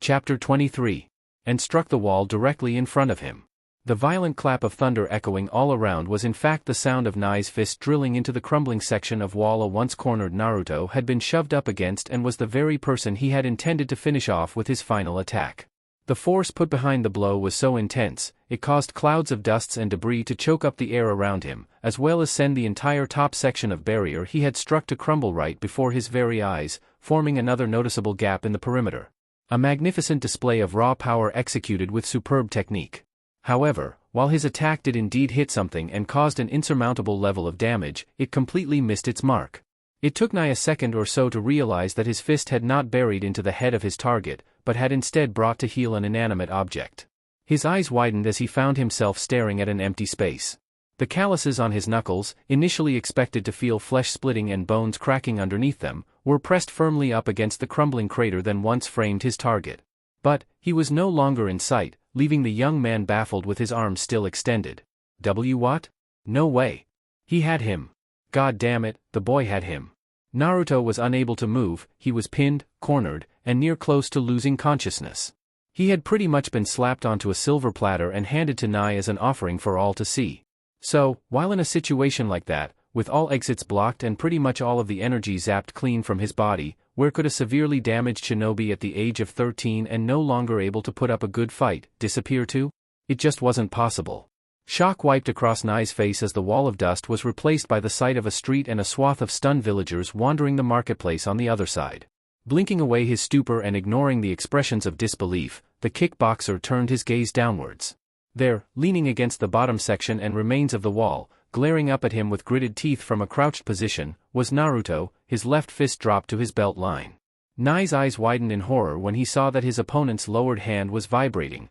Chapter 23. And struck the wall directly in front of him. The violent clap of thunder echoing all around was in fact the sound of Nai's fist drilling into the crumbling section of wall a once cornered Naruto had been shoved up against and was the very person he had intended to finish off with his final attack. The force put behind the blow was so intense, it caused clouds of dust and debris to choke up the air around him, as well as send the entire top section of barrier he had struck to crumble right before his very eyes, forming another noticeable gap in the perimeter. A magnificent display of raw power executed with superb technique. However, while his attack did indeed hit something and caused an insurmountable level of damage, it completely missed its mark. It took Nai a second or so to realize that his fist had not buried into the head of his target, but had instead brought to heel an inanimate object. His eyes widened as he found himself staring at an empty space. The calluses on his knuckles, initially expected to feel flesh splitting and bones cracking underneath them, were pressed firmly up against the crumbling crater that once framed his target. But he was no longer in sight, leaving the young man baffled with his arms still extended. What? No way. He had him. God damn it, the boy had him. Naruto was unable to move, he was pinned, cornered, and near close to losing consciousness. He had pretty much been slapped onto a silver platter and handed to Nai as an offering for all to see. So, while in a situation like that, with all exits blocked and pretty much all of the energy zapped clean from his body, where could a severely damaged shinobi at the age of 13 and no longer able to put up a good fight, disappear to? It just wasn't possible. Shock wiped across Nai's face as the wall of dust was replaced by the sight of a street and a swath of stunned villagers wandering the marketplace on the other side. Blinking away his stupor and ignoring the expressions of disbelief, the kickboxer turned his gaze downwards. There, leaning against the bottom section and remains of the wall, glaring up at him with gritted teeth from a crouched position, was Naruto, his left fist dropped to his belt line. Nai's eyes widened in horror when he saw that his opponent's lowered hand was vibrating,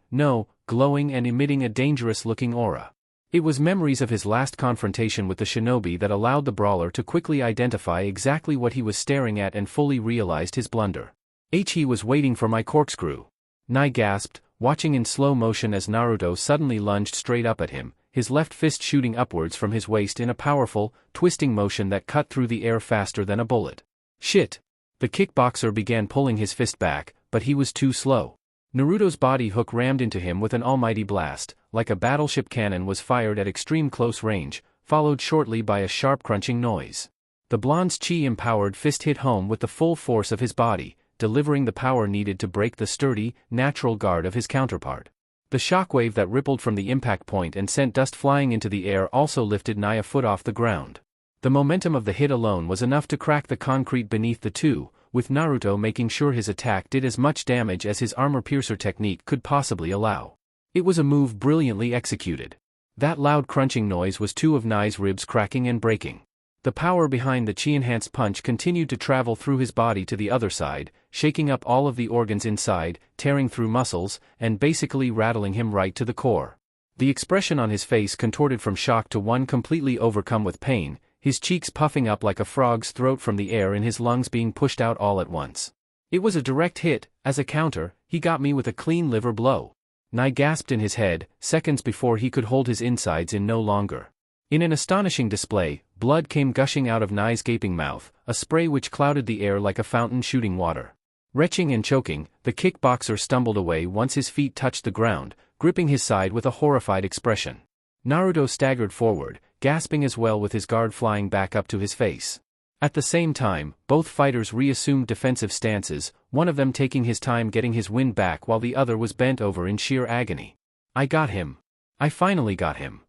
glowing and emitting a dangerous-looking aura. It was memories of his last confrontation with the shinobi that allowed the brawler to quickly identify exactly what he was staring at and fully realized his blunder. He was waiting for my corkscrew. Nai gasped, watching in slow motion as Naruto suddenly lunged straight up at him, his left fist shooting upwards from his waist in a powerful, twisting motion that cut through the air faster than a bullet. Shit! The kickboxer began pulling his fist back, but he was too slow. Naruto's body hook rammed into him with an almighty blast, like a battleship cannon was fired at extreme close range, followed shortly by a sharp crunching noise. The blonde's chi-empowered fist hit home with the full force of his body, delivering the power needed to break the sturdy, natural guard of his counterpart. The shockwave that rippled from the impact point and sent dust flying into the air also lifted Nai a foot off the ground. The momentum of the hit alone was enough to crack the concrete beneath the two, with Naruto making sure his attack did as much damage as his armor-piercer technique could possibly allow. It was a move brilliantly executed. That loud crunching noise was two of Nai's ribs cracking and breaking. The power behind the chi-enhanced punch continued to travel through his body to the other side, shaking up all of the organs inside, tearing through muscles, and basically rattling him right to the core. The expression on his face contorted from shock to one completely overcome with pain, his cheeks puffing up like a frog's throat from the air in his lungs being pushed out all at once. It was a direct hit. As a counter, he got me with a clean liver blow. Nai gasped in his head, seconds before he could hold his insides in no longer. In an astonishing display, blood came gushing out of Nai's gaping mouth, a spray which clouded the air like a fountain shooting water. Retching and choking, the kickboxer stumbled away once his feet touched the ground, gripping his side with a horrified expression. Naruto staggered forward, gasping as well with his guard flying back up to his face. At the same time, both fighters reassumed defensive stances, one of them taking his time getting his wind back while the other was bent over in sheer agony. I got him. I finally got him.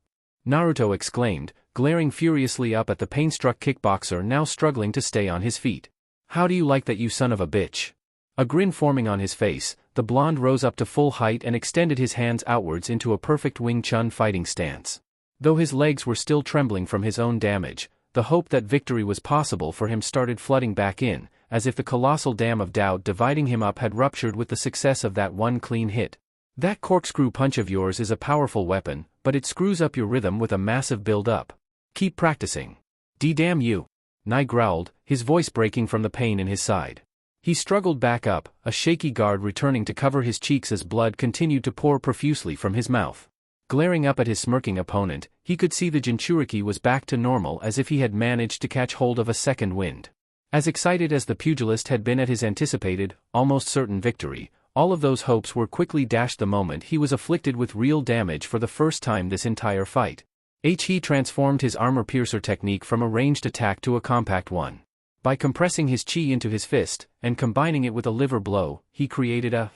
Naruto exclaimed, glaring furiously up at the pain-struck kickboxer now struggling to stay on his feet. How do you like that, you son of a bitch? A grin forming on his face, the blonde rose up to full height and extended his hands outwards into a perfect Wing Chun fighting stance. Though his legs were still trembling from his own damage, the hope that victory was possible for him started flooding back in, as if the colossal dam of doubt dividing him up had ruptured with the success of that one clean hit. That corkscrew punch of yours is a powerful weapon, but it screws up your rhythm with a massive build-up. Keep practicing. D-damn you. Nai growled, his voice breaking from the pain in his side. He struggled back up, a shaky guard returning to cover his cheeks as blood continued to pour profusely from his mouth. Glaring up at his smirking opponent, he could see the jinchuriki was back to normal as if he had managed to catch hold of a second wind. As excited as the pugilist had been at his anticipated, almost certain victory, all of those hopes were quickly dashed the moment he was afflicted with real damage for the first time this entire fight. He transformed his armor-piercer technique from a ranged attack to a compact one. By compressing his chi into his fist, and combining it with a liver blow, he created a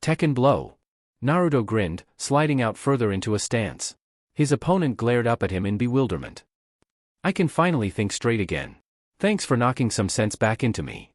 Tekken blow. Naruto grinned, sliding out further into a stance. His opponent glared up at him in bewilderment. I can finally think straight again. Thanks for knocking some sense back into me.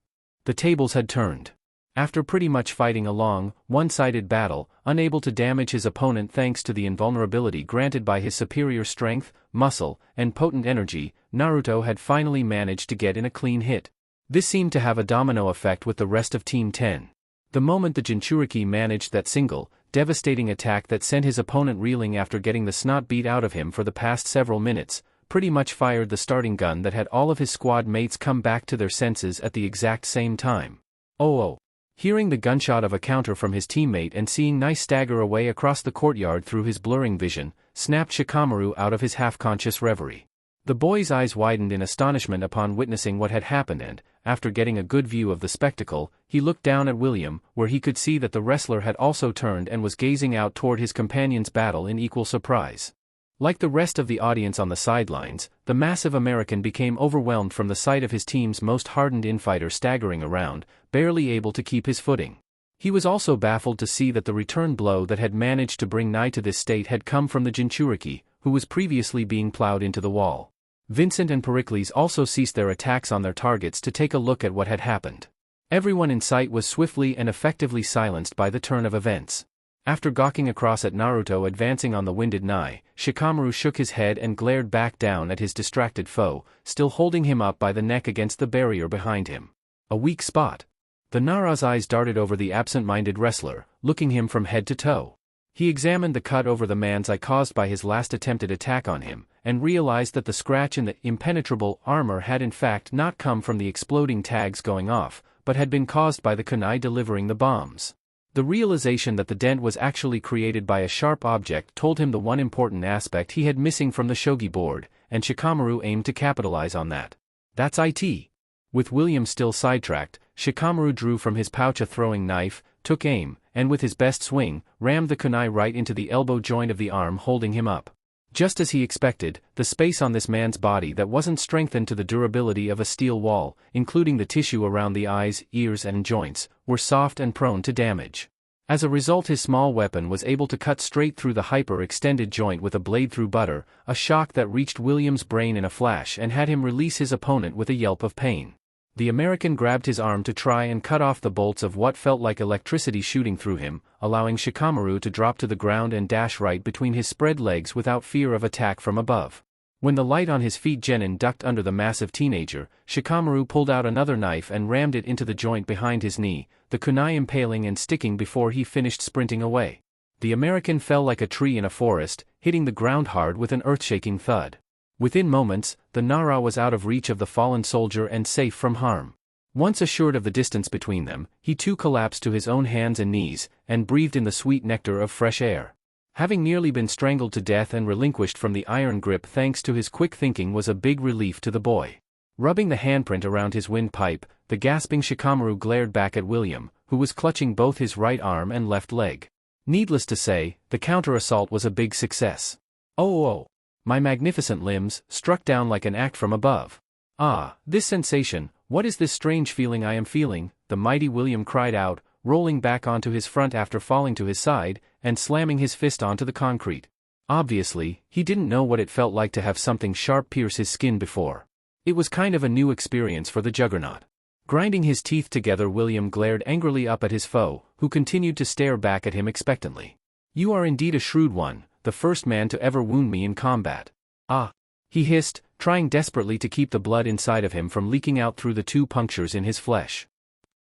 The tables had turned. After pretty much fighting a long, one-sided battle, unable to damage his opponent thanks to the invulnerability granted by his superior strength, muscle, and potent energy, Naruto had finally managed to get in a clean hit. This seemed to have a domino effect with the rest of Team 10. The moment the jinchuriki managed that single, devastating attack that sent his opponent reeling after getting the snot beat out of him for the past several minutes, pretty much fired the starting gun that had all of his squad mates come back to their senses at the exact same time. Oh. Hearing the gunshot of a counter from his teammate and seeing Nai stagger away across the courtyard through his blurring vision, snapped Shikamaru out of his half-conscious reverie. The boy's eyes widened in astonishment upon witnessing what had happened and, after getting a good view of the spectacle, he looked down at William, where he could see that the wrestler had also turned and was gazing out toward his companion's battle in equal surprise. Like the rest of the audience on the sidelines, the massive American became overwhelmed from the sight of his team's most hardened infighter staggering around, barely able to keep his footing. He was also baffled to see that the return blow that had managed to bring Nai to this state had come from the jinchuriki, who was previously being plowed into the wall. Vincent and Pericles also ceased their attacks on their targets to take a look at what had happened. Everyone in sight was swiftly and effectively silenced by the turn of events. After gawking across at Naruto advancing on the winded Nai, Shikamaru shook his head and glared back down at his distracted foe, still holding him up by the neck against the barrier behind him. A weak spot. The Nara's eyes darted over the absent-minded wrestler, looking him from head to toe. He examined the cut over the man's eye caused by his last attempted attack on him, and realized that the scratch in the impenetrable armor had in fact not come from the exploding tags going off, but had been caused by the kunai delivering the bombs. The realization that the dent was actually created by a sharp object told him the one important aspect he had missing from the shogi board, and Shikamaru aimed to capitalize on that. That's it. With William still sidetracked, Shikamaru drew from his pouch a throwing knife, took aim, and with his best swing, rammed the kunai right into the elbow joint of the arm holding him up. Just as he expected, the space on this man's body that wasn't strengthened to the durability of a steel wall, including the tissue around the eyes, ears and joints, were soft and prone to damage. As a result, his small weapon was able to cut straight through the hyper-extended joint with a blade through butter, a shock that reached William's brain in a flash and had him release his opponent with a yelp of pain. The American grabbed his arm to try and cut off the bolts of what felt like electricity shooting through him, allowing Shikamaru to drop to the ground and dash right between his spread legs without fear of attack from above. When the light on his feet Genin ducked under the massive teenager, Shikamaru pulled out another knife and rammed it into the joint behind his knee, the kunai impaling and sticking before he finished sprinting away. The American fell like a tree in a forest, hitting the ground hard with an earth-shaking thud. Within moments, the Nara was out of reach of the fallen soldier and safe from harm. Once assured of the distance between them, he too collapsed to his own hands and knees, and breathed in the sweet nectar of fresh air. Having nearly been strangled to death and relinquished from the iron grip thanks to his quick thinking was a big relief to the boy. Rubbing the handprint around his windpipe, the gasping Shikamaru glared back at William, who was clutching both his right arm and left leg. Needless to say, the counter-assault was a big success. Oh! My magnificent limbs, struck down like an act from above. Ah, this sensation, what is this strange feeling I am feeling? The mighty William cried out, rolling back onto his front after falling to his side, and slamming his fist onto the concrete. Obviously, he didn't know what it felt like to have something sharp pierce his skin before. It was kind of a new experience for the juggernaut. Grinding his teeth together, William glared angrily up at his foe, who continued to stare back at him expectantly. You are indeed a shrewd one, the first man to ever wound me in combat. Ah! He hissed, trying desperately to keep the blood inside of him from leaking out through the 2 punctures in his flesh.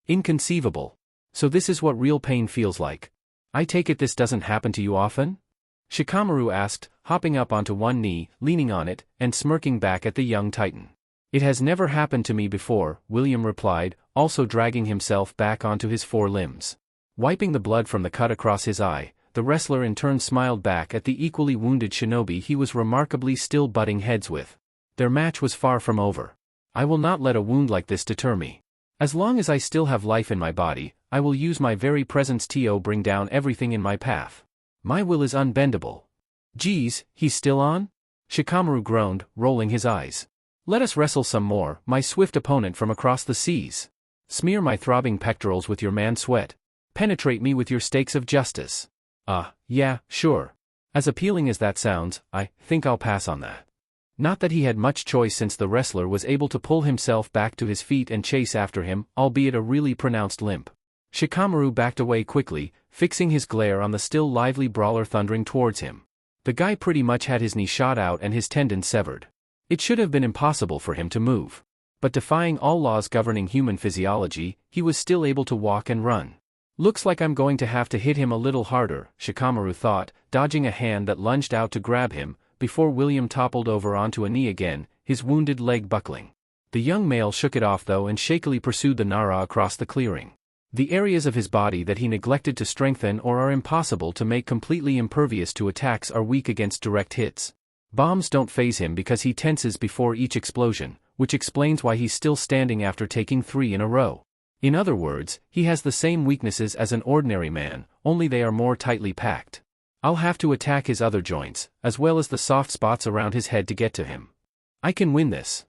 Inconceivable. So this is what real pain feels like. I take it this doesn't happen to you often? Shikamaru asked, hopping up onto one knee, leaning on it, and smirking back at the young titan. It has never happened to me before, William replied, also dragging himself back onto his 4 limbs. Wiping the blood from the cut across his eye, the wrestler in turn smiled back at the equally wounded shinobi he was remarkably still butting heads with. Their match was far from over. I will not let a wound like this deter me. As long as I still have life in my body, I will use my very presence to bring down everything in my path. My will is unbendable. Geez, he's still on? Shikamaru groaned, rolling his eyes. Let us wrestle some more, my swift opponent from across the seas. Smear my throbbing pectorals with your man sweat. Penetrate me with your stakes of justice. Yeah, sure. As appealing as that sounds, I think I'll pass on that. Not that he had much choice since the wrestler was able to pull himself back to his feet and chase after him, albeit a really pronounced limp. Shikamaru backed away quickly, fixing his glare on the still lively brawler thundering towards him. The guy pretty much had his knee shot out and his tendons severed. It should have been impossible for him to move. But defying all laws governing human physiology, he was still able to walk and run. Looks like I'm going to have to hit him a little harder, Shikamaru thought, dodging a hand that lunged out to grab him, before William toppled over onto a knee again, his wounded leg buckling. The young male shook it off though and shakily pursued the Nara across the clearing. The areas of his body that he neglected to strengthen or are impossible to make completely impervious to attacks are weak against direct hits. Bombs don't faze him because he tenses before each explosion, which explains why he's still standing after taking 3 in a row. In other words, he has the same weaknesses as an ordinary man, only they are more tightly packed. I'll have to attack his other joints, as well as the soft spots around his head to get to him. I can win this.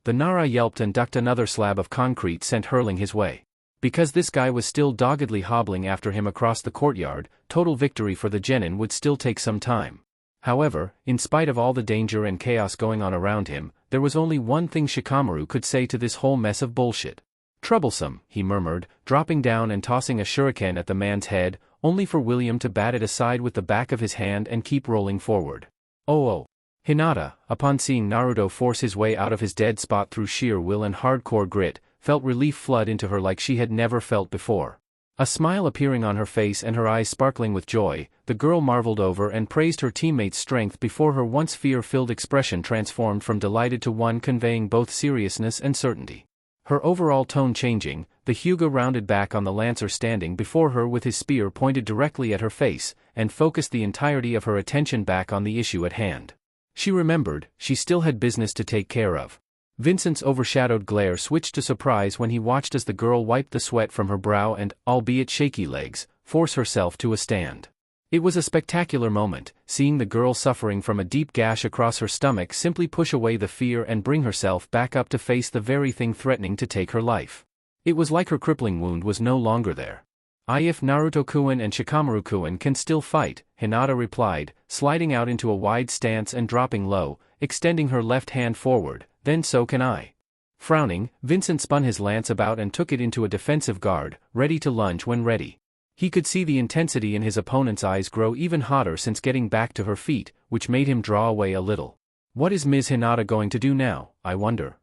The Nara yelped and ducked another slab of concrete sent hurling his way. Because this guy was still doggedly hobbling after him across the courtyard, total victory for the genin would still take some time. However, in spite of all the danger and chaos going on around him, there was only one thing Shikamaru could say to this whole mess of bullshit. Troublesome, he murmured, dropping down and tossing a shuriken at the man's head, only for William to bat it aside with the back of his hand and keep rolling forward. Oh. Hinata, upon seeing Naruto force his way out of his dead spot through sheer will and hardcore grit, felt relief flood into her like she had never felt before. A smile appearing on her face and her eyes sparkling with joy, the girl marveled over and praised her teammate's strength before her once fear-filled expression transformed from delighted to one conveying both seriousness and certainty. Her overall tone changing, the Hyuga rounded back on the lancer standing before her with his spear pointed directly at her face, and focused the entirety of her attention back on the issue at hand. She remembered, she still had business to take care of. Vincent's overshadowed glare switched to surprise when he watched as the girl wiped the sweat from her brow and, albeit shaky legs, force herself to a stand. It was a spectacular moment, seeing the girl suffering from a deep gash across her stomach simply push away the fear and bring herself back up to face the very thing threatening to take her life. It was like her crippling wound was no longer there. If Naruto-kun and Shikamaru-kun can still fight, Hinata replied, sliding out into a wide stance and dropping low, extending her left hand forward, then so can I. Frowning, Vincent spun his lance about and took it into a defensive guard, ready to lunge when ready. He could see the intensity in his opponent's eyes grow even hotter since getting back to her feet, which made him draw away a little. What is Ms. Hinata going to do now, I wonder?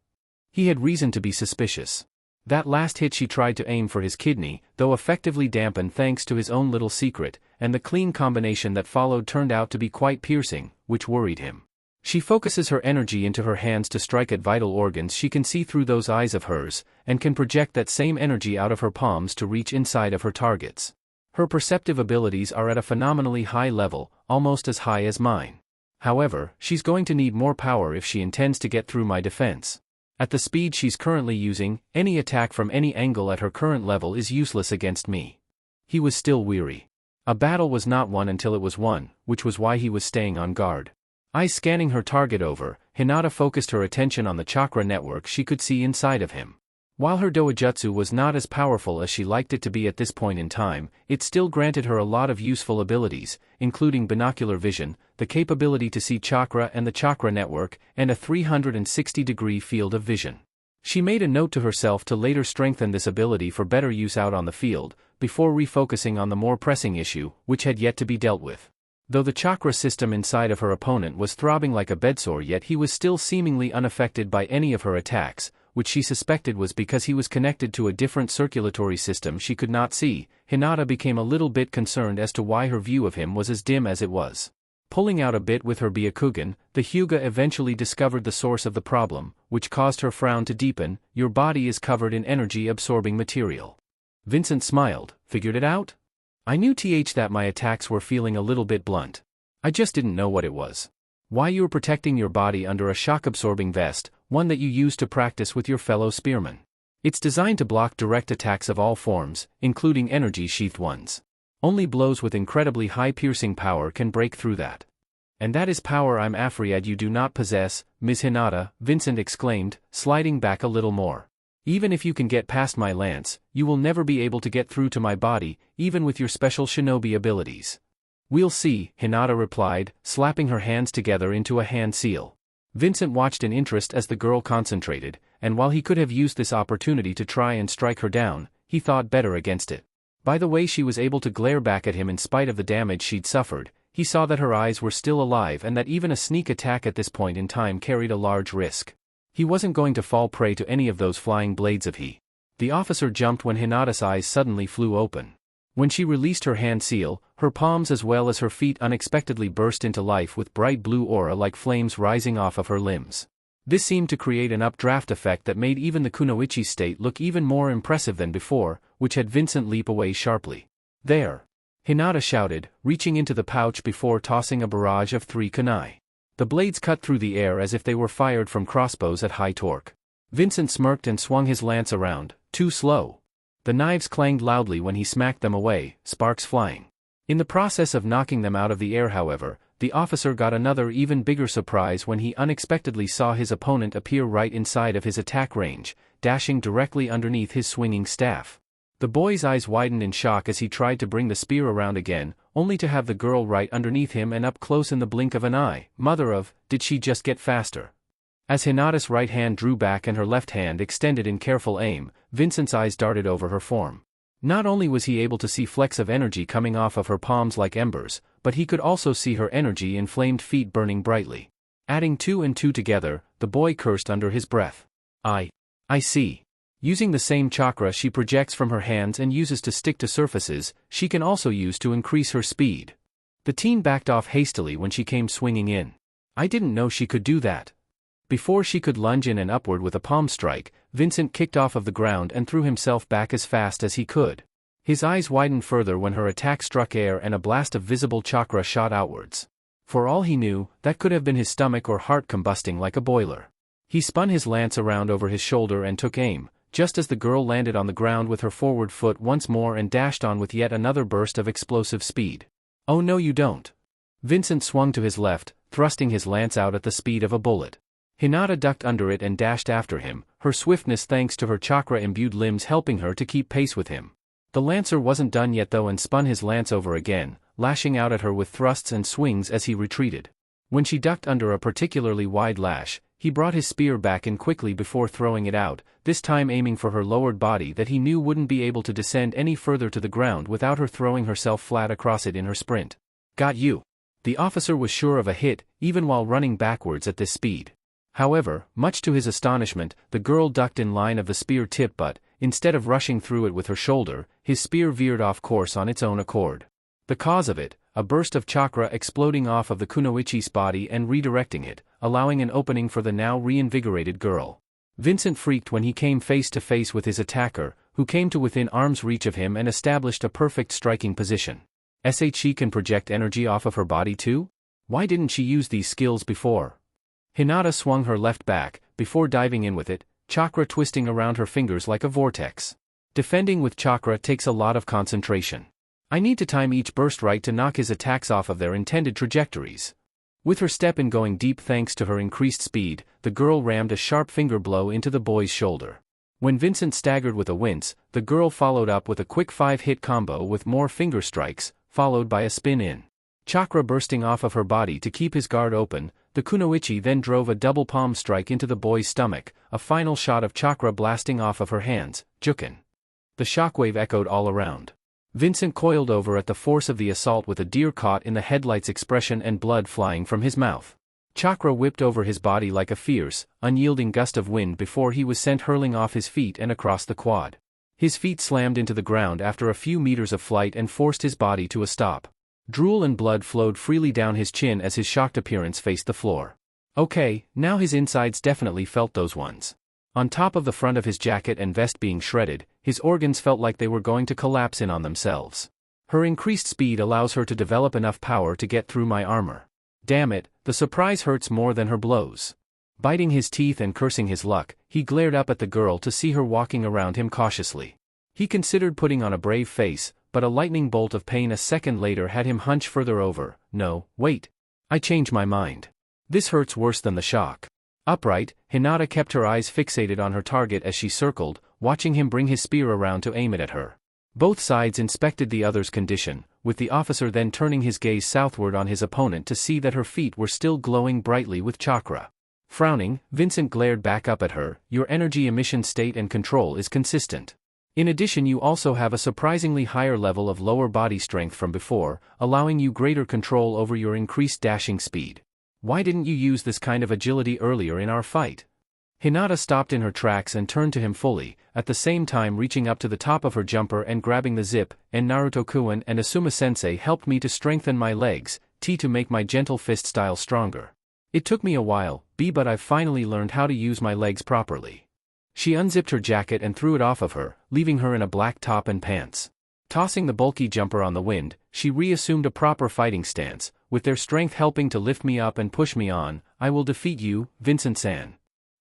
He had reason to be suspicious. That last hit she tried to aim for his kidney, though effectively dampened thanks to his own little secret, and the clean combination that followed turned out to be quite piercing, which worried him. She focuses her energy into her hands to strike at vital organs she can see through those eyes of hers, and can project that same energy out of her palms to reach inside of her targets. Her perceptive abilities are at a phenomenally high level, almost as high as mine. However, she's going to need more power if she intends to get through my defense. At the speed she's currently using, any attack from any angle at her current level is useless against me. He was still weary. A battle was not won until it was won, which was why he was staying on guard. Eyes scanning her target over, Hinata focused her attention on the chakra network she could see inside of him. While her doujutsu was not as powerful as she liked it to be at this point in time, it still granted her a lot of useful abilities, including binocular vision, the capability to see chakra and the chakra network, and a 360-degree field of vision. She made a note to herself to later strengthen this ability for better use out on the field, before refocusing on the more pressing issue, which had yet to be dealt with. Though the chakra system inside of her opponent was throbbing like a bedsore, yet he was still seemingly unaffected by any of her attacks, which she suspected was because he was connected to a different circulatory system she could not see. Hinata became a little bit concerned as to why her view of him was as dim as it was. Pulling out a bit with her Byakugan, the Hyuga eventually discovered the source of the problem, which caused her frown to deepen. Your body is covered in energy-absorbing material. Vincent smiled. Figured it out? I knew that my attacks were feeling a little bit blunt. I just didn't know what it was. Why you were protecting your body under a shock-absorbing vest, one that you used to practice with your fellow spearmen. It's designed to block direct attacks of all forms, including energy-sheathed ones. Only blows with incredibly high piercing power can break through that. And that is power I'm afraid you do not possess, Ms. Hinata, Vincent exclaimed, sliding back a little more. Even if you can get past my lance, you will never be able to get through to my body, even with your special shinobi abilities. We'll see, Hinata replied, slapping her hands together into a hand seal. Vincent watched in interest as the girl concentrated, and while he could have used this opportunity to try and strike her down, he thought better against it. By the way she was able to glare back at him in spite of the damage she'd suffered, he saw that her eyes were still alive and that even a sneak attack at this point in time carried a large risk. He wasn't going to fall prey to any of those flying blades of he. The officer jumped when Hinata's eyes suddenly flew open. When she released her hand seal, her palms as well as her feet unexpectedly burst into life with bright blue aura like flames rising off of her limbs. This seemed to create an updraft effect that made even the kunoichi state look even more impressive than before, which had Vincent leap away sharply. There! Hinata shouted, reaching into the pouch before tossing a barrage of 3 kunai. The blades cut through the air as if they were fired from crossbows at high torque. Vincent smirked and swung his lance around, too slow. The knives clanged loudly when he smacked them away, sparks flying. In the process of knocking them out of the air however, the officer got another even bigger surprise when he unexpectedly saw his opponent appear right inside of his attack range, dashing directly underneath his swinging staff. The boy's eyes widened in shock as he tried to bring the spear around again, only to have the girl right underneath him and up close in the blink of an eye. Mother of, did she just get faster? As Hinata's right hand drew back and her left hand extended in careful aim, Vincent's eyes darted over her form. Not only was he able to see flecks of energy coming off of her palms like embers, but he could also see her energy-inflamed feet burning brightly. Adding 2 and 2 together, the boy cursed under his breath. I see. Using the same chakra she projects from her hands and uses to stick to surfaces, she can also use to increase her speed. The teen backed off hastily when she came swinging in. I didn't know she could do that. Before she could lunge in and upward with a palm strike, Vincent kicked off of the ground and threw himself back as fast as he could. His eyes widened further when her attack struck air and a blast of visible chakra shot outwards. For all he knew, that could have been his stomach or heart combusting like a boiler. He spun his lance around over his shoulder and took aim, just as the girl landed on the ground with her forward foot once more and dashed on with yet another burst of explosive speed. Oh no you don't. Vincent swung to his left, thrusting his lance out at the speed of a bullet. Hinata ducked under it and dashed after him, her swiftness thanks to her chakra-imbued limbs helping her to keep pace with him. The lancer wasn't done yet though and spun his lance over again, lashing out at her with thrusts and swings as he retreated. When she ducked under a particularly wide lash, he brought his spear back in quickly before throwing it out, this time aiming for her lowered body that he knew wouldn't be able to descend any further to the ground without her throwing herself flat across it in her sprint. Got you. The officer was sure of a hit, even while running backwards at this speed. However, much to his astonishment, the girl ducked in line of the spear tip but, instead of rushing through it with her shoulder, his spear veered off course on its own accord. The cause of it, a burst of chakra exploding off of the kunoichi's body and redirecting it, allowing an opening for the now reinvigorated girl. Vincent freaked when he came face to face with his attacker, who came to within arm's reach of him and established a perfect striking position. She can project energy off of her body too? Why didn't she use these skills before? Hinata swung her left back, before diving in with it, chakra twisting around her fingers like a vortex. Defending with chakra takes a lot of concentration. I need to time each burst right to knock his attacks off of their intended trajectories. With her step in going deep thanks to her increased speed, the girl rammed a sharp finger blow into the boy's shoulder. When Vincent staggered with a wince, the girl followed up with a quick 5-hit combo with more finger strikes, followed by a spin-in. Chakra bursting off of her body to keep his guard open, the kunoichi then drove a double palm strike into the boy's stomach, a final shot of chakra blasting off of her hands, jukin. The shockwave echoed all around. Vincent coiled over at the force of the assault with a deer caught in the headlights expression and blood flying from his mouth. Chakra whipped over his body like a fierce, unyielding gust of wind before he was sent hurling off his feet and across the quad. His feet slammed into the ground after a few meters of flight and forced his body to a stop. Drool and blood flowed freely down his chin as his shocked appearance faced the floor. Okay, now his insides definitely felt those ones. On top of the front of his jacket and vest being shredded, his organs felt like they were going to collapse in on themselves. Her increased speed allows her to develop enough power to get through my armor. Damn it, the surprise hurts more than her blows. Biting his teeth and cursing his luck, he glared up at the girl to see her walking around him cautiously. He considered putting on a brave face, but a lightning bolt of pain a second later had him hunch further over. No, wait. I changed my mind. This hurts worse than the shock. Upright, Hinata kept her eyes fixated on her target as she circled, watching him bring his spear around to aim it at her. Both sides inspected the other's condition, with the officer then turning his gaze southward on his opponent to see that her feet were still glowing brightly with chakra. Frowning, Vincent glared back up at her. Your energy emission state and control is consistent. In addition, you also have a surprisingly higher level of lower body strength from before, allowing you greater control over your increased dashing speed. Why didn't you use this kind of agility earlier in our fight? Hinata stopped in her tracks and turned to him fully, at the same time reaching up to the top of her jumper and grabbing the zip. And Naruto-kun and Asuma-sensei helped me to strengthen my legs, to make my gentle fist style stronger. It took me a while, but I've finally learned how to use my legs properly. She unzipped her jacket and threw it off of her, leaving her in a black top and pants. Tossing the bulky jumper on the wind, she reassumed a proper fighting stance. With their strength helping to lift me up and push me on, I will defeat you, Vincent-san.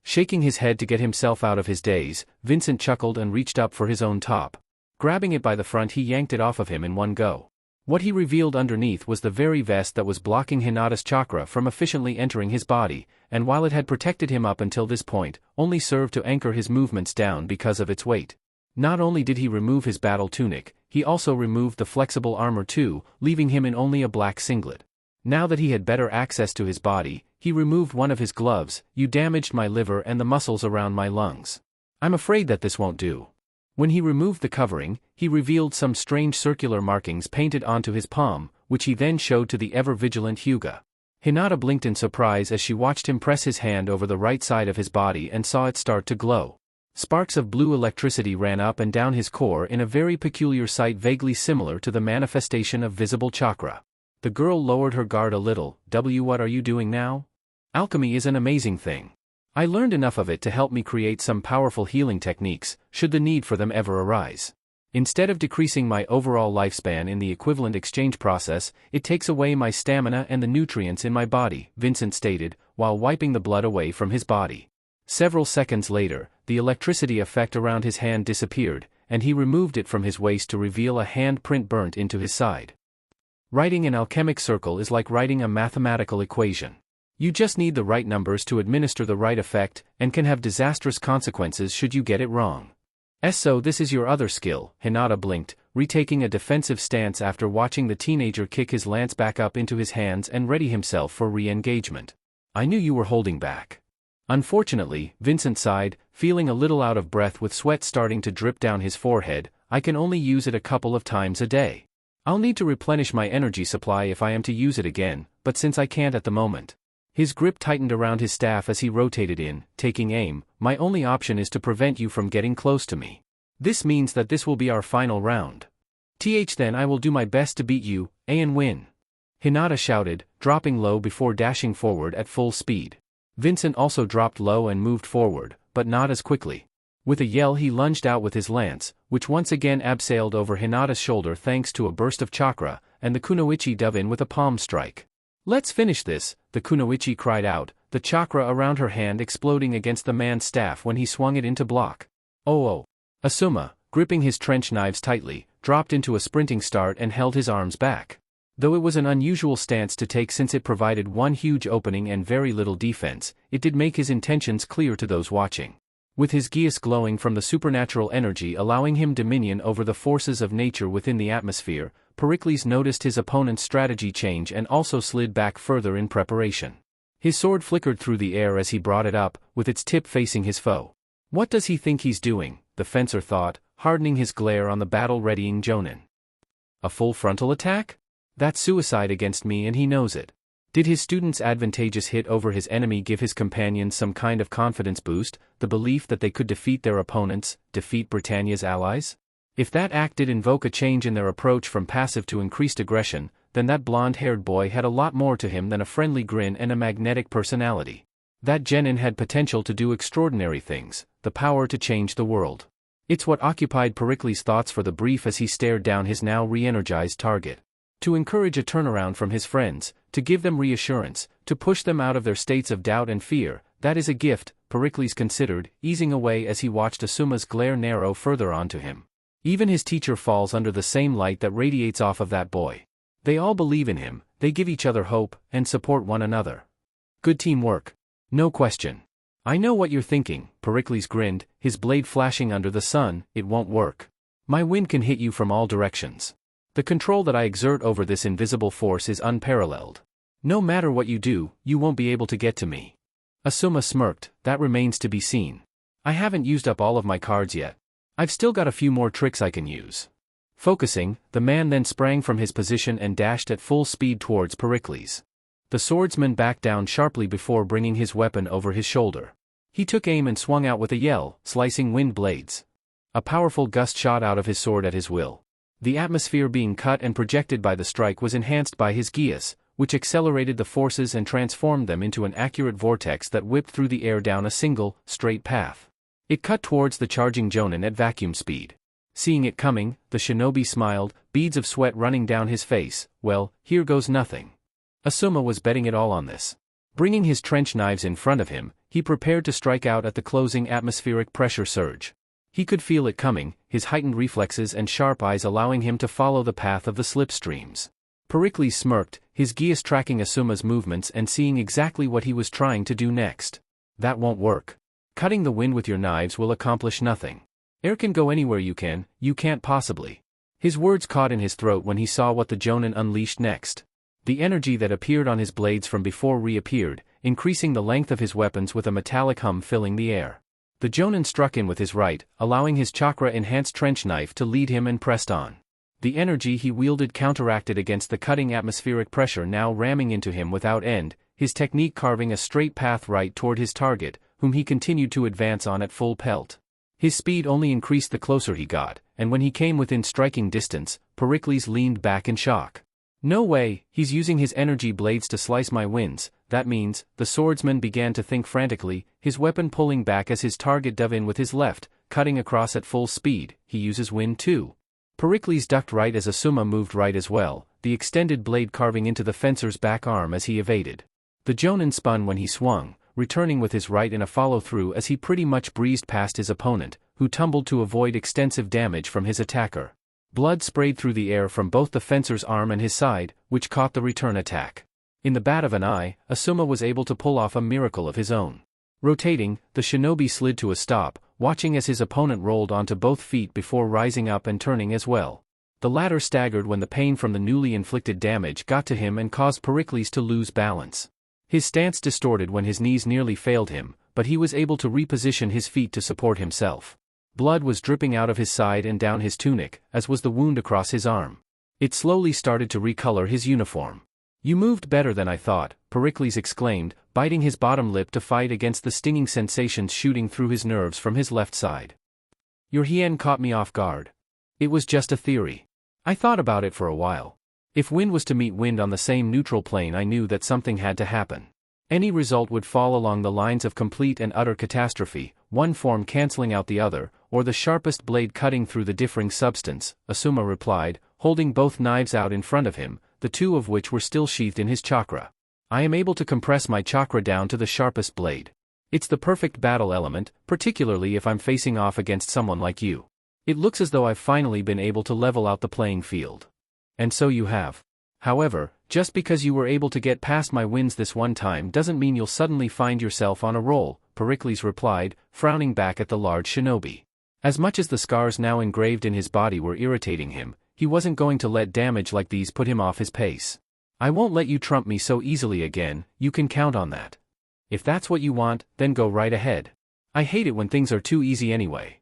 Shaking his head to get himself out of his daze, Vincent chuckled and reached up for his own top. Grabbing it by the front, he yanked it off of him in one go. What he revealed underneath was the very vest that was blocking Hinata's chakra from efficiently entering his body, and while it had protected him up until this point, only served to anchor his movements down because of its weight. Not only did he remove his battle tunic, he also removed the flexible armor too, leaving him in only a black singlet. Now that he had better access to his body, he removed one of his gloves. You damaged my liver and the muscles around my lungs. I'm afraid that this won't do. When he removed the covering, he revealed some strange circular markings painted onto his palm, which he then showed to the ever-vigilant Hyuga. Hinata blinked in surprise as she watched him press his hand over the right side of his body and saw it start to glow. Sparks of blue electricity ran up and down his core in a very peculiar sight vaguely similar to the manifestation of visible chakra. The girl lowered her guard a little. What are you doing now? Alchemy is an amazing thing. I learned enough of it to help me create some powerful healing techniques, should the need for them ever arise. Instead of decreasing my overall lifespan in the equivalent exchange process, it takes away my stamina and the nutrients in my body, Vincent stated, while wiping the blood away from his body. Several seconds later, the electricity effect around his hand disappeared, and he removed it from his waist to reveal a handprint burnt into his side. Writing an alchemic circle is like writing a mathematical equation. You just need the right numbers to administer the right effect, and can have disastrous consequences should you get it wrong. So this is your other skill, Hinata blinked, retaking a defensive stance after watching the teenager kick his lance back up into his hands and ready himself for re-engagement. I knew you were holding back. Unfortunately, Vincent sighed, feeling a little out of breath with sweat starting to drip down his forehead. I can only use it a couple of times a day. I'll need to replenish my energy supply if I am to use it again, but since I can't at the moment. His grip tightened around his staff as he rotated in, taking aim. My only option is to prevent you from getting close to me. This means that this will be our final round. Then I will do my best to beat you, and win. Hinata shouted, dropping low before dashing forward at full speed. Vincent also dropped low and moved forward, but not as quickly. With a yell he lunged out with his lance, which once again abseiled over Hinata's shoulder thanks to a burst of chakra, and the kunoichi dove in with a palm strike. Let's finish this, the kunoichi cried out, the chakra around her hand exploding against the man's staff when he swung it into block. Oh. Asuma, gripping his trench knives tightly, dropped into a sprinting start and held his arms back. Though it was an unusual stance to take since it provided one huge opening and very little defense, it did make his intentions clear to those watching. With his geas glowing from the supernatural energy allowing him dominion over the forces of nature within the atmosphere, Pericles noticed his opponent's strategy change and also slid back further in preparation. His sword flickered through the air as he brought it up, with its tip facing his foe. What does he think he's doing, the fencer thought, hardening his glare on the battle-readying Jonin. A full frontal attack? That's suicide against me and he knows it. Did his student's advantageous hit over his enemy give his companions some kind of confidence boost, the belief that they could defeat their opponents, defeat Britannia's allies? If that act did invoke a change in their approach from passive to increased aggression, then that blonde-haired boy had a lot more to him than a friendly grin and a magnetic personality. That genin had potential to do extraordinary things, the power to change the world. It's what occupied Pericles' thoughts for the brief as he stared down his now re-energized target. To encourage a turnaround from his friends, to give them reassurance, to push them out of their states of doubt and fear, That is a gift, Pericles considered, easing away as he watched Asuma's glare narrow further onto him. Even his teacher falls under the same light that radiates off of that boy. They all believe in him, they give each other hope, and support one another. Good teamwork. No question. I know what you're thinking, Pericles grinned, his blade flashing under the sun. It won't work. My wind can hit you from all directions. The control that I exert over this invisible force is unparalleled. No matter what you do, you won't be able to get to me. Asuma smirked. That remains to be seen. I haven't used up all of my cards yet. I've still got a few more tricks I can use. Focusing, the man then sprang from his position and dashed at full speed towards Pericles. The swordsman backed down sharply before bringing his weapon over his shoulder. He took aim and swung out with a yell, slicing wind blades. A powerful gust shot out of his sword at his will. The atmosphere being cut and projected by the strike was enhanced by his geas, which accelerated the forces and transformed them into an accurate vortex that whipped through the air down a single, straight path. It cut towards the charging Jonin at vacuum speed. Seeing it coming, the shinobi smiled, beads of sweat running down his face. Well, here goes nothing. Asuma was betting it all on this. Bringing his trench knives in front of him, he prepared to strike out at the closing atmospheric pressure surge. He could feel it coming, his heightened reflexes and sharp eyes allowing him to follow the path of the slipstreams. Pericles smirked, his geas tracking Asuma's movements and seeing exactly what he was trying to do next. That won't work. Cutting the wind with your knives will accomplish nothing. Air can go anywhere you can't possibly. His words caught in his throat when he saw what the Jonin unleashed next. The energy that appeared on his blades from before reappeared, increasing the length of his weapons with a metallic hum filling the air. The Jonin struck in with his right, allowing his chakra-enhanced trench knife to lead him and pressed on. The energy he wielded counteracted against the cutting atmospheric pressure now ramming into him without end, his technique carving a straight path right toward his target, whom he continued to advance on at full pelt. His speed only increased the closer he got, and when he came within striking distance, Pericles leaned back in shock. No way, he's using his energy blades to slice my winds. That means, the swordsman began to think frantically, his weapon pulling back as his target dove in with his left, cutting across at full speed. He uses wind too. Pericles ducked right as Asuma moved right as well, the extended blade carving into the fencer's back arm as he evaded. The Jonin spun when he swung, returning with his right in a follow-through as he pretty much breezed past his opponent, who tumbled to avoid extensive damage from his attacker. Blood sprayed through the air from both the fencer's arm and his side, which caught the return attack. In the bat of an eye, Asuma was able to pull off a miracle of his own. Rotating, the shinobi slid to a stop, watching as his opponent rolled onto both feet before rising up and turning as well. The latter staggered when the pain from the newly inflicted damage got to him and caused Pericles to lose balance. His stance distorted when his knees nearly failed him, but he was able to reposition his feet to support himself. Blood was dripping out of his side and down his tunic, as was the wound across his arm. It slowly started to recolor his uniform. You moved better than I thought, Pericles exclaimed, biting his bottom lip to fight against the stinging sensations shooting through his nerves from his left side. Your hien caught me off guard. It was just a theory. I thought about it for a while. If wind was to meet wind on the same neutral plane, I knew that something had to happen. Any result would fall along the lines of complete and utter catastrophe, one form canceling out the other, or the sharpest blade cutting through the differing substance, Asuma replied, holding both knives out in front of him, the two of which were still sheathed in his chakra. I am able to compress my chakra down to the sharpest blade. It's the perfect battle element, particularly if I'm facing off against someone like you. It looks as though I've finally been able to level out the playing field. And so you have. However, just because you were able to get past my winds this one time doesn't mean you'll suddenly find yourself on a roll, Pericles replied, frowning back at the large shinobi. As much as the scars now engraved in his body were irritating him, he wasn't going to let damage like these put him off his pace. I won't let you trump me so easily again, you can count on that. If that's what you want, then go right ahead. I hate it when things are too easy anyway.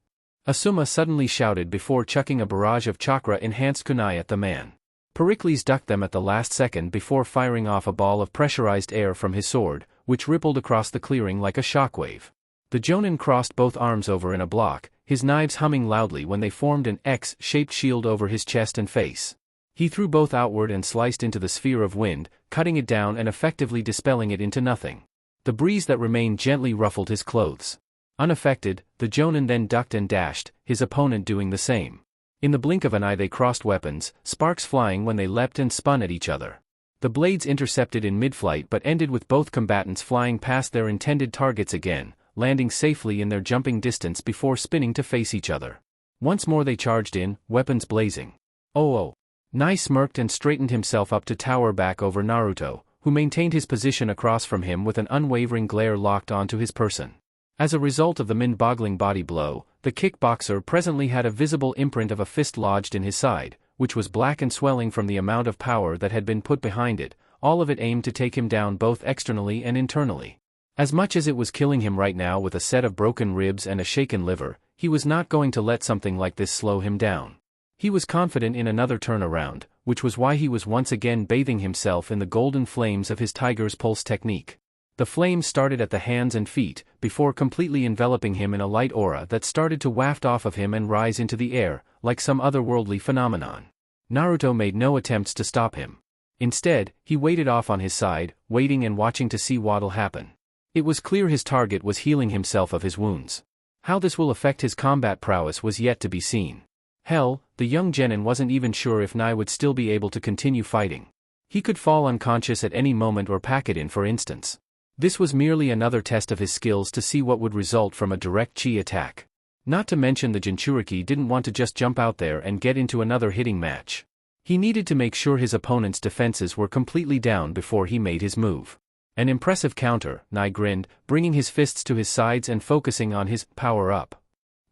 Asuma suddenly shouted before chucking a barrage of chakra-enhanced kunai at the man. Pericles ducked them at the last second before firing off a ball of pressurized air from his sword, which rippled across the clearing like a shockwave. The Jonin crossed both arms over in a block, his knives humming loudly when they formed an X-shaped shield over his chest and face. He threw both outward and sliced into the sphere of wind, cutting it down and effectively dispelling it into nothing. The breeze that remained gently ruffled his clothes. Unaffected, the Jonin then ducked and dashed, his opponent doing the same. In the blink of an eye they crossed weapons, sparks flying when they leapt and spun at each other. The blades intercepted in mid-flight but ended with both combatants flying past their intended targets again, landing safely in their jumping distance before spinning to face each other. Once more they charged in, weapons blazing. Oh. Nai smirked and straightened himself up to tower back over Naruto, who maintained his position across from him with an unwavering glare locked onto his person. As a result of the mind-boggling body blow, the kickboxer presently had a visible imprint of a fist lodged in his side, which was black and swelling from the amount of power that had been put behind it, all of it aimed to take him down both externally and internally. As much as it was killing him right now with a set of broken ribs and a shaken liver, he was not going to let something like this slow him down. He was confident in another turnaround, which was why he was once again bathing himself in the golden flames of his tiger's pulse technique. The flames started at the hands and feet, before completely enveloping him in a light aura that started to waft off of him and rise into the air, like some otherworldly phenomenon. Naruto made no attempts to stop him. Instead, he waited off on his side, waiting and watching to see what'll happen. It was clear his target was healing himself of his wounds. How this will affect his combat prowess was yet to be seen. Hell, the young genin wasn't even sure if Nai would still be able to continue fighting. He could fall unconscious at any moment or pack it in, for instance. This was merely another test of his skills to see what would result from a direct chi attack. Not to mention the jinchuriki didn't want to just jump out there and get into another hitting match. He needed to make sure his opponent's defenses were completely down before he made his move. An impressive counter, Nai grinned, bringing his fists to his sides and focusing on his power-up.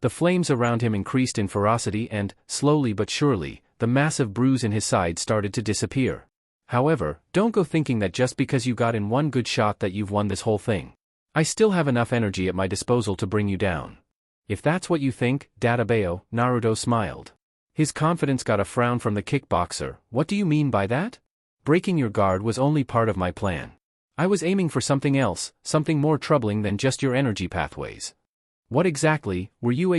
The flames around him increased in ferocity and, slowly but surely, the massive bruise in his side started to disappear. However, don't go thinking that just because you got in one good shot that you've won this whole thing. I still have enough energy at my disposal to bring you down. If that's what you think, Databeo, Naruto smiled. His confidence got a frown from the kickboxer. What do you mean by that? Breaking your guard was only part of my plan. I was aiming for something else, something more troubling than just your energy pathways. What exactly were you?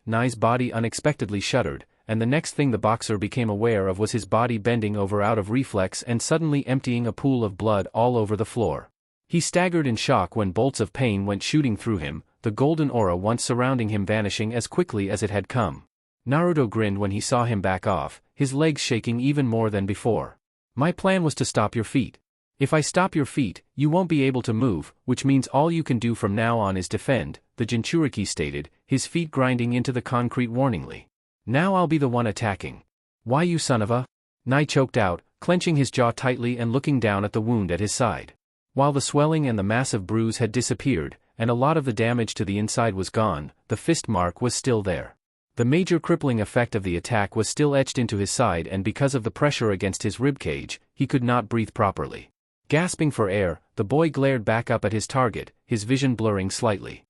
Nai's body unexpectedly shuddered, and the next thing the boxer became aware of was his body bending over out of reflex and suddenly emptying a pool of blood all over the floor. He staggered in shock when bolts of pain went shooting through him, the golden aura once surrounding him vanishing as quickly as it had come. Naruto grinned when he saw him back off, his legs shaking even more than before. My plan was to stop your feet. If I stop your feet, you won't be able to move, which means all you can do from now on is defend, the jinchuriki stated, his feet grinding into the concrete warningly. Now I'll be the one attacking. Why, you son of a... Nai choked out, clenching his jaw tightly and looking down at the wound at his side. While the swelling and the massive bruise had disappeared, and a lot of the damage to the inside was gone, the fist mark was still there. The major crippling effect of the attack was still etched into his side, and because of the pressure against his ribcage, he could not breathe properly. Gasping for air, the boy glared back up at his target, his vision blurring slightly.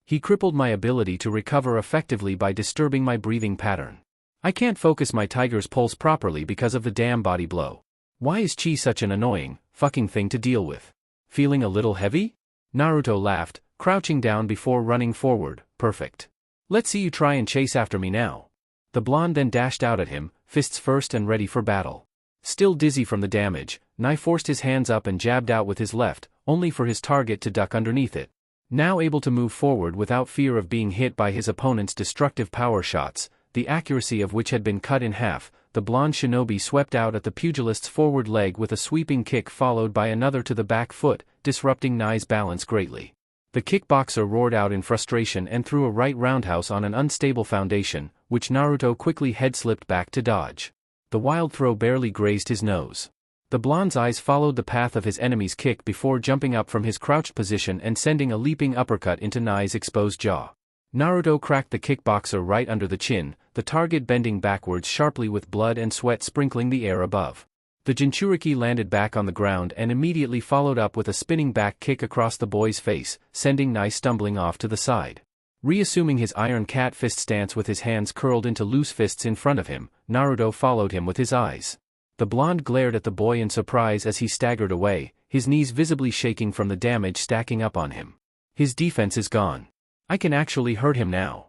He crippled my ability to recover effectively by disturbing my breathing pattern. I can't focus my tiger's pulse properly because of the damn body blow. Why is chi such an annoying, fucking thing to deal with? Feeling a little heavy? Naruto laughed, crouching down before running forward. Perfect. Let's see you try and chase after me now. The blonde then dashed out at him, fists first and ready for battle. Still dizzy from the damage, Nai forced his hands up and jabbed out with his left, only for his target to duck underneath it. Now able to move forward without fear of being hit by his opponent's destructive power shots, the accuracy of which had been cut in half, the blonde shinobi swept out at the pugilist's forward leg with a sweeping kick followed by another to the back foot, disrupting Nai's balance greatly. The kickboxer roared out in frustration and threw a right roundhouse on an unstable foundation, which Naruto quickly head-slipped back to dodge. The wild throw barely grazed his nose. The blonde's eyes followed the path of his enemy's kick before jumping up from his crouched position and sending a leaping uppercut into Nai's exposed jaw. Naruto cracked the kickboxer right under the chin, the target bending backwards sharply with blood and sweat sprinkling the air above. The jinchuriki landed back on the ground and immediately followed up with a spinning back kick across the boy's face, sending Nai stumbling off to the side. Reassuming his iron cat fist stance with his hands curled into loose fists in front of him, Naruto followed him with his eyes. The blonde glared at the boy in surprise as he staggered away, his knees visibly shaking from the damage stacking up on him. His defense is gone. I can actually hurt him now.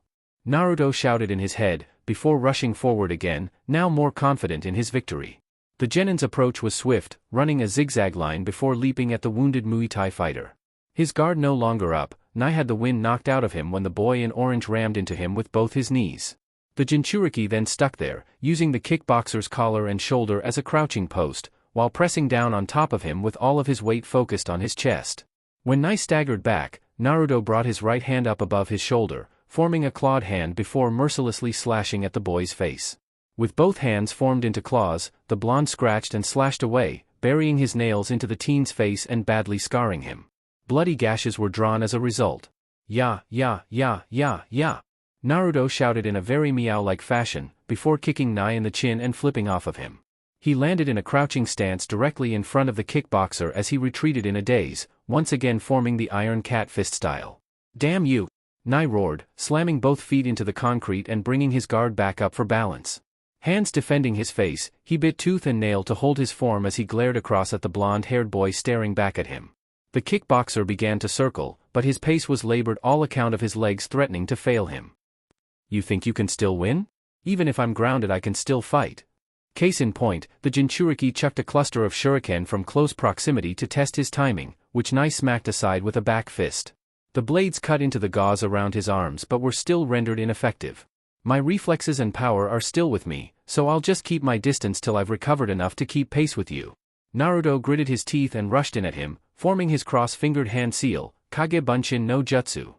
Naruto shouted in his head, before rushing forward again, now more confident in his victory. The genin's approach was swift, running a zigzag line before leaping at the wounded Muay Thai fighter. His guard no longer up, Nai had the wind knocked out of him when the boy in orange rammed into him with both his knees. The jinchuriki then stuck there, using the kickboxer's collar and shoulder as a crouching post, while pressing down on top of him with all of his weight focused on his chest. When Nai staggered back, Naruto brought his right hand up above his shoulder, forming a clawed hand before mercilessly slashing at the boy's face. With both hands formed into claws, the blonde scratched and slashed away, burying his nails into the teen's face and badly scarring him. Bloody gashes were drawn as a result. "Ya, ya, ya, ya, ya!" Naruto shouted in a very meow-like fashion, before kicking Nai in the chin and flipping off of him. He landed in a crouching stance directly in front of the kickboxer as he retreated in a daze, once again forming the Iron Cat fist style. "Damn you!" Nai roared, slamming both feet into the concrete and bringing his guard back up for balance. Hands defending his face, he bit tooth and nail to hold his form as he glared across at the blonde-haired boy staring back at him. The kickboxer began to circle, but his pace was labored all account of his legs threatening to fail him. "You think you can still win? Even if I'm grounded I can still fight." Case in point, the jinchuriki chucked a cluster of shuriken from close proximity to test his timing, which Nai smacked aside with a back fist. The blades cut into the gauze around his arms but were still rendered ineffective. "My reflexes and power are still with me, so I'll just keep my distance till I've recovered enough to keep pace with you." Naruto gritted his teeth and rushed in at him, forming his cross-fingered hand seal, Kage Bunshin no Jutsu.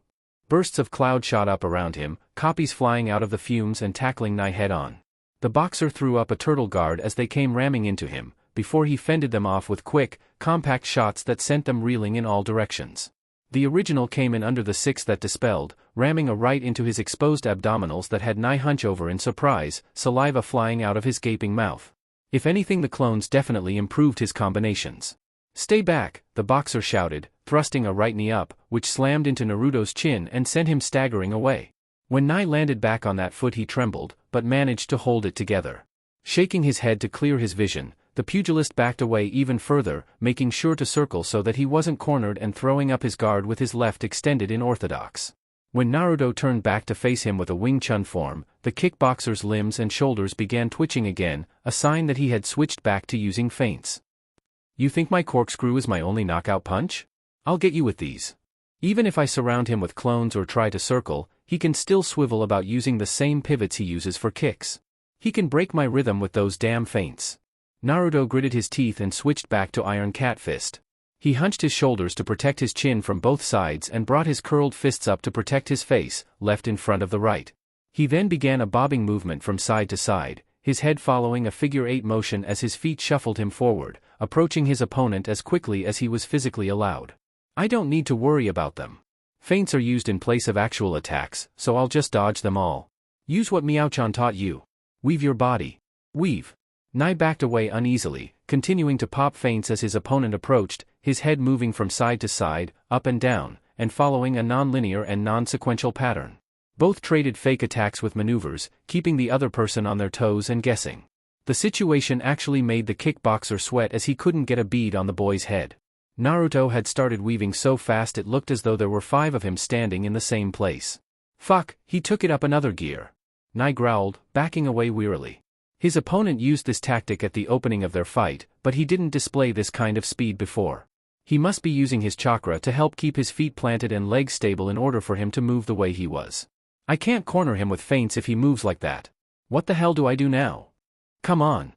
Bursts of cloud shot up around him, copies flying out of the fumes and tackling Nai head-on. The boxer threw up a turtle guard as they came ramming into him, before he fended them off with quick, compact shots that sent them reeling in all directions. The original came in under the six that dispelled, ramming a right into his exposed abdominals that had Nai hunch over in surprise, saliva flying out of his gaping mouth. If anything, the clones definitely improved his combinations. "Stay back," the boxer shouted, thrusting a right knee up, which slammed into Naruto's chin and sent him staggering away. When Nai landed back on that foot he trembled, but managed to hold it together. Shaking his head to clear his vision, the pugilist backed away even further, making sure to circle so that he wasn't cornered and throwing up his guard with his left extended in orthodox. When Naruto turned back to face him with a Wing Chun form, the kickboxer's limbs and shoulders began twitching again, a sign that he had switched back to using feints. "You think my corkscrew is my only knockout punch? I'll get you with these." Even if I surround him with clones or try to circle, he can still swivel about using the same pivots he uses for kicks. He can break my rhythm with those damn feints. Naruto gritted his teeth and switched back to Iron Cat Fist. He hunched his shoulders to protect his chin from both sides and brought his curled fists up to protect his face, left in front of the right. He then began a bobbing movement from side to side, his head following a figure-8 motion as his feet shuffled him forward, approaching his opponent as quickly as he was physically allowed. I don't need to worry about them. Feints are used in place of actual attacks, so I'll just dodge them all. Use what Miao-chan taught you. Weave your body. Weave. Nai backed away uneasily, continuing to pop feints as his opponent approached, his head moving from side to side, up and down, and following a non-linear and non-sequential pattern. Both traded fake attacks with maneuvers, keeping the other person on their toes and guessing. The situation actually made the kickboxer sweat as he couldn't get a bead on the boy's head. Naruto had started weaving so fast it looked as though there were 5 of him standing in the same place. Fuck, he took it up another gear. Nai growled, backing away wearily. His opponent used this tactic at the opening of their fight, but he didn't display this kind of speed before. He must be using his chakra to help keep his feet planted and legs stable in order for him to move the way he was. I can't corner him with feints if he moves like that. What the hell do I do now? Come on.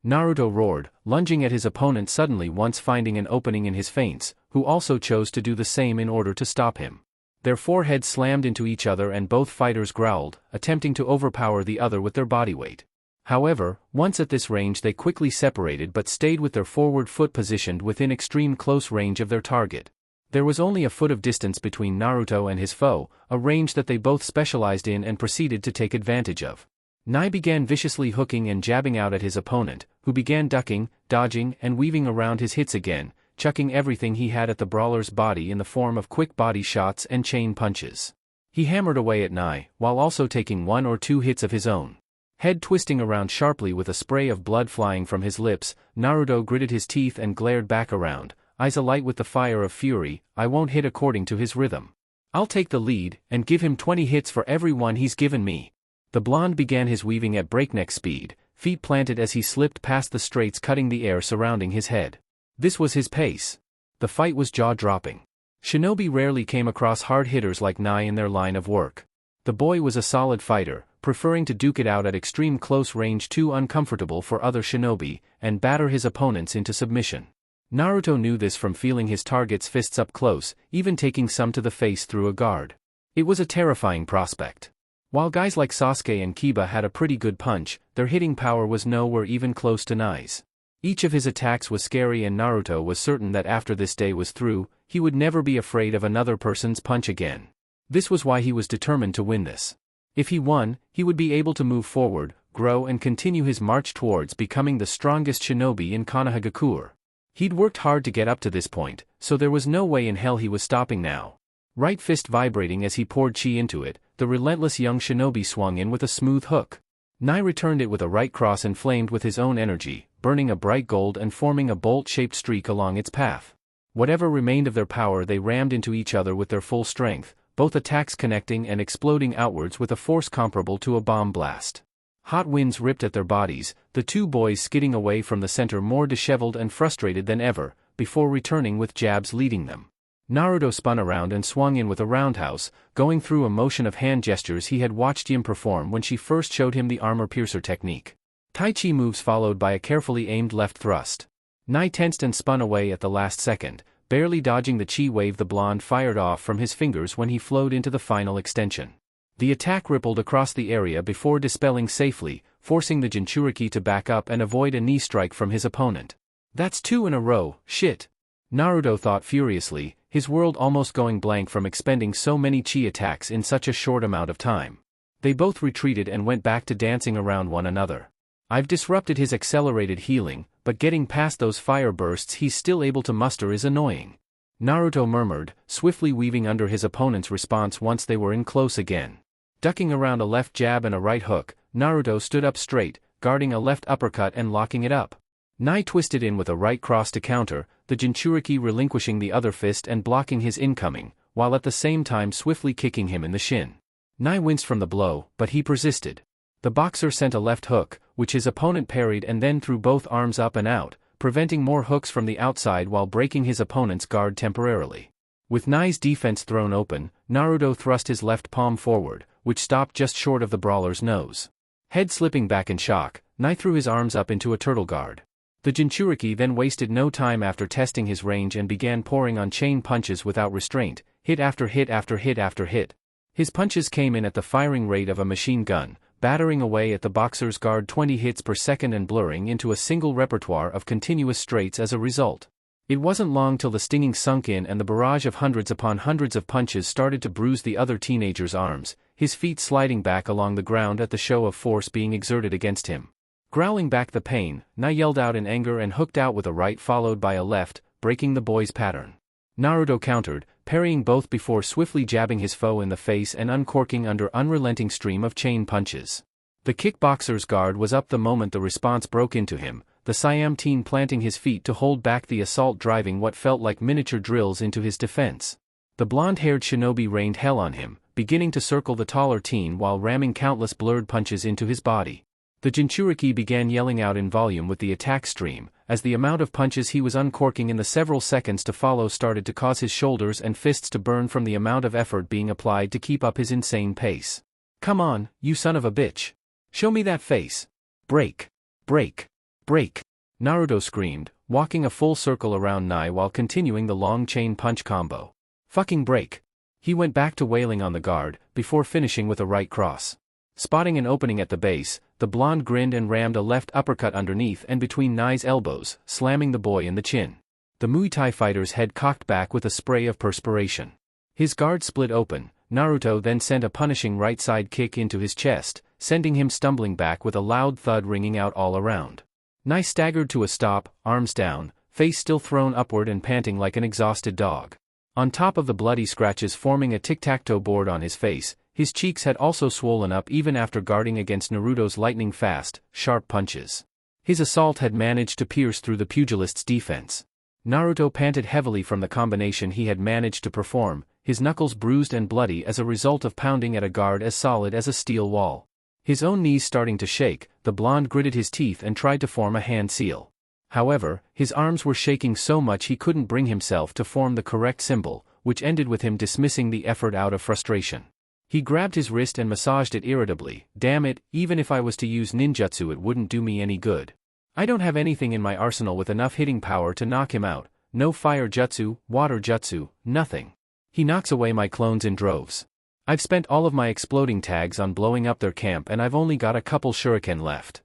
Naruto roared, lunging at his opponent suddenly once finding an opening in his feints, who also chose to do the same in order to stop him. Their foreheads slammed into each other and both fighters growled, attempting to overpower the other with their body weight. However, once at this range they quickly separated but stayed with their forward foot positioned within extreme close range of their target. There was only a foot of distance between Naruto and his foe, a range that they both specialized in and proceeded to take advantage of. Nai began viciously hooking and jabbing out at his opponent, who began ducking, dodging, and weaving around his hits again, chucking everything he had at the brawler's body in the form of quick body shots and chain punches. He hammered away at Nai, while also taking 1 or 2 hits of his own. Head twisting around sharply with a spray of blood flying from his lips, Naruto gritted his teeth and glared back around, eyes alight with the fire of fury. I won't hit according to his rhythm. I'll take the lead, and give him 20 hits for every one he's given me. The blonde began his weaving at breakneck speed, feet planted as he slipped past the straights cutting the air surrounding his head. This was his pace. The fight was jaw-dropping. Shinobi rarely came across hard hitters like Nai in their line of work. The boy was a solid fighter, preferring to duke it out at extreme close range, too uncomfortable for other shinobi, and batter his opponents into submission. Naruto knew this from feeling his target's fists up close, even taking some to the face through a guard. It was a terrifying prospect. While guys like Sasuke and Kiba had a pretty good punch, their hitting power was nowhere even close to Nai's. Each of his attacks was scary, and Naruto was certain that after this day was through, he would never be afraid of another person's punch again. This was why he was determined to win this. If he won, he would be able to move forward, grow, and continue his march towards becoming the strongest shinobi in Konohagakure. He'd worked hard to get up to this point, so there was no way in hell he was stopping now. Right fist vibrating as he poured chi into it, the relentless young shinobi swung in with a smooth hook. Nai returned it with a right cross and flamed with his own energy, burning a bright gold and forming a bolt-shaped streak along its path. Whatever remained of their power they rammed into each other with their full strength, both attacks connecting and exploding outwards with a force comparable to a bomb blast. Hot winds ripped at their bodies, the two boys skidding away from the center more disheveled and frustrated than ever, before returning with jabs leading them. Naruto spun around and swung in with a roundhouse, going through a motion of hand gestures he had watched Yim perform when she first showed him the armor-piercer technique. Tai Chi moves followed by a carefully aimed left thrust. Nai tensed and spun away at the last second, barely dodging the chi wave the blonde fired off from his fingers when he flowed into the final extension. The attack rippled across the area before dispelling safely, forcing the jinchuriki to back up and avoid a knee strike from his opponent. That's 2 in a row, shit. Naruto thought furiously, his world almost going blank from expending so many chi attacks in such a short amount of time. They both retreated and went back to dancing around one another. I've disrupted his accelerated healing, but getting past those fire bursts he's still able to muster is annoying. Naruto murmured, swiftly weaving under his opponent's response once they were in close again. Ducking around a left jab and a right hook, Naruto stood up straight, guarding a left uppercut and locking it up. Nai twisted in with a right cross to counter, the jinchuriki relinquishing the other fist and blocking his incoming, while at the same time swiftly kicking him in the shin. Nai winced from the blow, but he persisted. The boxer sent a left hook, which his opponent parried and then threw both arms up and out, preventing more hooks from the outside while breaking his opponent's guard temporarily. With Nai's defense thrown open, Naruto thrust his left palm forward, which stopped just short of the brawler's nose. Head slipping back in shock, Nai threw his arms up into a turtle guard. The jinchuriki then wasted no time after testing his range and began pouring on chain punches without restraint, hit after hit after hit after hit. His punches came in at the firing rate of a machine gun, battering away at the boxer's guard 20 hits per second and blurring into a single repertoire of continuous straights as a result. It wasn't long till the stinging sunk in and the barrage of hundreds upon hundreds of punches started to bruise the other teenager's arms, his feet sliding back along the ground at the show of force being exerted against him. Growling back the pain, Nai yelled out in anger and hooked out with a right followed by a left, breaking the boy's pattern. Naruto countered, parrying both before swiftly jabbing his foe in the face and uncorking under unrelenting stream of chain punches. The kickboxer's guard was up the moment the response broke into him, the Siam teen planting his feet to hold back the assault, driving what felt like miniature drills into his defense. The blonde-haired shinobi rained hell on him, beginning to circle the taller teen while ramming countless blurred punches into his body. The jinchuriki began yelling out in volume with the attack stream, as the amount of punches he was uncorking in the several seconds to follow started to cause his shoulders and fists to burn from the amount of effort being applied to keep up his insane pace. Come on, you son of a bitch. Show me that face. Break. Break. Break. Naruto screamed, walking a full circle around Nai while continuing the long chain punch combo. Fucking break. He went back to wailing on the guard, before finishing with a right cross. Spotting an opening at the base, the blonde grinned and rammed a left uppercut underneath and between Nai's elbows, slamming the boy in the chin. The Muay Thai fighter's head cocked back with a spray of perspiration. His guard split open. Naruto then sent a punishing right side kick into his chest, sending him stumbling back with a loud thud ringing out all around. Nai staggered to a stop, arms down, face still thrown upward and panting like an exhausted dog. On top of the bloody scratches forming a tic-tac-toe board on his face, his cheeks had also swollen up even after guarding against Naruto's lightning-fast, sharp punches. His assault had managed to pierce through the pugilist's defense. Naruto panted heavily from the combination he had managed to perform, his knuckles bruised and bloody as a result of pounding at a guard as solid as a steel wall. His own knees starting to shake, the blonde gritted his teeth and tried to form a hand seal. However, his arms were shaking so much he couldn't bring himself to form the correct symbol, which ended with him dismissing the effort out of frustration. He grabbed his wrist and massaged it irritably. Damn it, even if I was to use ninjutsu it wouldn't do me any good. I don't have anything in my arsenal with enough hitting power to knock him out. No fire jutsu, water jutsu, nothing. He knocks away my clones in droves. I've spent all of my exploding tags on blowing up their camp and I've only got a couple shuriken left.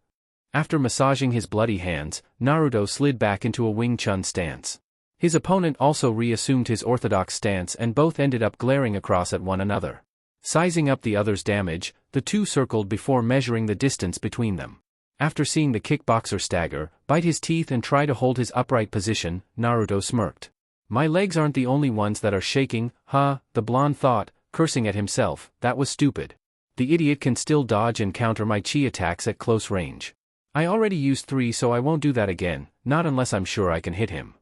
After massaging his bloody hands, Naruto slid back into a Wing Chun stance. His opponent also reassumed his orthodox stance and both ended up glaring across at one another. Sizing up the other's damage, the two circled before measuring the distance between them. After seeing the kickboxer stagger, bite his teeth and try to hold his upright position, Naruto smirked. My legs aren't the only ones that are shaking, huh, the blonde thought, cursing at himself. That was stupid. The idiot can still dodge and counter my chi attacks at close range. I already used 3 so I won't do that again, not unless I'm sure I can hit him.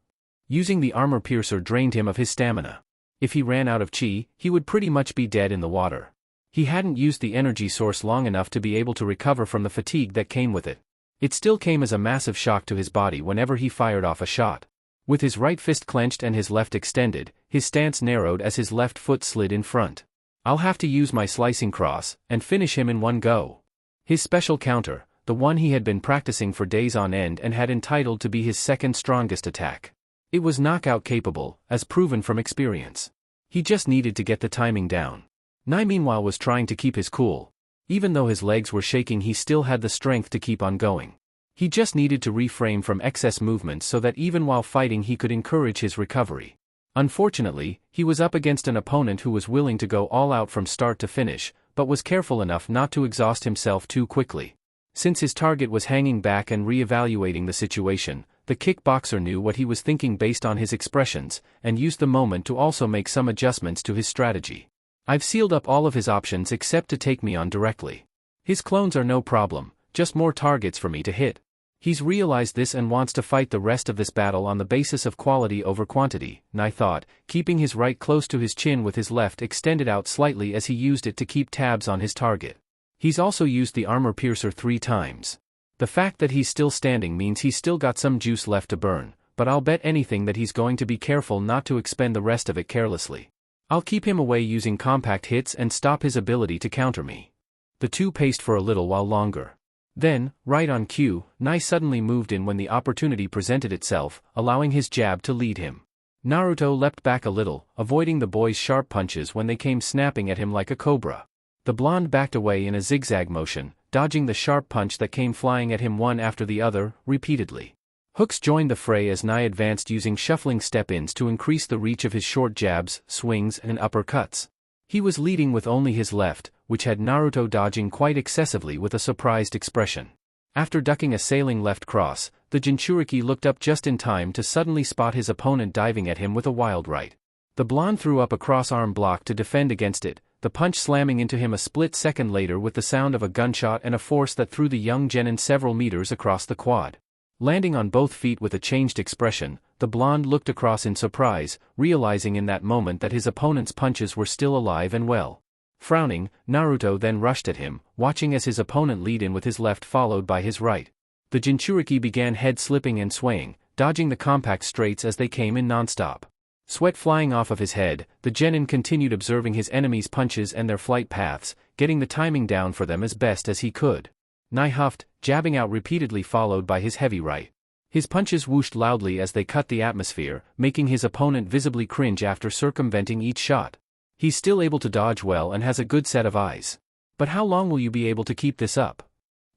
Using the armor piercer drained him of his stamina. If he ran out of chi, he would pretty much be dead in the water. He hadn't used the energy source long enough to be able to recover from the fatigue that came with it. It still came as a massive shock to his body whenever he fired off a shot. With his right fist clenched and his left extended, his stance narrowed as his left foot slid in front. I'll have to use my slicing cross, and finish him in one go. His special counter, the one he had been practicing for days on end and had entitled to be his second strongest attack. It was knockout capable, as proven from experience. He just needed to get the timing down. Nai meanwhile was trying to keep his cool. Even though his legs were shaking he still had the strength to keep on going. He just needed to refrain from excess movement so that even while fighting he could encourage his recovery. Unfortunately, he was up against an opponent who was willing to go all out from start to finish, but was careful enough not to exhaust himself too quickly. Since his target was hanging back and re-evaluating the situation, the kickboxer knew what he was thinking based on his expressions, and used the moment to also make some adjustments to his strategy. I've sealed up all of his options except to take me on directly. His clones are no problem, just more targets for me to hit. He's realized this and wants to fight the rest of this battle on the basis of quality over quantity, Nai thought, keeping his right close to his chin with his left extended out slightly as he used it to keep tabs on his target. He's also used the armor piercer 3 times. The fact that he's still standing means he's still got some juice left to burn, but I'll bet anything that he's going to be careful not to expend the rest of it carelessly. I'll keep him away using compact hits and stop his ability to counter me. The two paced for a little while longer. Then, right on cue, Nai suddenly moved in when the opportunity presented itself, allowing his jab to lead him. Naruto leapt back a little, avoiding the boy's sharp punches when they came snapping at him like a cobra. The blonde backed away in a zigzag motion, dodging the sharp punch that came flying at him one after the other, repeatedly. Hooks joined the fray as Nai advanced using shuffling step-ins to increase the reach of his short jabs, swings and uppercuts. He was leading with only his left, which had Naruto dodging quite excessively with a surprised expression. After ducking a sailing left cross, the jinchuriki looked up just in time to suddenly spot his opponent diving at him with a wild right. The blonde threw up a cross-arm block to defend against it, the punch slamming into him a split second later with the sound of a gunshot and a force that threw the young genin several meters across the quad. Landing on both feet with a changed expression, the blonde looked across in surprise, realizing in that moment that his opponent's punches were still alive and well. Frowning, Naruto then rushed at him, watching as his opponent lead in with his left followed by his right. The jinchuriki began head slipping and swaying, dodging the compact straights as they came in nonstop. Sweat flying off of his head, the genin continued observing his enemy's punches and their flight paths, getting the timing down for them as best as he could. Nai huffed, jabbing out repeatedly followed by his heavy right. His punches whooshed loudly as they cut the atmosphere, making his opponent visibly cringe after circumventing each shot. He's still able to dodge well and has a good set of eyes. But how long will you be able to keep this up?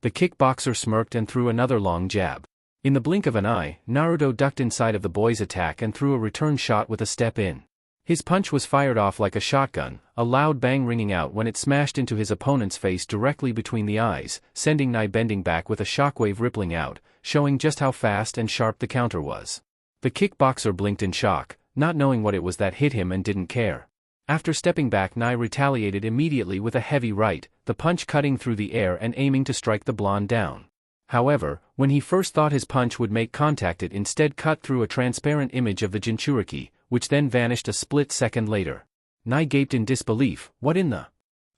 The kickboxer smirked and threw another long jab. In the blink of an eye, Naruto ducked inside of the boy's attack and threw a return shot with a step in. His punch was fired off like a shotgun, a loud bang ringing out when it smashed into his opponent's face directly between the eyes, sending Nai bending back with a shockwave rippling out, showing just how fast and sharp the counter was. The kickboxer blinked in shock, not knowing what it was that hit him and didn't care. After stepping back, Nai retaliated immediately with a heavy right, the punch cutting through the air and aiming to strike the blonde down. However, when he first thought his punch would make contact, it instead cut through a transparent image of the jinchuriki, which then vanished a split second later. Nai gaped in disbelief. What in the?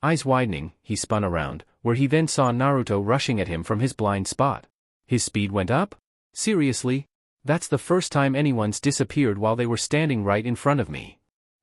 Eyes widening, he spun around, where he then saw Naruto rushing at him from his blind spot. His speed went up? Seriously? That's the first time anyone's disappeared while they were standing right in front of me.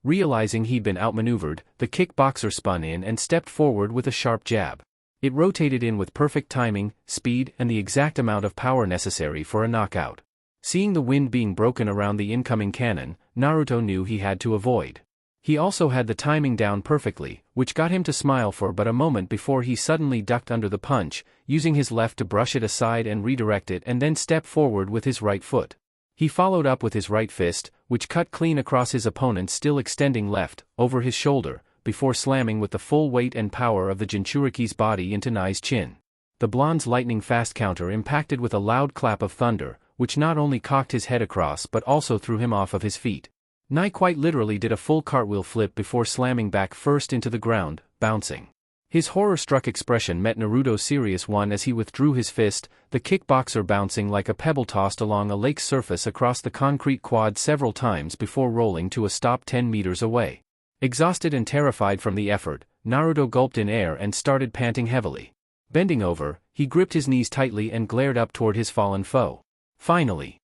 Realizing he'd been outmaneuvered, the kickboxer spun in and stepped forward with a sharp jab. It rotated in with perfect timing, speed, and the exact amount of power necessary for a knockout. Seeing the wind being broken around the incoming cannon, Naruto knew he had to avoid. He also had the timing down perfectly, which got him to smile for but a moment before he suddenly ducked under the punch, using his left to brush it aside and redirect it and then step forward with his right foot. He followed up with his right fist, which cut clean across his opponent's still extending left, over his shoulder, before slamming with the full weight and power of the jinchuriki's body into Nai's chin. The blonde's lightning-fast counter impacted with a loud clap of thunder, which not only cocked his head across but also threw him off of his feet. Nai quite literally did a full cartwheel flip before slamming back first into the ground, bouncing. His horror-struck expression met Naruto's serious one as he withdrew his fist, the kickboxer bouncing like a pebble tossed along a lake's surface across the concrete quad several times before rolling to a stop 10 meters away. Exhausted and terrified from the effort, Naruto gulped in air and started panting heavily. Bending over, he gripped his knees tightly and glared up toward his fallen foe. Finally.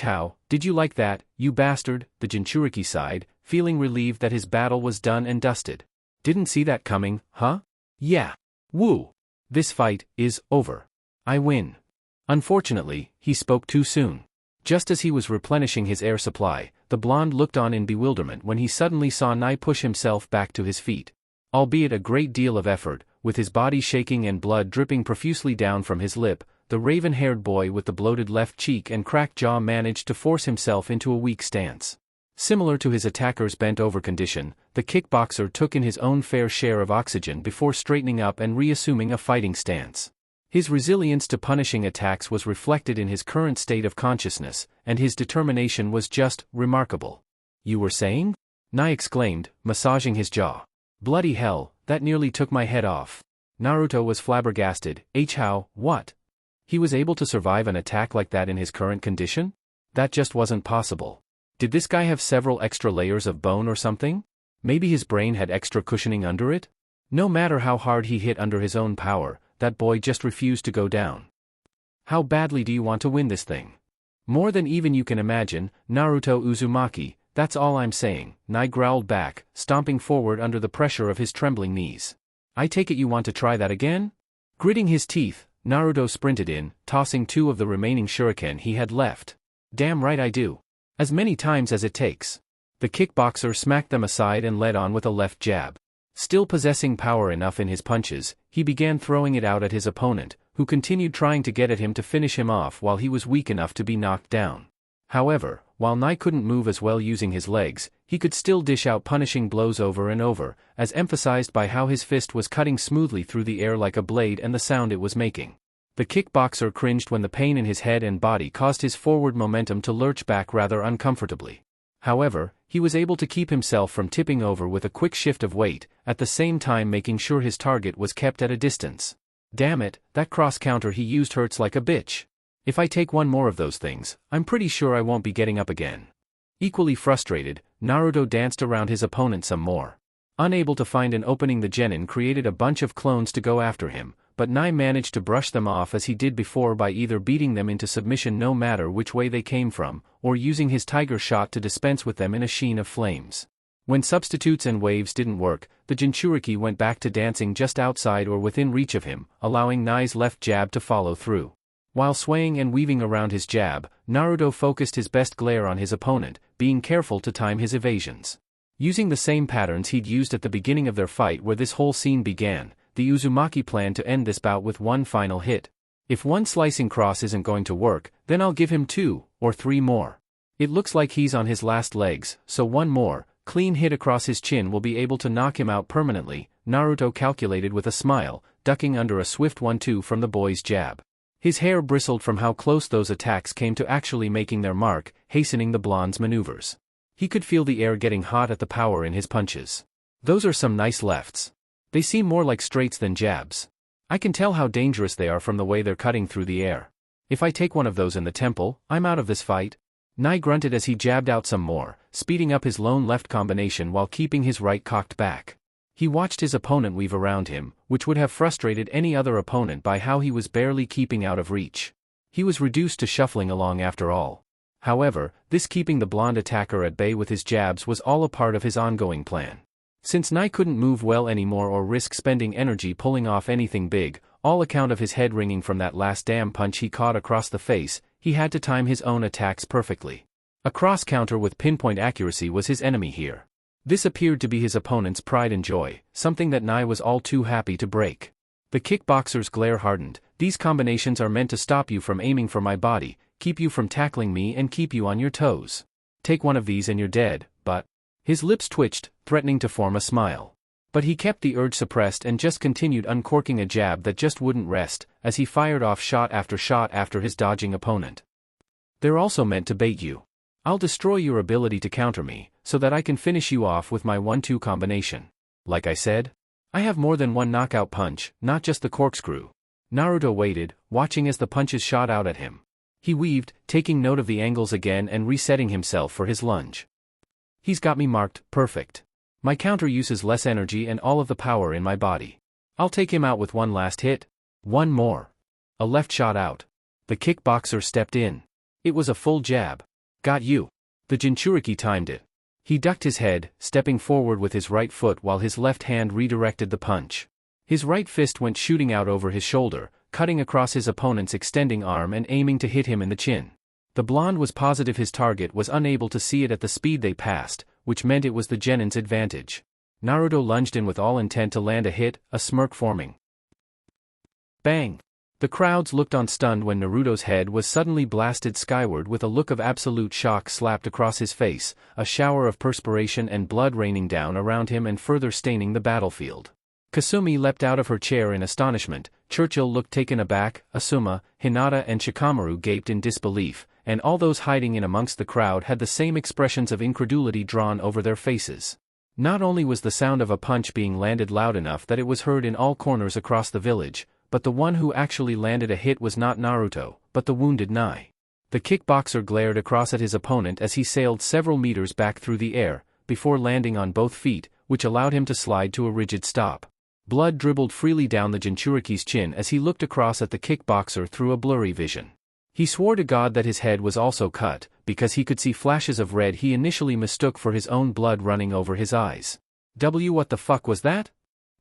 How, did you like that, you bastard? The Jinchuriki sighed, feeling relieved that his battle was done and dusted. Didn't see that coming, huh? Yeah. Woo. This fight is over. I win. Unfortunately, he spoke too soon. Just as he was replenishing his air supply, the blonde looked on in bewilderment when he suddenly saw Nai push himself back to his feet. Albeit a great deal of effort, with his body shaking and blood dripping profusely down from his lip, the raven-haired boy with the bloated left cheek and cracked jaw managed to force himself into a weak stance. Similar to his attacker's bent-over condition, the kickboxer took in his own fair share of oxygen before straightening up and reassuming a fighting stance. His resilience to punishing attacks was reflected in his current state of consciousness, and his determination was just remarkable. You were saying? Nai exclaimed, massaging his jaw. Bloody hell, that nearly took my head off. Naruto was flabbergasted. How, what? He was able to survive an attack like that in his current condition? That just wasn't possible. Did this guy have several extra layers of bone or something? Maybe his brain had extra cushioning under it? No matter how hard he hit under his own power, that boy just refused to go down. How badly do you want to win this thing? More than even you can imagine, Naruto Uzumaki, that's all I'm saying, Nai growled back, stomping forward under the pressure of his trembling knees. I take it you want to try that again? Gritting his teeth, Naruto sprinted in, tossing 2 of the remaining shuriken he had left. Damn right I do. As many times as it takes. The kickboxer smacked them aside and led on with a left jab. Still possessing power enough in his punches, he began throwing it out at his opponent, who continued trying to get at him to finish him off while he was weak enough to be knocked down. However, while Nai couldn't move as well using his legs, he could still dish out punishing blows over and over, as emphasized by how his fist was cutting smoothly through the air like a blade and the sound it was making. The kickboxer cringed when the pain in his head and body caused his forward momentum to lurch back rather uncomfortably. However, he was able to keep himself from tipping over with a quick shift of weight, at the same time making sure his target was kept at a distance. Damn it, that cross-counter he used hurts like a bitch. If I take one more of those things, I'm pretty sure I won't be getting up again. Equally frustrated, Naruto danced around his opponent some more. Unable to find an opening, the genin created a bunch of clones to go after him, but Nai managed to brush them off as he did before by either beating them into submission no matter which way they came from, or using his tiger shot to dispense with them in a sheen of flames. When substitutes and waves didn't work, the Jinchuriki went back to dancing just outside or within reach of him, allowing Nai's left jab to follow through. While swaying and weaving around his jab, Naruto focused his best glare on his opponent, being careful to time his evasions. Using the same patterns he'd used at the beginning of their fight where this whole scene began, the Uzumaki planned to end this bout with one final hit. If one slicing cross isn't going to work, then I'll give him 2 or 3 more. It looks like he's on his last legs, so one more clean hit across his chin will be able to knock him out permanently, Naruto calculated with a smile, ducking under a swift 1-2 from the boy's jab. His hair bristled from how close those attacks came to actually making their mark, hastening the blonde's maneuvers. He could feel the air getting hot at the power in his punches. Those are some nice lefts. They seem more like straights than jabs. I can tell how dangerous they are from the way they're cutting through the air. If I take one of those in the temple, I'm out of this fight. Nai grunted as he jabbed out some more, speeding up his lone left combination while keeping his right cocked back. He watched his opponent weave around him, which would have frustrated any other opponent by how he was barely keeping out of reach. He was reduced to shuffling along after all. However, this keeping the blonde attacker at bay with his jabs was all a part of his ongoing plan. Since Nai couldn't move well anymore or risk spending energy pulling off anything big, all account of his head ringing from that last damn punch he caught across the face, he had to time his own attacks perfectly. A cross-counter with pinpoint accuracy was his enemy here. This appeared to be his opponent's pride and joy, something that Nai was all too happy to break. The kickboxer's glare hardened. These combinations are meant to stop you from aiming for my body, keep you from tackling me and keep you on your toes. Take one of these and you're dead, but... His lips twitched, threatening to form a smile. But he kept the urge suppressed and just continued uncorking a jab that just wouldn't rest, as he fired off shot after his dodging opponent. They're also meant to bait you. I'll destroy your ability to counter me, so that I can finish you off with my 1-2 combination. Like I said, I have more than one knockout punch, not just the corkscrew. Naruto waited, watching as the punches shot out at him. He weaved, taking note of the angles again and resetting himself for his lunge. He's got me marked, perfect. My counter uses less energy and all of the power in my body. I'll take him out with one last hit. One more. A left shot out. The kickboxer stepped in. It was a full jab. Got you. The jinchuriki timed it. He ducked his head, stepping forward with his right foot while his left hand redirected the punch. His right fist went shooting out over his shoulder, cutting across his opponent's extending arm and aiming to hit him in the chin. The blonde was positive his target was unable to see it at the speed they passed, which meant it was the genin's advantage. Naruto lunged in with all intent to land a hit, a smirk forming. Bang! The crowds looked on stunned when Naruto's head was suddenly blasted skyward with a look of absolute shock slapped across his face, a shower of perspiration and blood raining down around him and further staining the battlefield. Kasumi leapt out of her chair in astonishment, Churchill looked taken aback, Asuma, Hinata and Shikamaru gaped in disbelief, and all those hiding in amongst the crowd had the same expressions of incredulity drawn over their faces. Not only was the sound of a punch being landed loud enough that it was heard in all corners across the village, but the one who actually landed a hit was not Naruto, but the wounded Nai. The kickboxer glared across at his opponent as he sailed several meters back through the air, before landing on both feet, which allowed him to slide to a rigid stop. Blood dribbled freely down the jinchuriki's chin as he looked across at the kickboxer through a blurry vision. He swore to God that his head was also cut, because he could see flashes of red he initially mistook for his own blood running over his eyes. What the fuck was that?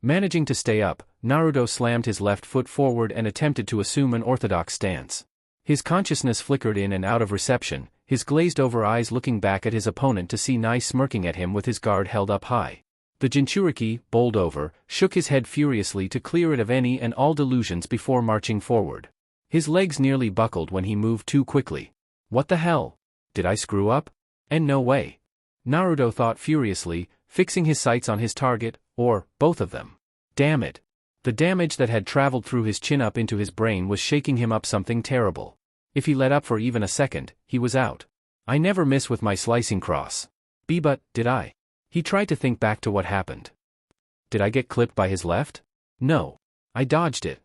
Managing to stay up, Naruto slammed his left foot forward and attempted to assume an orthodox stance. His consciousness flickered in and out of reception, his glazed-over eyes looking back at his opponent to see Nai smirking at him with his guard held up high. The jinchuriki, bowled over, shook his head furiously to clear it of any and all delusions before marching forward. His legs nearly buckled when he moved too quickly. What the hell? Did I screw up? And no way. Naruto thought furiously, fixing his sights on his target, or both of them. Damn it. The damage that had traveled through his chin up into his brain was shaking him up something terrible. If he let up for even a second, he was out. I never miss with my slicing cross. But, did I? He tried to think back to what happened. Did I get clipped by his left? No. I dodged it.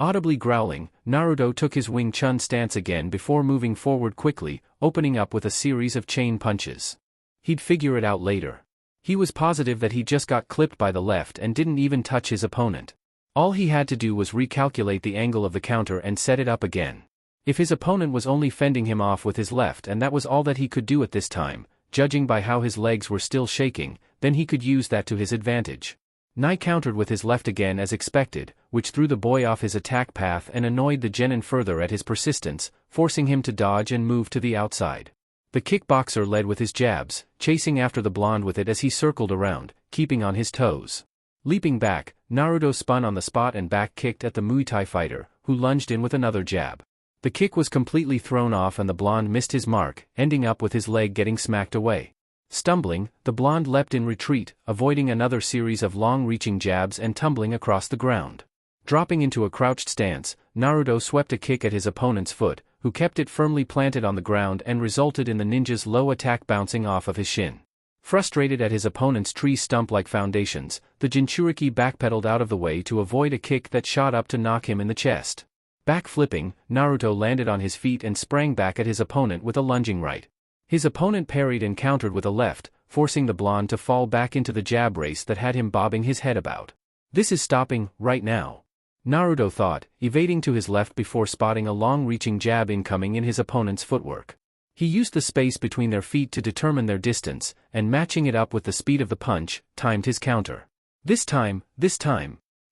Audibly growling, Naruto took his Wing Chun stance again before moving forward quickly, opening up with a series of chain punches. He'd figure it out later. He was positive that he just got clipped by the left and didn't even touch his opponent. All he had to do was recalculate the angle of the counter and set it up again. If his opponent was only fending him off with his left and that was all that he could do at this time, judging by how his legs were still shaking, then he could use that to his advantage. Nai countered with his left again as expected, which threw the boy off his attack path and annoyed the genin further at his persistence, forcing him to dodge and move to the outside. The kickboxer led with his jabs, chasing after the blonde with it as he circled around, keeping on his toes. Leaping back, Naruto spun on the spot and back-kicked at the Muay Thai fighter, who lunged in with another jab. The kick was completely thrown off and the blonde missed his mark, ending up with his leg getting smacked away. Stumbling, the blonde leapt in retreat, avoiding another series of long-reaching jabs and tumbling across the ground. Dropping into a crouched stance, Naruto swept a kick at his opponent's foot, who kept it firmly planted on the ground and resulted in the ninja's low attack bouncing off of his shin. Frustrated at his opponent's tree stump-like foundations, the jinchuriki backpedaled out of the way to avoid a kick that shot up to knock him in the chest. Back-flipping, Naruto landed on his feet and sprang back at his opponent with a lunging right. His opponent parried and countered with a left, forcing the blonde to fall back into the jab race that had him bobbing his head about. This is stopping, right now. Naruto thought, evading to his left before spotting a long-reaching jab incoming in his opponent's footwork. He used the space between their feet to determine their distance, and matching it up with the speed of the punch, timed his counter. This time.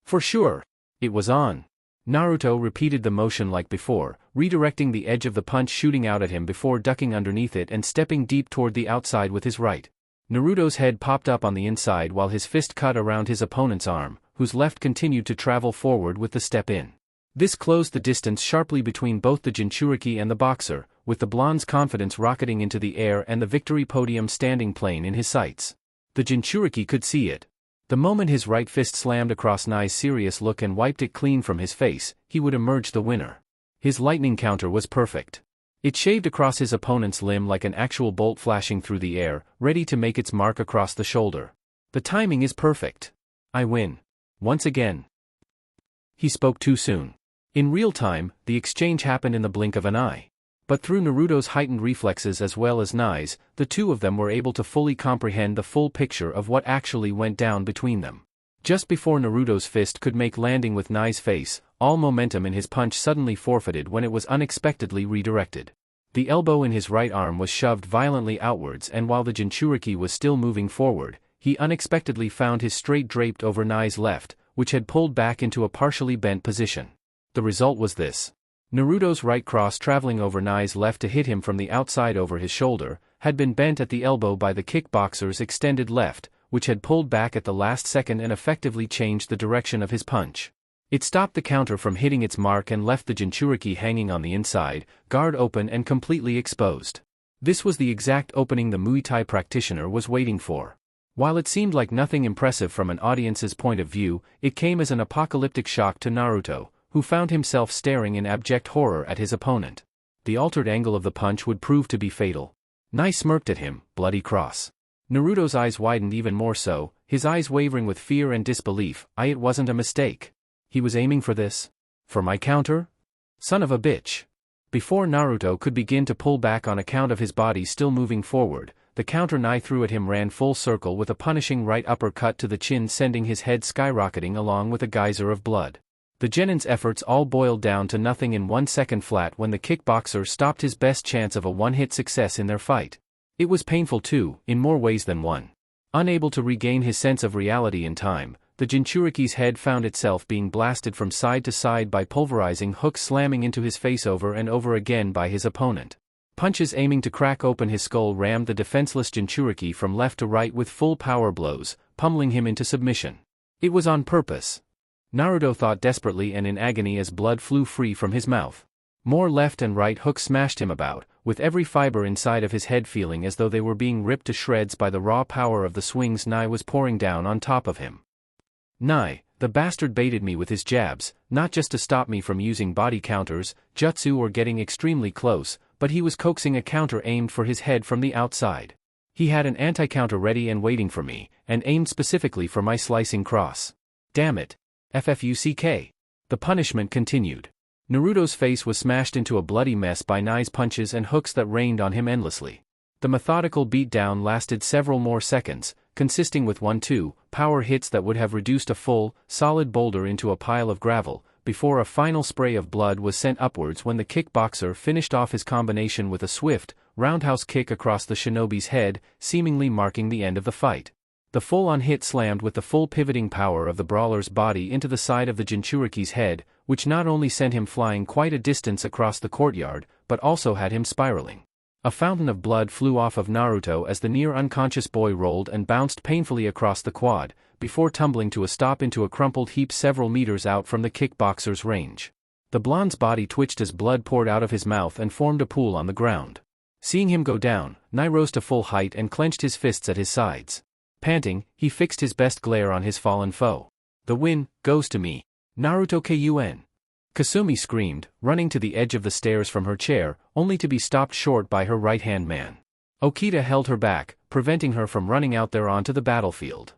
For sure. It was on. Naruto repeated the motion like before, redirecting the edge of the punch shooting out at him before ducking underneath it and stepping deep toward the outside with his right. Naruto's head popped up on the inside while his fist cut around his opponent's arm, whose left continued to travel forward with the step in. This closed the distance sharply between both the jinchuriki and the boxer, with the blonde's confidence rocketing into the air and the victory podium standing plain in his sights. The jinchuriki could see it. The moment his right fist slammed across Nai's serious look and wiped it clean from his face, he would emerge the winner. His lightning counter was perfect. It shaved across his opponent's limb like an actual bolt flashing through the air, ready to make its mark across the shoulder. The timing is perfect. I win. Once again. He spoke too soon. In real time, the exchange happened in the blink of an eye. But through Naruto's heightened reflexes as well as Nai's, the two of them were able to fully comprehend the full picture of what actually went down between them. Just before Naruto's fist could make landing with Nai's face, all momentum in his punch suddenly forfeited when it was unexpectedly redirected. The elbow in his right arm was shoved violently outwards, and while the jinchuriki was still moving forward, he unexpectedly found his straight draped over Nai's left, which had pulled back into a partially bent position. The result was this. Naruto's right cross traveling over Nai's left to hit him from the outside over his shoulder, had been bent at the elbow by the kickboxer's extended left, which had pulled back at the last second and effectively changed the direction of his punch. It stopped the counter from hitting its mark and left the jinchuriki hanging on the inside, guard open and completely exposed. This was the exact opening the Muay Thai practitioner was waiting for. While it seemed like nothing impressive from an audience's point of view, it came as an apocalyptic shock to Naruto, who found himself staring in abject horror at his opponent. The altered angle of the punch would prove to be fatal. Nai smirked at him, bloody cross. Naruto's eyes widened even more so, his eyes wavering with fear and disbelief. It wasn't a mistake. He was aiming for this? For my counter? Son of a bitch. Before Naruto could begin to pull back on account of his body still moving forward, the counter Nai threw at him ran full circle with a punishing right uppercut to the chin, sending his head skyrocketing along with a geyser of blood. The genin's efforts all boiled down to nothing in 1 second flat when the kickboxer stopped his best chance of a one-hit success in their fight. It was painful too, in more ways than one. Unable to regain his sense of reality in time, the jinchuriki's head found itself being blasted from side to side by pulverizing hooks slamming into his face over and over again by his opponent. Punches aiming to crack open his skull rammed the defenseless jinchuriki from left to right with full power blows, pummeling him into submission. It was on purpose. Naruto thought desperately and in agony as blood flew free from his mouth. More left and right hooks smashed him about, with every fiber inside of his head feeling as though they were being ripped to shreds by the raw power of the swings Nai was pouring down on top of him. Nai, the bastard, baited me with his jabs, not just to stop me from using body counters, jutsu or getting extremely close, but he was coaxing a counter aimed for his head from the outside. He had an anti-counter ready and waiting for me, and aimed specifically for my slicing cross. Damn it. FFUCK. The punishment continued. Naruto's face was smashed into a bloody mess by Nai's punches and hooks that rained on him endlessly. The methodical beatdown lasted several more seconds, consisting with 1-2 power hits that would have reduced a full, solid boulder into a pile of gravel, before a final spray of blood was sent upwards when the kickboxer finished off his combination with a swift, roundhouse kick across the shinobi's head, seemingly marking the end of the fight. The full-on hit slammed with the full pivoting power of the brawler's body into the side of the jinchuriki's head, which not only sent him flying quite a distance across the courtyard, but also had him spiraling. A fountain of blood flew off of Naruto as the near-unconscious boy rolled and bounced painfully across the quad, before tumbling to a stop into a crumpled heap several meters out from the kickboxer's range. The blonde's body twitched as blood poured out of his mouth and formed a pool on the ground. Seeing him go down, Nai rose to full height and clenched his fists at his sides. Panting, he fixed his best glare on his fallen foe. The win goes to me. Naruto Kun. Kasumi screamed, running to the edge of the stairs from her chair, only to be stopped short by her right-hand man. Okita held her back, preventing her from running out there onto the battlefield.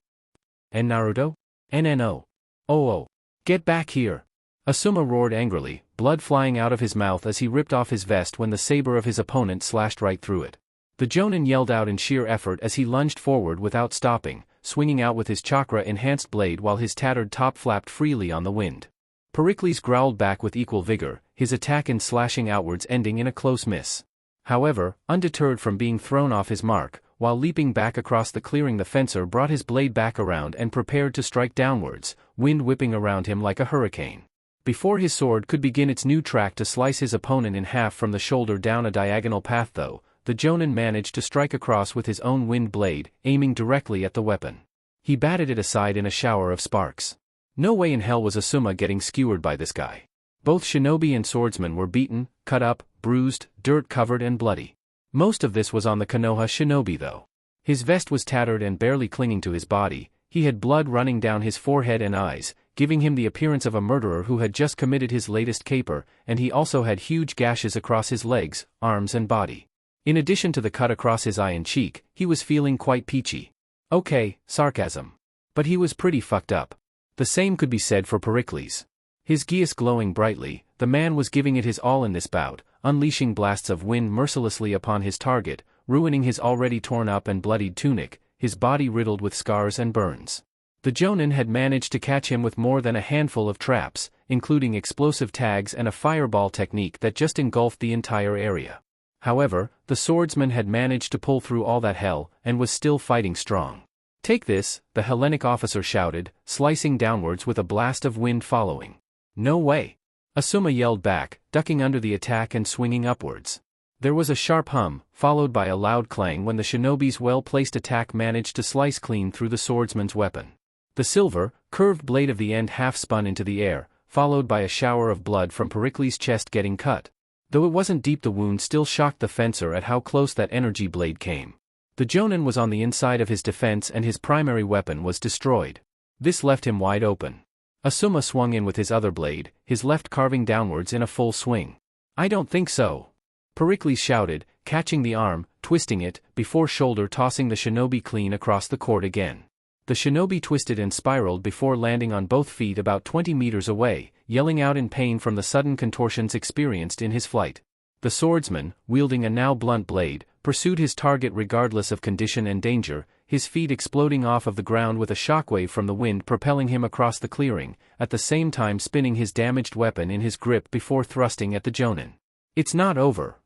And Naruto? NNO. Oh. Get back here. Asuma roared angrily, blood flying out of his mouth as he ripped off his vest when the saber of his opponent slashed right through it. The Jonin yelled out in sheer effort as he lunged forward without stopping, swinging out with his chakra-enhanced blade while his tattered top flapped freely on the wind. Pericles growled back with equal vigor, his attack in slashing outwards ending in a close miss. However, undeterred from being thrown off his mark, while leaping back across the clearing, the fencer brought his blade back around and prepared to strike downwards, wind whipping around him like a hurricane. Before his sword could begin its new track to slice his opponent in half from the shoulder down a diagonal path though, the jonin managed to strike across with his own wind blade, aiming directly at the weapon. He batted it aside in a shower of sparks. No way in hell was Asuma getting skewered by this guy. Both shinobi and swordsman were beaten, cut up, bruised, dirt-covered and bloody. Most of this was on the Konoha shinobi though. His vest was tattered and barely clinging to his body, he had blood running down his forehead and eyes, giving him the appearance of a murderer who had just committed his latest caper, and he also had huge gashes across his legs, arms and body. In addition to the cut across his eye and cheek, he was feeling quite peachy. Okay, sarcasm. But he was pretty fucked up. The same could be said for Pericles. His geas glowing brightly, the man was giving it his all in this bout, unleashing blasts of wind mercilessly upon his target, ruining his already torn up and bloodied tunic, his body riddled with scars and burns. The jonin had managed to catch him with more than a handful of traps, including explosive tags and a fireball technique that just engulfed the entire area. However, the swordsman had managed to pull through all that hell, and was still fighting strong. "Take this," the Hellenic officer shouted, slicing downwards with a blast of wind following. "No way!" Asuma yelled back, ducking under the attack and swinging upwards. There was a sharp hum, followed by a loud clang when the shinobi's well-placed attack managed to slice clean through the swordsman's weapon. The silver, curved blade of the end half spun into the air, followed by a shower of blood from Pericles' chest getting cut. Though it wasn't deep, the wound still shocked the fencer at how close that energy blade came. The jonin was on the inside of his defense and his primary weapon was destroyed. This left him wide open. Asuma swung in with his other blade, his left carving downwards in a full swing. "I don't think so," Pericles shouted, catching the arm, twisting it, before shoulder tossing the shinobi clean across the court again. The shinobi twisted and spiraled before landing on both feet about 20 meters away, yelling out in pain from the sudden contortions experienced in his flight. The swordsman, wielding a now blunt blade, pursued his target regardless of condition and danger, his feet exploding off of the ground with a shockwave from the wind propelling him across the clearing, at the same time spinning his damaged weapon in his grip before thrusting at the jonin. "It's not over."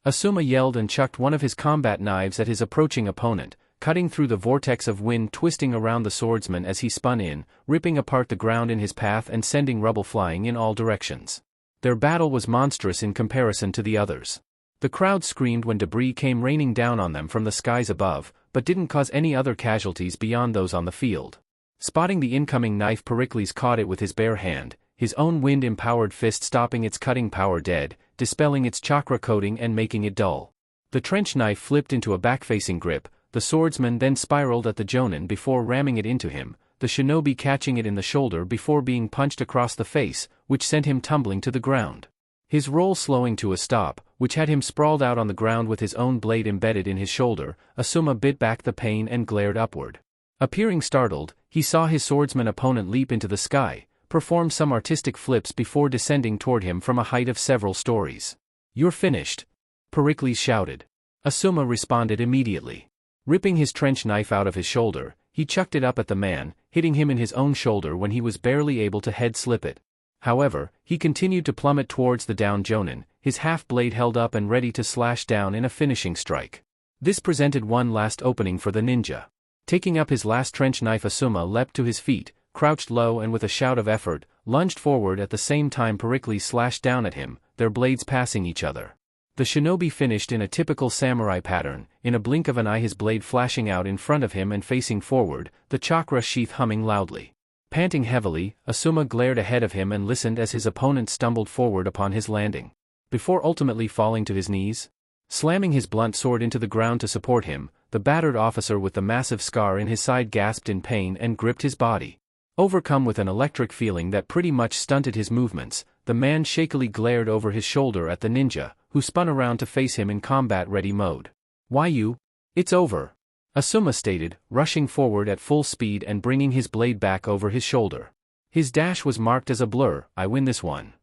Asuma yelled and chucked one of his combat knives at his approaching opponent, cutting through the vortex of wind twisting around the swordsman as he spun in, ripping apart the ground in his path and sending rubble flying in all directions. Their battle was monstrous in comparison to the others. The crowd screamed when debris came raining down on them from the skies above, but didn't cause any other casualties beyond those on the field. Spotting the incoming knife, Pericles caught it with his bare hand, his own wind-empowered fist stopping its cutting power dead, dispelling its chakra coating and making it dull. The trench knife flipped into a back-facing grip. The swordsman then spiraled at the jonin before ramming it into him, the shinobi catching it in the shoulder before being punched across the face, which sent him tumbling to the ground. His roll slowing to a stop, which had him sprawled out on the ground with his own blade embedded in his shoulder, Asuma bit back the pain and glared upward. Appearing startled, he saw his swordsman opponent leap into the sky, perform some artistic flips before descending toward him from a height of several stories. "You're finished," Pericles shouted. Asuma responded immediately. Ripping his trench knife out of his shoulder, he chucked it up at the man, hitting him in his own shoulder when he was barely able to head slip it. However, he continued to plummet towards the down jonin, his half-blade held up and ready to slash down in a finishing strike. This presented one last opening for the ninja. Taking up his last trench knife, Asuma leapt to his feet, crouched low and with a shout of effort, lunged forward at the same time Pericles slashed down at him, their blades passing each other. The shinobi finished in a typical samurai pattern, in a blink of an eye his blade flashing out in front of him and facing forward, the chakra sheath humming loudly. Panting heavily, Asuma glared ahead of him and listened as his opponent stumbled forward upon his landing, before ultimately falling to his knees. Slamming his blunt sword into the ground to support him, the battered officer with the massive scar in his side gasped in pain and gripped his body. Overcome with an electric feeling that pretty much stunted his movements, the man shakily glared over his shoulder at the ninja, who spun around to face him in combat-ready mode. "Why you? It's over," Asuma stated, rushing forward at full speed and bringing his blade back over his shoulder. His dash was marked as a blur. "I win this one."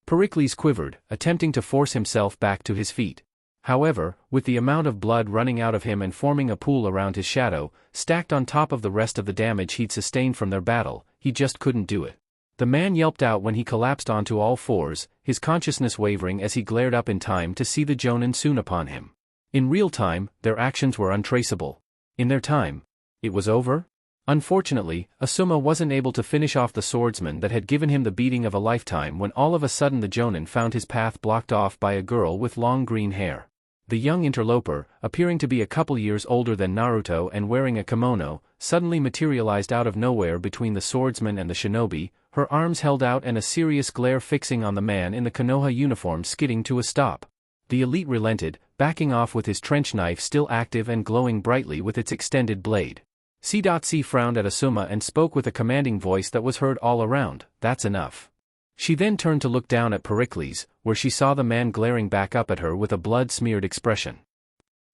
Pericles quivered, attempting to force himself back to his feet. However, with the amount of blood running out of him and forming a pool around his shadow, stacked on top of the rest of the damage he'd sustained from their battle, he just couldn't do it. The man yelped out when he collapsed onto all fours, his consciousness wavering as he glared up in time to see the Jonin soon upon him. In real time, their actions were untraceable. In their time, it was over? Unfortunately, Asuma wasn't able to finish off the swordsman that had given him the beating of a lifetime when all of a sudden the Jonin found his path blocked off by a girl with long green hair. The young interloper, appearing to be a couple years older than Naruto and wearing a kimono, suddenly materialized out of nowhere between the swordsman and the shinobi, her arms held out and a serious glare fixing on the man in the Konoha uniform skidding to a stop. The elite relented, backing off with his trench knife still active and glowing brightly with its extended blade. C.C. frowned at Asuma and spoke with a commanding voice that was heard all around, "That's enough." She then turned to look down at Pericles, where she saw the man glaring back up at her with a blood-smeared expression.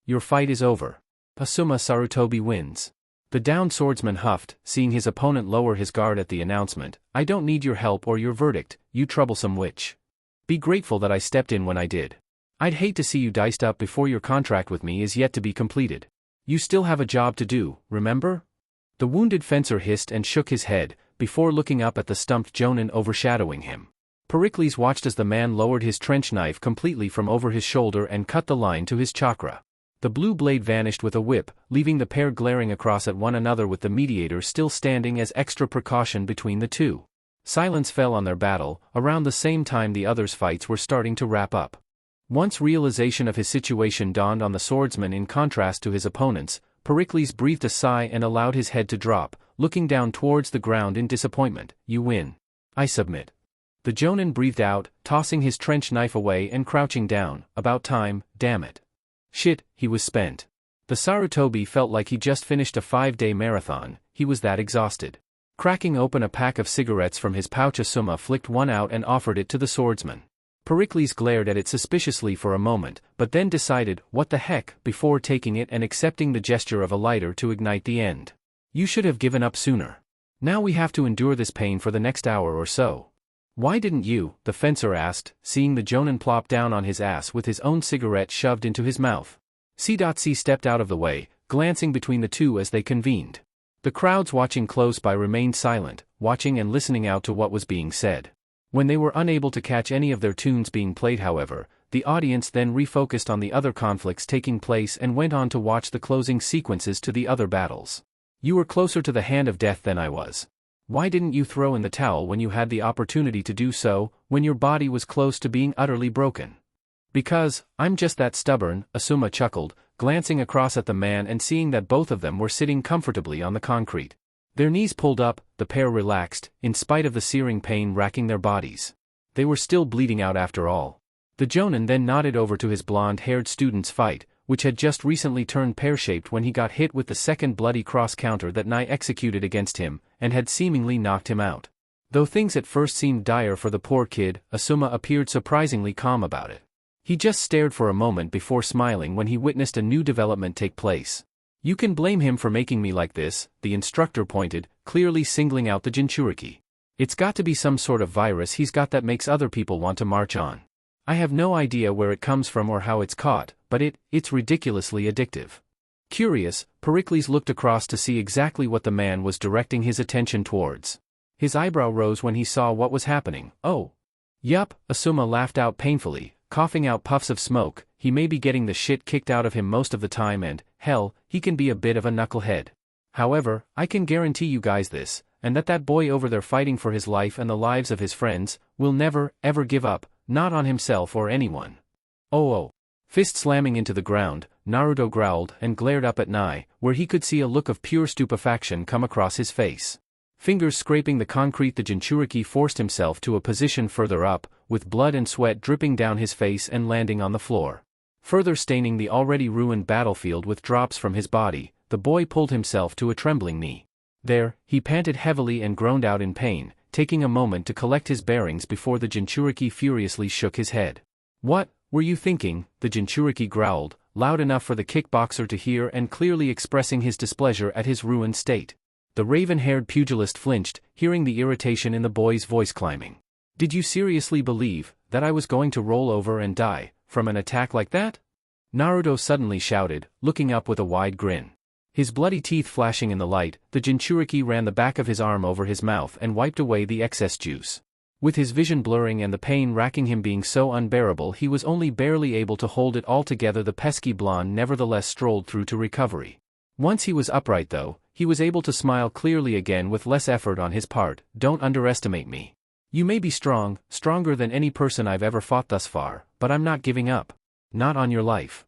"Your fight is over. Asuma Sarutobi wins." The downed swordsman huffed, seeing his opponent lower his guard at the announcement, "I don't need your help or your verdict, you troublesome witch. Be grateful that I stepped in when I did. I'd hate to see you diced up before your contract with me is yet to be completed. You still have a job to do, remember?" The wounded fencer hissed and shook his head, before looking up at the stumped Jonin overshadowing him. Pericles watched as the man lowered his trench knife completely from over his shoulder and cut the line to his chakra. The blue blade vanished with a whip, leaving the pair glaring across at one another with the mediator still standing as extra precaution between the two. Silence fell on their battle, around the same time the others' fights were starting to wrap up. Once realization of his situation dawned on the swordsman in contrast to his opponents, Pericles breathed a sigh and allowed his head to drop, looking down towards the ground in disappointment. "You win. I submit." The Jonin breathed out, tossing his trench knife away and crouching down. "About time, damn it." Shit, he was spent. The Sarutobi felt like he just finished a 5-day marathon, he was that exhausted. Cracking open a pack of cigarettes from his pouch, Asuma flicked one out and offered it to the swordsman. Pericles glared at it suspiciously for a moment, but then decided, what the heck, before taking it and accepting the gesture of a lighter to ignite the end. "You should have given up sooner. Now we have to endure this pain for the next hour or so." "Why didn't you?" the fencer asked, seeing the Jonin plop down on his ass with his own cigarette shoved into his mouth. C.C. stepped out of the way, glancing between the two as they convened. The crowds watching close by remained silent, watching and listening out to what was being said. When they were unable to catch any of their tunes being played, however, the audience then refocused on the other conflicts taking place and went on to watch the closing sequences to the other battles. "You were closer to the hand of death than I was. Why didn't you throw in the towel when you had the opportunity to do so, when your body was close to being utterly broken?" "Because, I'm just that stubborn," Asuma chuckled, glancing across at the man and seeing that both of them were sitting comfortably on the concrete. Their knees pulled up, the pair relaxed, in spite of the searing pain racking their bodies. They were still bleeding out after all. The Jonin then nodded over to his blonde-haired student's fight, which had just recently turned pear-shaped when he got hit with the second bloody cross-counter that Nai executed against him, and had seemingly knocked him out. Though things at first seemed dire for the poor kid, Asuma appeared surprisingly calm about it. He just stared for a moment before smiling when he witnessed a new development take place. "You can blame him for making me like this," the instructor pointed, clearly singling out the jinchuriki. "It's got to be some sort of virus he's got that makes other people want to march on. I have no idea where it comes from or how it's caught, but it's ridiculously addictive." Curious, Pericles looked across to see exactly what the man was directing his attention towards. His eyebrow rose when he saw what was happening. "Oh. Yup," Asuma laughed out painfully, coughing out puffs of smoke. "He may be getting the shit kicked out of him most of the time and, hell, he can be a bit of a knucklehead. However, I can guarantee you guys this, and that boy over there fighting for his life and the lives of his friends, will never, ever give up, not on himself or anyone. Oh. Fist slamming into the ground, Naruto growled and glared up at Nai, where he could see a look of pure stupefaction come across his face. Fingers scraping the concrete, the jinchuriki forced himself to a position further up, with blood and sweat dripping down his face and landing on the floor. Further staining the already ruined battlefield with drops from his body, the boy pulled himself to a trembling knee. There, he panted heavily and groaned out in pain, taking a moment to collect his bearings before the jinchuriki furiously shook his head. "What were you thinking?" the jinchuriki growled, loud enough for the kickboxer to hear and clearly expressing his displeasure at his ruined state. The raven-haired pugilist flinched, hearing the irritation in the boy's voice climbing. "Did you seriously believe that I was going to roll over and die from an attack like that?" Naruto suddenly shouted, looking up with a wide grin. His bloody teeth flashing in the light, the jinchuriki ran the back of his arm over his mouth and wiped away the excess juice. With his vision blurring and the pain racking him being so unbearable, he was only barely able to hold it all together. The pesky blonde nevertheless strolled through to recovery. Once he was upright though, he was able to smile clearly again with less effort on his part. Don't underestimate me. You may be strong, stronger than any person I've ever fought thus far, but I'm not giving up. Not on your life.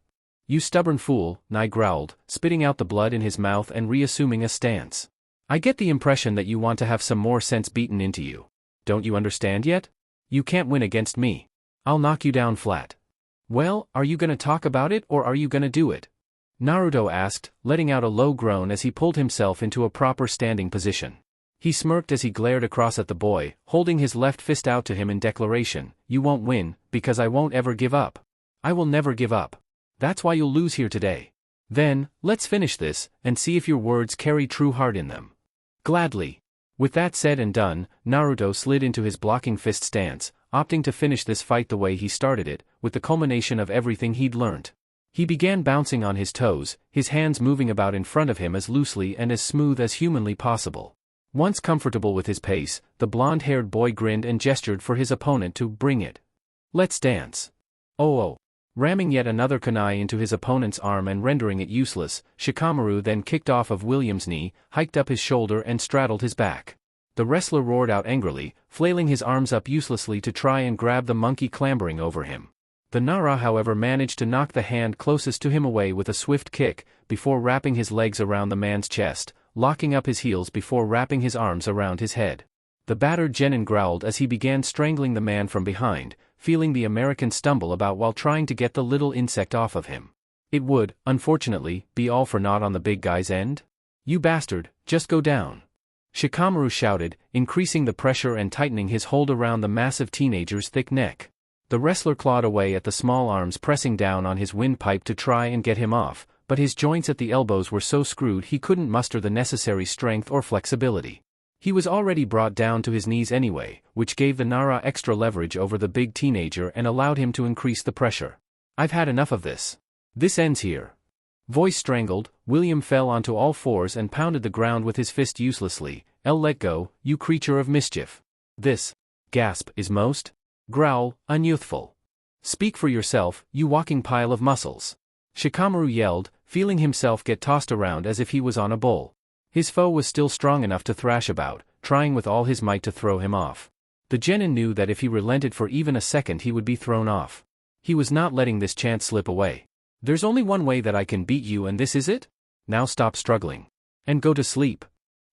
You stubborn fool, Nai growled, spitting out the blood in his mouth and reassuming a stance. I get the impression that you want to have some more sense beaten into you. Don't you understand yet? You can't win against me. I'll knock you down flat. Well, are you gonna talk about it or are you gonna do it? Naruto asked, letting out a low groan as he pulled himself into a proper standing position. He smirked as he glared across at the boy, holding his left fist out to him in declaration. You won't win, because I won't ever give up. I will never give up. That's why you'll lose here today. Then, let's finish this, and see if your words carry true heart in them. Gladly. With that said and done, Naruto slid into his blocking fist stance, opting to finish this fight the way he started it, with the culmination of everything he'd learnt. He began bouncing on his toes, his hands moving about in front of him as loosely and as smooth as humanly possible. Once comfortable with his pace, the blonde-haired boy grinned and gestured for his opponent to bring it. Let's dance. Oh. Ramming yet another kunai into his opponent's arm and rendering it useless, Shikamaru then kicked off of William's knee, hiked up his shoulder and straddled his back. The wrestler roared out angrily, flailing his arms up uselessly to try and grab the monkey clambering over him. The Nara however managed to knock the hand closest to him away with a swift kick, before wrapping his legs around the man's chest, locking up his heels before wrapping his arms around his head. The battered genin growled as he began strangling the man from behind, feeling the American stumble about while trying to get the little insect off of him. It would, unfortunately, be all for naught on the big guy's end. You bastard, just go down. Shikamaru shouted, increasing the pressure and tightening his hold around the massive teenager's thick neck. The wrestler clawed away at the small arms pressing down on his windpipe to try and get him off, but his joints at the elbows were so screwed he couldn't muster the necessary strength or flexibility. He was already brought down to his knees anyway, which gave the Nara extra leverage over the big teenager and allowed him to increase the pressure. I've had enough of this. This ends here. Voice strangled, William fell onto all fours and pounded the ground with his fist uselessly. Let go, you creature of mischief. This, gasp, is most? Growl, unyouthful. Speak for yourself, you walking pile of muscles. Shikamaru yelled, feeling himself get tossed around as if he was on a bull. His foe was still strong enough to thrash about, trying with all his might to throw him off. The genin knew that if he relented for even a second he would be thrown off. He was not letting this chance slip away. There's only one way that I can beat you and this is it? Now stop struggling. And go to sleep.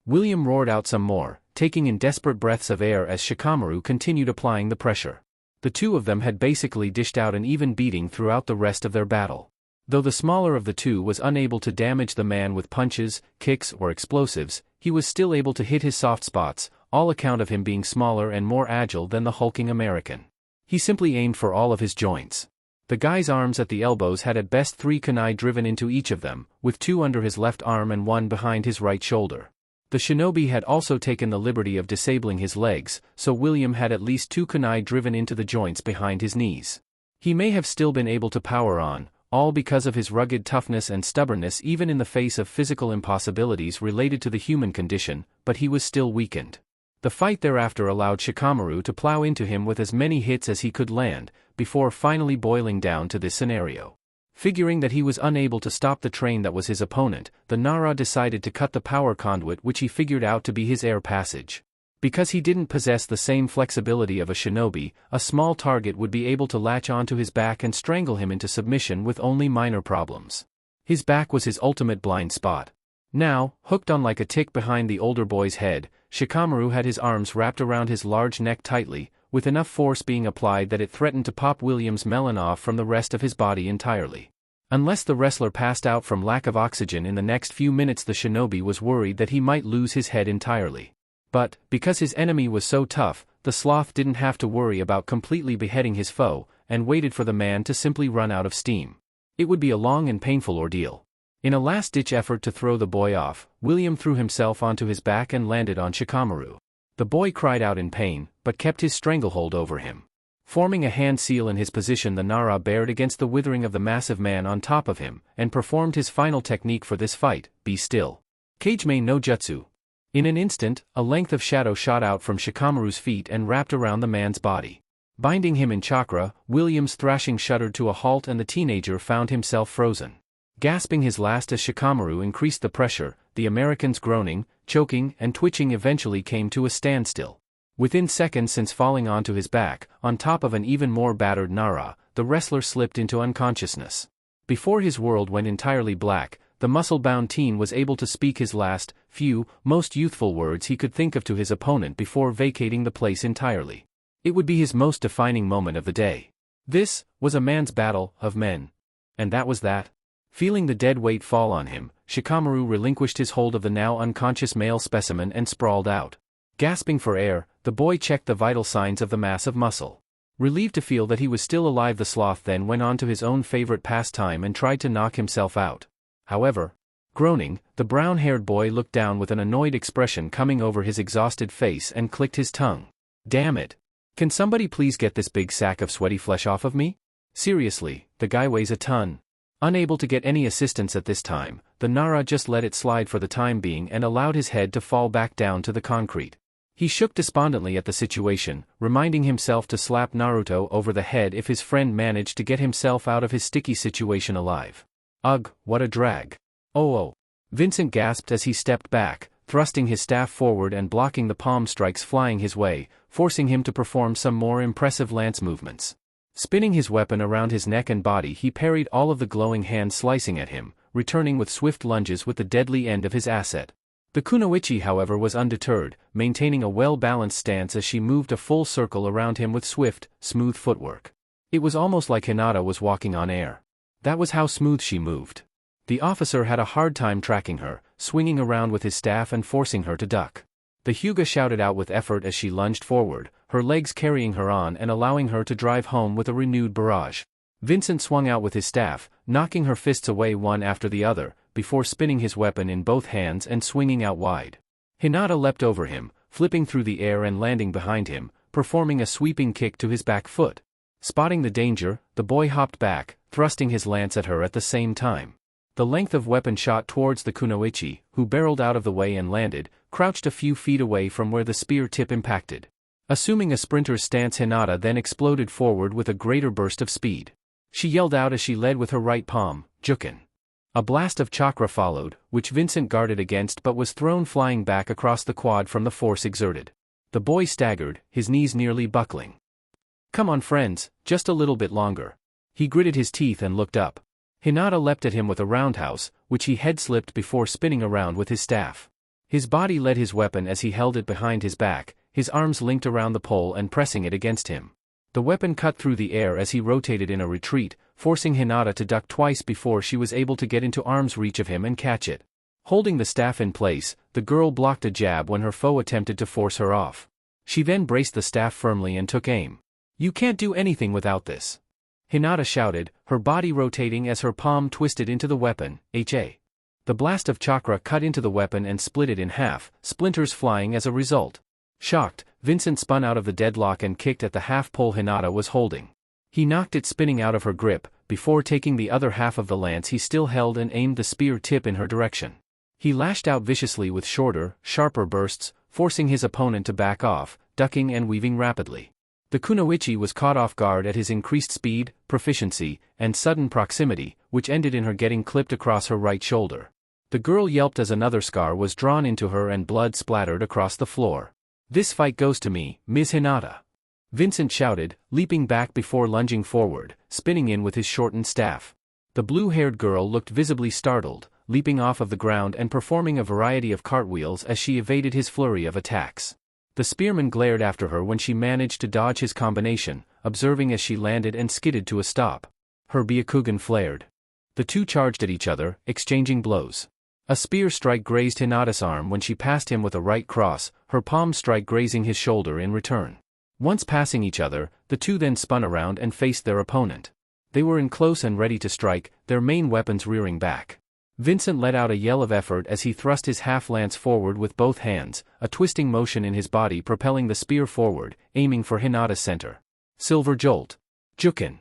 William roared out some more, taking in desperate breaths of air as Shikamaru continued applying the pressure. The two of them had basically dished out an even beating throughout the rest of their battle. Though the smaller of the two was unable to damage the man with punches, kicks or explosives, he was still able to hit his soft spots, all account of him being smaller and more agile than the hulking American. He simply aimed for all of his joints. The guy's arms at the elbows had at best 3 kunai driven into each of them, with 2 under his left arm and 1 behind his right shoulder. The shinobi had also taken the liberty of disabling his legs, so William had at least 2 kunai driven into the joints behind his knees. He may have still been able to power on, all because of his rugged toughness and stubbornness even in the face of physical impossibilities related to the human condition, but he was still weakened. The fight thereafter allowed Shikamaru to plow into him with as many hits as he could land, before finally boiling down to this scenario. Figuring that he was unable to stop the train that was his opponent, the Nara decided to cut the power conduit which he figured out to be his air passage. Because he didn't possess the same flexibility of a shinobi, a small target would be able to latch onto his back and strangle him into submission with only minor problems. His back was his ultimate blind spot. Now, hooked on like a tick behind the older boy's head, Shikamaru had his arms wrapped around his large neck tightly, with enough force being applied that it threatened to pop William's melon off from the rest of his body entirely. Unless the wrestler passed out from lack of oxygen in the next few minutes, the shinobi was worried that he might lose his head entirely. But, because his enemy was so tough, the sloth didn't have to worry about completely beheading his foe, and waited for the man to simply run out of steam. It would be a long and painful ordeal. In a last-ditch effort to throw the boy off, William threw himself onto his back and landed on Shikamaru. The boy cried out in pain, but kept his stranglehold over him. Forming a hand seal in his position, the Nara bared against the withering of the massive man on top of him, and performed his final technique for this fight, be still. Kageme no Jutsu. In an instant, a length of shadow shot out from Shikamaru's feet and wrapped around the man's body. Binding him in chakra, William's thrashing shuddered to a halt and the teenager found himself frozen. Gasping his last as Shikamaru increased the pressure, the American's groaning, choking, and twitching eventually came to a standstill. Within seconds since falling onto his back, on top of an even more battered Nara, the wrestler slipped into unconsciousness. Before his world went entirely black, the muscle-bound teen was able to speak his last, few, most youthful words he could think of to his opponent before vacating the place entirely. It would be his most defining moment of the day. This was a man's battle of men. And that was that. Feeling the dead weight fall on him, Shikamaru relinquished his hold of the now unconscious male specimen and sprawled out. Gasping for air, the boy checked the vital signs of the mass of muscle. Relieved to feel that he was still alive, the sloth then went on to his own favorite pastime and tried to knock himself out. However, groaning, the brown-haired boy looked down with an annoyed expression coming over his exhausted face and clicked his tongue. Damn it. Can somebody please get this big sack of sweaty flesh off of me? Seriously, the guy weighs a ton. Unable to get any assistance at this time, the Nara just let it slide for the time being and allowed his head to fall back down to the concrete. He shook despondently at the situation, reminding himself to slap Naruto over the head if his friend managed to get himself out of his sticky situation alive. Ugh, what a drag. Oh. Vincent gasped as he stepped back, thrusting his staff forward and blocking the palm strikes flying his way, forcing him to perform some more impressive lance movements. Spinning his weapon around his neck and body, he parried all of the glowing hands slicing at him, returning with swift lunges with the deadly end of his asset. The kunoichi, however, was undeterred, maintaining a well-balanced stance as she moved a full circle around him with swift, smooth footwork. It was almost like Hinata was walking on air. That was how smooth she moved. The officer had a hard time tracking her, swinging around with his staff and forcing her to duck. The Hyuga shouted out with effort as she lunged forward, her legs carrying her on and allowing her to drive home with a renewed barrage. Vincent swung out with his staff, knocking her fists away one after the other, before spinning his weapon in both hands and swinging out wide. Hinata leapt over him, flipping through the air and landing behind him, performing a sweeping kick to his back foot. Spotting the danger, the boy hopped back, thrusting his lance at her at the same time. The length of weapon shot towards the kunoichi, who barreled out of the way and landed, crouched a few feet away from where the spear tip impacted. Assuming a sprinter's stance, Hinata then exploded forward with a greater burst of speed. She yelled out as she led with her right palm, Juken. A blast of chakra followed, which Vincent guarded against but was thrown flying back across the quad from the force exerted. The boy staggered, his knees nearly buckling. Come on friends, just a little bit longer. He gritted his teeth and looked up. Hinata leapt at him with a roundhouse, which he head-slipped before spinning around with his staff. His body led his weapon as he held it behind his back, his arms linked around the pole and pressing it against him. The weapon cut through the air as he rotated in a retreat, forcing Hinata to duck twice before she was able to get into arm's reach of him and catch it. Holding the staff in place, the girl blocked a jab when her foe attempted to force her off. She then braced the staff firmly and took aim. You can't do anything without this. Hinata shouted, her body rotating as her palm twisted into the weapon, HA. The blast of chakra cut into the weapon and split it in half, splinters flying as a result. Shocked, Vincent spun out of the deadlock and kicked at the half-pole Hinata was holding. He knocked it spinning out of her grip, before taking the other half of the lance he still held and aimed the spear tip in her direction. He lashed out viciously with shorter, sharper bursts, forcing his opponent to back off, ducking and weaving rapidly. The kunoichi was caught off guard at his increased speed, proficiency, and sudden proximity, which ended in her getting clipped across her right shoulder. The girl yelped as another scar was drawn into her and blood splattered across the floor. This fight goes to me, Ms. Hinata. Vincent shouted, leaping back before lunging forward, spinning in with his shortened staff. The blue-haired girl looked visibly startled, leaping off of the ground and performing a variety of cartwheels as she evaded his flurry of attacks. The spearman glared after her when she managed to dodge his combination, observing as she landed and skidded to a stop. Her Byakugan flared. The two charged at each other, exchanging blows. A spear strike grazed Hinata's arm when she passed him with a right cross, her palm strike grazing his shoulder in return. Once passing each other, the two then spun around and faced their opponent. They were in close and ready to strike, their main weapons rearing back. Vincent let out a yell of effort as he thrust his half-lance forward with both hands, a twisting motion in his body propelling the spear forward, aiming for Hinata's center. Silver Jolt. Jukin.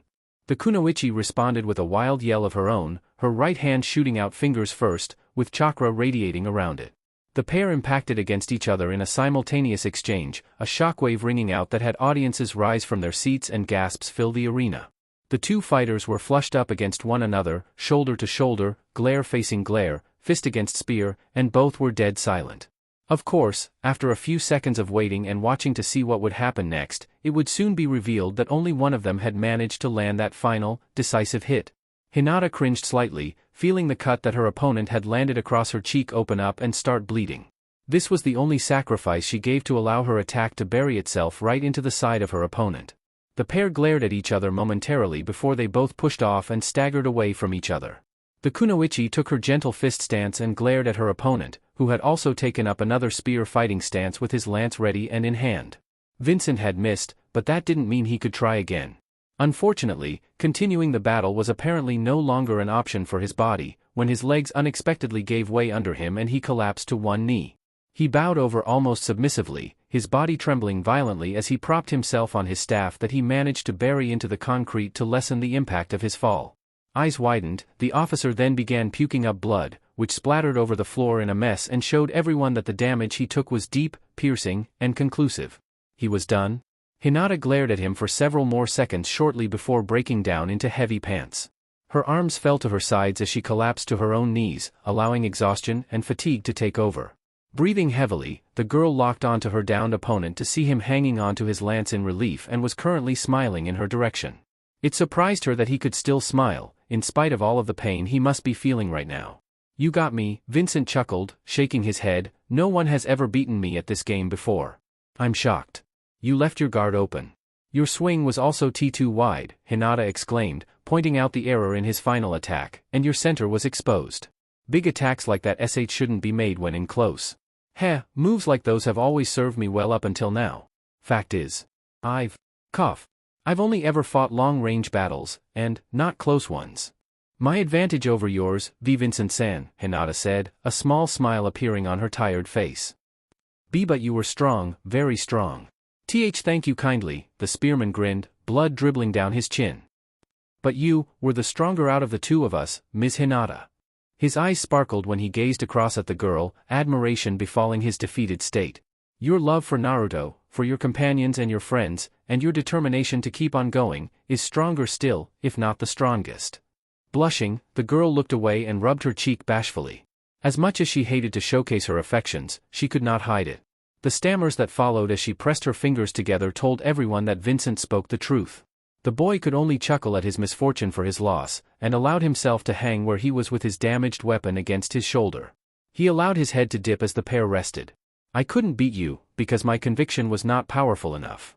The kunoichi responded with a wild yell of her own, her right hand shooting out fingers first, with chakra radiating around it. The pair impacted against each other in a simultaneous exchange, a shockwave ringing out that had audiences rise from their seats and gasps fill the arena. The two fighters were flushed up against one another, shoulder to shoulder, glare facing glare, fist against spear, and both were dead silent. Of course, after a few seconds of waiting and watching to see what would happen next, it would soon be revealed that only one of them had managed to land that final, decisive hit. Hinata cringed slightly, feeling the cut that her opponent had landed across her cheek open up and start bleeding. This was the only sacrifice she gave to allow her attack to bury itself right into the side of her opponent. The pair glared at each other momentarily before they both pushed off and staggered away from each other. The kunoichi took her gentle fist stance and glared at her opponent, who had also taken up another spear fighting stance with his lance ready and in hand. Vincent had missed, but that didn't mean he could try again. Unfortunately, continuing the battle was apparently no longer an option for his body, when his legs unexpectedly gave way under him and he collapsed to one knee. He bowed over almost submissively, his body trembling violently as he propped himself on his staff that he managed to bury into the concrete to lessen the impact of his fall. Eyes widened, the officer then began puking up blood, which splattered over the floor in a mess and showed everyone that the damage he took was deep, piercing, and conclusive. He was done? Hinata glared at him for several more seconds shortly before breaking down into heavy pants. Her arms fell to her sides as she collapsed to her own knees, allowing exhaustion and fatigue to take over. Breathing heavily, the girl locked onto her downed opponent to see him hanging onto his lance in relief and was currently smiling in her direction. It surprised her that he could still smile, in spite of all of the pain he must be feeling right now. "You got me," Vincent chuckled, shaking his head. "No one has ever beaten me at this game before. I'm shocked. You left your guard open. Your swing was also too wide," Hinata exclaimed, pointing out the error in his final attack, "and your center was exposed. Big attacks like that shouldn't be made when in close. Moves like those have always served me well up until now. Fact is, I've only ever fought long-range battles, and not close ones. My advantage over yours, Vincent-san," Hinata said, a small smile appearing on her tired face. But you were strong, very strong." Thank you kindly," the spearman grinned, blood dribbling down his chin. "But you were the stronger out of the two of us, Ms. Hinata." His eyes sparkled when he gazed across at the girl, admiration befalling his defeated state. "Your love for Naruto, for your companions and your friends, and your determination to keep on going, is stronger still, if not the strongest." Blushing, the girl looked away and rubbed her cheek bashfully. As much as she hated to showcase her affections, she could not hide it. The stammers that followed as she pressed her fingers together told everyone that Vincent spoke the truth. The boy could only chuckle at his misfortune for his loss, and allowed himself to hang where he was with his damaged weapon against his shoulder. He allowed his head to dip as the pair rested. "I couldn't beat you, because my conviction was not powerful enough."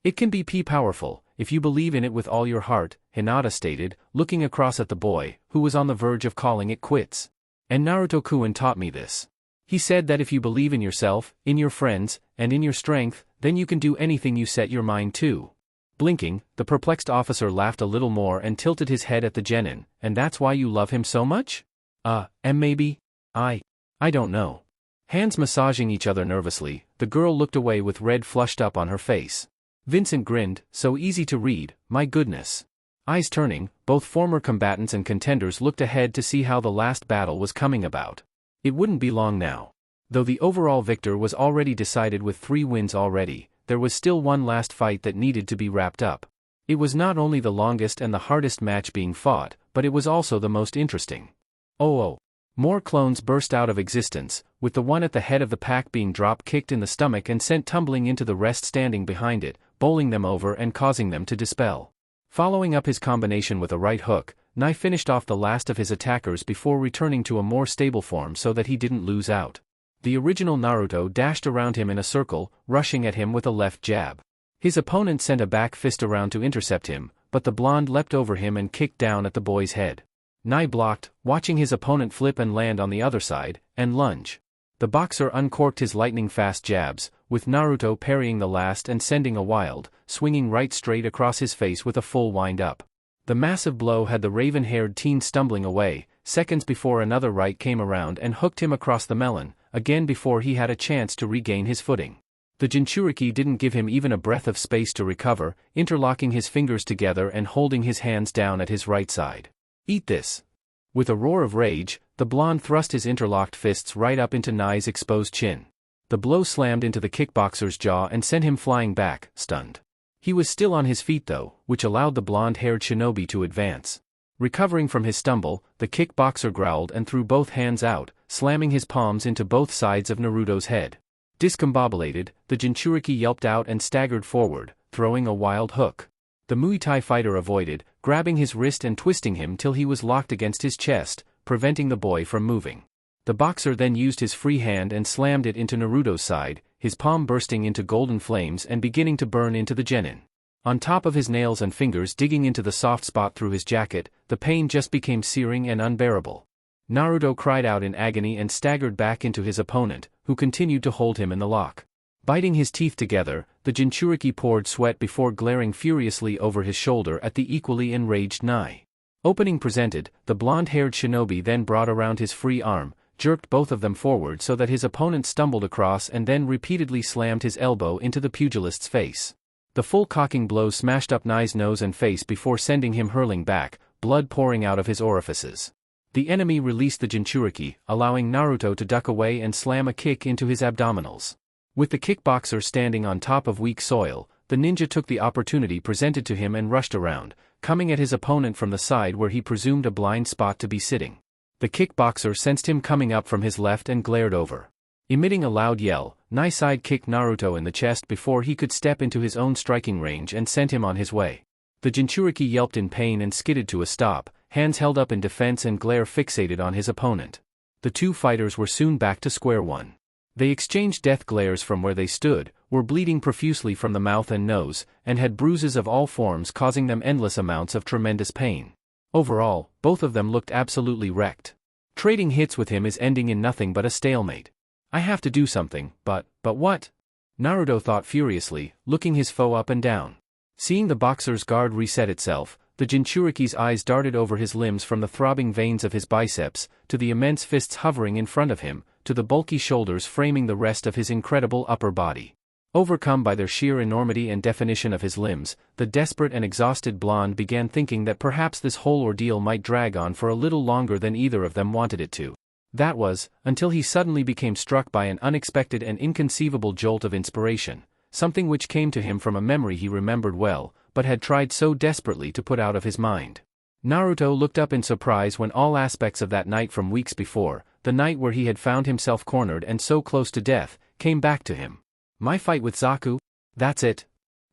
"It can be powerful, if you believe in it with all your heart," Hinata stated, looking across at the boy, who was on the verge of calling it quits. "And Naruto-kun taught me this. He said that if you believe in yourself, in your friends, and in your strength, then you can do anything you set your mind to." Blinking, the perplexed officer laughed a little more and tilted his head at the genin. "And that's why you love him so much?" And maybe? I don't know." Hands massaging each other nervously, the girl looked away with red flushed up on her face. Vincent grinned, "So easy to read, my goodness." Eyes turning, both former combatants and contenders looked ahead to see how the last battle was coming about. It wouldn't be long now. Though the overall victor was already decided with 3 wins already, there was still one last fight that needed to be wrapped up. It was not only the longest and the hardest match being fought, but it was also the most interesting. More clones burst out of existence, with the one at the head of the pack being drop-kicked in the stomach and sent tumbling into the rest standing behind it, bowling them over and causing them to dispel. Following up his combination with a right hook, Nai finished off the last of his attackers before returning to a more stable form so that he didn't lose out. The original Naruto dashed around him in a circle, rushing at him with a left jab. His opponent sent a back fist around to intercept him, but the blonde leapt over him and kicked down at the boy's head. Nai blocked, watching his opponent flip and land on the other side, and lunge. The boxer uncorked his lightning-fast jabs, with Naruto parrying the last and sending a wild, swinging right straight across his face with a full wind-up. The massive blow had the raven-haired teen stumbling away, seconds before another right came around and hooked him across the melon, again before he had a chance to regain his footing. The jinchuriki didn't give him even a breath of space to recover, interlocking his fingers together and holding his hands down at his right side. "Eat this." With a roar of rage, the blonde thrust his interlocked fists right up into Nai's exposed chin. The blow slammed into the kickboxer's jaw and sent him flying back, stunned. He was still on his feet though, which allowed the blonde-haired shinobi to advance. Recovering from his stumble, the kickboxer growled and threw both hands out, slamming his palms into both sides of Naruto's head. Discombobulated, the jinchuriki yelped out and staggered forward, throwing a wild hook. The Muay Thai fighter avoided, grabbing his wrist and twisting him till he was locked against his chest, preventing the boy from moving. The boxer then used his free hand and slammed it into Naruto's side, his palm bursting into golden flames and beginning to burn into the genin. On top of his nails and fingers digging into the soft spot through his jacket, the pain just became searing and unbearable. Naruto cried out in agony and staggered back into his opponent, who continued to hold him in the lock. Biting his teeth together, the jinchuriki poured sweat before glaring furiously over his shoulder at the equally enraged Nai. Opening presented, the blonde-haired shinobi then brought around his free arm, jerked both of them forward so that his opponent stumbled across and then repeatedly slammed his elbow into the pugilist's face. The full cocking blow smashed up Nai's nose and face before sending him hurling back, blood pouring out of his orifices. The enemy released the jinchuriki, allowing Naruto to duck away and slam a kick into his abdominals. With the kickboxer standing on top of weak soil, the ninja took the opportunity presented to him and rushed around, coming at his opponent from the side where he presumed a blind spot to be sitting. The kickboxer sensed him coming up from his left and glared over. Emitting a loud yell, Nai side-kicked Naruto in the chest before he could step into his own striking range and sent him on his way. The jinchuriki yelped in pain and skidded to a stop, hands held up in defense and glare fixated on his opponent. The two fighters were soon back to square one. They exchanged death glares from where they stood, were bleeding profusely from the mouth and nose, and had bruises of all forms causing them endless amounts of tremendous pain. Overall, both of them looked absolutely wrecked. Trading hits with him is ending in nothing but a stalemate. I have to do something, but what? Naruto thought furiously, looking his foe up and down. Seeing the boxer's guard reset itself, the jinchuriki's eyes darted over his limbs from the throbbing veins of his biceps, to the immense fists hovering in front of him, to the bulky shoulders framing the rest of his incredible upper body. Overcome by their sheer enormity and definition of his limbs, the desperate and exhausted blonde began thinking that perhaps this whole ordeal might drag on for a little longer than either of them wanted it to. That was, until he suddenly became struck by an unexpected and inconceivable jolt of inspiration, something which came to him from a memory he remembered well, but had tried so desperately to put out of his mind. Naruto looked up in surprise when all aspects of that night from weeks before, the night where he had found himself cornered and so close to death, came back to him. My fight with Zaku? That's it.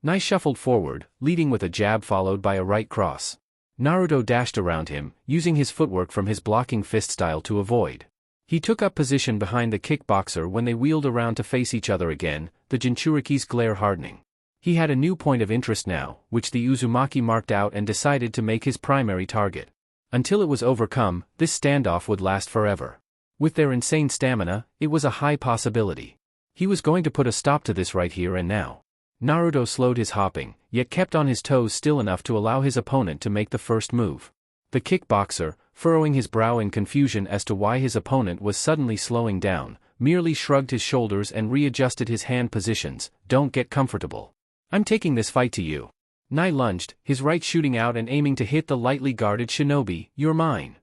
Nai shuffled forward, leading with a jab followed by a right cross. Naruto dashed around him, using his footwork from his blocking fist style to avoid. He took up position behind the kickboxer when they wheeled around to face each other again, the jinchuriki's glare hardening. He had a new point of interest now, which the Uzumaki marked out and decided to make his primary target. Until it was overcome, this standoff would last forever. With their insane stamina, it was a high possibility. He was going to put a stop to this right here and now. Naruto slowed his hopping, yet kept on his toes still enough to allow his opponent to make the first move. The kickboxer, furrowing his brow in confusion as to why his opponent was suddenly slowing down, merely shrugged his shoulders and readjusted his hand positions. Don't get comfortable. I'm taking this fight to you. Nai lunged, his right shooting out and aiming to hit the lightly guarded shinobi. You're mine.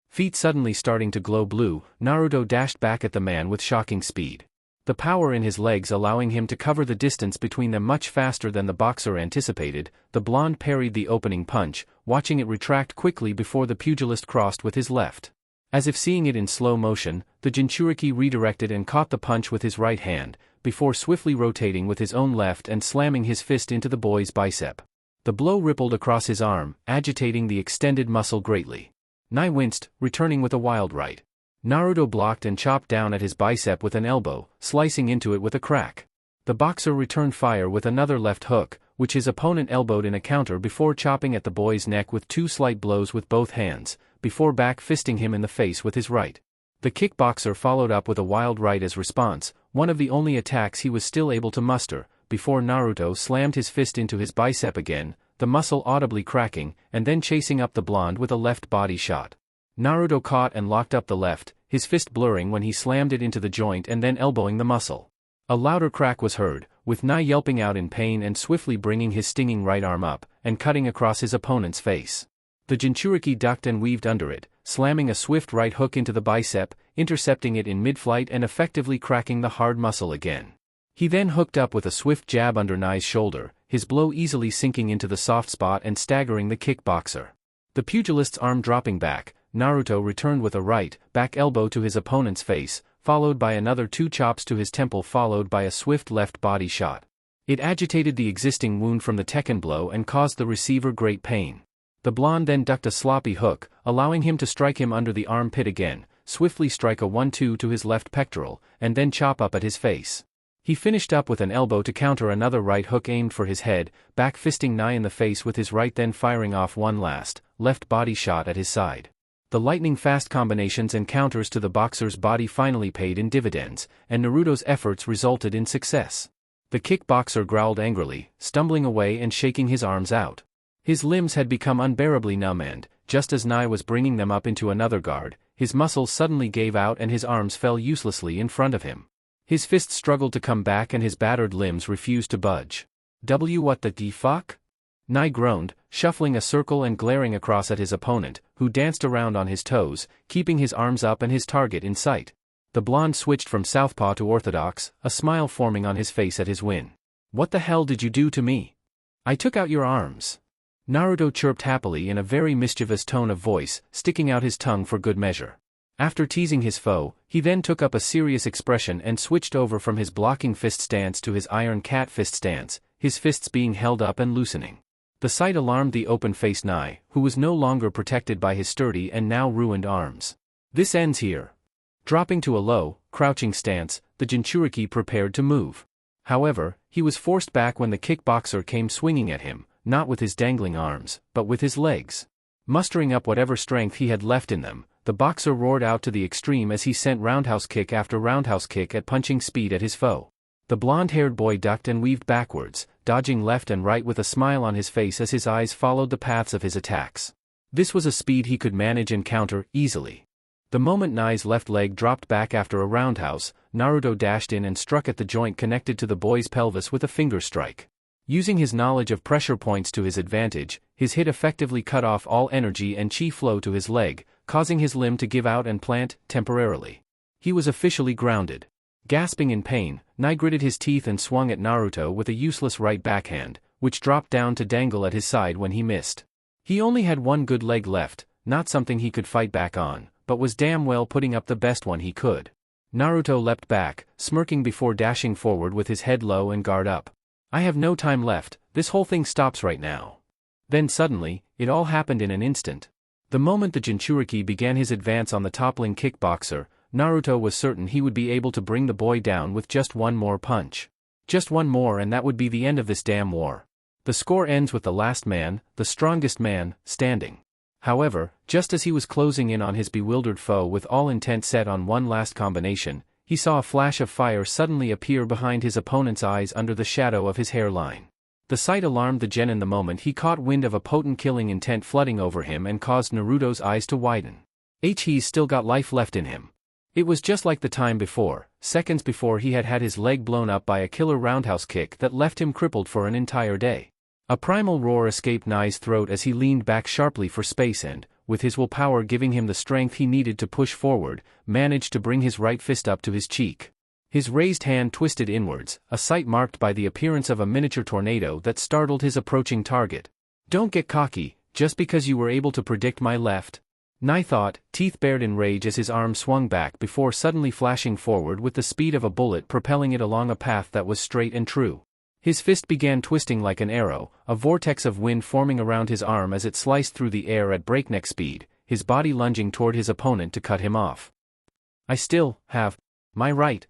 Feet suddenly starting to glow blue, Naruto dashed back at the man with shocking speed. The power in his legs allowing him to cover the distance between them much faster than the boxer anticipated, the blonde parried the opening punch, watching it retract quickly before the pugilist crossed with his left. As if seeing it in slow motion, the jinchuriki redirected and caught the punch with his right hand, before swiftly rotating with his own left and slamming his fist into the boy's bicep. The blow rippled across his arm, agitating the extended muscle greatly. Nai winced, returning with a wild right. Naruto blocked and chopped down at his bicep with an elbow, slicing into it with a crack. The boxer returned fire with another left hook, which his opponent elbowed in a counter before chopping at the boy's neck with two slight blows with both hands, before back fisting him in the face with his right. The kickboxer followed up with a wild right as response, one of the only attacks he was still able to muster, before Naruto slammed his fist into his bicep again, the muscle audibly cracking, and then chasing up the blonde with a left body shot. Naruto caught and locked up the left, his fist blurring when he slammed it into the joint and then elbowing the muscle. A louder crack was heard, with Nai yelping out in pain and swiftly bringing his stinging right arm up, and cutting across his opponent's face. The jinchuriki ducked and weaved under it, slamming a swift right hook into the bicep, intercepting it in mid-flight and effectively cracking the hard muscle again. He then hooked up with a swift jab under Nai's shoulder, his blow easily sinking into the soft spot and staggering the kickboxer. The pugilist's arm dropping back, Naruto returned with a right, back elbow to his opponent's face, followed by another 2 chops to his temple followed by a swift left body shot. It agitated the existing wound from the Tekken blow and caused the receiver great pain. The blonde then ducked a sloppy hook, allowing him to strike him under the armpit again, swiftly strike a 1-2 to his left pectoral, and then chop up at his face. He finished up with an elbow to counter another right hook aimed for his head, back fisting Nai in the face with his right, then firing off one last, left body shot at his side. The lightning-fast combinations and counters to the boxer's body finally paid in dividends, and Naruto's efforts resulted in success. The kickboxer growled angrily, stumbling away and shaking his arms out. His limbs had become unbearably numb and, just as Nai was bringing them up into another guard, his muscles suddenly gave out and his arms fell uselessly in front of him. His fists struggled to come back and his battered limbs refused to budge. What the fuck? Nai groaned, shuffling a circle and glaring across at his opponent, who danced around on his toes, keeping his arms up and his target in sight. The blonde switched from southpaw to orthodox, a smile forming on his face at his win. What the hell did you do to me? I took out your arms. Naruto chirped happily in a very mischievous tone of voice, sticking out his tongue for good measure. After teasing his foe, he then took up a serious expression and switched over from his blocking fist stance to his iron cat fist stance, his fists being held up and loosening. The sight alarmed the open-faced Nai, who was no longer protected by his sturdy and now ruined arms. This ends here. Dropping to a low, crouching stance, the jinchuriki prepared to move. However, he was forced back when the kickboxer came swinging at him, not with his dangling arms, but with his legs. Mustering up whatever strength he had left in them, the boxer roared out to the extreme as he sent roundhouse kick after roundhouse kick at punching speed at his foe. The blonde-haired boy ducked and weaved backwards, dodging left and right with a smile on his face as his eyes followed the paths of his attacks. This was a speed he could manage and counter easily. The moment Nai's left leg dropped back after a roundhouse, Naruto dashed in and struck at the joint connected to the boy's pelvis with a finger strike. Using his knowledge of pressure points to his advantage, his hit effectively cut off all energy and chi flow to his leg, causing his limb to give out and plant, temporarily. He was officially grounded. Gasping in pain, Nai gritted his teeth and swung at Naruto with a useless right backhand, which dropped down to dangle at his side when he missed. He only had one good leg left, not something he could fight back on, but was damn well putting up the best one he could. Naruto leapt back, smirking before dashing forward with his head low and guard up. I have no time left, this whole thing stops right now. Then suddenly, it all happened in an instant. The moment the jinchuriki began his advance on the toppling kickboxer, Naruto was certain he would be able to bring the boy down with just one more punch. Just one more and that would be the end of this damn war. The score ends with the last man, the strongest man, standing. However, just as he was closing in on his bewildered foe with all intent set on one last combination, he saw a flash of fire suddenly appear behind his opponent's eyes under the shadow of his hairline. The sight alarmed the genin the moment he caught wind of a potent killing intent flooding over him and caused Naruto's eyes to widen. He's still got life left in him. It was just like the time before, seconds before he had had his leg blown up by a killer roundhouse kick that left him crippled for an entire day. A primal roar escaped Nai's throat as he leaned back sharply for space and, with his willpower giving him the strength he needed to push forward, managed to bring his right fist up to his cheek. His raised hand twisted inwards, a sight marked by the appearance of a miniature tornado that startled his approaching target. Don't get cocky, just because you were able to predict my left. Nai thought, teeth bared in rage as his arm swung back before suddenly flashing forward with the speed of a bullet propelling it along a path that was straight and true. His fist began twisting like an arrow, a vortex of wind forming around his arm as it sliced through the air at breakneck speed, his body lunging toward his opponent to cut him off. I still have my right.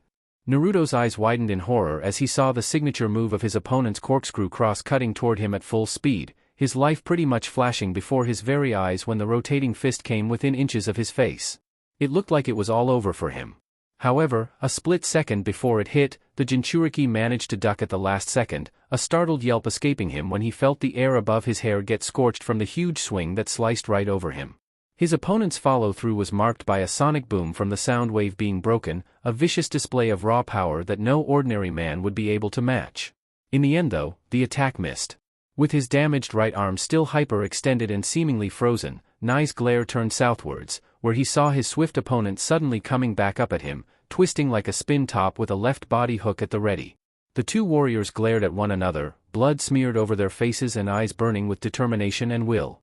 Naruto's eyes widened in horror as he saw the signature move of his opponent's corkscrew cross cutting toward him at full speed, his life pretty much flashing before his very eyes when the rotating fist came within inches of his face. It looked like it was all over for him. However, a split second before it hit, the jinchuriki managed to duck at the last second, a startled yelp escaping him when he felt the air above his hair get scorched from the huge swing that sliced right over him. His opponent's follow-through was marked by a sonic boom from the sound wave being broken, a vicious display of raw power that no ordinary man would be able to match. In the end though, the attack missed. With his damaged right arm still hyper-extended and seemingly frozen, Nai's glare turned southwards, where he saw his swift opponent suddenly coming back up at him, twisting like a spin top with a left body hook at the ready. The two warriors glared at one another, blood smeared over their faces and eyes burning with determination and will.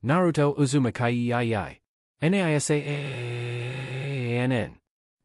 Naruto Uzumakai Naisann.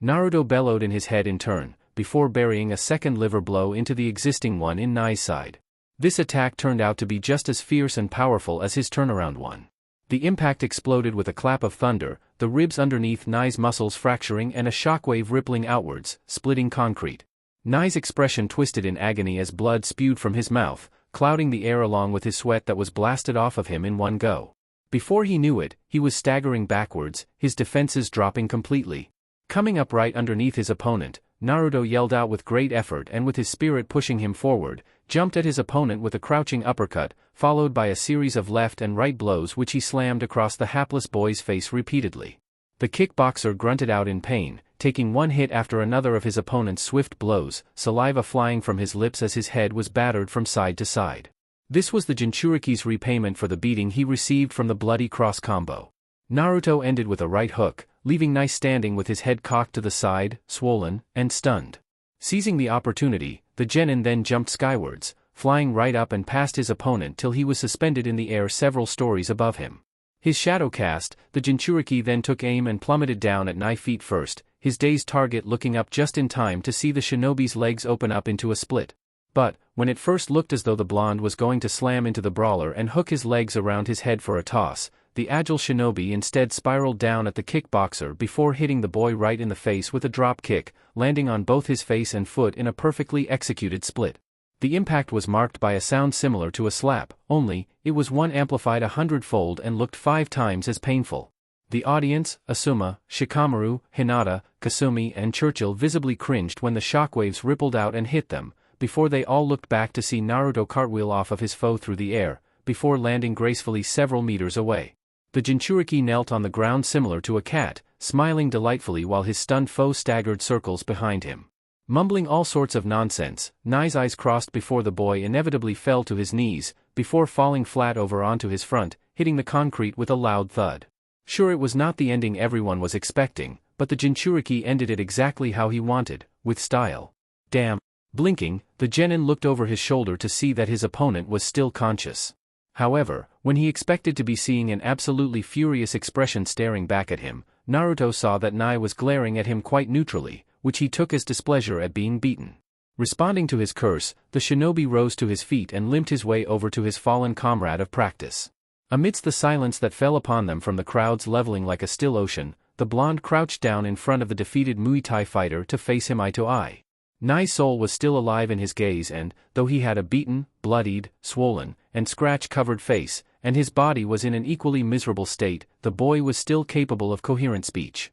Naruto bellowed in his head in turn, before burying a second liver blow into the existing one in Nai's side. This attack turned out to be just as fierce and powerful as his turnaround one. The impact exploded with a clap of thunder, the ribs underneath Nai's muscles fracturing and a shockwave rippling outwards, splitting concrete. Nai's expression twisted in agony as blood spewed from his mouth, clouding the air along with his sweat that was blasted off of him in one go. Before he knew it, he was staggering backwards, his defenses dropping completely. Coming up right underneath his opponent, Naruto yelled out with great effort and with his spirit pushing him forward, jumped at his opponent with a crouching uppercut, followed by a series of left and right blows which he slammed across the hapless boy's face repeatedly. The kickboxer grunted out in pain, taking one hit after another of his opponent's swift blows, saliva flying from his lips as his head was battered from side to side. This was the jinchuriki's repayment for the beating he received from the bloody cross combo. Naruto ended with a right hook, leaving Nai standing with his head cocked to the side, swollen, and stunned. Seizing the opportunity, the genin then jumped skywards, flying right up and past his opponent till he was suspended in the air several stories above him. His shadow cast, the jinchuriki then took aim and plummeted down at Nai feet first, his dazed target looking up just in time to see the shinobi's legs open up into a split. But, when it first looked as though the blonde was going to slam into the brawler and hook his legs around his head for a toss, the agile shinobi instead spiraled down at the kickboxer before hitting the boy right in the face with a drop kick, landing on both his face and foot in a perfectly executed split. The impact was marked by a sound similar to a slap, only, it was one amplified 100-fold and looked 5 times as painful. The audience, Asuma, Shikamaru, Hinata, Kasumi and Churchill visibly cringed when the shockwaves rippled out and hit them, before they all looked back to see Naruto cartwheel off of his foe through the air, before landing gracefully several meters away. The jinchuriki knelt on the ground similar to a cat, smiling delightfully while his stunned foe staggered circles behind him. Mumbling all sorts of nonsense, Nai's eyes crossed before the boy inevitably fell to his knees, before falling flat over onto his front, hitting the concrete with a loud thud. Sure, it was not the ending everyone was expecting, but the jinchuriki ended it exactly how he wanted, with style. Damn. Blinking, the genin looked over his shoulder to see that his opponent was still conscious. However, when he expected to be seeing an absolutely furious expression staring back at him, Naruto saw that Nai was glaring at him quite neutrally, which he took as displeasure at being beaten. Responding to his curse, the shinobi rose to his feet and limped his way over to his fallen comrade of practice. Amidst the silence that fell upon them from the crowds leveling like a still ocean, the blonde crouched down in front of the defeated Muay Thai fighter to face him eye to eye. Nai's soul was still alive in his gaze and, though he had a beaten, bloodied, swollen, and scratch-covered face, and his body was in an equally miserable state, the boy was still capable of coherent speech.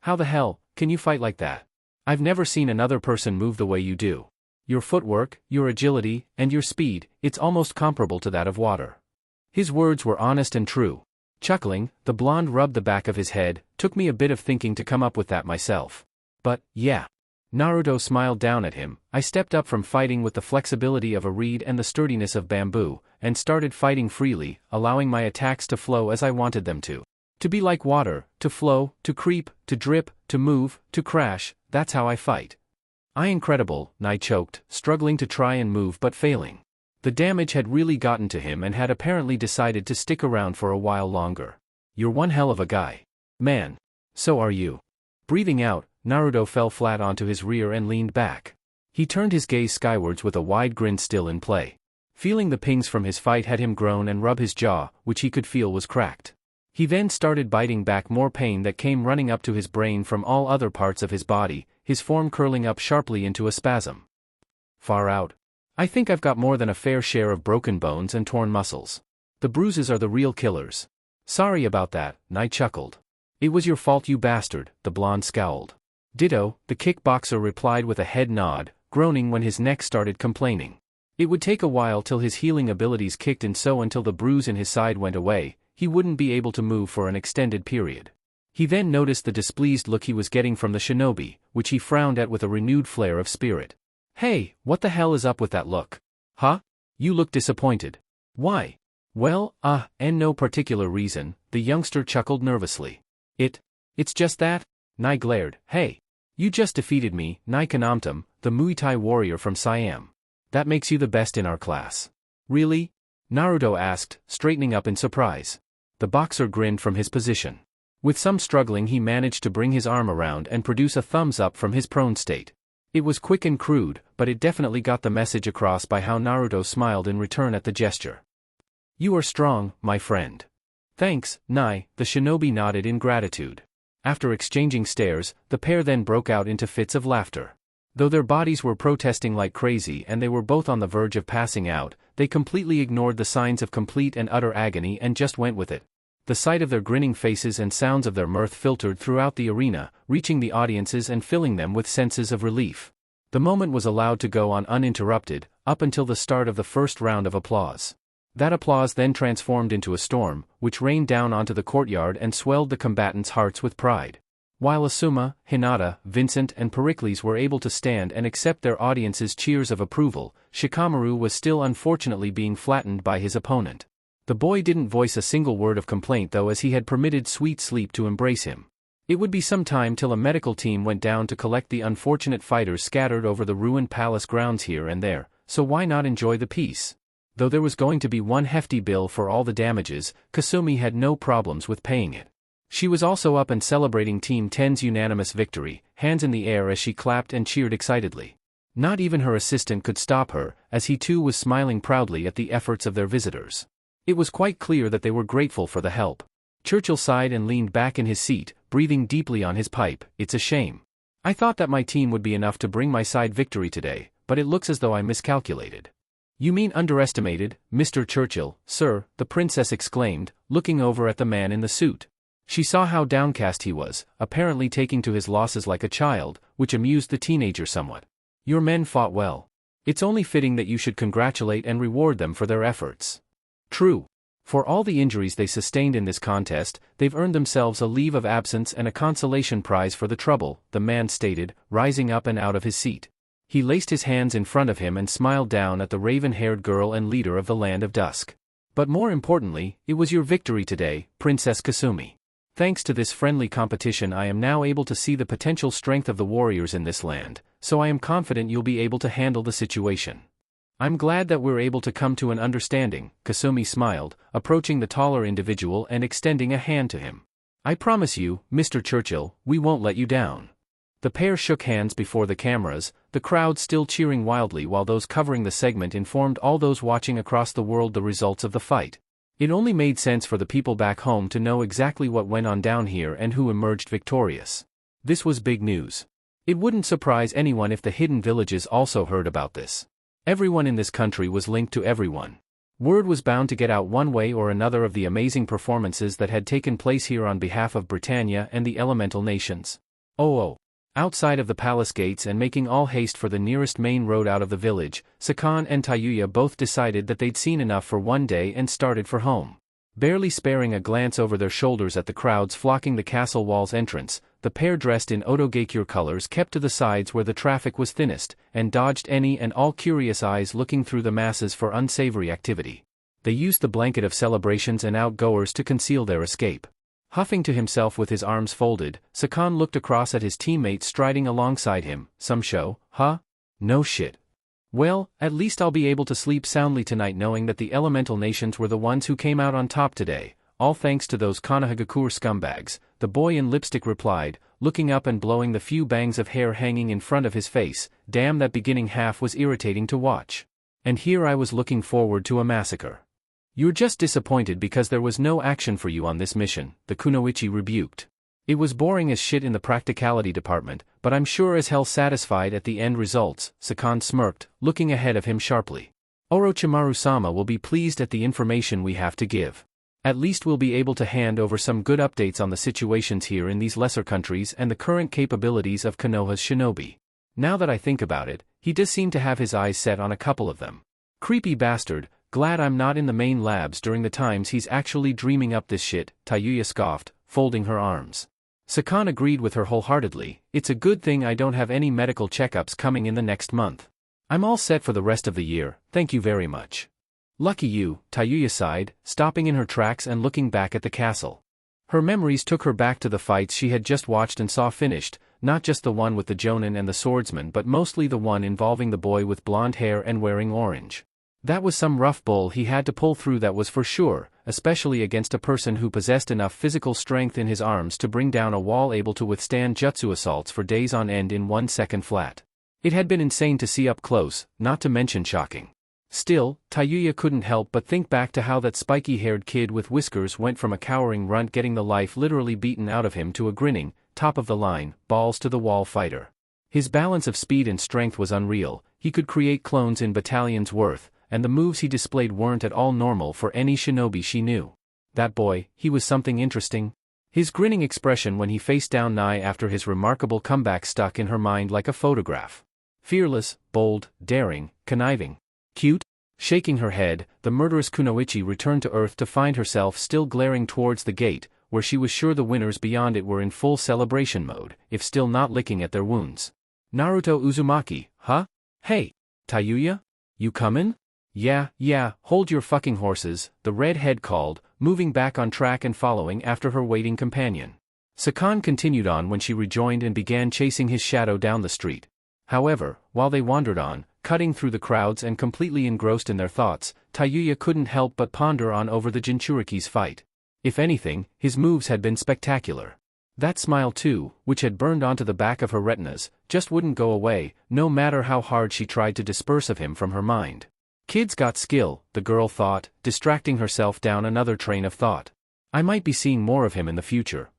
How the hell can you fight like that? I've never seen another person move the way you do. Your footwork, your agility, and your speed, it's almost comparable to that of water. His words were honest and true. Chuckling, the blonde rubbed the back of his head. Took me a bit of thinking to come up with that myself. But, yeah. Naruto smiled down at him. I stepped up from fighting with the flexibility of a reed and the sturdiness of bamboo, and started fighting freely, allowing my attacks to flow as I wanted them to. To be like water, to flow, to creep, to drip, to move, to crash, that's how I fight. Incredible, Nai choked, struggling to try and move but failing. The damage had really gotten to him and had apparently decided to stick around for a while longer. You're one hell of a guy. Man. So are you. Breathing out, Naruto fell flat onto his rear and leaned back. He turned his gaze skywards with a wide grin still in play. Feeling the pings from his fight had him groan and rub his jaw, which he could feel was cracked. He then started biting back more pain that came running up to his brain from all other parts of his body, his form curling up sharply into a spasm. Far out. I think I've got more than a fair share of broken bones and torn muscles. The bruises are the real killers. Sorry about that, Nai chuckled. It was your fault, you bastard, the blonde scowled. Ditto, the kickboxer replied with a head nod, groaning when his neck started complaining. It would take a while till his healing abilities kicked in, so until the bruise in his side went away, he wouldn't be able to move for an extended period. He then noticed the displeased look he was getting from the shinobi, which he frowned at with a renewed flare of spirit. "Hey, what the hell is up with that look? Huh? You look disappointed." "Why?" "Well, and no particular reason," the youngster chuckled nervously. It's just that?" Nai glared. "Hey. You just defeated me, Nai Kanamtam, the Muay Thai warrior from Siam. That makes you the best in our class." "Really?" Naruto asked, straightening up in surprise. The boxer grinned from his position. With some struggling he managed to bring his arm around and produce a thumbs up from his prone state. It was quick and crude, but it definitely got the message across by how Naruto smiled in return at the gesture. "You are strong, my friend." "Thanks, Nai," the shinobi nodded in gratitude. After exchanging stares, the pair then broke out into fits of laughter. Though their bodies were protesting like crazy and they were both on the verge of passing out, they completely ignored the signs of complete and utter agony and just went with it. The sight of their grinning faces and sounds of their mirth filtered throughout the arena, reaching the audiences and filling them with senses of relief. The moment was allowed to go on uninterrupted, up until the start of the first round of applause. That applause then transformed into a storm, which rained down onto the courtyard and swelled the combatants' hearts with pride. While Asuma, Hinata, Vincent and Pericles were able to stand and accept their audience's cheers of approval, Shikamaru was still unfortunately being flattened by his opponent. The boy didn't voice a single word of complaint though, as he had permitted sweet sleep to embrace him. It would be some time till a medical team went down to collect the unfortunate fighters scattered over the ruined palace grounds here and there, so why not enjoy the peace? Though there was going to be one hefty bill for all the damages, Kasumi had no problems with paying it. She was also up and celebrating Team 10's unanimous victory, hands in the air as she clapped and cheered excitedly. Not even her assistant could stop her, as he too was smiling proudly at the efforts of their visitors. It was quite clear that they were grateful for the help. Churchill sighed and leaned back in his seat, breathing deeply on his pipe. "It's a shame. I thought that my team would be enough to bring my side victory today, but it looks as though I miscalculated." "You mean underestimated, Mr. Churchill, sir," the princess exclaimed, looking over at the man in the suit. She saw how downcast he was, apparently taking to his losses like a child, which amused the teenager somewhat. "Your men fought well. It's only fitting that you should congratulate and reward them for their efforts." "True. For all the injuries they sustained in this contest, they've earned themselves a leave of absence and a consolation prize for the trouble," the man stated, rising up and out of his seat. He laced his hands in front of him and smiled down at the raven-haired girl and leader of the Land of Dusk. "But more importantly, it was your victory today, Princess Kasumi. Thanks to this friendly competition I am now able to see the potential strength of the warriors in this land, so I am confident you'll be able to handle the situation." "I'm glad that we're able to come to an understanding," Kasumi smiled, approaching the taller individual and extending a hand to him. "I promise you, Mr. Churchill, we won't let you down." The pair shook hands before the cameras, the crowd still cheering wildly while those covering the segment informed all those watching across the world the results of the fight. It only made sense for the people back home to know exactly what went on down here and who emerged victorious. This was big news. It wouldn't surprise anyone if the hidden villages also heard about this. Everyone in this country was linked to everyone. Word was bound to get out one way or another of the amazing performances that had taken place here on behalf of Britannia and the elemental nations. Outside of the palace gates and making all haste for the nearest main road out of the village, Sakan and Tayuya both decided that they'd seen enough for one day and started for home. Barely sparing a glance over their shoulders at the crowds flocking the castle wall's entrance, the pair dressed in Otogakure colors kept to the sides where the traffic was thinnest, and dodged any and all curious eyes looking through the masses for unsavory activity. They used the blanket of celebrations and outgoers to conceal their escape. Huffing to himself with his arms folded, Sakan looked across at his teammate striding alongside him. "Some show, huh? No shit. Well, at least I'll be able to sleep soundly tonight knowing that the elemental nations were the ones who came out on top today, all thanks to those Konohagakure scumbags," the boy in lipstick replied, looking up and blowing the few bangs of hair hanging in front of his face. "Damn, that beginning half was irritating to watch. And here I was looking forward to a massacre." "You're just disappointed because there was no action for you on this mission," the kunoichi rebuked. "It was boring as shit in the practicality department, but I'm sure as hell satisfied at the end results," Sakan smirked, looking ahead of him sharply. "Orochimaru-sama will be pleased at the information we have to give. At least we'll be able to hand over some good updates on the situations here in these lesser countries and the current capabilities of Konoha's shinobi. Now that I think about it, he does seem to have his eyes set on a couple of them. Creepy bastard," glad I'm not in the main labs during the times he's actually dreaming up this shit, Tayuya scoffed, folding her arms. Sakan agreed with her wholeheartedly, it's a good thing I don't have any medical checkups coming in the next month. I'm all set for the rest of the year, thank you very much. Lucky you, Tayuya sighed, stopping in her tracks and looking back at the castle. Her memories took her back to the fights she had just watched and saw finished, not just the one with the jonin and the swordsman but mostly the one involving the boy with blonde hair and wearing orange. That was some rough bull he had to pull through, that was for sure, especially against a person who possessed enough physical strength in his arms to bring down a wall, able to withstand jutsu assaults for days on end in 1 second flat. It had been insane to see up close, not to mention shocking. Still, Tayuya couldn't help but think back to how that spiky-haired kid with whiskers went from a cowering runt getting the life literally beaten out of him to a grinning, top-of-the-line, balls-to-the-wall fighter. His balance of speed and strength was unreal, he could create clones in battalions' worth, and the moves he displayed weren't at all normal for any shinobi she knew. That boy, he was something interesting. His grinning expression when he faced down Nai after his remarkable comeback stuck in her mind like a photograph. Fearless, bold, daring, conniving. Cute? Shaking her head, the murderous Kunoichi returned to earth to find herself still glaring towards the gate, where she was sure the winners beyond it were in full celebration mode, if still not licking at their wounds. Naruto Uzumaki, huh? Hey, Tayuya? You comin'? Yeah, hold your fucking horses, the redhead called, moving back on track and following after her waiting companion. Sakan continued on when she rejoined and began chasing his shadow down the street. However, while they wandered on, cutting through the crowds and completely engrossed in their thoughts, Tayuya couldn't help but ponder on over the Jinchuriki's fight. If anything, his moves had been spectacular. That smile too, which had burned onto the back of her retinas, just wouldn't go away, no matter how hard she tried to disperse of him from her mind. Kid's got skill, the girl thought, distracting herself down another train of thought. I might be seeing more of him in the future.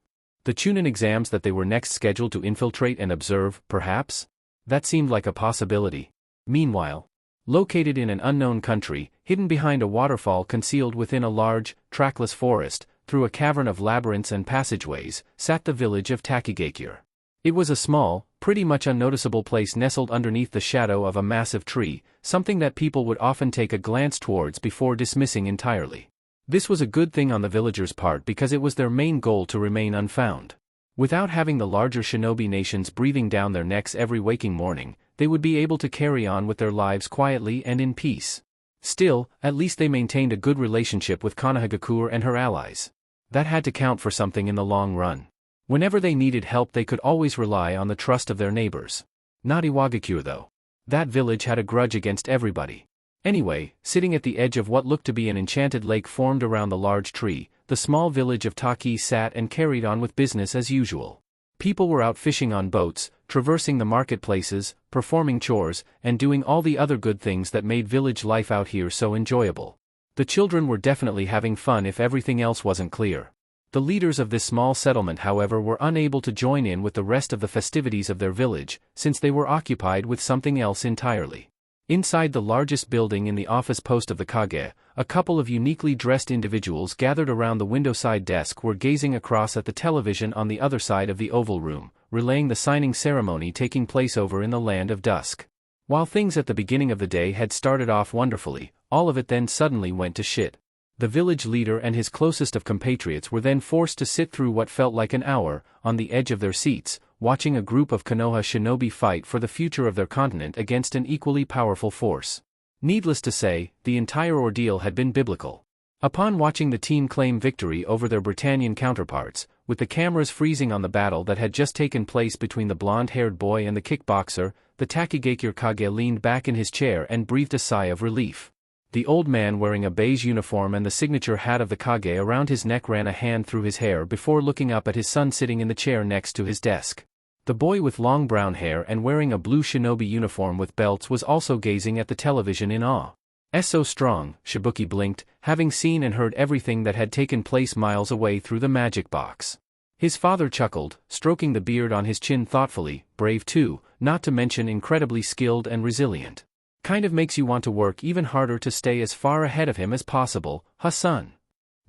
The Chunin exams that they were next scheduled to infiltrate and observe, perhaps? That seemed like a possibility. Meanwhile, located in an unknown country, hidden behind a waterfall concealed within a large, trackless forest, through a cavern of labyrinths and passageways, sat the village of Takigakure. It was a small, pretty much unnoticeable place nestled underneath the shadow of a massive tree, something that people would often take a glance towards before dismissing entirely. This was a good thing on the villagers' part because it was their main goal to remain unfound. Without having the larger shinobi nations breathing down their necks every waking morning, they would be able to carry on with their lives quietly and in peace. Still, at least they maintained a good relationship with Konohagakure and her allies. That had to count for something in the long run. Whenever they needed help they could always rely on the trust of their neighbors. Not Iwagakure though. That village had a grudge against everybody. Anyway, sitting at the edge of what looked to be an enchanted lake formed around the large tree, the small village of Taki sat and carried on with business as usual. People were out fishing on boats, traversing the marketplaces, performing chores, and doing all the other good things that made village life out here so enjoyable. The children were definitely having fun if everything else wasn't clear. The leaders of this small settlement, however, were unable to join in with the rest of the festivities of their village, since they were occupied with something else entirely. Inside the largest building in the office post of the Kage, a couple of uniquely dressed individuals gathered around the windowside desk were gazing across at the television on the other side of the oval room, relaying the signing ceremony taking place over in the land of dusk. While things at the beginning of the day had started off wonderfully, all of it then suddenly went to shit. The village leader and his closest of compatriots were then forced to sit through what felt like an hour, on the edge of their seats, watching a group of Konoha shinobi fight for the future of their continent against an equally powerful force. Needless to say, the entire ordeal had been biblical. Upon watching the team claim victory over their Britannian counterparts, with the cameras freezing on the battle that had just taken place between the blonde-haired boy and the kickboxer, the Takigakure Kage leaned back in his chair and breathed a sigh of relief. The old man wearing a beige uniform and the signature hat of the Kage around his neck ran a hand through his hair before looking up at his son sitting in the chair next to his desk. The boy with long brown hair and wearing a blue shinobi uniform with belts was also gazing at the television in awe. So strong, Shibuki blinked, having seen and heard everything that had taken place miles away through the magic box. His father chuckled, stroking the beard on his chin thoughtfully, brave too, not to mention incredibly skilled and resilient. Kind of makes you want to work even harder to stay as far ahead of him as possible, huh son?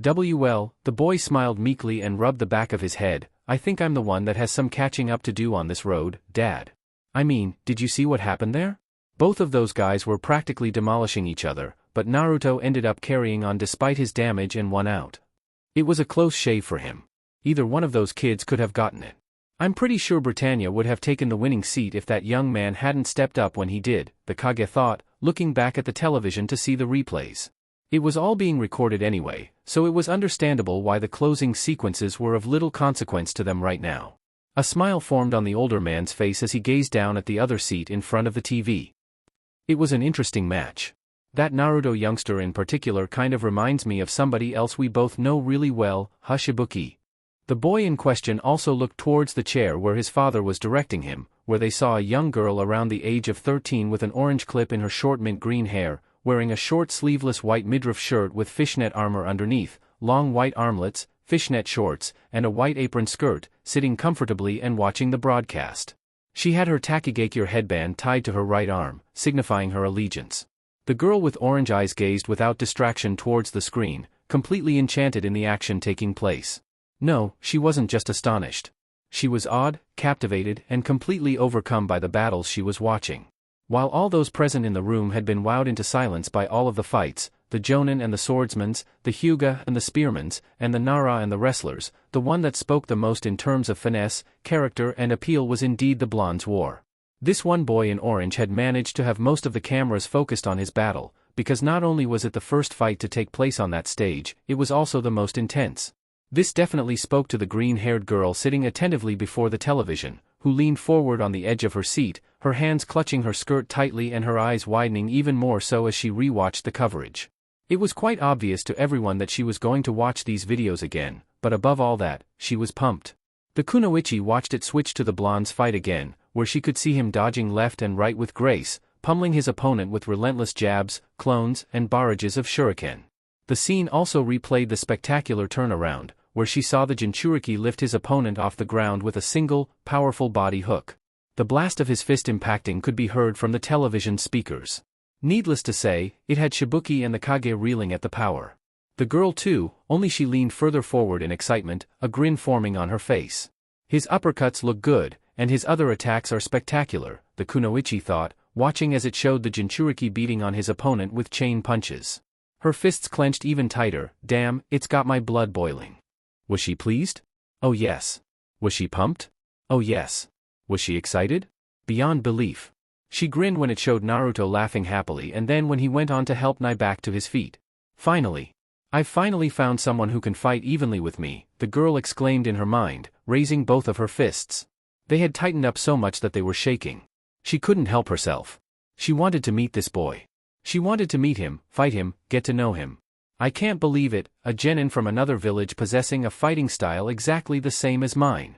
Well, the boy smiled meekly and rubbed the back of his head. I think I'm the one that has some catching up to do on this road, Dad. I mean, did you see what happened there? Both of those guys were practically demolishing each other, but Naruto ended up carrying on despite his damage and won out. It was a close shave for him. Either one of those kids could have gotten it. I'm pretty sure Britannia would have taken the winning seat if that young man hadn't stepped up when he did, the Kage thought, looking back at the television to see the replays. It was all being recorded anyway, so it was understandable why the closing sequences were of little consequence to them right now. A smile formed on the older man's face as he gazed down at the other seat in front of the TV. It was an interesting match. That Naruto youngster in particular kind of reminds me of somebody else we both know really well, Hashibuki. The boy in question also looked towards the chair where his father was directing him, where they saw a young girl around the age of 13 with an orange clip in her short mint green hair, wearing a short sleeveless white midriff shirt with fishnet armor underneath, long white armlets, fishnet shorts, and a white apron skirt, sitting comfortably and watching the broadcast. She had her takigakure headband tied to her right arm, signifying her allegiance. The girl with orange eyes gazed without distraction towards the screen, completely enchanted in the action taking place. No, she wasn't just astonished. She was awed, captivated, and completely overcome by the battles she was watching. While all those present in the room had been wowed into silence by all of the fights, the jonin and the swordsmans, the hyuga and the spearmans, and the nara and the wrestlers, the one that spoke the most in terms of finesse, character and appeal was indeed the blonde's war. This one boy in orange had managed to have most of the cameras focused on his battle, because not only was it the first fight to take place on that stage, it was also the most intense. This definitely spoke to the green-haired girl sitting attentively before the television, who leaned forward on the edge of her seat, her hands clutching her skirt tightly and her eyes widening even more so as she rewatched the coverage. It was quite obvious to everyone that she was going to watch these videos again, but above all that, she was pumped. The kunoichi watched it switch to the blonde's fight again, where she could see him dodging left and right with grace, pummeling his opponent with relentless jabs, clones, and barrages of shuriken. The scene also replayed the spectacular turnaround, where she saw the jinchuriki lift his opponent off the ground with a single, powerful body hook. The blast of his fist impacting could be heard from the television speakers. Needless to say, it had Shibuki and the Kage reeling at the power. The girl too, only she leaned further forward in excitement, a grin forming on her face. His uppercuts look good, and his other attacks are spectacular, the kunoichi thought, watching as it showed the jinchuriki beating on his opponent with chain punches. Her fists clenched even tighter. Damn, it's got my blood boiling. Was she pleased? Oh yes. Was she pumped? Oh yes. Was she excited? Beyond belief. She grinned when it showed Naruto laughing happily and then when he went on to help Nai back to his feet. Finally. I've finally found someone who can fight evenly with me, the girl exclaimed in her mind, raising both of her fists. They had tightened up so much that they were shaking. She couldn't help herself. She wanted to meet this boy. She wanted to meet him, fight him, get to know him. I can't believe it, a genin from another village possessing a fighting style exactly the same as mine.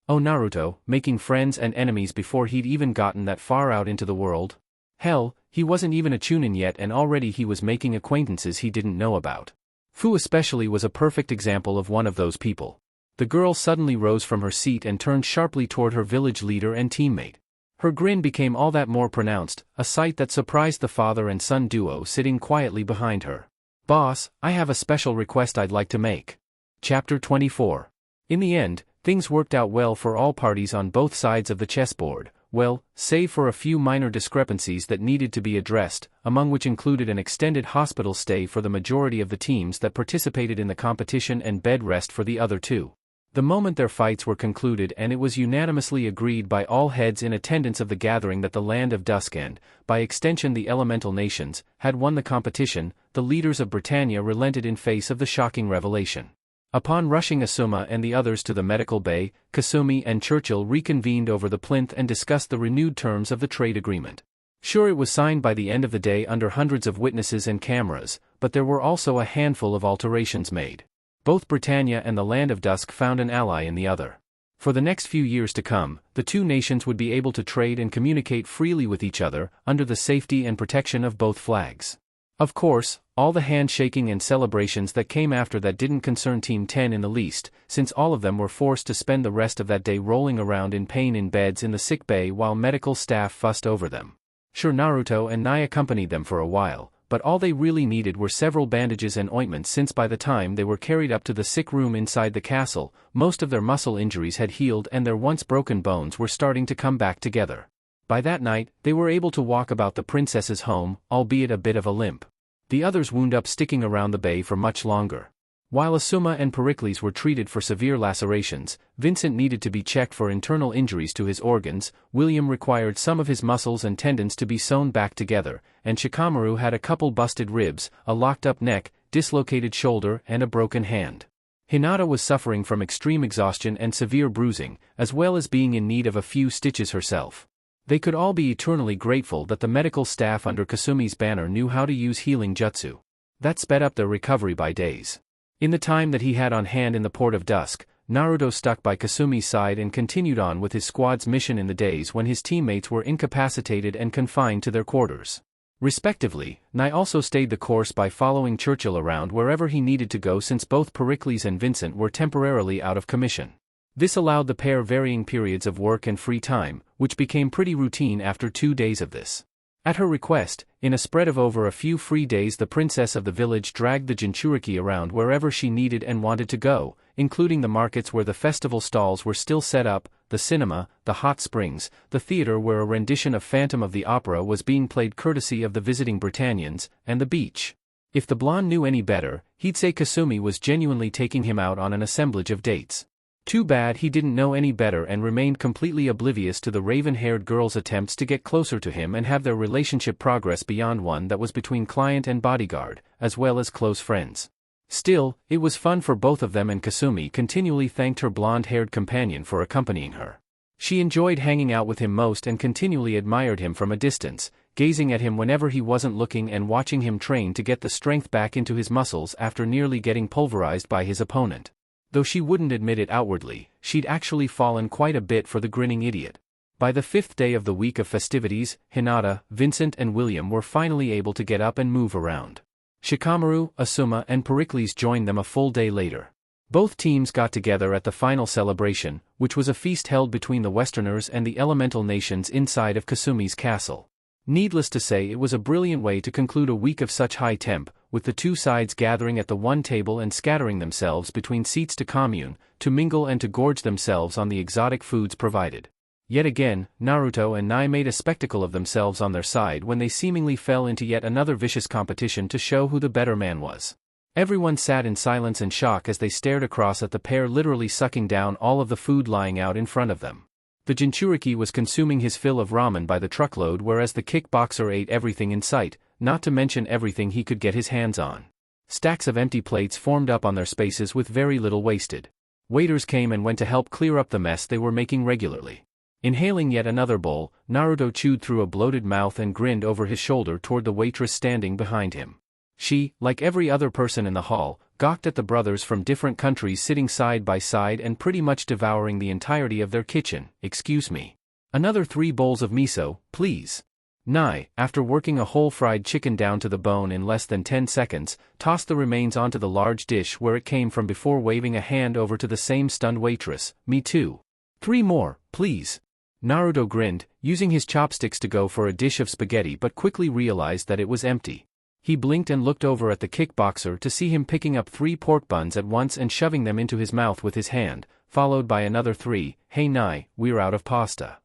Oh Naruto, making friends and enemies before he'd even gotten that far out into the world. Hell, he wasn't even a chunin yet and already he was making acquaintances he didn't know about. Fu especially was a perfect example of one of those people. The girl suddenly rose from her seat and turned sharply toward her village leader and teammate. Her grin became all that more pronounced, a sight that surprised the father and son duo sitting quietly behind her. Boss, I have a special request I'd like to make. Chapter 24. In the end, things worked out well for all parties on both sides of the chessboard, well, save for a few minor discrepancies that needed to be addressed, among which included an extended hospital stay for the majority of the teams that participated in the competition and bed rest for the other two. The moment their fights were concluded and it was unanimously agreed by all heads in attendance of the gathering that the Land of Dusk and, by extension the Elemental Nations, had won the competition, the leaders of Britannia relented in face of the shocking revelation. Upon rushing Asuma and the others to the medical bay, Kasumi and Churchill reconvened over the plinth and discussed the renewed terms of the trade agreement. Sure, it was signed by the end of the day under hundreds of witnesses and cameras, but there were also a handful of alterations made. Both Britannia and the Land of Dusk found an ally in the other. For the next few years to come, the two nations would be able to trade and communicate freely with each other, under the safety and protection of both flags. Of course, all the handshaking and celebrations that came after that didn't concern Team 10 in the least, since all of them were forced to spend the rest of that day rolling around in pain in beds in the sick bay while medical staff fussed over them. Sure, Naruto and Nai accompanied them for a while, but all they really needed were several bandages and ointments since by the time they were carried up to the sick room inside the castle, most of their muscle injuries had healed and their once broken bones were starting to come back together. By that night, they were able to walk about the princess's home, albeit a bit of a limp. The others wound up sticking around the bay for much longer. While Asuma and Pericles were treated for severe lacerations, Vincent needed to be checked for internal injuries to his organs, William required some of his muscles and tendons to be sewn back together, and Shikamaru had a couple busted ribs, a locked-up neck, dislocated shoulder, and a broken hand. Hinata was suffering from extreme exhaustion and severe bruising, as well as being in need of a few stitches herself. They could all be eternally grateful that the medical staff under Kasumi's banner knew how to use healing jutsu. That sped up their recovery by days. In the time that he had on hand in the Port of Dusk, Naruto stuck by Kasumi's side and continued on with his squad's mission in the days when his teammates were incapacitated and confined to their quarters. Respectively, Nai also stayed the course by following Churchill around wherever he needed to go since both Pericles and Vincent were temporarily out of commission. This allowed the pair varying periods of work and free time, which became pretty routine after 2 days of this. At her request, in a spread of over a few free days the princess of the village dragged the jinchuriki around wherever she needed and wanted to go, including the markets where the festival stalls were still set up, the cinema, the hot springs, the theater where a rendition of Phantom of the Opera was being played courtesy of the visiting Britannians, and the beach. If the blonde knew any better, he'd say Kasumi was genuinely taking him out on an assemblage of dates. Too bad he didn't know any better and remained completely oblivious to the raven-haired girl's attempts to get closer to him and have their relationship progress beyond one that was between client and bodyguard, as well as close friends. Still, it was fun for both of them and Kasumi continually thanked her blonde-haired companion for accompanying her. She enjoyed hanging out with him most and continually admired him from a distance, gazing at him whenever he wasn't looking and watching him train to get the strength back into his muscles after nearly getting pulverized by his opponent. Though she wouldn't admit it outwardly, she'd actually fallen quite a bit for the grinning idiot. By the 5th day of the week of festivities, Hinata, Vincent and William were finally able to get up and move around. Shikamaru, Asuma and Pericles joined them a full day later. Both teams got together at the final celebration, which was a feast held between the Westerners and the elemental nations inside of Kasumi's castle. Needless to say, it was a brilliant way to conclude a week of such high temp, with the two sides gathering at the one table and scattering themselves between seats to commune, to mingle and to gorge themselves on the exotic foods provided. Yet again, Naruto and Nai made a spectacle of themselves on their side when they seemingly fell into yet another vicious competition to show who the better man was. Everyone sat in silence and shock as they stared across at the pair literally sucking down all of the food lying out in front of them. The jinchuriki was consuming his fill of ramen by the truckload whereas the kickboxer ate everything in sight, not to mention everything he could get his hands on. Stacks of empty plates formed up on their spaces with very little wasted. Waiters came and went to help clear up the mess they were making regularly. Inhaling yet another bowl, Naruto chewed through a bloated mouth and grinned over his shoulder toward the waitress standing behind him. She, like every other person in the hall, gawked at the brothers from different countries sitting side by side and pretty much devouring the entirety of their kitchen. "Excuse me. Another 3 bowls of miso, please." Nai, after working a whole fried chicken down to the bone in less than 10 seconds, tossed the remains onto the large dish where it came from before waving a hand over to the same stunned waitress. "Me too. 3 more, please." Naruto grinned, using his chopsticks to go for a dish of spaghetti but quickly realized that it was empty. He blinked and looked over at the kickboxer to see him picking up 3 pork buns at once and shoving them into his mouth with his hand, followed by another 3. "Hey Nai, we're out of pasta."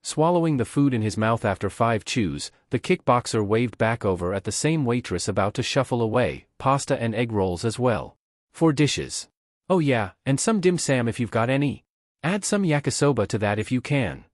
Swallowing the food in his mouth after 5 chews, the kickboxer waved back over at the same waitress about to shuffle away, "Pasta and egg rolls as well. 4 dishes. Oh yeah, and some dim sum if you've got any. Add some yakisoba to that if you can."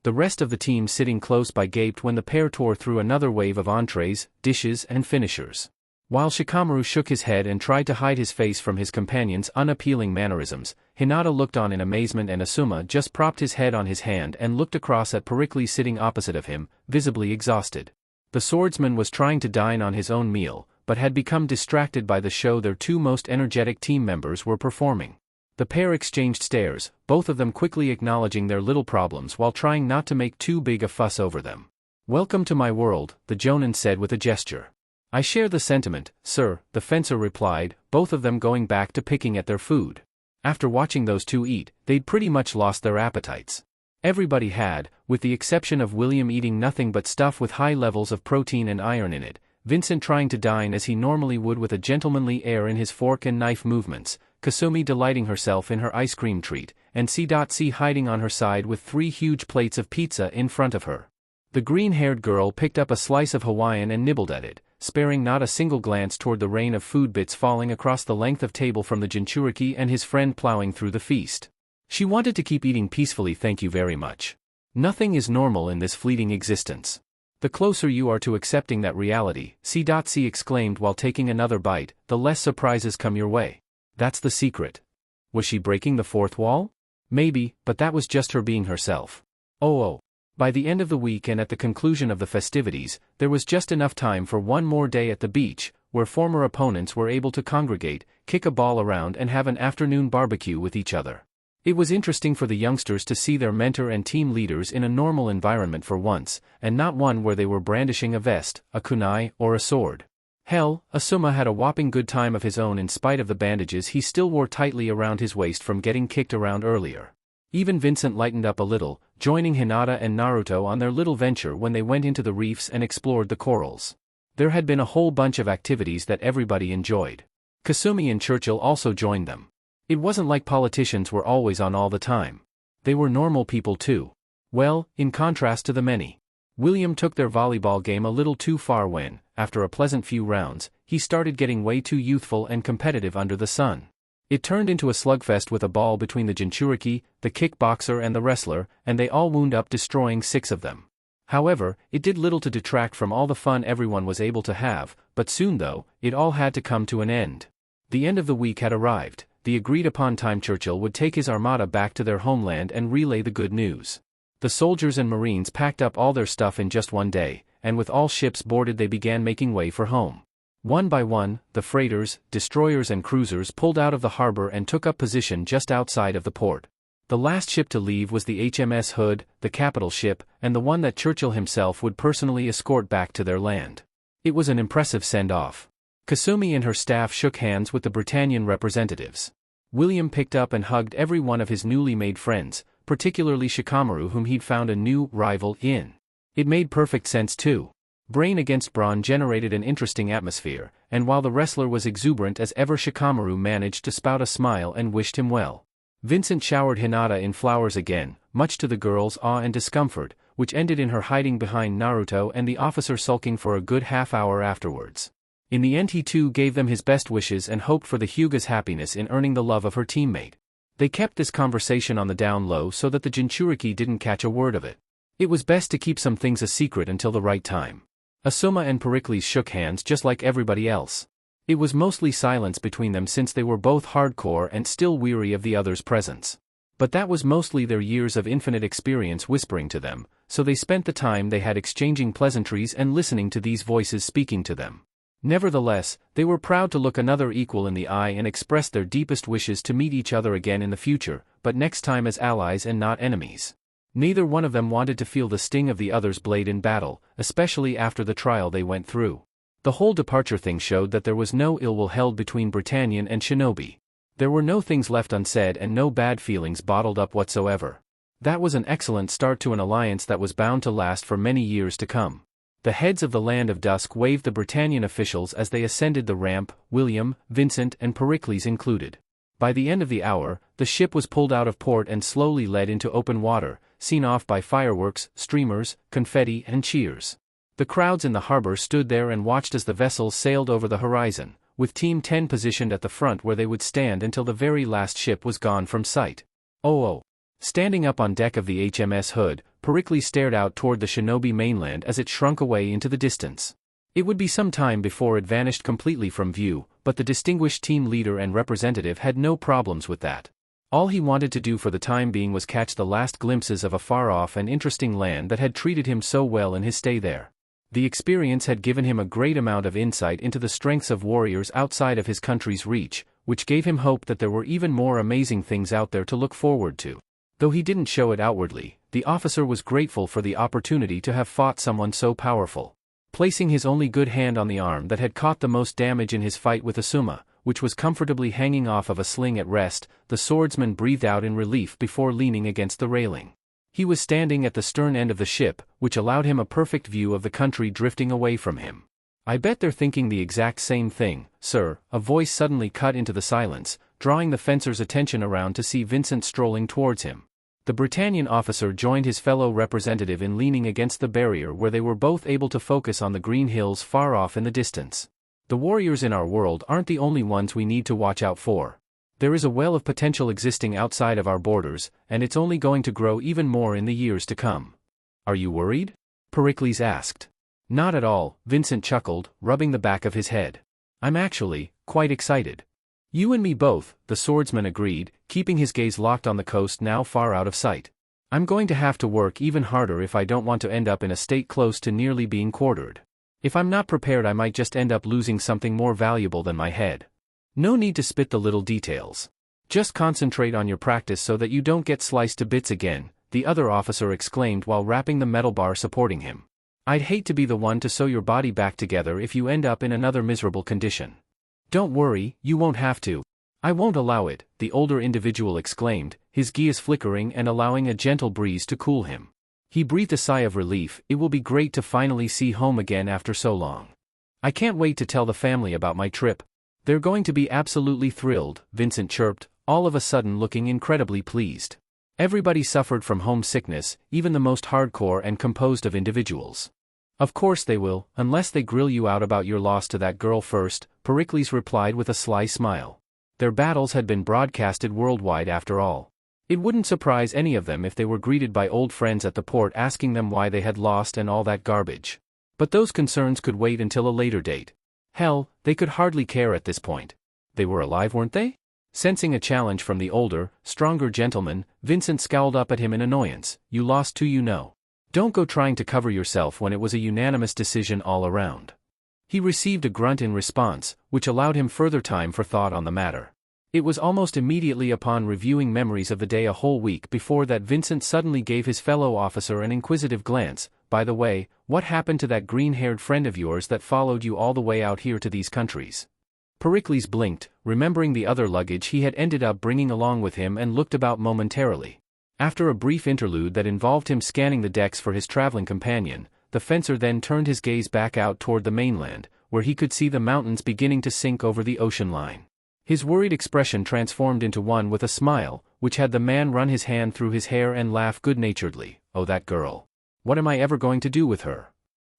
The rest of the team sitting close by gaped when the pair tore through another wave of entrees, dishes and finishers. While Shikamaru shook his head and tried to hide his face from his companion's unappealing mannerisms, Hinata looked on in amazement and Asuma just propped his head on his hand and looked across at Pericles sitting opposite of him, visibly exhausted. The swordsman was trying to dine on his own meal, but had become distracted by the show their 2 most energetic team members were performing. The pair exchanged stares, both of them quickly acknowledging their little problems while trying not to make too big a fuss over them. "Welcome to my world," the Jonin said with a gesture. "I share the sentiment, sir," the fencer replied, both of them going back to picking at their food. After watching those 2 eat, they'd pretty much lost their appetites. Everybody had, with the exception of William eating nothing but stuff with high levels of protein and iron in it, Vincent trying to dine as he normally would with a gentlemanly air in his fork and knife movements, Kasumi delighting herself in her ice cream treat, and C.C. hiding on her side with 3 huge plates of pizza in front of her. The green-haired girl picked up a slice of Hawaiian and nibbled at it, sparing not a single glance toward the rain of food bits falling across the length of table from the jinchuriki and his friend plowing through the feast. She wanted to keep eating peacefully. Thank you very much. Nothing is normal in this fleeting existence. The closer you are to accepting that reality, C.C. exclaimed while taking another bite, the less surprises come your way. That's the secret. Was she breaking the fourth wall? Maybe, but that was just her being herself. Oh. By the end of the week and at the conclusion of the festivities, there was just enough time for one more day at the beach, where former opponents were able to congregate, kick a ball around and have an afternoon barbecue with each other. It was interesting for the youngsters to see their mentor and team leaders in a normal environment for once, and not one where they were brandishing a vest, a kunai, or a sword. Hell, Asuma had a whopping good time of his own in spite of the bandages he still wore tightly around his waist from getting kicked around earlier. Even Vincent lightened up a little, joining Hinata and Naruto on their little venture when they went into the reefs and explored the corals. There had been a whole bunch of activities that everybody enjoyed. Kasumi and Churchill also joined them. It wasn't like politicians were always on all the time. They were normal people too. Well, in contrast to the many. William took their volleyball game a little too far when, after a pleasant few rounds, he started getting way too youthful and competitive under the sun. It turned into a slugfest with a ball between the jinchuriki, the kickboxer and the wrestler, and they all wound up destroying 6 of them. However, it did little to detract from all the fun everyone was able to have, but soon though, it all had to come to an end. The end of the week had arrived. The agreed-upon time Churchill would take his armada back to their homeland and relay the good news. The soldiers and marines packed up all their stuff in just one day, and with all ships boarded they began making way for home. One by one, the freighters, destroyers and cruisers pulled out of the harbor and took up position just outside of the port. The last ship to leave was the HMS Hood, the capital ship, and the one that Churchill himself would personally escort back to their land. It was an impressive send-off. Kasumi and her staff shook hands with the Britannian representatives. William picked up and hugged every one of his newly made friends, particularly Shikamaru whom he'd found a new rival in. It made perfect sense too. Brain against brawn generated an interesting atmosphere, and while the wrestler was exuberant as ever, Shikamaru managed to spout a smile and wished him well. Vincent showered Hinata in flowers again, much to the girl's awe and discomfort, which ended in her hiding behind Naruto and the officer sulking for a good half hour afterwards. In the end he too gave them his best wishes and hoped for the Hyuga's happiness in earning the love of her teammate. They kept this conversation on the down low so that the jinchuriki didn't catch a word of it. It was best to keep some things a secret until the right time. Asuma and Pericles shook hands just like everybody else. It was mostly silence between them since they were both hardcore and still weary of the other's presence. But that was mostly their years of infinite experience whispering to them, so they spent the time they had exchanging pleasantries and listening to these voices speaking to them. Nevertheless, they were proud to look another equal in the eye and expressed their deepest wishes to meet each other again in the future, but next time as allies and not enemies. Neither one of them wanted to feel the sting of the other's blade in battle, especially after the trial they went through. The whole departure thing showed that there was no ill will held between Britannian and shinobi. There were no things left unsaid and no bad feelings bottled up whatsoever. That was an excellent start to an alliance that was bound to last for many years to come. The heads of the Land of Dusk waved the Britannian officials as they ascended the ramp, William, Vincent and Pericles included. By the end of the hour, the ship was pulled out of port and slowly led into open water, seen off by fireworks, streamers, confetti and cheers. The crowds in the harbor stood there and watched as the vessels sailed over the horizon, with Team 10 positioned at the front where they would stand until the very last ship was gone from sight. Oh. Standing up on deck of the HMS Hood, Pericles stared out toward the shinobi mainland as it shrunk away into the distance. It would be some time before it vanished completely from view, but the distinguished team leader and representative had no problems with that. All he wanted to do for the time being was catch the last glimpses of a far-off and interesting land that had treated him so well in his stay there. The experience had given him a great amount of insight into the strengths of warriors outside of his country's reach, which gave him hope that there were even more amazing things out there to look forward to. Though he didn't show it outwardly, the officer was grateful for the opportunity to have fought someone so powerful. Placing his only good hand on the arm that had caught the most damage in his fight with Asuma, which was comfortably hanging off of a sling at rest, the swordsman breathed out in relief before leaning against the railing. He was standing at the stern end of the ship, which allowed him a perfect view of the country drifting away from him. "I bet they're thinking the exact same thing, sir," a voice suddenly cut into the silence, drawing the fencer's attention around to see Vincent strolling towards him. The Britannian officer joined his fellow representative in leaning against the barrier where they were both able to focus on the green hills far off in the distance. The warriors in our world aren't the only ones we need to watch out for. There is a well of potential existing outside of our borders, and it's only going to grow even more in the years to come. Are you worried? Pericles asked. Not at all, Vincent chuckled, rubbing the back of his head. I'm actually quite excited. You and me both, the swordsman agreed, keeping his gaze locked on the coast now far out of sight. I'm going to have to work even harder if I don't want to end up in a state close to nearly being quartered. If I'm not prepared, I might just end up losing something more valuable than my head. No need to spit the little details. Just concentrate on your practice so that you don't get sliced to bits again, the other officer exclaimed while wrapping the metal bar supporting him. I'd hate to be the one to sew your body back together if you end up in another miserable condition. Don't worry, you won't have to. I won't allow it, the older individual exclaimed, his geas flickering and allowing a gentle breeze to cool him. He breathed a sigh of relief. It will be great to finally see home again after so long. I can't wait to tell the family about my trip. They're going to be absolutely thrilled, Vincent chirped, all of a sudden looking incredibly pleased. Everybody suffered from homesickness, even the most hardcore and composed of individuals. Of course they will, unless they grill you out about your loss to that girl first, Pericles replied with a sly smile. Their battles had been broadcasted worldwide after all. It wouldn't surprise any of them if they were greeted by old friends at the port asking them why they had lost and all that garbage. But those concerns could wait until a later date. Hell, they could hardly care at this point. They were alive, weren't they? Sensing a challenge from the older, stronger gentleman, Vincent scowled up at him in annoyance. You lost too, you know. Don't go trying to cover yourself when it was a unanimous decision all around. He received a grunt in response, which allowed him further time for thought on the matter. It was almost immediately upon reviewing memories of the day a whole week before that Vincent suddenly gave his fellow officer an inquisitive glance. By the way, what happened to that green-haired friend of yours that followed you all the way out here to these countries? Pericles blinked, remembering the other luggage he had ended up bringing along with him, and looked about momentarily. After a brief interlude that involved him scanning the decks for his traveling companion, the fencer then turned his gaze back out toward the mainland, where he could see the mountains beginning to sink over the ocean line. His worried expression transformed into one with a smile, which had the man run his hand through his hair and laugh good-naturedly. Oh, that girl. What am I ever going to do with her?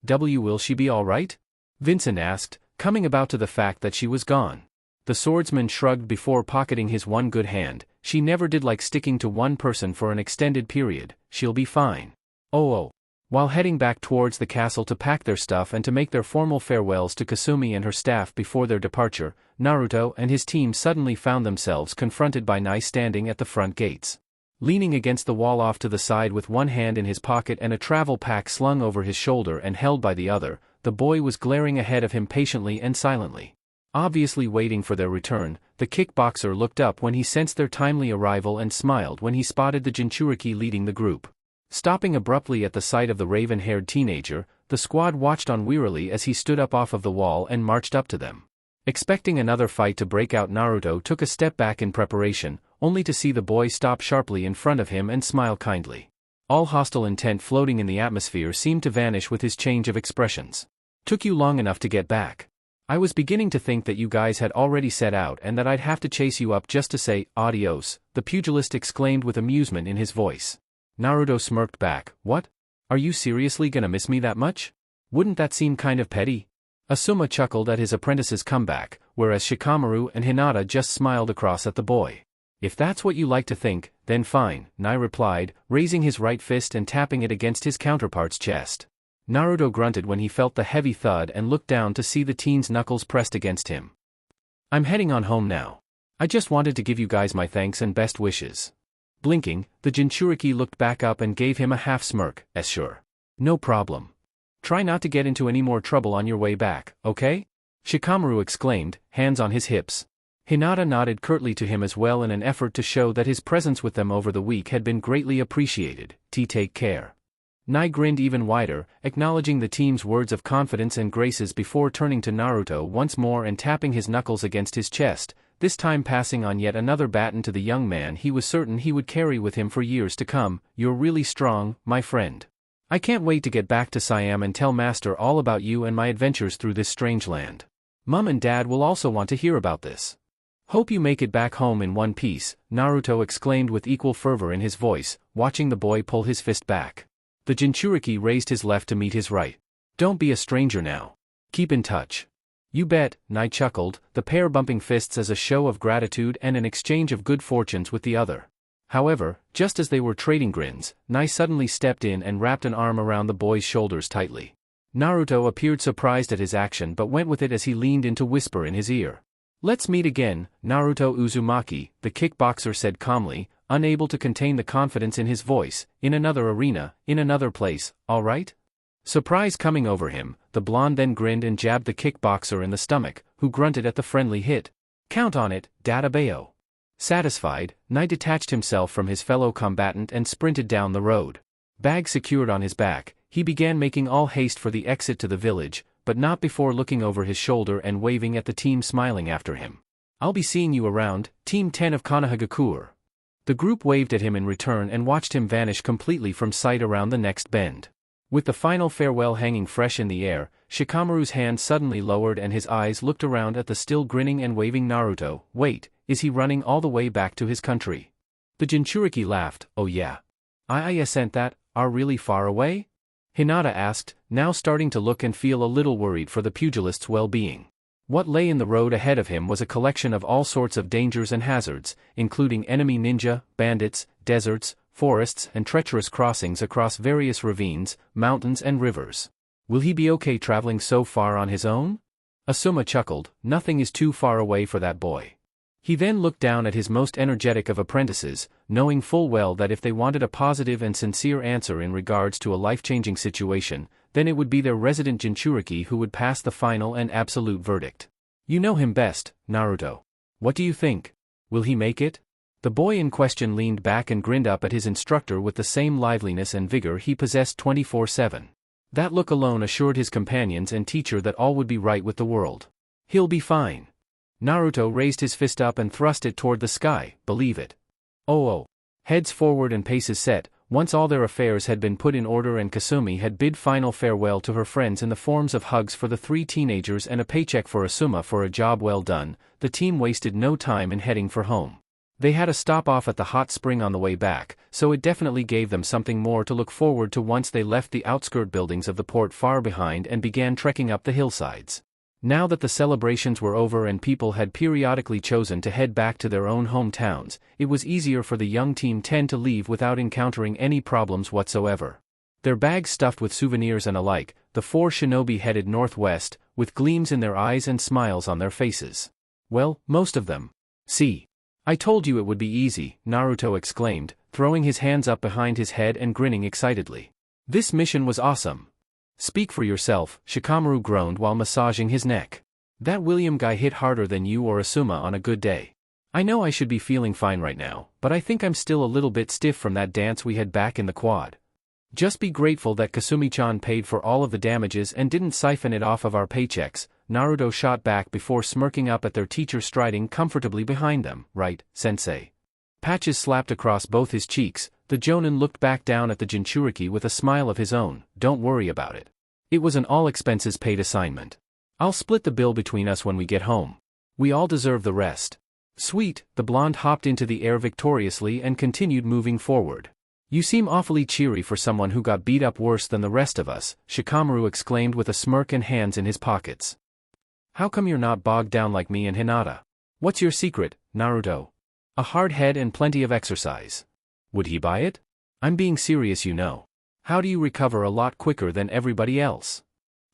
Will she be all right? Vincent asked, coming about to the fact that she was gone. The swordsman shrugged before pocketing his one good hand. She never did like sticking to one person for an extended period. She'll be fine. Oh. While heading back towards the castle to pack their stuff and to make their formal farewells to Kasumi and her staff before their departure, Naruto and his team suddenly found themselves confronted by Nai standing at the front gates. Leaning against the wall off to the side with one hand in his pocket and a travel pack slung over his shoulder and held by the other, the boy was glaring ahead of him patiently and silently. Obviously waiting for their return, the kickboxer looked up when he sensed their timely arrival and smiled when he spotted the jinchuriki leading the group. Stopping abruptly at the sight of the raven-haired teenager, the squad watched on wearily as he stood up off of the wall and marched up to them. Expecting another fight to break out, Naruto took a step back in preparation, only to see the boy stop sharply in front of him and smile kindly. All hostile intent floating in the atmosphere seemed to vanish with his change of expressions. Took you long enough to get back. I was beginning to think that you guys had already set out and that I'd have to chase you up just to say, adios, the pugilist exclaimed with amusement in his voice. Naruto smirked back. What? Are you seriously gonna miss me that much? Wouldn't that seem kind of petty? Asuma chuckled at his apprentice's comeback, whereas Shikamaru and Hinata just smiled across at the boy. If that's what you like to think, then fine, Nai replied, raising his right fist and tapping it against his counterpart's chest. Naruto grunted when he felt the heavy thud and looked down to see the teen's knuckles pressed against him. I'm heading on home now. I just wanted to give you guys my thanks and best wishes. Blinking, the jinchuriki looked back up and gave him a half smirk. Sure. No problem. Try not to get into any more trouble on your way back, okay? Shikamaru exclaimed, hands on his hips. Hinata nodded curtly to him as well in an effort to show that his presence with them over the week had been greatly appreciated. Take care. Nai grinned even wider, acknowledging the team's words of confidence and graces before turning to Naruto once more and tapping his knuckles against his chest, this time passing on yet another baton to the young man he was certain he would carry with him for years to come. You're really strong, my friend. I can't wait to get back to Siam and tell Master all about you and my adventures through this strange land. Mom and Dad will also want to hear about this. Hope you make it back home in one piece, Naruto exclaimed with equal fervor in his voice, watching the boy pull his fist back. The jinchuriki raised his left to meet his right. Don't be a stranger now. Keep in touch. You bet, Nai chuckled, the pair bumping fists as a show of gratitude and an exchange of good fortunes with the other. However, just as they were trading grins, Nai suddenly stepped in and wrapped an arm around the boy's shoulders tightly. Naruto appeared surprised at his action but went with it as he leaned in to whisper in his ear. Let's meet again, Naruto Uzumaki, the kickboxer said calmly, unable to contain the confidence in his voice, in another arena, in another place, all right? Surprise coming over him, the blonde then grinned and jabbed the kickboxer in the stomach, who grunted at the friendly hit. Count on it, Databeo. Satisfied, Nai detached himself from his fellow combatant and sprinted down the road. Bag secured on his back, he began making all haste for the exit to the village, but not before looking over his shoulder and waving at the team smiling after him. I'll be seeing you around, Team 10 of Konohagakure. The group waved at him in return and watched him vanish completely from sight around the next bend. With the final farewell hanging fresh in the air, Shikamaru's hand suddenly lowered and his eyes looked around at the still grinning and waving Naruto. Wait, is he running all the way back to his country? The Jinchuriki laughed. Oh yeah. I sent that, are really far away? Hinata asked, now starting to look and feel a little worried for the pugilist's well-being. What lay in the road ahead of him was a collection of all sorts of dangers and hazards, including enemy ninja, bandits, deserts, forests and treacherous crossings across various ravines, mountains and rivers. Will he be okay traveling so far on his own? Asuma chuckled, nothing is too far away for that boy. He then looked down at his most energetic of apprentices, knowing full well that if they wanted a positive and sincere answer in regards to a life-changing situation, then it would be their resident Jinchuriki who would pass the final and absolute verdict. You know him best, Naruto. What do you think? Will he make it? The boy in question leaned back and grinned up at his instructor with the same liveliness and vigor he possessed 24/7. That look alone assured his companions and teacher that all would be right with the world. He'll be fine. Naruto raised his fist up and thrust it toward the sky, believe it. Oh. Heads forward and paces set, once all their affairs had been put in order and Kasumi had bid final farewell to her friends in the forms of hugs for the three teenagers and a paycheck for Asuma for a job well done, the team wasted no time in heading for home. They had a stop off at the hot spring on the way back, so it definitely gave them something more to look forward to once they left the outskirt buildings of the port far behind and began trekking up the hillsides. Now that the celebrations were over and people had periodically chosen to head back to their own hometowns, it was easier for the young Team 10 to leave without encountering any problems whatsoever. Their bags stuffed with souvenirs and alike, the four shinobi headed northwest, with gleams in their eyes and smiles on their faces. Well, most of them. See. I told you it would be easy, Naruto exclaimed, throwing his hands up behind his head and grinning excitedly. This mission was awesome. Speak for yourself, Shikamaru groaned while massaging his neck. That William guy hit harder than you or Asuma on a good day. I know I should be feeling fine right now, but I think I'm still a little bit stiff from that dance we had back in the quad. Just be grateful that Kasumi-chan paid for all of the damages and didn't siphon it off of our paychecks, Naruto shot back before smirking up at their teacher striding comfortably behind them. Right, sensei. Patches slapped across both his cheeks, the Jonin looked back down at the Jinchuriki with a smile of his own. Don't worry about it. It was an all-expenses-paid assignment. I'll split the bill between us when we get home. We all deserve the rest. Sweet, the blonde hopped into the air victoriously and continued moving forward. You seem awfully cheery for someone who got beat up worse than the rest of us, Shikamaru exclaimed with a smirk and hands in his pockets. How come you're not bogged down like me and Hinata? What's your secret, Naruto? A hard head and plenty of exercise. Would he buy it? I'm being serious, you know. How do you recover a lot quicker than everybody else?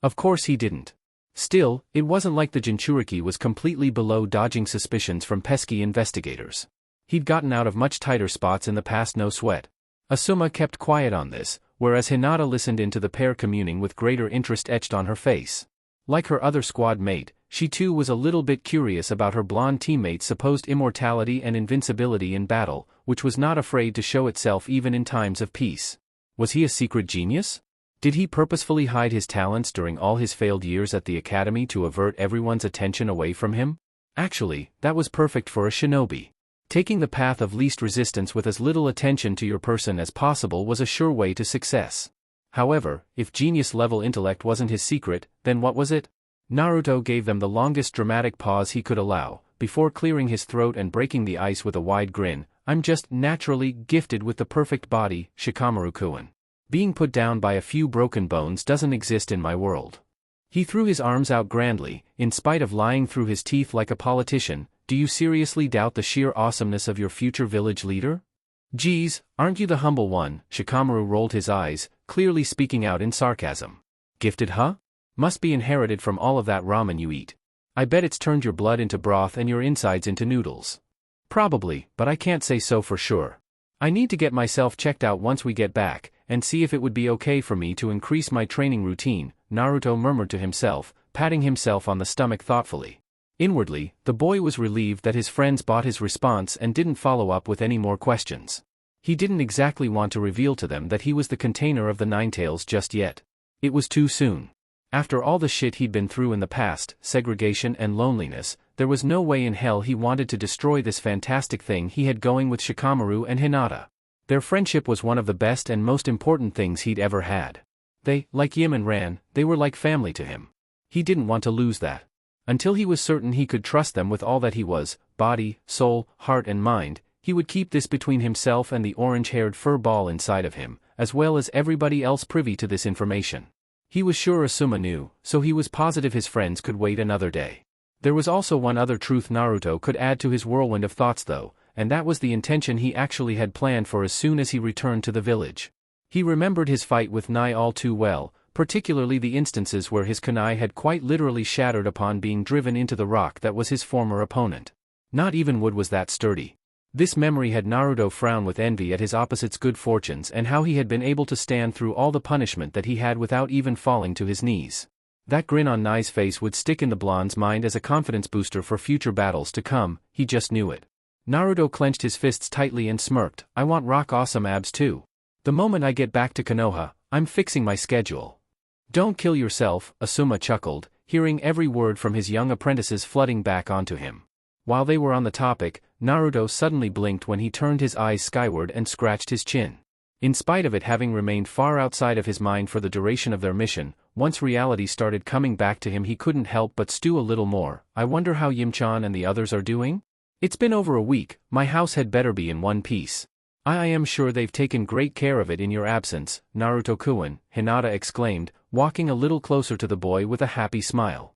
Of course he didn't. Still, it wasn't like the Jinchuriki was completely below dodging suspicions from pesky investigators. He'd gotten out of much tighter spots in the past, no sweat. Asuma kept quiet on this, whereas Hinata listened into the pair communing with greater interest etched on her face. Like her other squad mate, she too was a little bit curious about her blonde teammate's supposed immortality and invincibility in battle, which was not afraid to show itself even in times of peace. Was he a secret genius? Did he purposefully hide his talents during all his failed years at the academy to avert everyone's attention away from him? Actually, that was perfect for a shinobi. Taking the path of least resistance with as little attention to your person as possible was a sure way to success. However, if genius-level intellect wasn't his secret, then what was it? Naruto gave them the longest dramatic pause he could allow, before clearing his throat and breaking the ice with a wide grin. I'm just naturally gifted with the perfect body, Shikamaru-kun. Being put down by a few broken bones doesn't exist in my world. He threw his arms out grandly, in spite of lying through his teeth like a politician. Do you seriously doubt the sheer awesomeness of your future village leader? Geez, aren't you the humble one? Shikamaru rolled his eyes, clearly speaking out in sarcasm. Gifted, huh? Must be inherited from all of that ramen you eat. I bet it's turned your blood into broth and your insides into noodles. Probably, but I can't say so for sure. I need to get myself checked out once we get back, and see if it would be okay for me to increase my training routine, Naruto murmured to himself, patting himself on the stomach thoughtfully. Inwardly, the boy was relieved that his friends bought his response and didn't follow up with any more questions. He didn't exactly want to reveal to them that he was the container of the Nine Tails just yet. It was too soon. After all the shit he'd been through in the past, segregation and loneliness, there was no way in hell he wanted to destroy this fantastic thing he had going with Shikamaru and Hinata. Their friendship was one of the best and most important things he'd ever had. They, like Yim and Ran, they were like family to him. He didn't want to lose that. Until he was certain he could trust them with all that he was, body, soul, heart and mind, he would keep this between himself and the orange-haired fur ball inside of him, as well as everybody else privy to this information. He was sure Asuma knew, so he was positive his friends could wait another day. There was also one other truth Naruto could add to his whirlwind of thoughts though, and that was the intention he actually had planned for as soon as he returned to the village. He remembered his fight with Nai all too well, particularly the instances where his kunai had quite literally shattered upon being driven into the rock that was his former opponent. Not even wood was that sturdy. This memory had Naruto frown with envy at his opposite's good fortunes and how he had been able to stand through all the punishment that he had without even falling to his knees. That grin on Nai's face would stick in the blonde's mind as a confidence booster for future battles to come, he just knew it. Naruto clenched his fists tightly and smirked, I want rock awesome abs too. The moment I get back to Konoha, I'm fixing my schedule. Don't kill yourself, Asuma chuckled, hearing every word from his young apprentices flooding back onto him. While they were on the topic, Naruto suddenly blinked when he turned his eyes skyward and scratched his chin. In spite of it having remained far outside of his mind for the duration of their mission, once reality started coming back to him he couldn't help but stew a little more. I wonder how Yim-chan and the others are doing? It's been over a week, my house had better be in one piece. I am sure they've taken great care of it in your absence, Naruto-kun, Hinata exclaimed, walking a little closer to the boy with a happy smile.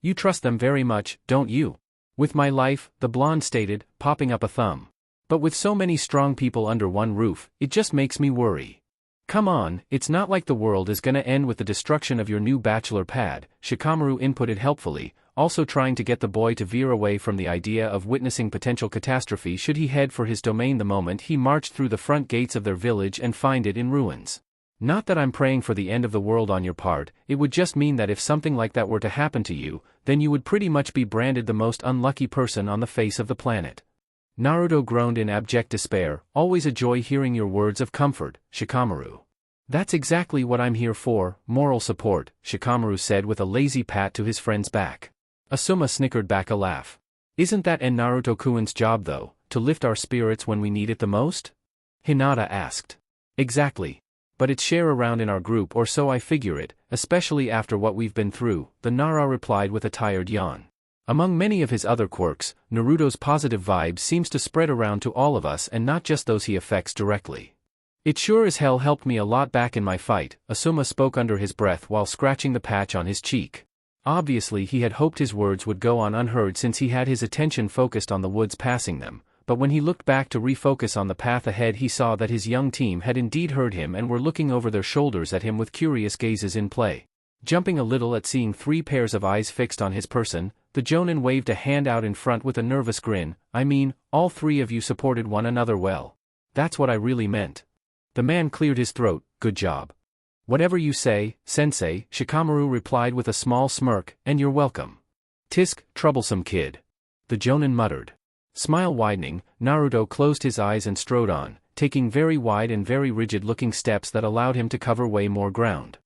You trust them very much, don't you? With my life, the blonde stated, popping up a thumb. But with so many strong people under one roof, it just makes me worry. Come on, it's not like the world is gonna end with the destruction of your new bachelor pad, Shikamaru inputted helpfully, also trying to get the boy to veer away from the idea of witnessing potential catastrophe should he head for his domain the moment he marched through the front gates of their village and find it in ruins. Not that I'm praying for the end of the world on your part, it would just mean that if something like that were to happen to you, then you would pretty much be branded the most unlucky person on the face of the planet. Naruto groaned in abject despair, always a joy hearing your words of comfort, Shikamaru. That's exactly what I'm here for, moral support, Shikamaru said with a lazy pat to his friend's back. Asuma snickered back a laugh. Isn't that Naruto-kun's job though, to lift our spirits when we need it the most? Hinata asked. Exactly. But it's share around in our group or so I figure it, especially after what we've been through, the Nara replied with a tired yawn. Among many of his other quirks, Naruto's positive vibe seems to spread around to all of us and not just those he affects directly. It sure as hell helped me a lot back in my fight, Asuma spoke under his breath while scratching the patch on his cheek. Obviously he had hoped his words would go on unheard since he had his attention focused on the woods passing them, but when he looked back to refocus on the path ahead he saw that his young team had indeed heard him and were looking over their shoulders at him with curious gazes in play. Jumping a little at seeing 3 pairs of eyes fixed on his person, the Jonin waved a hand out in front with a nervous grin. I mean, all 3 of you supported one another well. That's what I really meant. The man cleared his throat, good job. Whatever you say, sensei, Shikamaru replied with a small smirk, and you're welcome. Tisk, troublesome kid. The Jonin muttered. Smile widening, Naruto closed his eyes and strode on, taking very wide and very rigid-looking steps that allowed him to cover way more ground.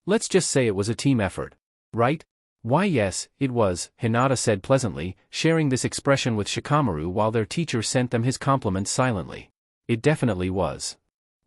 Let's just say it was a team effort. Right? Why yes, it was, Hinata said pleasantly, sharing this expression with Shikamaru while their teacher sent them his compliments silently. It definitely was.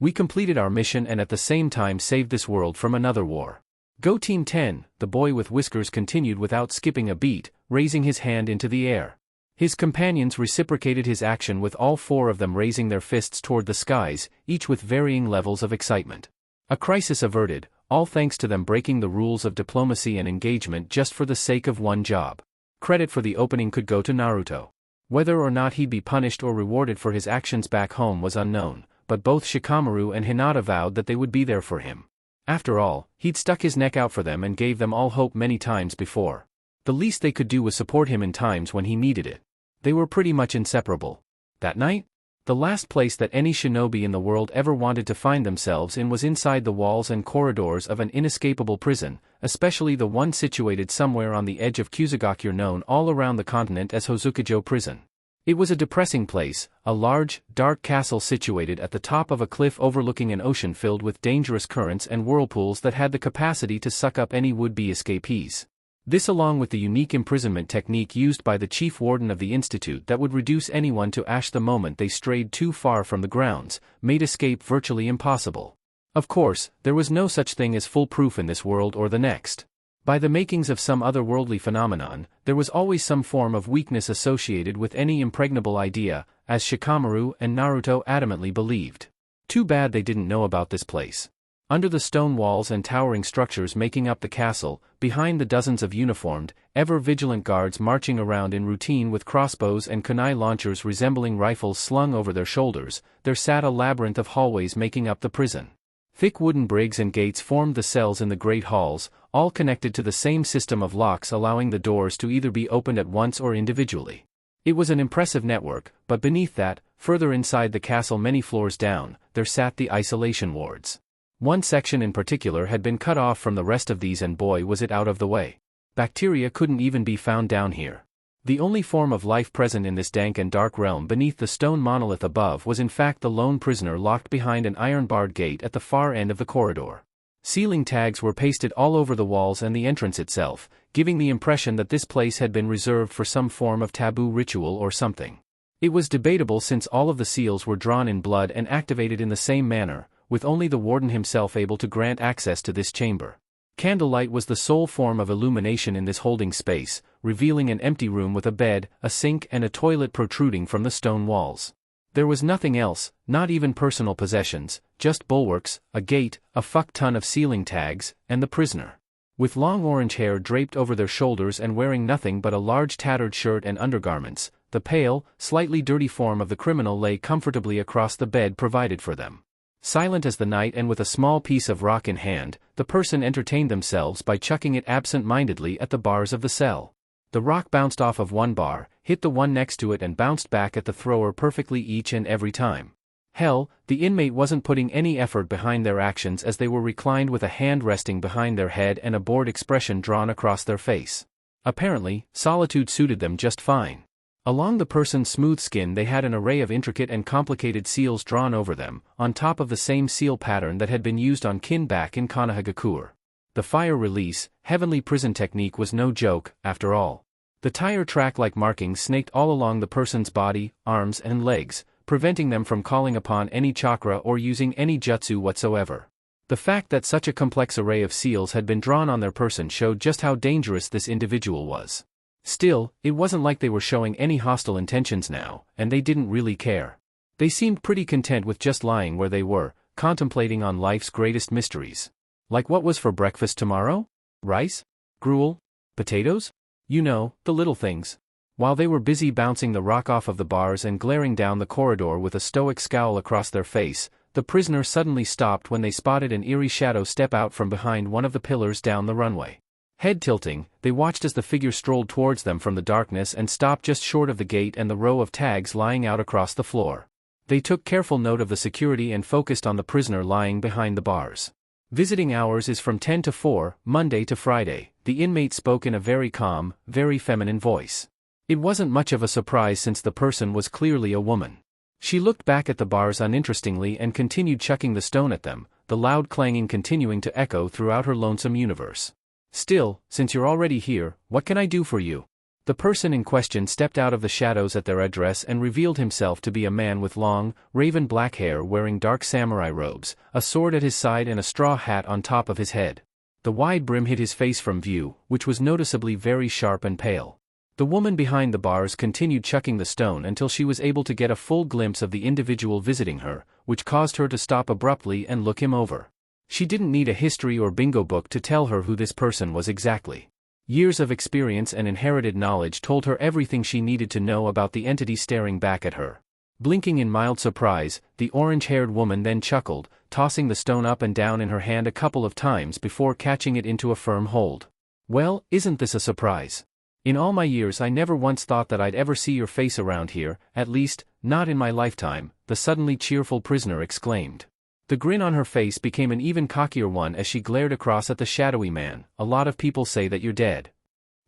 We completed our mission and at the same time saved this world from another war. Go Team 10, the boy with whiskers continued without skipping a beat, raising his hand into the air. His companions reciprocated his action with all four of them raising their fists toward the skies, each with varying levels of excitement. A crisis averted, all thanks to them breaking the rules of diplomacy and engagement just for the sake of one job. Credit for the opening could go to Naruto. Whether or not he'd be punished or rewarded for his actions back home was unknown, but both Shikamaru and Hinata vowed that they would be there for him. After all, he'd stuck his neck out for them and gave them all hope many times before. The least they could do was support him in times when he needed it. They were pretty much inseparable. That night? The last place that any shinobi in the world ever wanted to find themselves in was inside the walls and corridors of an inescapable prison, especially the one situated somewhere on the edge of Kusagakure known all around the continent as Hozukujo Prison. It was a depressing place, a large, dark castle situated at the top of a cliff overlooking an ocean filled with dangerous currents and whirlpools that had the capacity to suck up any would-be escapees. This along with the unique imprisonment technique used by the chief warden of the institute that would reduce anyone to ash the moment they strayed too far from the grounds, made escape virtually impossible. Of course, there was no such thing as foolproof in this world or the next. By the makings of some otherworldly phenomenon, there was always some form of weakness associated with any impregnable idea, as Shikamaru and Naruto adamantly believed. Too bad they didn't know about this place. Under the stone walls and towering structures making up the castle, behind the dozens of uniformed, ever-vigilant guards marching around in routine with crossbows and kunai launchers resembling rifles slung over their shoulders, there sat a labyrinth of hallways making up the prison. Thick wooden brigs and gates formed the cells in the great halls, all connected to the same system of locks allowing the doors to either be opened at once or individually. It was an impressive network, but beneath that, further inside the castle many floors down, there sat the isolation wards. One section in particular had been cut off from the rest of these and boy was it out of the way. Bacteria couldn't even be found down here. The only form of life present in this dank and dark realm beneath the stone monolith above was in fact the lone prisoner locked behind an iron-barred gate at the far end of the corridor. Ceiling tags were pasted all over the walls and the entrance itself, giving the impression that this place had been reserved for some form of taboo ritual or something. It was debatable since all of the seals were drawn in blood and activated in the same manner, with only the warden himself able to grant access to this chamber. Candlelight was the sole form of illumination in this holding space, revealing an empty room with a bed, a sink and a toilet protruding from the stone walls. There was nothing else, not even personal possessions, just bulwarks, a gate, a fuck-ton of ceiling tags, and the prisoner. With long orange hair draped over their shoulders and wearing nothing but a large tattered shirt and undergarments, the pale, slightly dirty form of the criminal lay comfortably across the bed provided for them. Silent as the night and with a small piece of rock in hand, the person entertained themselves by chucking it absent-mindedly at the bars of the cell. The rock bounced off of one bar, hit the one next to it and bounced back at the thrower perfectly each and every time. Hell, the inmate wasn't putting any effort behind their actions as they were reclined with a hand resting behind their head and a bored expression drawn across their face. Apparently, solitude suited them just fine. Along the person's smooth skin they had an array of intricate and complicated seals drawn over them, on top of the same seal pattern that had been used on kin back in Konohagakure. The fire release, heavenly prison technique was no joke, after all. The tire track-like markings snaked all along the person's body, arms and legs, preventing them from calling upon any chakra or using any jutsu whatsoever. The fact that such a complex array of seals had been drawn on their person showed just how dangerous this individual was. Still, it wasn't like they were showing any hostile intentions now, and they didn't really care. They seemed pretty content with just lying where they were, contemplating on life's greatest mysteries. Like what was for breakfast tomorrow? Rice? Gruel? Potatoes? You know, the little things. While they were busy bouncing the rock off of the bars and glaring down the corridor with a stoic scowl across their face, the prisoner suddenly stopped when they spotted an eerie shadow step out from behind one of the pillars down the runway. Head tilting, they watched as the figure strolled towards them from the darkness and stopped just short of the gate and the row of tags lying out across the floor. They took careful note of the security and focused on the prisoner lying behind the bars. Visiting hours is from 10 to 4, Monday to Friday, the inmate spoke in a very calm, very feminine voice. It wasn't much of a surprise since the person was clearly a woman. She looked back at the bars uninterestingly and continued chucking the stone at them, the loud clanging continuing to echo throughout her lonesome universe. Still, since you're already here, what can I do for you? The person in question stepped out of the shadows at their address and revealed himself to be a man with long, raven black hair wearing dark samurai robes, a sword at his side and a straw hat on top of his head. The wide brim hid his face from view, which was noticeably very sharp and pale. The woman behind the bars continued chucking the stone until she was able to get a full glimpse of the individual visiting her, which caused her to stop abruptly and look him over. She didn't need a history or bingo book to tell her who this person was exactly. Years of experience and inherited knowledge told her everything she needed to know about the entity staring back at her. Blinking in mild surprise, the orange-haired woman then chuckled, tossing the stone up and down in her hand a couple of times before catching it into a firm hold. "Well, isn't this a surprise? In all my years I never once thought that I'd ever see your face around here, at least, not in my lifetime," the suddenly cheerful prisoner exclaimed. The grin on her face became an even cockier one as she glared across at the shadowy man. "A lot of people say that you're dead.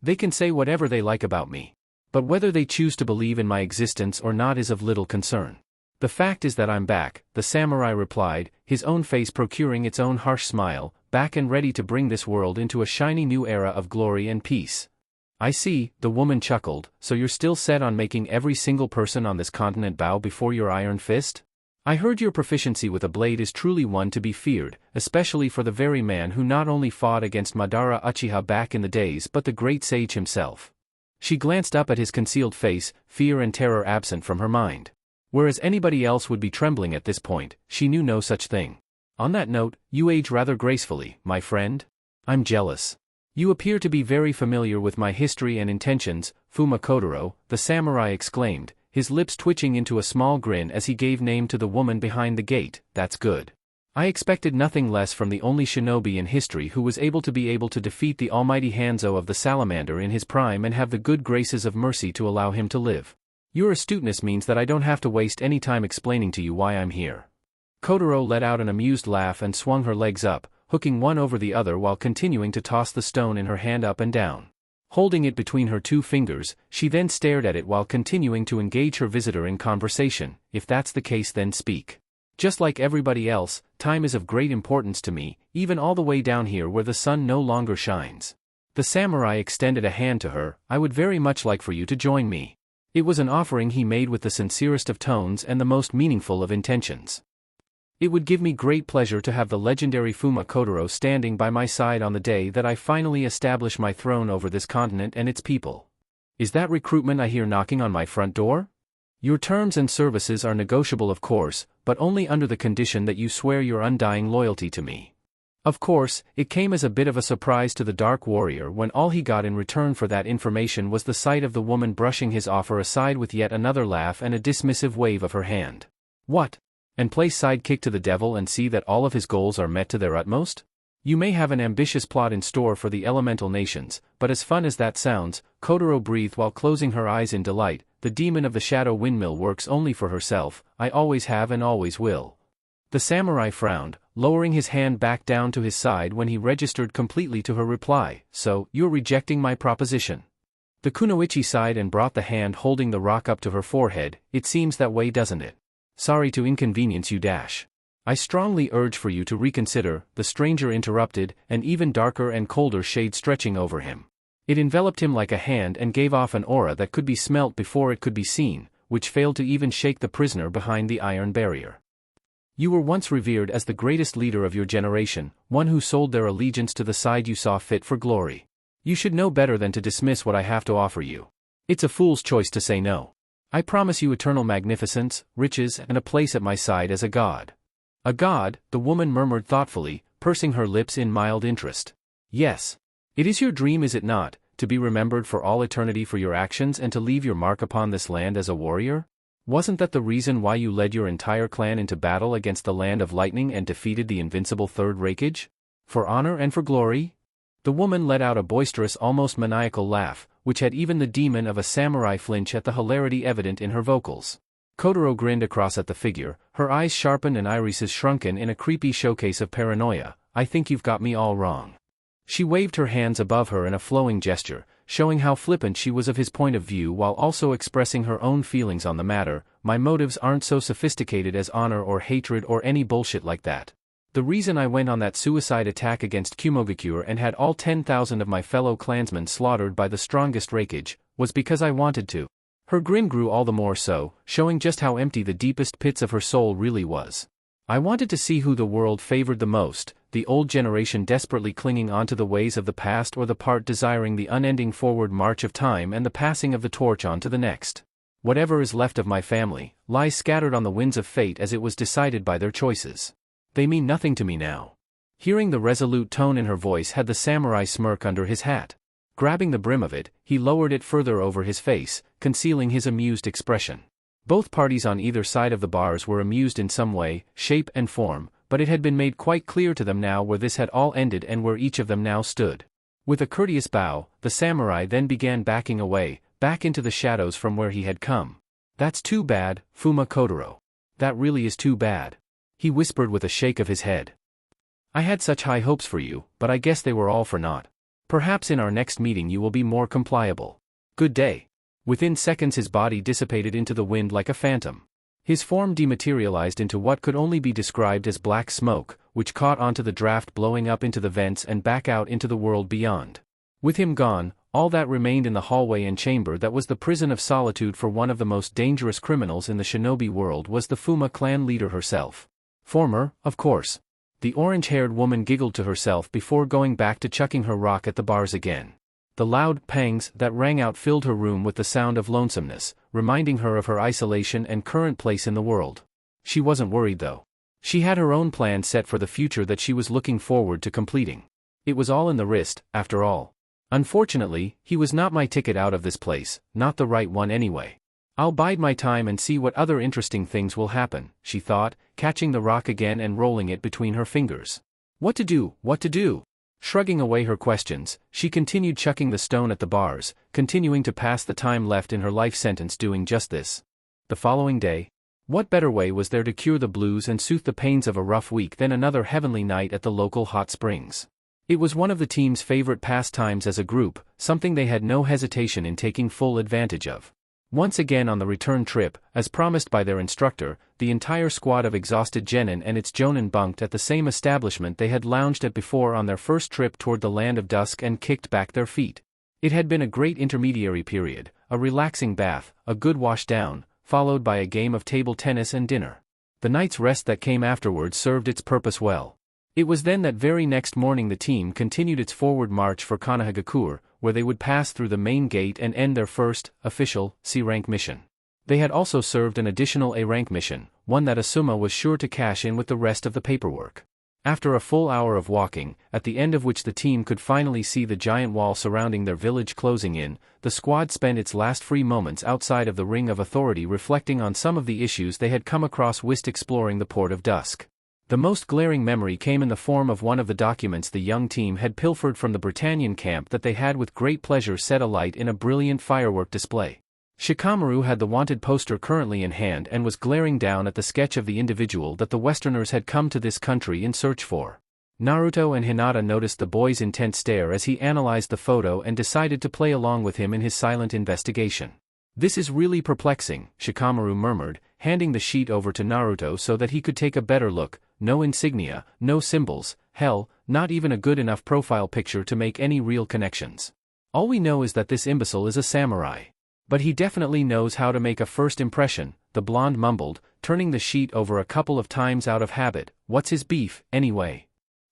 They can say whatever they like about me. But whether they choose to believe in my existence or not is of little concern. The fact is that I'm back," the samurai replied, his own face procuring its own harsh smile, "back and ready to bring this world into a shiny new era of glory and peace." "I see," the woman chuckled, "so you're still set on making every single person on this continent bow before your iron fist? I heard your proficiency with a blade is truly one to be feared, especially for the very man who not only fought against Madara Uchiha back in the days but the great sage himself." She glanced up at his concealed face, fear and terror absent from her mind. Whereas anybody else would be trembling at this point, she knew no such thing. "On that note, you age rather gracefully, my friend. I'm jealous. You appear to be very familiar with my history and intentions, Fuma Kotaro," the samurai exclaimed, his lips twitching into a small grin as he gave name to the woman behind the gate. "That's good. I expected nothing less from the only shinobi in history who was able to defeat the almighty Hanzo of the Salamander in his prime and have the good graces of mercy to allow him to live. Your astuteness means that I don't have to waste any time explaining to you why I'm here." Kotaro let out an amused laugh and swung her legs up, hooking one over the other while continuing to toss the stone in her hand up and down. Holding it between her two fingers, she then stared at it while continuing to engage her visitor in conversation. "If that's the case, then speak. Just like everybody else, time is of great importance to me, even all the way down here where the sun no longer shines." The samurai extended a hand to her. "I would very much like for you to join me." It was an offering he made with the sincerest of tones and the most meaningful of intentions. "It would give me great pleasure to have the legendary Fuma Kotaro standing by my side on the day that I finally establish my throne over this continent and its people. Is that recruitment I hear knocking on my front door? Your terms and services are negotiable, of course, but only under the condition that you swear your undying loyalty to me." Of course, it came as a bit of a surprise to the Dark Warrior when all he got in return for that information was the sight of the woman brushing his offer aside with yet another laugh and a dismissive wave of her hand. "What? And play sidekick to the devil and see that all of his goals are met to their utmost? You may have an ambitious plot in store for the elemental nations, but as fun as that sounds," Kotaro breathed while closing her eyes in delight, "the demon of the shadow windmill works only for herself. I always have and always will." The samurai frowned, lowering his hand back down to his side when he registered completely to her reply. "So, you're rejecting my proposition?" The kunoichi sighed and brought the hand holding the rock up to her forehead. "It seems that way, doesn't it? Sorry to inconvenience you. I strongly urge for you to reconsider," the stranger interrupted, an even darker and colder shade stretching over him. It enveloped him like a hand and gave off an aura that could be smelt before it could be seen, which failed to even shake the prisoner behind the iron barrier. "You were once revered as the greatest leader of your generation, one who sold their allegiance to the side you saw fit for glory. You should know better than to dismiss what I have to offer you. It's a fool's choice to say no. I promise you eternal magnificence, riches, and a place at my side as a god." "A god," the woman murmured thoughtfully, pursing her lips in mild interest. "Yes. It is your dream, is it not, to be remembered for all eternity for your actions and to leave your mark upon this land as a warrior? Wasn't that the reason why you led your entire clan into battle against the land of lightning and defeated the invincible Third Raikage? For honor and for glory?" The woman let out a boisterous, almost maniacal laugh, which had even the demon of a samurai flinch at the hilarity evident in her vocals. Kotaro grinned across at the figure, her eyes sharpened and irises shrunken in a creepy showcase of paranoia. "I think you've got me all wrong." She waved her hands above her in a flowing gesture, showing how flippant she was of his point of view while also expressing her own feelings on the matter. "My motives aren't so sophisticated as honor or hatred or any bullshit like that. The reason I went on that suicide attack against Kumogakure and had all 10,000 of my fellow clansmen slaughtered by the strongest Raikage was because I wanted to." Her grin grew all the more so, showing just how empty the deepest pits of her soul really was. "I wanted to see who the world favored the most, the old generation desperately clinging onto the ways of the past or the part desiring the unending forward march of time and the passing of the torch on to the next. Whatever is left of my family, lies scattered on the winds of fate as it was decided by their choices. They mean nothing to me now. Hearing the resolute tone in her voice had the samurai smirk under his hat. Grabbing the brim of it, he lowered it further over his face, concealing his amused expression. Both parties on either side of the bars were amused in some way, shape and form, but it had been made quite clear to them now where this had all ended and where each of them now stood. With a courteous bow, the samurai then began backing away, back into the shadows from where he had come. "That's too bad, Fuma Kotaro. That really is too bad," he whispered with a shake of his head. "I had such high hopes for you, but I guess they were all for naught. Perhaps in our next meeting you will be more compliable. Good day." Within seconds his body dissipated into the wind like a phantom. His form dematerialized into what could only be described as black smoke, which caught onto the draft blowing up into the vents and back out into the world beyond. With him gone, all that remained in the hallway and chamber that was the prison of solitude for one of the most dangerous criminals in the shinobi world was the Fuma clan leader herself. Former, of course. The orange-haired woman giggled to herself before going back to chucking her rock at the bars again. The loud pangs that rang out filled her room with the sound of lonesomeness, reminding her of her isolation and current place in the world. She wasn't worried though. She had her own plan set for the future that she was looking forward to completing. It was all in the wrist, after all. Unfortunately, he was not my ticket out of this place, not the right one anyway. I'll bide my time and see what other interesting things will happen, she thought, catching the rock again and rolling it between her fingers. What to do, what to do? Shrugging away her questions, she continued chucking the stone at the bars, continuing to pass the time left in her life sentence doing just this. The following day, what better way was there to cure the blues and soothe the pains of a rough week than another heavenly night at the local hot springs? It was one of the team's favorite pastimes as a group, something they had no hesitation in taking full advantage of. Once again on the return trip, as promised by their instructor, the entire squad of exhausted genin and its jonin bunked at the same establishment they had lounged at before on their first trip toward the land of dusk and kicked back their feet. It had been a great intermediary period, a relaxing bath, a good wash down, followed by a game of table tennis and dinner. The night's rest that came afterwards served its purpose well. It was then that very next morning the team continued its forward march for Konohagakure, where they would pass through the main gate and end their first, official, C-rank mission. They had also served an additional A-rank mission, one that Asuma was sure to cash in with the rest of the paperwork. After a full hour of walking, at the end of which the team could finally see the giant wall surrounding their village closing in, the squad spent its last free moments outside of the ring of authority reflecting on some of the issues they had come across whilst exploring the Port of Dusk. The most glaring memory came in the form of one of the documents the young team had pilfered from the Britannian camp that they had with great pleasure set alight in a brilliant firework display. Shikamaru had the wanted poster currently in hand and was glaring down at the sketch of the individual that the Westerners had come to this country in search for. Naruto and Hinata noticed the boy's intent stare as he analyzed the photo and decided to play along with him in his silent investigation. "This is really perplexing," Shikamaru murmured, handing the sheet over to Naruto so that he could take a better look. No insignia, no symbols, hell, not even a good enough profile picture to make any real connections. All we know is that this imbecile is a samurai. But he definitely knows how to make a first impression, the blonde mumbled, turning the sheet over a couple of times out of habit. "What's his beef, anyway?"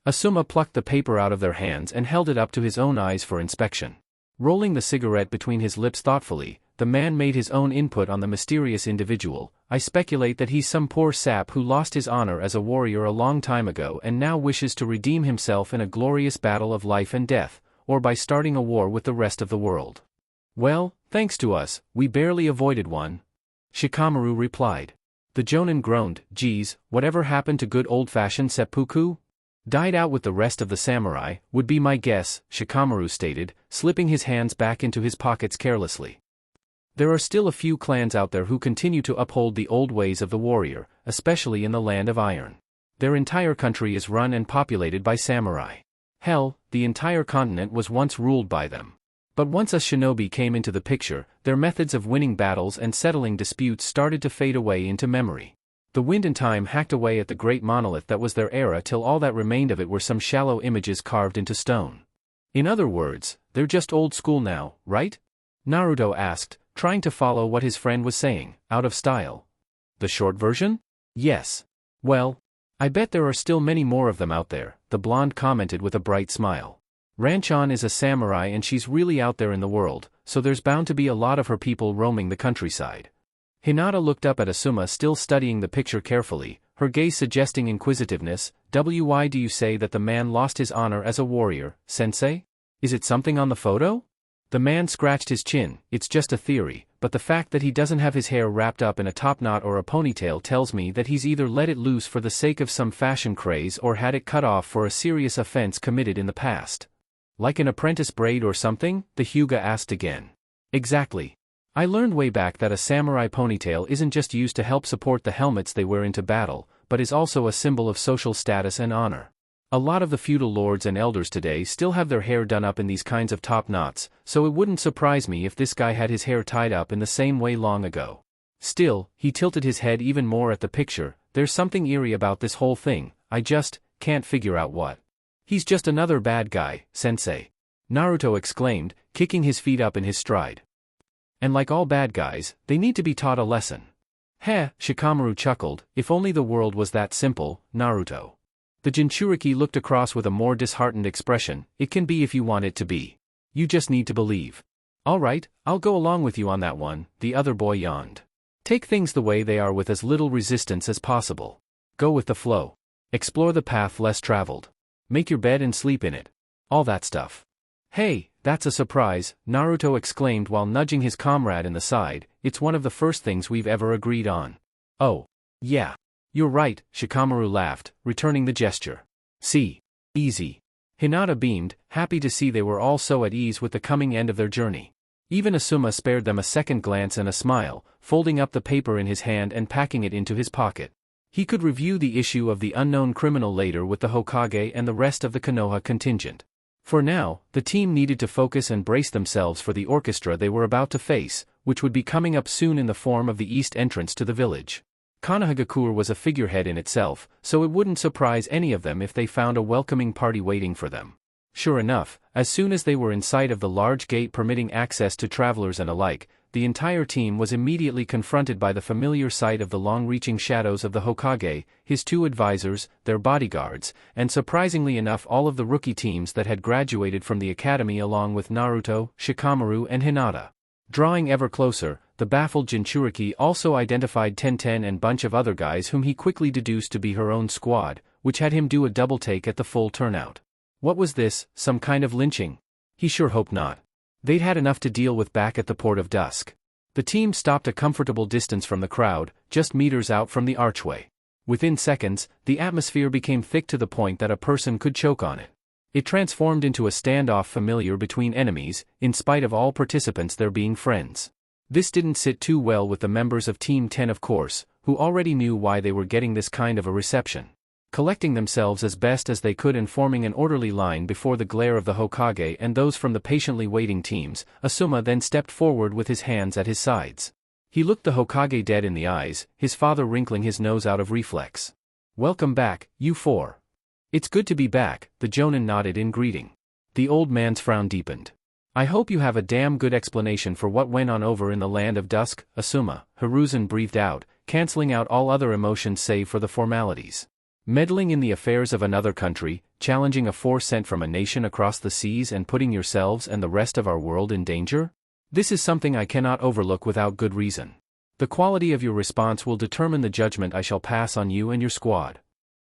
Asuma plucked the paper out of their hands and held it up to his own eyes for inspection. Rolling the cigarette between his lips thoughtfully, the man made his own input on the mysterious individual. "I speculate that he's some poor sap who lost his honor as a warrior a long time ago and now wishes to redeem himself in a glorious battle of life and death, or by starting a war with the rest of the world." "Well, thanks to us, we barely avoided one," Shikamaru replied. The jonin groaned. "Geez, whatever happened to good old-fashioned seppuku?" "Died out with the rest of the samurai, would be my guess," Shikamaru stated, slipping his hands back into his pockets carelessly. "There are still a few clans out there who continue to uphold the old ways of the warrior, especially in the Land of Iron. Their entire country is run and populated by samurai. Hell, the entire continent was once ruled by them. But once a shinobi came into the picture, their methods of winning battles and settling disputes started to fade away into memory. The wind and time hacked away at the great monolith that was their era till all that remained of it were some shallow images carved into stone. In other words, they're just old school now, right?" Naruto asked, trying to follow what his friend was saying, out of style. "The short version? Yes. Well, I bet there are still many more of them out there, the blonde commented with a bright smile. Ranchan is a samurai and she's really out there in the world, so there's bound to be a lot of her people roaming the countryside. Hinata looked up at Asuma, still studying the picture carefully, her gaze suggesting inquisitiveness. Why do you say that the man lost his honor as a warrior, sensei? Is it something on the photo? The man scratched his chin. It's just a theory, but the fact that he doesn't have his hair wrapped up in a top knot or a ponytail tells me that he's either let it loose for the sake of some fashion craze or had it cut off for a serious offense committed in the past. Like an apprentice braid or something? The Hyuga asked again. Exactly. I learned way back that a samurai ponytail isn't just used to help support the helmets they wear into battle, but is also a symbol of social status and honor. A lot of the feudal lords and elders today still have their hair done up in these kinds of top knots, so it wouldn't surprise me if this guy had his hair tied up in the same way long ago. Still, he tilted his head even more at the picture. There's something eerie about this whole thing, I just can't figure out what. He's just another bad guy, sensei. Naruto exclaimed, kicking his feet up in his stride. And like all bad guys, they need to be taught a lesson. Heh, Shikamaru chuckled, if only the world was that simple, Naruto. The Jinchuriki looked across with a more disheartened expression. It can be if you want it to be. You just need to believe. Alright, I'll go along with you on that one, the other boy yawned. Take things the way they are with as little resistance as possible. Go with the flow. Explore the path less traveled. Make your bed and sleep in it. All that stuff. Hey, that's a surprise, Naruto exclaimed while nudging his comrade in the side. It's one of the first things we've ever agreed on. Oh. Yeah. You're right, Shikamaru laughed, returning the gesture. See. Easy. Hinata beamed, happy to see they were all so at ease with the coming end of their journey. Even Asuma spared them a second glance and a smile, folding up the paper in his hand and packing it into his pocket. He could review the issue of the unknown criminal later with the Hokage and the rest of the Konoha contingent. For now, the team needed to focus and brace themselves for the orchestra they were about to face, which would be coming up soon in the form of the east entrance to the village. Konohagakure was a figurehead in itself, so it wouldn't surprise any of them if they found a welcoming party waiting for them. Sure enough, as soon as they were in sight of the large gate permitting access to travelers and alike, the entire team was immediately confronted by the familiar sight of the long-reaching shadows of the Hokage, his two advisors, their bodyguards, and surprisingly enough all of the rookie teams that had graduated from the academy along with Naruto, Shikamaru and Hinata. Drawing ever closer, the baffled Jinchuriki also identified Tenten and bunch of other guys whom he quickly deduced to be her own squad, which had him do a double take at the full turnout. What was this, some kind of lynching? He sure hoped not. They'd had enough to deal with back at the Port of Dusk. The team stopped a comfortable distance from the crowd, just meters out from the archway. Within seconds, the atmosphere became thick to the point that a person could choke on it. It transformed into a standoff familiar between enemies, in spite of all participants there being friends. This didn't sit too well with the members of Team 10 of course, who already knew why they were getting this kind of a reception. Collecting themselves as best as they could and forming an orderly line before the glare of the Hokage and those from the patiently waiting teams, Asuma then stepped forward with his hands at his sides. He looked the Hokage dead in the eyes, his father wrinkling his nose out of reflex. Welcome back, you four. It's good to be back, the Jonin nodded in greeting. The old man's frown deepened. I hope you have a damn good explanation for what went on over in the land of dusk, Asuma, Hiruzen breathed out, canceling out all other emotions save for the formalities. Meddling in the affairs of another country, challenging a force sent from a nation across the seas and putting yourselves and the rest of our world in danger? This is something I cannot overlook without good reason. The quality of your response will determine the judgment I shall pass on you and your squad.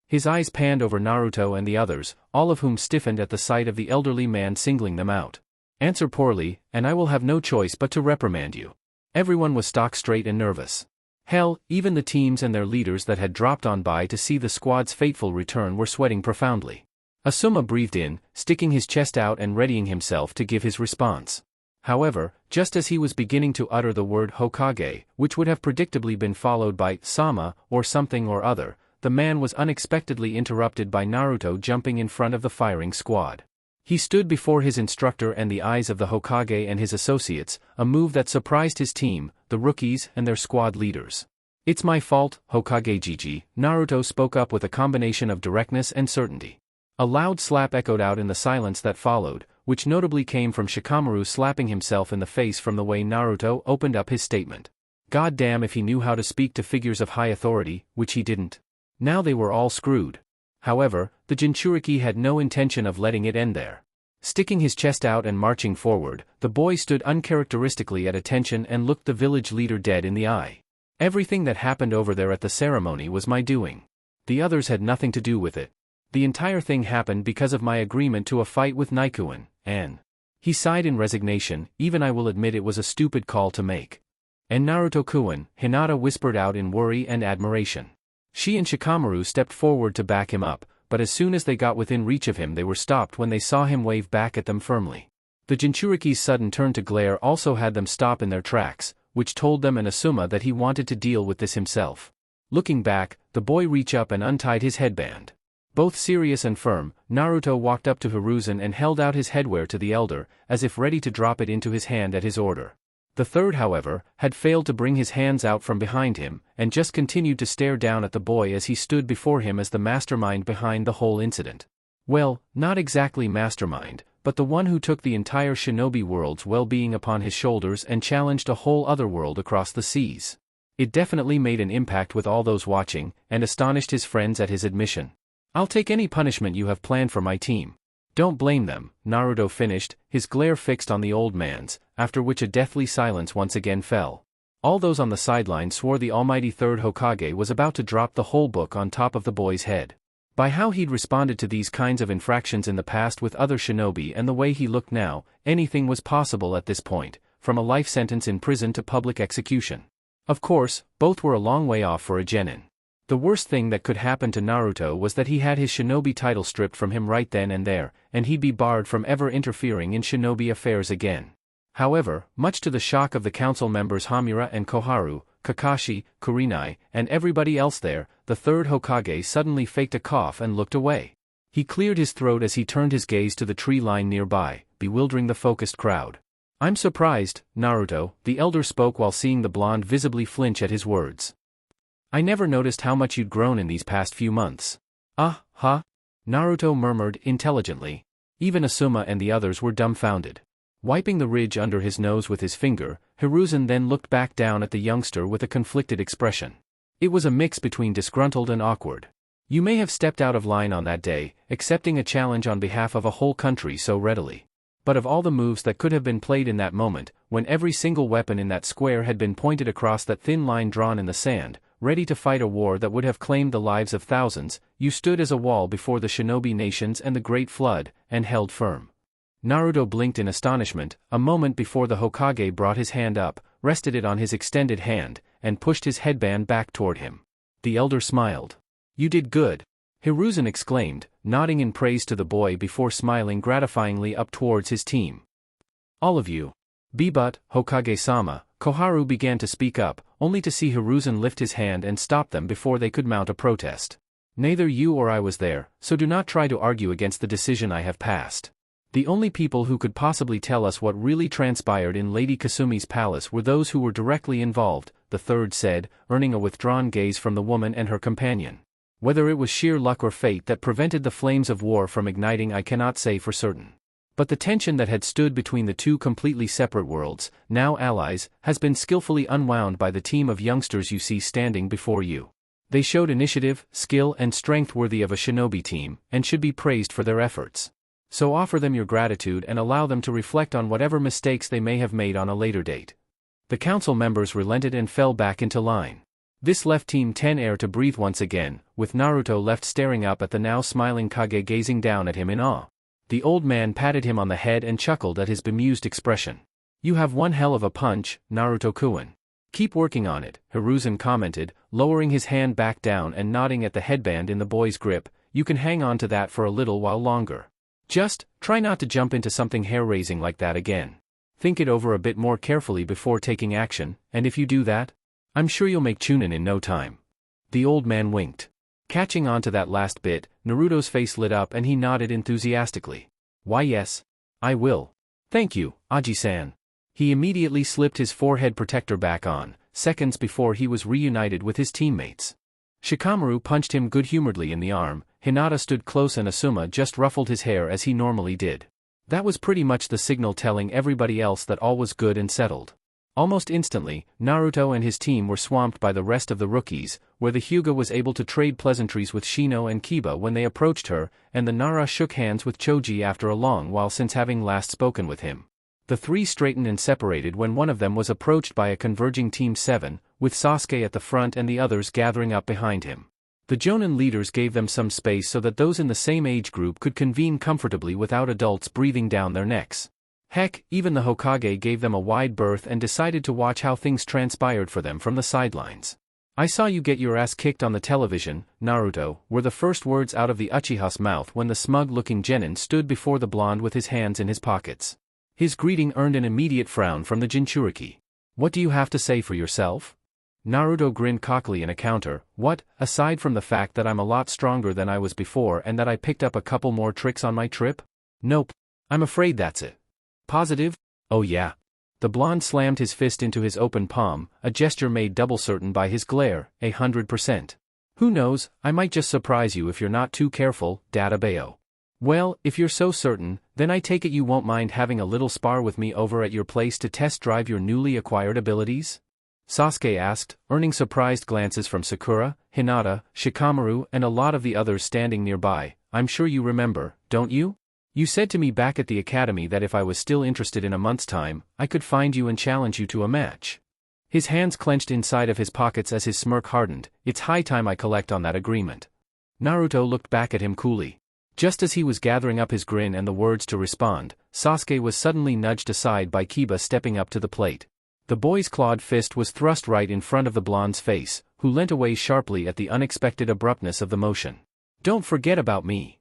His eyes panned over Naruto and the others, all of whom stiffened at the sight of the elderly man singling them out. Answer poorly, and I will have no choice but to reprimand you. Everyone was stock straight and nervous. Hell, even the teams and their leaders that had dropped on by to see the squad's fateful return were sweating profoundly. Asuma breathed in, sticking his chest out and readying himself to give his response. However, just as he was beginning to utter the word Hokage, which would have predictably been followed by Sama or something or other, the man was unexpectedly interrupted by Naruto jumping in front of the firing squad. He stood before his instructor and the eyes of the Hokage and his associates, a move that surprised his team, the rookies and their squad leaders. It's my fault, Hokage Jiji, Naruto spoke up with a combination of directness and certainty. A loud slap echoed out in the silence that followed, which notably came from Shikamaru slapping himself in the face from the way Naruto opened up his statement. God damn if he knew how to speak to figures of high authority, which he didn't. Now they were all screwed. However, the jinchuriki had no intention of letting it end there. Sticking his chest out and marching forward, the boy stood uncharacteristically at attention and looked the village leader dead in the eye. Everything that happened over there at the ceremony was my doing. The others had nothing to do with it. The entire thing happened because of my agreement to a fight with Naikuin, and he sighed in resignation. Even I will admit it was a stupid call to make. And Naruto-kun, Hinata whispered out in worry and admiration. She and Shikamaru stepped forward to back him up, but as soon as they got within reach of him they were stopped when they saw him wave back at them firmly. The Jinchuriki's sudden turn to glare also had them stop in their tracks, which told them and Asuma that he wanted to deal with this himself. Looking back, the boy reached up and untied his headband. Both serious and firm, Naruto walked up to Hiruzen and held out his headwear to the elder, as if ready to drop it into his hand at his order. The third, however, had failed to bring his hands out from behind him, and just continued to stare down at the boy as he stood before him as the mastermind behind the whole incident. Well, not exactly mastermind, but the one who took the entire shinobi world's well-being upon his shoulders and challenged a whole other world across the seas. It definitely made an impact with all those watching, and astonished his friends at his admission. "I'll take any punishment you have planned for my team. Don't blame them," Naruto finished, his glare fixed on the old man's, after which a deathly silence once again fell. All those on the sideline swore the almighty third Hokage was about to drop the whole book on top of the boy's head. By how he'd responded to these kinds of infractions in the past with other shinobi and the way he looked now, anything was possible at this point, from a life sentence in prison to public execution. Of course, both were a long way off for a genin. The worst thing that could happen to Naruto was that he had his shinobi title stripped from him right then and there, and he'd be barred from ever interfering in shinobi affairs again. However, much to the shock of the council members Hamura and Koharu, Kakashi, Kurenai, and everybody else there, the third Hokage suddenly faked a cough and looked away. He cleared his throat as he turned his gaze to the tree line nearby, bewildering the focused crowd. "I'm surprised, Naruto," the elder spoke while seeing the blonde visibly flinch at his words. "I never noticed how much you'd grown in these past few months." Huh? Naruto murmured intelligently. Even Asuma and the others were dumbfounded. Wiping the ridge under his nose with his finger, Hiruzen then looked back down at the youngster with a conflicted expression. It was a mix between disgruntled and awkward. "You may have stepped out of line on that day, accepting a challenge on behalf of a whole country so readily. But of all the moves that could have been played in that moment, when every single weapon in that square had been pointed across that thin line drawn in the sand, ready to fight a war that would have claimed the lives of thousands, you stood as a wall before the shinobi nations and the Great Flood, and held firm." Naruto blinked in astonishment, a moment before the Hokage brought his hand up, rested it on his extended hand, and pushed his headband back toward him. The elder smiled. "You did good," Hiruzen exclaimed, nodding in praise to the boy before smiling gratifyingly up towards his team. "All of you." "But, Hokage-sama," Koharu began to speak up, only to see Hiruzen lift his hand and stop them before they could mount a protest. "Neither you or I was there, so do not try to argue against the decision I have passed. The only people who could possibly tell us what really transpired in Lady Kasumi's palace were those who were directly involved," the third said, earning a withdrawn gaze from the woman and her companion. "Whether it was sheer luck or fate that prevented the flames of war from igniting I cannot say for certain. But the tension that had stood between the two completely separate worlds, now allies, has been skillfully unwound by the team of youngsters you see standing before you. They showed initiative, skill and strength worthy of a shinobi team, and should be praised for their efforts. So offer them your gratitude and allow them to reflect on whatever mistakes they may have made on a later date." The council members relented and fell back into line. This left Team 10 air to breathe once again, with Naruto left staring up at the now smiling Kage gazing down at him in awe. The old man patted him on the head and chuckled at his bemused expression. "You have one hell of a punch, Naruto-kun. Keep working on it," Hiruzen commented, lowering his hand back down and nodding at the headband in the boy's grip. "You can hang on to that for a little while longer. Just try not to jump into something hair-raising like that again. Think it over a bit more carefully before taking action, and if you do that, I'm sure you'll make Chunin in no time." The old man winked. Catching on to that last bit, Naruto's face lit up and he nodded enthusiastically. "Why yes. I will. Thank you, Aji-san." He immediately slipped his forehead protector back on, seconds before he was reunited with his teammates. Shikamaru punched him good-humoredly in the arm, Hinata stood close and Asuma just ruffled his hair as he normally did. That was pretty much the signal telling everybody else that all was good and settled. Almost instantly, Naruto and his team were swamped by the rest of the rookies, where the Hyuga was able to trade pleasantries with Shino and Kiba when they approached her, and the Nara shook hands with Choji after a long while since having last spoken with him. The three straightened and separated when one of them was approached by a converging Team 7, with Sasuke at the front and the others gathering up behind him. The Jonin leaders gave them some space so that those in the same age group could convene comfortably without adults breathing down their necks. Heck, even the Hokage gave them a wide berth and decided to watch how things transpired for them from the sidelines. "I saw you get your ass kicked on the television, Naruto," were the first words out of the Uchiha's mouth when the smug-looking genin stood before the blonde with his hands in his pockets. His greeting earned an immediate frown from the Jinchuriki. "What do you have to say for yourself?" Naruto grinned cockily in a counter. "What, aside from the fact that I'm a lot stronger than I was before and that I picked up a couple more tricks on my trip? Nope. I'm afraid that's it." "Positive? Oh yeah." The blonde slammed his fist into his open palm, a gesture made double certain by his glare. 100%. "Who knows, I might just surprise you if you're not too careful, Databeo." "Well, if you're so certain, then I take it you won't mind having a little spar with me over at your place to test drive your newly acquired abilities?" Sasuke asked, earning surprised glances from Sakura, Hinata, Shikamaru and a lot of the others standing nearby. "I'm sure you remember, don't you? You said to me back at the academy that if I was still interested in a month's time, I could find you and challenge you to a match." His hands clenched inside of his pockets as his smirk hardened. "It's high time I collect on that agreement." Naruto looked back at him coolly. Just as he was gathering up his grin and the words to respond, Sasuke was suddenly nudged aside by Kiba stepping up to the plate. The boy's clawed fist was thrust right in front of the blonde's face, who leant away sharply at the unexpected abruptness of the motion. "Don't forget about me,"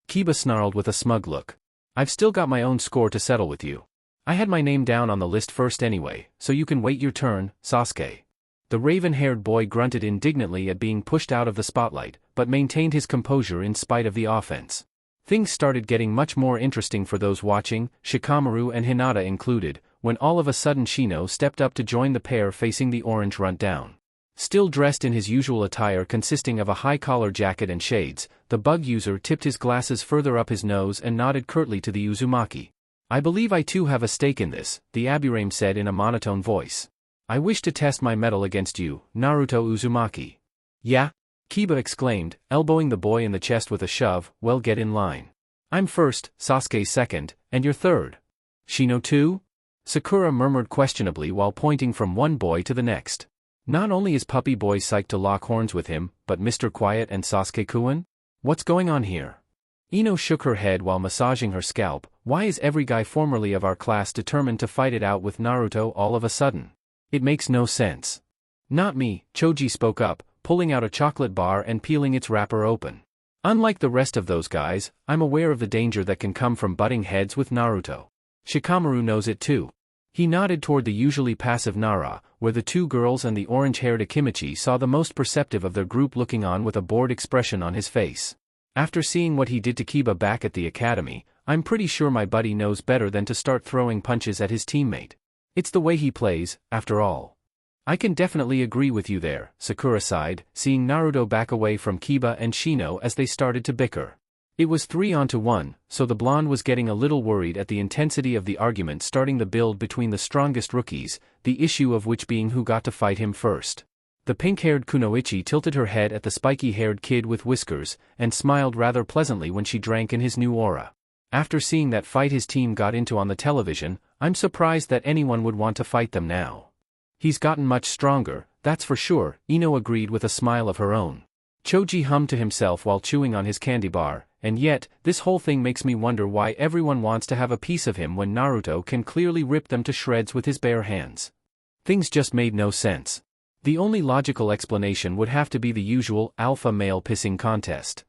Kiba snarled with a smug look. "I've still got my own score to settle with you. I had my name down on the list first anyway, so you can wait your turn, Sasuke." The raven-haired boy grunted indignantly at being pushed out of the spotlight, but maintained his composure in spite of the offense. Things started getting much more interesting for those watching, Shikamaru and Hinata included, when all of a sudden Shino stepped up to join the pair facing the orange rundown. Still dressed in his usual attire consisting of a high-collar jacket and shades, the bug user tipped his glasses further up his nose and nodded curtly to the Uzumaki. "I believe I too have a stake in this," the Aburame said in a monotone voice. "I wish to test my mettle against you, Naruto Uzumaki." "Yeah?" Kiba exclaimed, elbowing the boy in the chest with a shove. "Well, get in line. I'm first, Sasuke second, and you're third." "Shino too?" Sakura murmured questionably while pointing from one boy to the next. Not only is Puppy Boy psyched to lock horns with him, but Mr. Quiet and Sasuke-kun? What's going on here? Ino shook her head while massaging her scalp. Why is every guy formerly of our class determined to fight it out with Naruto all of a sudden? It makes no sense. "Not me," Choji spoke up, pulling out a chocolate bar and peeling its wrapper open. "Unlike the rest of those guys, I'm aware of the danger that can come from butting heads with Naruto. Shikamaru knows it too." He nodded toward the usually passive Nara, where the two girls and the orange-haired Akimichi saw the most perceptive of their group looking on with a bored expression on his face. "After seeing what he did to Kiba back at the academy, I'm pretty sure my buddy knows better than to start throwing punches at his teammate. It's the way he plays, after all." "I can definitely agree with you there," Sakura sighed, seeing Naruto back away from Kiba and Shino as they started to bicker. It was 3-on-1, so the blonde was getting a little worried at the intensity of the argument starting the build between the strongest rookies, the issue of which being who got to fight him first. The pink-haired Kunoichi tilted her head at the spiky-haired kid with whiskers, and smiled rather pleasantly when she drank in his new aura. "After seeing that fight his team got into on the television, I'm surprised that anyone would want to fight them now." "He's gotten much stronger, that's for sure," Ino agreed with a smile of her own. Choji hummed to himself while chewing on his candy bar. "And yet, this whole thing makes me wonder why everyone wants to have a piece of him when Naruto can clearly rip them to shreds with his bare hands." Things just made no sense. The only logical explanation would have to be the usual alpha male pissing contest.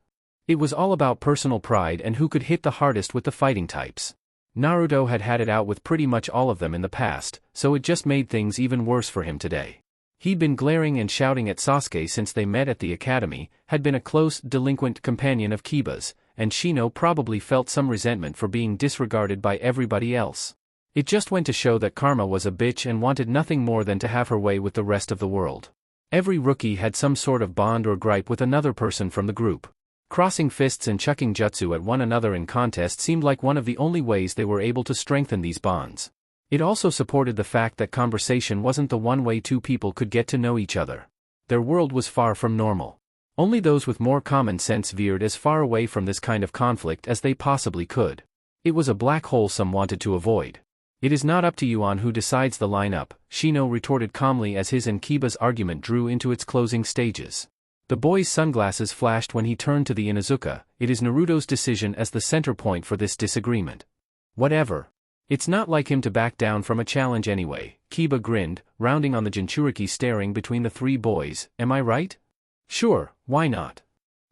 It was all about personal pride and who could hit the hardest with the fighting types. Naruto had had it out with pretty much all of them in the past, so it just made things even worse for him today. He'd been glaring and shouting at Sasuke since they met at the academy, had been a close, delinquent companion of Kiba's, and Shino probably felt some resentment for being disregarded by everybody else. It just went to show that Karma was a bitch and wanted nothing more than to have her way with the rest of the world. Every rookie had some sort of bond or gripe with another person from the group. Crossing fists and chucking jutsu at one another in contest seemed like one of the only ways they were able to strengthen these bonds. It also supported the fact that conversation wasn't the one way two people could get to know each other. Their world was far from normal. Only those with more common sense veered as far away from this kind of conflict as they possibly could. It was a black hole some wanted to avoid. It is not up to you on who decides the lineup, Shino retorted calmly as his and Kiba's argument drew into its closing stages. The boy's sunglasses flashed when he turned to the Inuzuka. It is Naruto's decision as the center point for this disagreement. Whatever. It's not like him to back down from a challenge anyway, Kiba grinned, rounding on the jinchuriki staring between the three boys. Am I right? Sure, why not?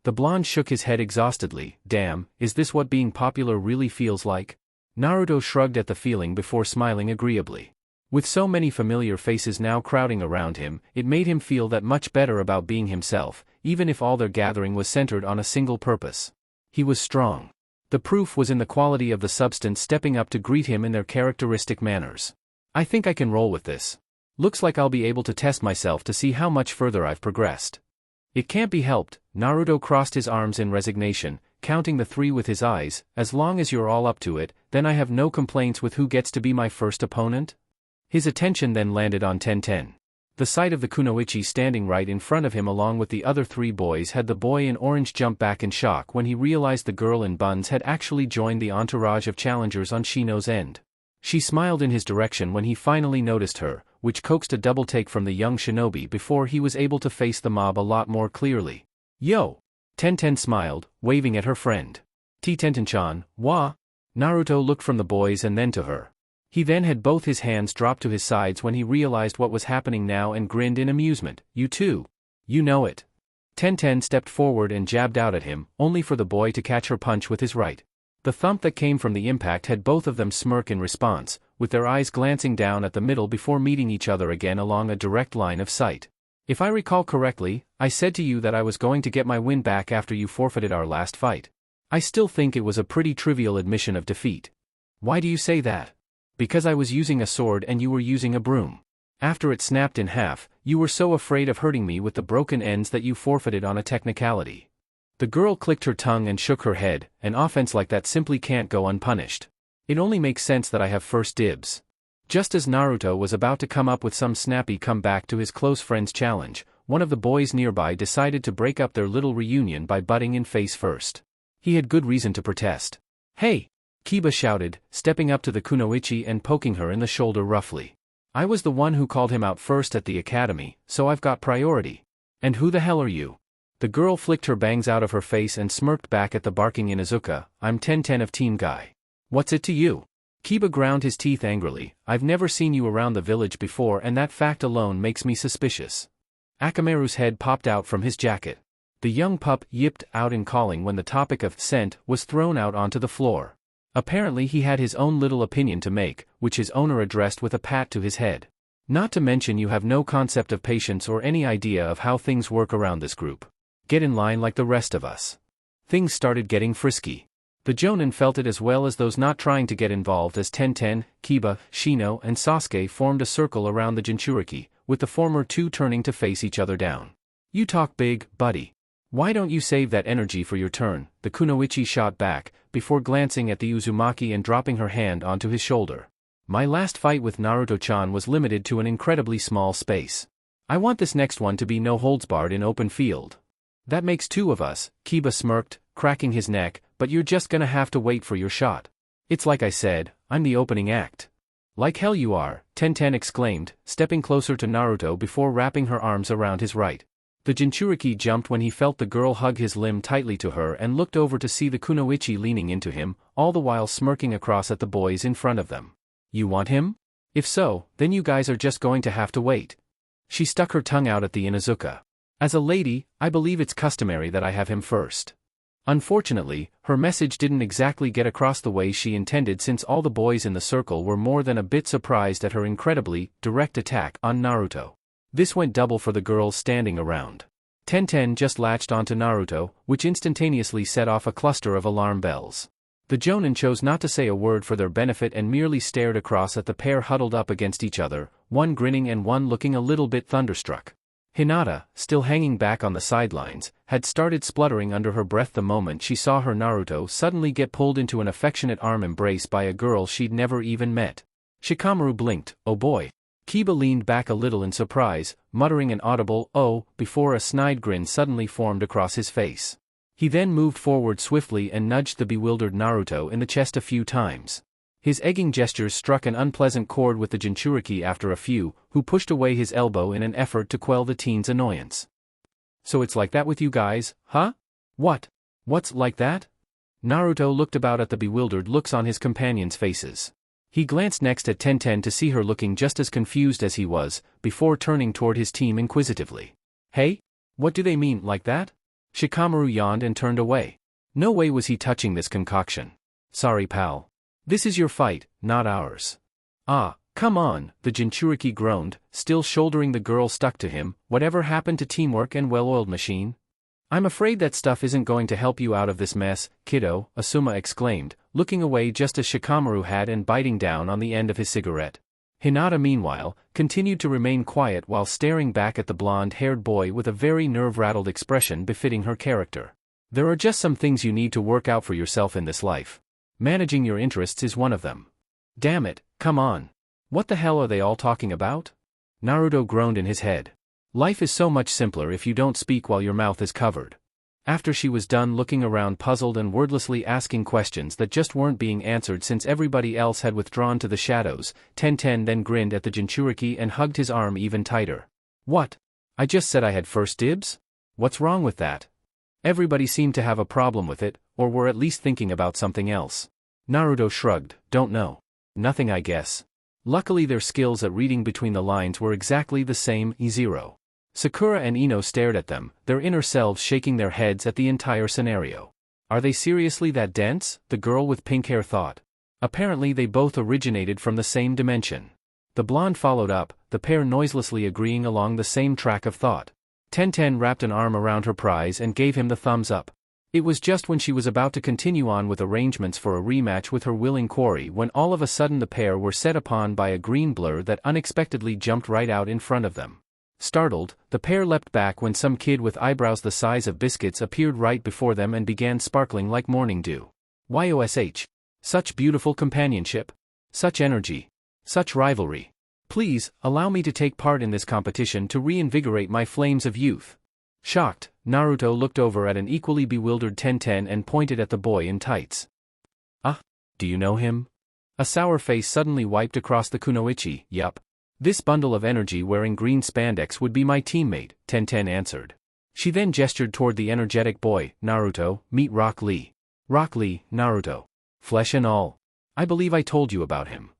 The blonde shook his head exhaustedly. Damn, is this what being popular really feels like? Naruto shrugged at the feeling before smiling agreeably. With so many familiar faces now crowding around him, it made him feel that much better about being himself, even if all their gathering was centered on a single purpose. He was strong. The proof was in the quality of the substance stepping up to greet him in their characteristic manners. I think I can roll with this. Looks like I'll be able to test myself to see how much further I've progressed. It can't be helped, Naruto crossed his arms in resignation, counting the three with his eyes. As long as you're all up to it, then I have no complaints with who gets to be my first opponent. His attention then landed on Tenten. The sight of the kunoichi standing right in front of him along with the other three boys had the boy in orange jump back in shock when he realized the girl in buns had actually joined the entourage of challengers on Shino's end. She smiled in his direction when he finally noticed her, which coaxed a double take from the young shinobi before he was able to face the mob a lot more clearly. Yo! Tenten smiled, waving at her friend. Tenten-chan, wa? Naruto looked from the boys and then to her. He then had both his hands dropped to his sides when he realized what was happening now and grinned in amusement. You too. You know it. Tenten stepped forward and jabbed out at him, only for the boy to catch her punch with his right. The thump that came from the impact had both of them smirk in response, with their eyes glancing down at the middle before meeting each other again along a direct line of sight. If I recall correctly, I said to you that I was going to get my win back after you forfeited our last fight. I still think it was a pretty trivial admission of defeat. Why do you say that? Because I was using a sword and you were using a broom. After it snapped in half, you were so afraid of hurting me with the broken ends that you forfeited on a technicality. The girl clicked her tongue and shook her head. An offense like that simply can't go unpunished. It only makes sense that I have first dibs. Just as Naruto was about to come up with some snappy comeback to his close friend's challenge, one of the boys nearby decided to break up their little reunion by butting in face first. He had good reason to protest. Hey! Kiba shouted, stepping up to the kunoichi and poking her in the shoulder roughly. I was the one who called him out first at the academy, so I've got priority. And who the hell are you? The girl flicked her bangs out of her face and smirked back at the barking Inuzuka. I'm Tenten of Team Guy. What's it to you? Kiba ground his teeth angrily. I've never seen you around the village before and that fact alone makes me suspicious. Akamaru's head popped out from his jacket. The young pup yipped out in calling when the topic of scent was thrown out onto the floor. Apparently he had his own little opinion to make, which his owner addressed with a pat to his head. Not to mention you have no concept of patience or any idea of how things work around this group. Get in line like the rest of us. Things started getting frisky. The Jonin felt it as well as those not trying to get involved as Tenten, Kiba, Shino and Sasuke formed a circle around the jinchuriki, with the former two turning to face each other down. You talk big, buddy. Why don't you save that energy for your turn? The kunoichi shot back, before glancing at the Uzumaki and dropping her hand onto his shoulder. My last fight with Naruto-chan was limited to an incredibly small space. I want this next one to be no holds barred in open field. That makes two of us, Kiba smirked, cracking his neck, but you're just gonna have to wait for your shot. It's like I said, I'm the opening act. Like hell you are, Tenten exclaimed, stepping closer to Naruto before wrapping her arms around his right. The jinchuriki jumped when he felt the girl hug his limb tightly to her and looked over to see the kunoichi leaning into him, all the while smirking across at the boys in front of them. You want him? If so, then you guys are just going to have to wait. She stuck her tongue out at the Inuzuka. As a lady, I believe it's customary that I have him first. Unfortunately, her message didn't exactly get across the way she intended since all the boys in the circle were more than a bit surprised at her incredibly direct attack on Naruto. This went double for the girls standing around. Tenten just latched onto Naruto, which instantaneously set off a cluster of alarm bells. The Jonin chose not to say a word for their benefit and merely stared across at the pair huddled up against each other, one grinning and one looking a little bit thunderstruck. Hinata, still hanging back on the sidelines, had started spluttering under her breath the moment she saw her Naruto suddenly get pulled into an affectionate arm embrace by a girl she'd never even met. Shikamaru blinked. Oh boy. Kiba leaned back a little in surprise, muttering an audible, "Oh," before a snide grin suddenly formed across his face. He then moved forward swiftly and nudged the bewildered Naruto in the chest a few times. His egging gestures struck an unpleasant chord with the jinchuriki after a few, who pushed away his elbow in an effort to quell the teen's annoyance. "So it's like that with you guys, huh? What? What's like that?" Naruto looked about at the bewildered looks on his companions' faces. He glanced next at Tenten to see her looking just as confused as he was, before turning toward his team inquisitively. "Hey? What do they mean, like that?" Shikamaru yawned and turned away. No way was he touching this concoction. "Sorry pal. This is your fight, not ours." "Ah, come on," the jinchuriki groaned, still shouldering the girl stuck to him. "Whatever happened to teamwork and well-oiled machine?" "I'm afraid that stuff isn't going to help you out of this mess, kiddo," Asuma exclaimed, looking away just as Shikamaru had and biting down on the end of his cigarette. Hinata meanwhile, continued to remain quiet while staring back at the blonde-haired boy with a very nerve-rattled expression befitting her character. "There are just some things you need to work out for yourself in this life. Managing your interests is one of them." "Damn it, come on. What the hell are they all talking about?" Naruto groaned in his head. "Life is so much simpler if you don't speak while your mouth is covered." After she was done looking around puzzled and wordlessly asking questions that just weren't being answered since everybody else had withdrawn to the shadows, Tenten then grinned at the jinchuriki and hugged his arm even tighter. "What? I just said I had first dibs? What's wrong with that?" Everybody seemed to have a problem with it, or were at least thinking about something else. Naruto shrugged. "Don't know. Nothing I guess." Luckily their skills at reading between the lines were exactly the same, E0. Sakura and Ino stared at them, their inner selves shaking their heads at the entire scenario. "Are they seriously that dense?" the girl with pink hair thought. Apparently they both originated from the same dimension. The blonde followed up, the pair noiselessly agreeing along the same track of thought. Tenten wrapped an arm around her prize and gave him the thumbs up. It was just when she was about to continue on with arrangements for a rematch with her willing quarry when all of a sudden the pair were set upon by a green blur that unexpectedly jumped right out in front of them. Startled, the pair leapt back when some kid with eyebrows the size of biscuits appeared right before them and began sparkling like morning dew. YOSH. Such beautiful companionship. Such energy. Such rivalry. Please, allow me to take part in this competition to reinvigorate my flames of youth. Shocked, Naruto looked over at an equally bewildered Tenten and pointed at the boy in tights. "Ah, do you know him?" A sour face suddenly wiped across the kunoichi. "Yup. This bundle of energy wearing green spandex would be my teammate," Tenten answered. She then gestured toward the energetic boy. "Naruto, meet Rock Lee." "Rock Lee, Naruto. Flesh and all. I believe I told you about him."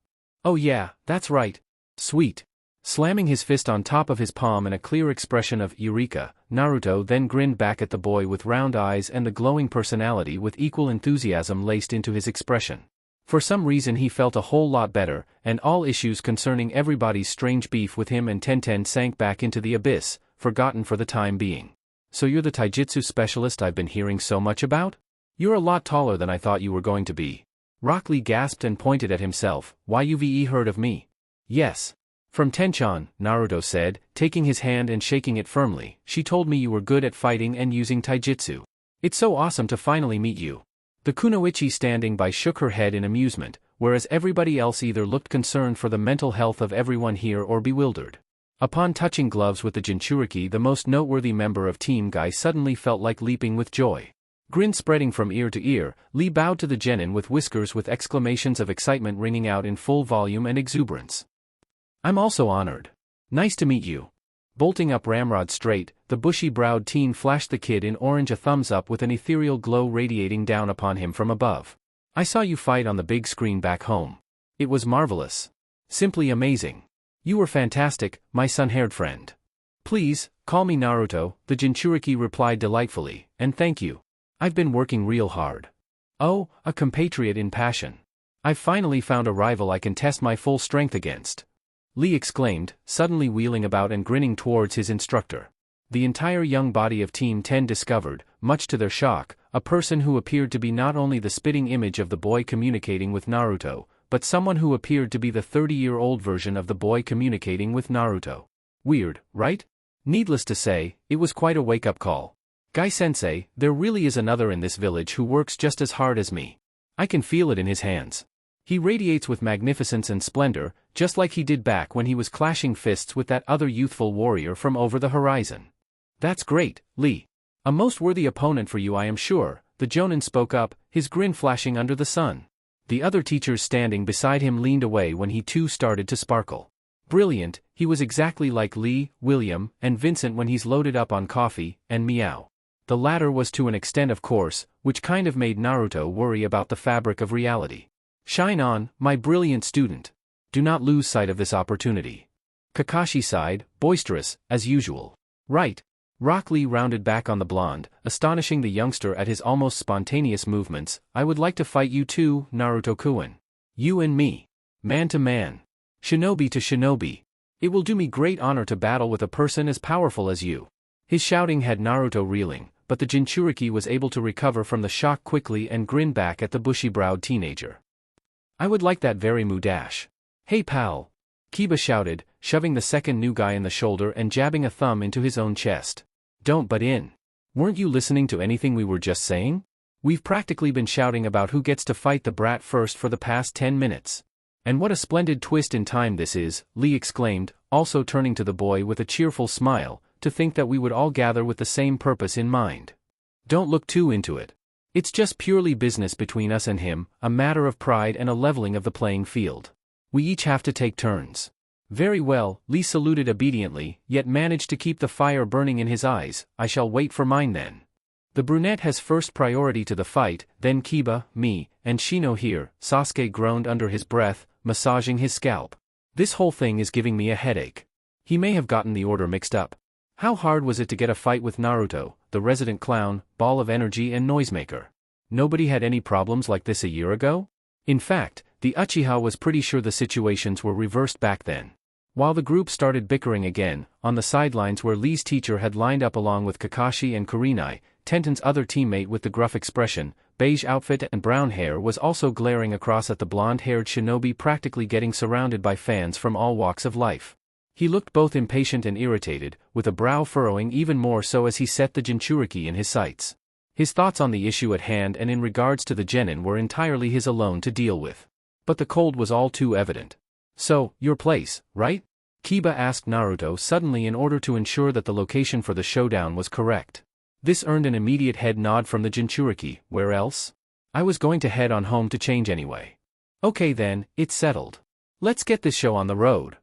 "Oh yeah, that's right. Sweet." Slamming his fist on top of his palm in a clear expression of Eureka, Naruto then grinned back at the boy with round eyes and the glowing personality with equal enthusiasm laced into his expression. For some reason he felt a whole lot better, and all issues concerning everybody's strange beef with him and Tenten sank back into the abyss, forgotten for the time being. "So you're the taijutsu specialist I've been hearing so much about? You're a lot taller than I thought you were going to be." Rock Lee gasped and pointed at himself. "YUVE heard of me?" "Yes. From Tenchan," Naruto said, taking his hand and shaking it firmly. "She told me you were good at fighting and using taijutsu. It's so awesome to finally meet you." The kunoichi standing by shook her head in amusement, whereas everybody else either looked concerned for the mental health of everyone here or bewildered. Upon touching gloves with the jinchuriki, the most noteworthy member of Team Guy suddenly felt like leaping with joy. Grin spreading from ear to ear, Lee bowed to the genin with whiskers with exclamations of excitement ringing out in full volume and exuberance. "I'm also honored. Nice to meet you." Bolting up ramrod straight, the bushy-browed teen flashed the kid in orange a thumbs up with an ethereal glow radiating down upon him from above. "I saw you fight on the big screen back home. It was marvelous. Simply amazing. You were fantastic, my sun-haired friend." "Please, call me Naruto," the jinchuriki replied delightfully, "and thank you. I've been working real hard." "Oh, a compatriot in passion. I've finally found a rival I can test my full strength against," Lee exclaimed, suddenly wheeling about and grinning towards his instructor. The entire young body of Team 10 discovered, much to their shock, a person who appeared to be not only the spitting image of the boy communicating with Naruto, but someone who appeared to be the 30-year-old version of the boy communicating with Naruto. Weird, right? Needless to say, it was quite a wake-up call. "Guy-sensei, there really is another in this village who works just as hard as me. I can feel it in his hands." He radiates with magnificence and splendor, just like he did back when he was clashing fists with that other youthful warrior from over the horizon. That's great, Lee. A most worthy opponent for you, I am sure, the Jonin spoke up, his grin flashing under the sun. The other teachers standing beside him leaned away when he too started to sparkle. Brilliant, he was exactly like Lee, William, and Vincent when he's loaded up on coffee, and meow. The latter was to an extent, of course, which kind of made Naruto worry about the fabric of reality. Shine on, my brilliant student. Do not lose sight of this opportunity. Kakashi sighed, boisterous, as usual. Right. Rock Lee rounded back on the blonde, astonishing the youngster at his almost spontaneous movements. I would like to fight you too, Naruto-kun. You and me. Man to man. Shinobi to shinobi. It will do me great honor to battle with a person as powerful as you. His shouting had Naruto reeling, but the Jinchuriki was able to recover from the shock quickly and grin back at the bushy-browed teenager. I would like that very mudash. Hey pal. Kiba shouted, shoving the second new guy in the shoulder and jabbing a thumb into his own chest. Don't butt in. Weren't you listening to anything we were just saying? We've practically been shouting about who gets to fight the brat first for the past 10 minutes. And what a splendid twist in time this is, Lee exclaimed, also turning to the boy with a cheerful smile, to think that we would all gather with the same purpose in mind. Don't look too into it. It's just purely business between us and him, a matter of pride and a leveling of the playing field. We each have to take turns. Very well, Lee saluted obediently, yet managed to keep the fire burning in his eyes. I shall wait for mine then. The brunette has first priority to the fight, then Kiba, me, and Shino here, Sasuke groaned under his breath, massaging his scalp. This whole thing is giving me a headache. He may have gotten the order mixed up. How hard was it to get a fight with Naruto, the resident clown, ball of energy and noisemaker? Nobody had any problems like this a year ago? In fact, the Uchiha was pretty sure the situations were reversed back then. While the group started bickering again, on the sidelines where Lee's teacher had lined up along with Kakashi and Kurenai, Tenten's other teammate with the gruff expression, beige outfit and brown hair was also glaring across at the blonde-haired shinobi practically getting surrounded by fans from all walks of life. He looked both impatient and irritated, with a brow furrowing even more so as he set the jinchuriki in his sights. His thoughts on the issue at hand and in regards to the genin were entirely his alone to deal with. But the cold was all too evident. So, your place, right? Kiba asked Naruto suddenly in order to ensure that the location for the showdown was correct. This earned an immediate head nod from the Jinchuriki. Where else? I was going to head on home to change anyway. Okay then, it's settled. Let's get this show on the road.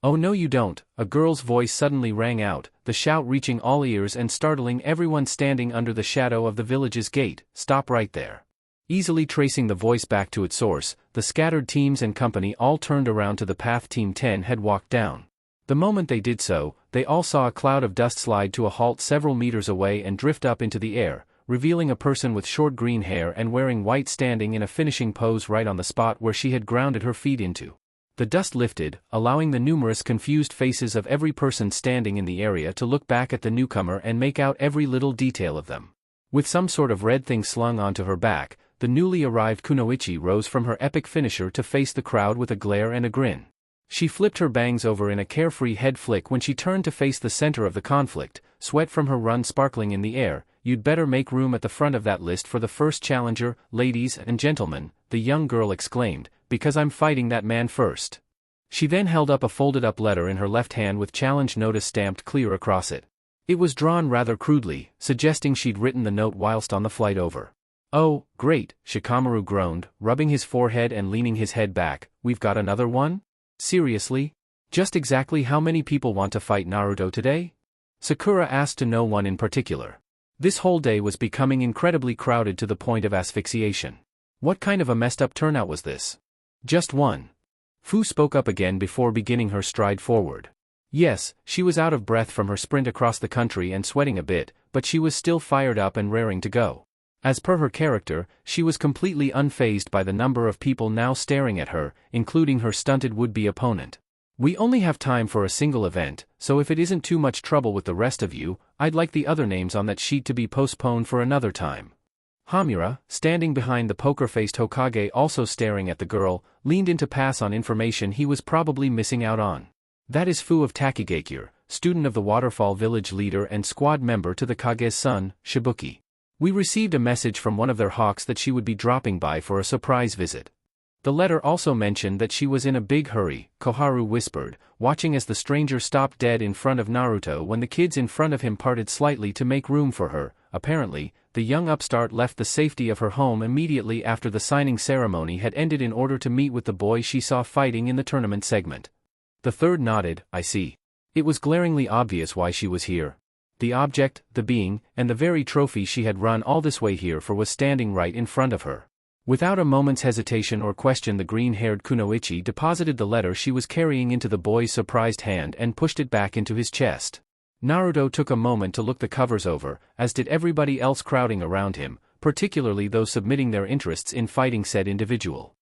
Oh no you don't, a girl's voice suddenly rang out, the shout reaching all ears and startling everyone standing under the shadow of the village's gate. Stop right there. Easily tracing the voice back to its source, the scattered teams and company all turned around to the path Team 10 had walked down. The moment they did so, they all saw a cloud of dust slide to a halt several meters away and drift up into the air, revealing a person with short green hair and wearing white standing in a finishing pose right on the spot where she had grounded her feet into. The dust lifted, allowing the numerous confused faces of every person standing in the area to look back at the newcomer and make out every little detail of them. With some sort of red thing slung onto her back, the newly arrived Kunoichi rose from her epic finisher to face the crowd with a glare and a grin. She flipped her bangs over in a carefree head flick when she turned to face the center of the conflict, sweat from her run sparkling in the air. You'd better make room at the front of that list for the first challenger, ladies and gentlemen, the young girl exclaimed, because I'm fighting that man first. She then held up a folded-up letter in her left hand with challenge notice stamped clear across it. It was drawn rather crudely, suggesting she'd written the note whilst on the flight over. Oh, great, Shikamaru groaned, rubbing his forehead and leaning his head back. We've got another one? Seriously? Just exactly how many people want to fight Naruto today? Sakura asked to no one in particular. This whole day was becoming incredibly crowded to the point of asphyxiation. What kind of a messed up turnout was this? Just one. Fu spoke up again before beginning her stride forward. Yes, she was out of breath from her sprint across the country and sweating a bit, but she was still fired up and raring to go. As per her character, she was completely unfazed by the number of people now staring at her, including her stunted would-be opponent. We only have time for a single event, so if it isn't too much trouble with the rest of you, I'd like the other names on that sheet to be postponed for another time. Hamura, standing behind the poker-faced Hokage also staring at the girl, leaned in to pass on information he was probably missing out on. That is Fu of Takigakure, student of the Waterfall Village leader and squad member to the Kage's son, Shibuki. We received a message from one of their hawks that she would be dropping by for a surprise visit. The letter also mentioned that she was in a big hurry, Koharu whispered, watching as the stranger stopped dead in front of Naruto when the kids in front of him parted slightly to make room for her. Apparently, the young upstart left the safety of her home immediately after the signing ceremony had ended in order to meet with the boy she saw fighting in the tournament segment. The third nodded, I see. It was glaringly obvious why she was here. The object, the being, and the very trophy she had run all this way here for was standing right in front of her. Without a moment's hesitation or question, the green-haired kunoichi deposited the letter she was carrying into the boy's surprised hand and pushed it back into his chest. Naruto took a moment to look the covers over, as did everybody else crowding around him, particularly those submitting their interests in fighting said individual.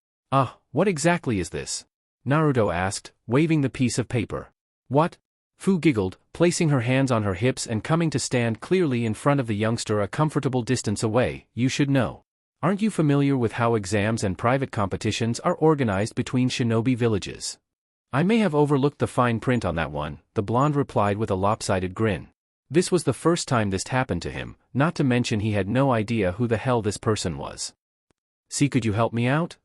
What exactly is this? Naruto asked, waving the piece of paper. What? Fu giggled, placing her hands on her hips and coming to stand clearly in front of the youngster a comfortable distance away. You should know. Aren't you familiar with how exams and private competitions are organized between shinobi villages? I may have overlooked the fine print on that one, the blonde replied with a lopsided grin. This was the first time this happened to him, not to mention he had no idea who the hell this person was. See, could you help me out?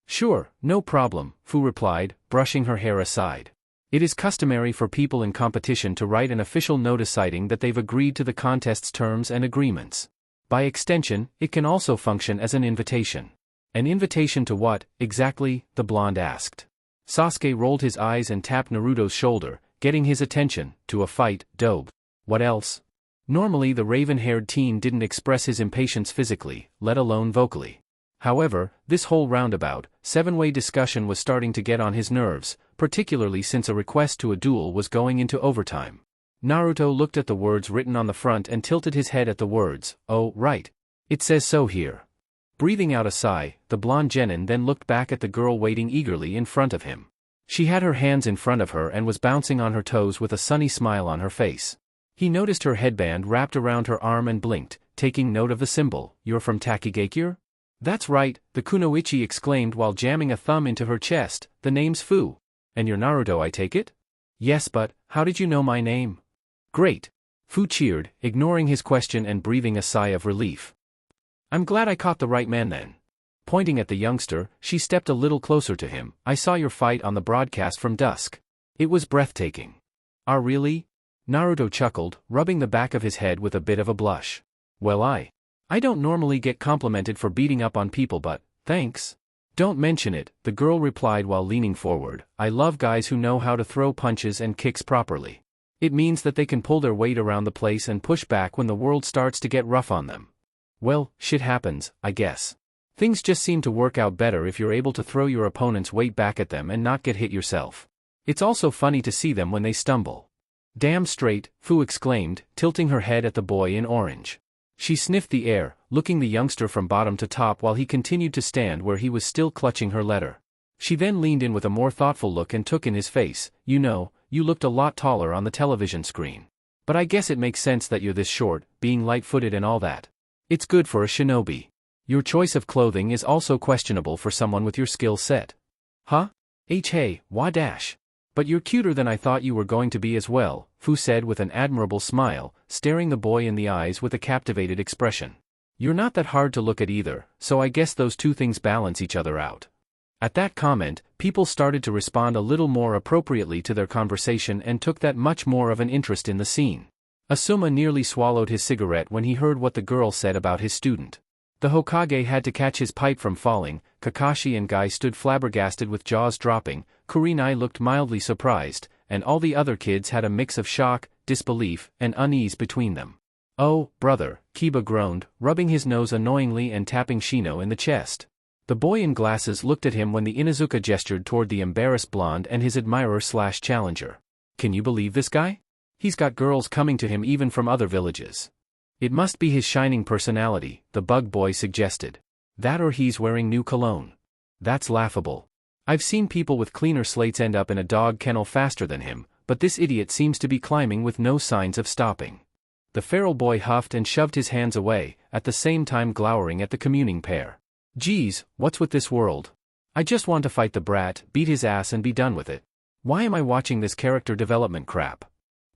Sure, no problem, Fu replied, brushing her hair aside. It is customary for people in competition to write an official notice citing that they've agreed to the contest's terms and agreements. By extension, it can also function as an invitation. An invitation to what, exactly? The blonde asked. Sasuke rolled his eyes and tapped Naruto's shoulder, getting his attention. To a fight, dope. What else? Normally the raven-haired teen didn't express his impatience physically, let alone vocally. However, this whole roundabout, seven-way discussion was starting to get on his nerves, particularly since a request to a duel was going into overtime. Naruto looked at the words written on the front and tilted his head at the words. Oh, right. It says so here. Breathing out a sigh, the blonde genin then looked back at the girl waiting eagerly in front of him. She had her hands in front of her and was bouncing on her toes with a sunny smile on her face. He noticed her headband wrapped around her arm and blinked, taking note of the symbol. You're from Takigakure? That's right, the kunoichi exclaimed while jamming a thumb into her chest. The name's Fu. And you're Naruto, I take it? Yes, but how did you know my name? Great. Fu cheered, ignoring his question and breathing a sigh of relief. I'm glad I caught the right man then. Pointing at the youngster, she stepped a little closer to him. I saw your fight on the broadcast from dusk. It was breathtaking. Ah, really? Naruto chuckled, rubbing the back of his head with a bit of a blush. Well, I don't normally get complimented for beating up on people, but thanks. Don't mention it, the girl replied while leaning forward. I love guys who know how to throw punches and kicks properly. It means that they can pull their weight around the place and push back when the world starts to get rough on them. Well, shit happens, I guess. Things just seem to work out better if you're able to throw your opponent's weight back at them and not get hit yourself. It's also funny to see them when they stumble. Damn straight, Fu exclaimed, tilting her head at the boy in orange. She sniffed the air, looking the youngster from bottom to top while he continued to stand where he was still clutching her letter. She then leaned in with a more thoughtful look and took in his face. You know, you looked a lot taller on the television screen. But I guess it makes sense that you're this short, being light-footed and all that. It's good for a shinobi. Your choice of clothing is also questionable for someone with your skill set. Huh? Hey, wah dash. But you're cuter than I thought you were going to be as well, Fu said with an admirable smile, staring the boy in the eyes with a captivated expression. You're not that hard to look at either, so I guess those two things balance each other out. At that comment, people started to respond a little more appropriately to their conversation and took that much more of an interest in the scene. Asuma nearly swallowed his cigarette when he heard what the girl said about his student. The Hokage had to catch his pipe from falling. Kakashi and Guy stood flabbergasted with jaws dropping, Kurenai looked mildly surprised, and all the other kids had a mix of shock, disbelief, and unease between them. Oh, brother, Kiba groaned, rubbing his nose annoyingly and tapping Shino in the chest. The boy in glasses looked at him when the Inuzuka gestured toward the embarrassed blonde and his admirer/challenger. Can you believe this guy? He's got girls coming to him even from other villages. It must be his shining personality, the bug boy suggested. That or he's wearing new cologne. That's laughable. I've seen people with cleaner slates end up in a dog kennel faster than him, but this idiot seems to be climbing with no signs of stopping. The feral boy huffed and shoved his hands away, at the same time glowering at the communing pair. Geez, what's with this world? I just want to fight the brat, beat his ass and be done with it. Why am I watching this character development crap?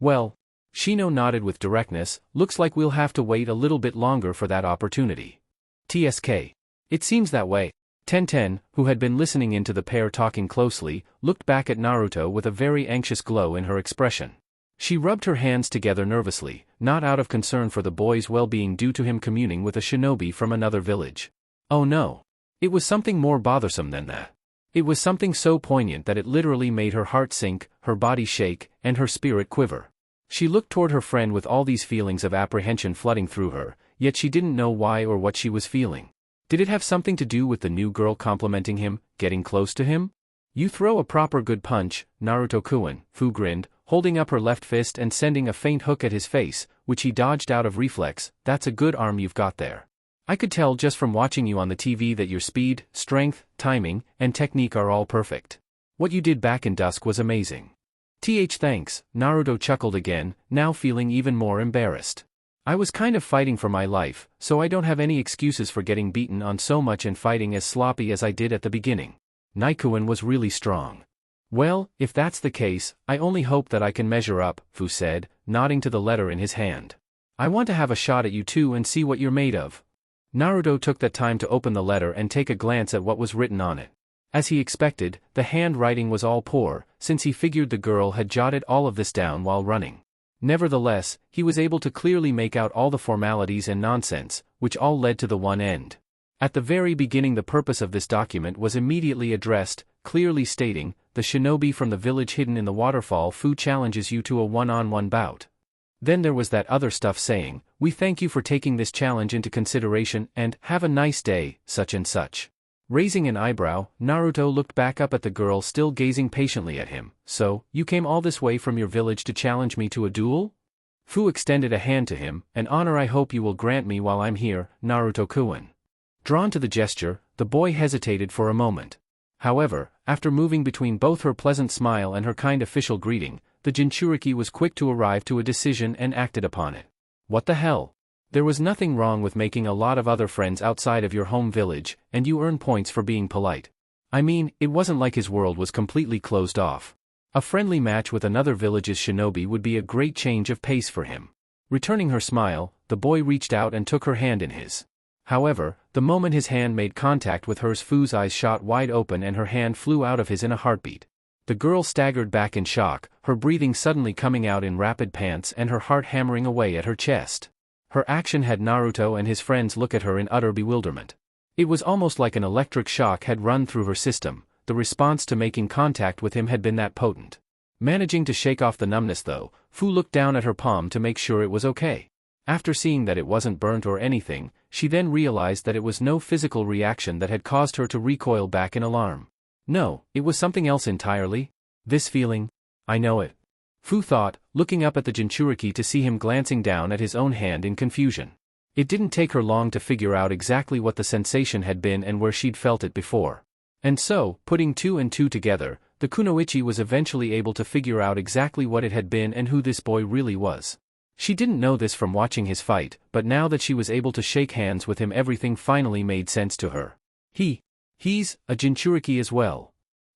Well, Shino nodded with directness, looks like we'll have to wait a little bit longer for that opportunity. TSK. It seems that way. Tenten, who had been listening in to the pair talking closely, looked back at Naruto with a very anxious glow in her expression. She rubbed her hands together nervously, not out of concern for the boy's well-being due to him communing with a shinobi from another village. Oh no. It was something more bothersome than that. It was something so poignant that it literally made her heart sink, her body shake, and her spirit quiver. She looked toward her friend with all these feelings of apprehension flooding through her, yet she didn't know why or what she was feeling. Did it have something to do with the new girl complimenting him, getting close to him? You throw a proper good punch, Naruto-kun, Fu grinned, holding up her left fist and sending a faint hook at his face, which he dodged out of reflex. That's a good arm you've got there. I could tell just from watching you on the TV that your speed, strength, timing, and technique are all perfect. What you did back in dusk was amazing. Thanks, Naruto chuckled again, now feeling even more embarrassed. I was kind of fighting for my life, so I don't have any excuses for getting beaten on so much and fighting as sloppy as I did at the beginning. Naikuin was really strong. Well, if that's the case, I only hope that I can measure up, Fu said, nodding to the letter in his hand. I want to have a shot at you too and see what you're made of. Naruto took that time to open the letter and take a glance at what was written on it. As he expected, the handwriting was all poor, since he figured the girl had jotted all of this down while running. Nevertheless, he was able to clearly make out all the formalities and nonsense, which all led to the one end. At the very beginning, the purpose of this document was immediately addressed, clearly stating, "The shinobi from the village hidden in the waterfall Fu challenges you to a one-on-one bout." Then there was that other stuff saying, "We thank you for taking this challenge into consideration and have a nice day, such and such." Raising an eyebrow, Naruto looked back up at the girl still gazing patiently at him. "So, you came all this way from your village to challenge me to a duel?" Fu extended a hand to him, "An honor I hope you will grant me while I'm here, Naruto-kun." Drawn to the gesture, the boy hesitated for a moment. However, after moving between both her pleasant smile and her kind official greeting, the jinchuriki was quick to arrive to a decision and acted upon it. What the hell? There was nothing wrong with making a lot of other friends outside of your home village, and you earn points for being polite. I mean, it wasn't like his world was completely closed off. A friendly match with another village's shinobi would be a great change of pace for him. Returning her smile, the boy reached out and took her hand in his. However, the moment his hand made contact with hers, Fu's eyes shot wide open and her hand flew out of his in a heartbeat. The girl staggered back in shock, her breathing suddenly coming out in rapid pants and her heart hammering away at her chest. Her action had Naruto and his friends look at her in utter bewilderment. It was almost like an electric shock had run through her system. The response to making contact with him had been that potent. Managing to shake off the numbness though, Fu looked down at her palm to make sure it was okay. After seeing that it wasn't burnt or anything, she then realized that it was no physical reaction that had caused her to recoil back in alarm. No, it was something else entirely. This feeling? I know it. Fu thought, looking up at the jinchuriki to see him glancing down at his own hand in confusion. It didn't take her long to figure out exactly what the sensation had been and where she'd felt it before. And so, putting two and two together, the kunoichi was eventually able to figure out exactly what it had been and who this boy really was. She didn't know this from watching his fight, but now that she was able to shake hands with him, everything finally made sense to her. He's a jinchuriki as well.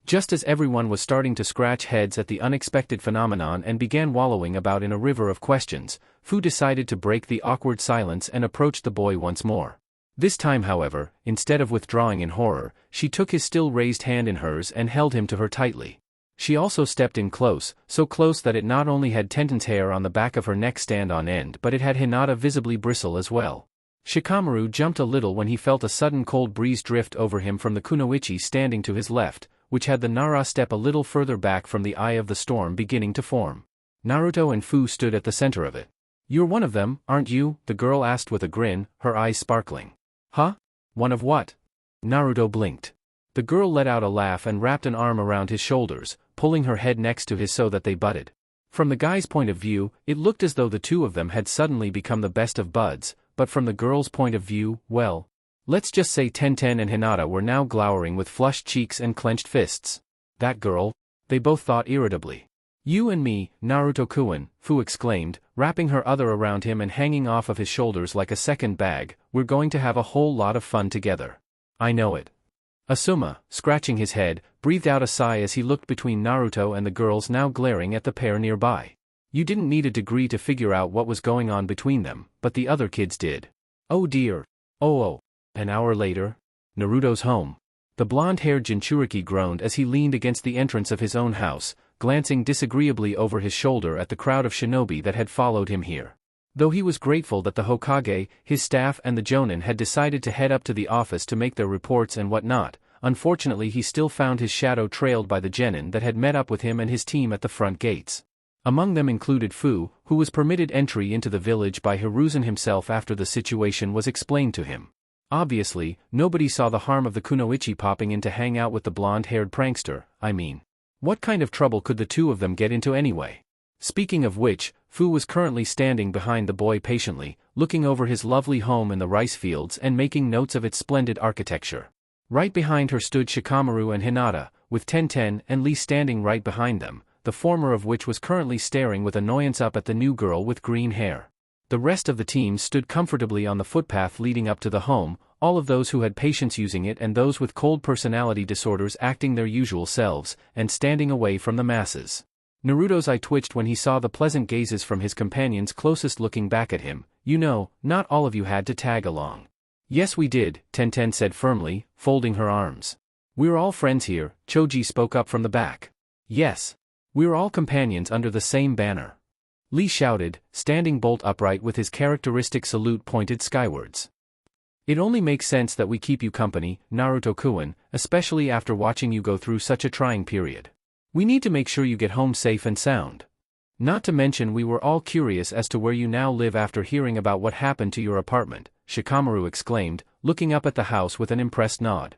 Just as everyone was starting to scratch heads at the unexpected phenomenon and began wallowing about in a river of questions, Fu decided to break the awkward silence and approached the boy once more. This time, however, instead of withdrawing in horror, she took his still raised hand in hers and held him to her tightly. She also stepped in close, so close that it not only had Tenten's hair on the back of her neck stand on end but it had Hinata visibly bristle as well. Shikamaru jumped a little when he felt a sudden cold breeze drift over him from the kunoichi standing to his left, which had the Nara step a little further back from the eye of the storm beginning to form. Naruto and Fu stood at the center of it. "You're one of them, aren't you?" the girl asked with a grin, her eyes sparkling. "Huh? One of what?" Naruto blinked. The girl let out a laugh and wrapped an arm around his shoulders, pulling her head next to his so that they butted. From the guy's point of view, it looked as though the two of them had suddenly become the best of buds, but from the girl's point of view, well, let's just say Tenten and Hinata were now glowering with flushed cheeks and clenched fists. "That girl?" they both thought irritably. "You and me, Naruto-kun," Fu exclaimed, wrapping her other around him and hanging off of his shoulders like a second bag. "We're going to have a whole lot of fun together." "I know it." Asuma, scratching his head, breathed out a sigh as he looked between Naruto and the girls now glaring at the pair nearby. You didn't need a degree to figure out what was going on between them, but the other kids did. Oh dear. Oh. An hour later, Naruto's home. The blonde-haired jinchuriki groaned as he leaned against the entrance of his own house, glancing disagreeably over his shoulder at the crowd of shinobi that had followed him here. Though he was grateful that the Hokage, his staff and the Jonin had decided to head up to the office to make their reports and whatnot, unfortunately he still found his shadow trailed by the genin that had met up with him and his team at the front gates. Among them included Fu, who was permitted entry into the village by Hiruzen himself after the situation was explained to him. Obviously, nobody saw the harm of the kunoichi popping in to hang out with the blonde-haired prankster. I mean, what kind of trouble could the two of them get into anyway? Speaking of which, Fu was currently standing behind the boy patiently, looking over his lovely home in the rice fields and making notes of its splendid architecture. Right behind her stood Shikamaru and Hinata, with Tenten and Lee standing right behind them, the former of which was currently staring with annoyance up at the new girl with green hair. The rest of the team stood comfortably on the footpath leading up to the home, all of those who had patience using it and those with cold personality disorders acting their usual selves, and standing away from the masses. Naruto's eye twitched when he saw the pleasant gazes from his companions closest looking back at him. You know, not all of you had to tag along. Yes we did, Tenten said firmly, folding her arms. We're all friends here, Choji spoke up from the back. Yes. We're all companions under the same banner. Lee shouted, standing bolt upright with his characteristic salute pointed skywards. It only makes sense that we keep you company, Naruto-kun, especially after watching you go through such a trying period. We need to make sure you get home safe and sound. Not to mention we were all curious as to where you now live after hearing about what happened to your apartment, Shikamaru exclaimed, looking up at the house with an impressed nod.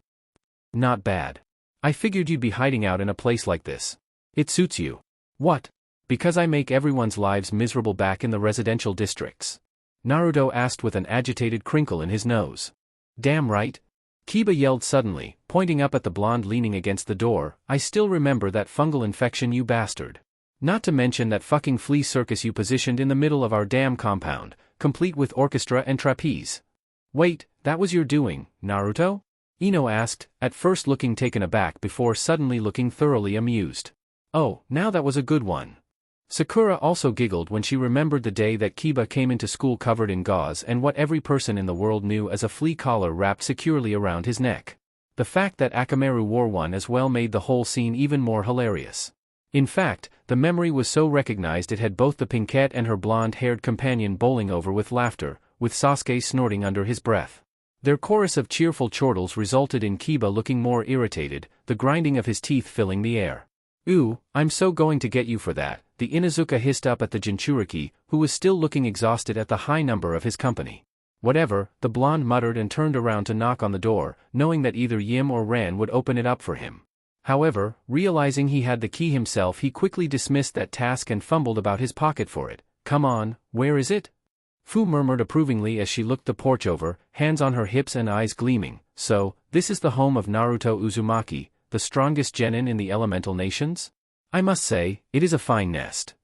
Not bad. I figured you'd be hiding out in a place like this. It suits you. What? Because I make everyone's lives miserable back in the residential districts? Naruto asked with an agitated crinkle in his nose. Damn right. Kiba yelled suddenly, pointing up at the blonde leaning against the door. I still remember that fungal infection, you bastard. Not to mention that fucking flea circus you positioned in the middle of our damn compound, complete with orchestra and trapeze. Wait, that was your doing, Naruto? Ino asked, at first looking taken aback before suddenly looking thoroughly amused. Oh, now that was a good one. Sakura also giggled when she remembered the day that Kiba came into school covered in gauze and what every person in the world knew as a flea collar wrapped securely around his neck. The fact that Akamaru wore one as well made the whole scene even more hilarious. In fact, the memory was so recognized it had both the pinkette and her blonde-haired companion bowling over with laughter, with Sasuke snorting under his breath. Their chorus of cheerful chortles resulted in Kiba looking more irritated, the grinding of his teeth filling the air. Ooh, I'm so going to get you for that, the Inuzuka hissed up at the jinchuriki, who was still looking exhausted at the high number of his company. Whatever, the blonde muttered and turned around to knock on the door, knowing that either Yim or Ran would open it up for him. However, realizing he had the key himself, he quickly dismissed that task and fumbled about his pocket for it. Come on, where is it? Fu murmured approvingly as she looked the porch over, hands on her hips and eyes gleaming. So, this is the home of Naruto Uzumaki, the strongest genin in the elemental nations? I must say, it is a fine nest.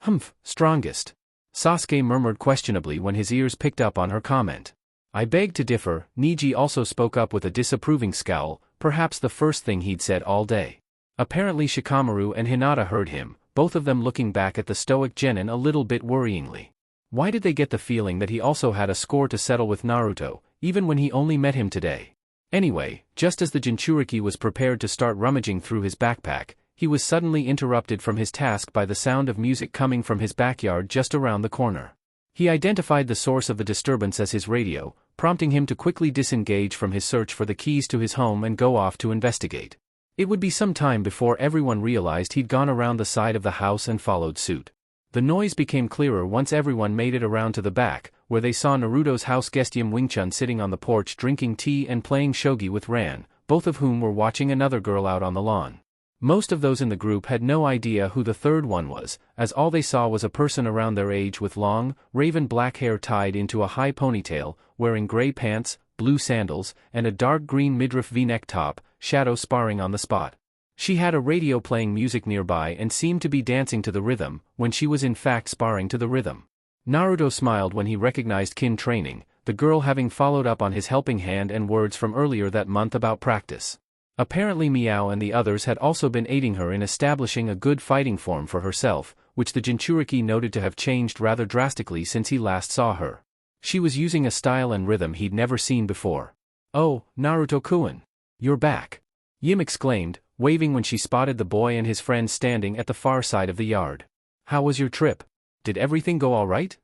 Humph, strongest. Sasuke murmured questionably when his ears picked up on her comment. I beg to differ, Niji also spoke up with a disapproving scowl, perhaps the first thing he'd said all day. Apparently Shikamaru and Hinata heard him, both of them looking back at the stoic genin a little bit worryingly. Why did they get the feeling that he also had a score to settle with Naruto, even when he only met him today? Anyway, just as the jinchuriki was prepared to start rummaging through his backpack, he was suddenly interrupted from his task by the sound of music coming from his backyard just around the corner. He identified the source of the disturbance as his radio, prompting him to quickly disengage from his search for the keys to his home and go off to investigate. It would be some time before everyone realized he'd gone around the side of the house and followed suit. The noise became clearer once everyone made it around to the back, where they saw Naruto's house guest Yim Wingchun sitting on the porch drinking tea and playing shogi with Ran, both of whom were watching another girl out on the lawn. Most of those in the group had no idea who the third one was, as all they saw was a person around their age with long, raven black hair tied into a high ponytail, wearing gray pants, blue sandals, and a dark green midriff v-neck top, shadow sparring on the spot. She had a radio playing music nearby and seemed to be dancing to the rhythm, when she was in fact sparring to the rhythm. Naruto smiled when he recognized kin training, the girl having followed up on his helping hand and words from earlier that month about practice. Apparently Miao and the others had also been aiding her in establishing a good fighting form for herself, which the jinchuriki noted to have changed rather drastically since he last saw her. She was using a style and rhythm he'd never seen before. Oh, Naruto-kun. You're back. Yim exclaimed, waving when she spotted the boy and his friends standing at the far side of the yard. How was your trip? Did everything go alright?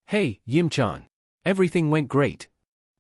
Hey, Yim-chan. Everything went great.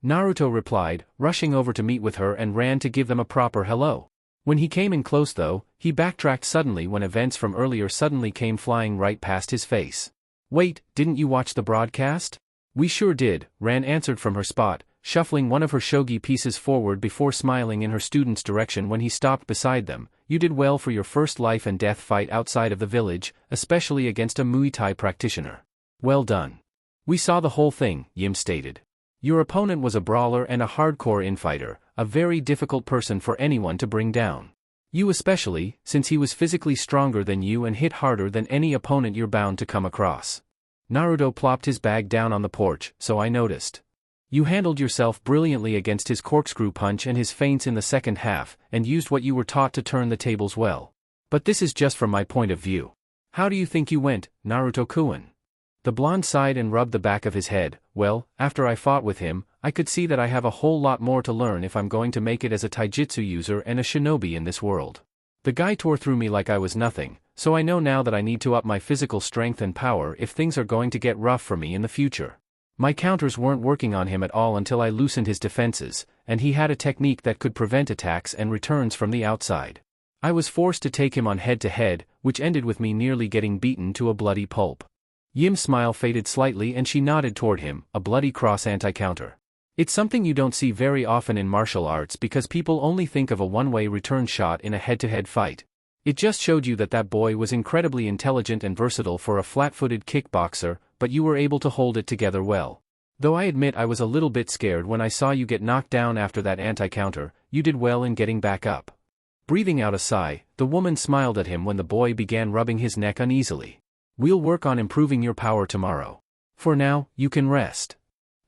Naruto replied, rushing over to meet with her and ran to give them a proper hello. When he came in close though, he backtracked suddenly when events from earlier suddenly came flying right past his face. Wait, didn't you watch the broadcast? We sure did, Ran answered from her spot, shuffling one of her shogi pieces forward before smiling in her student's direction when he stopped beside them. You did well for your first life and death fight outside of the village, especially against a Muay Thai practitioner. Well done. We saw the whole thing, Yim stated. Your opponent was a brawler and a hardcore infighter, a very difficult person for anyone to bring down. You especially, since he was physically stronger than you and hit harder than any opponent you're bound to come across. Naruto plopped his bag down on the porch, so I noticed. You handled yourself brilliantly against his corkscrew punch and his feints in the second half, and used what you were taught to turn the tables well. But this is just from my point of view. How do you think you went, Naruto-kun? The blonde sighed and rubbed the back of his head. Well, after I fought with him, I could see that I have a whole lot more to learn if I'm going to make it as a taijutsu user and a shinobi in this world. The guy tore through me like I was nothing, so I know now that I need to up my physical strength and power if things are going to get rough for me in the future. My counters weren't working on him at all until I loosened his defenses, and he had a technique that could prevent attacks and returns from the outside. I was forced to take him on head-to-head, which ended with me nearly getting beaten to a bloody pulp. Yim's smile faded slightly and she nodded toward him, a bloody cross anti-counter. It's something you don't see very often in martial arts because people only think of a one-way return shot in a head-to-head fight. It just showed you that that boy was incredibly intelligent and versatile for a flat-footed kickboxer, but you were able to hold it together well. Though I admit I was a little bit scared when I saw you get knocked down after that anti-counter, you did well in getting back up. Breathing out a sigh, the woman smiled at him when the boy began rubbing his neck uneasily. We'll work on improving your power tomorrow. For now, you can rest.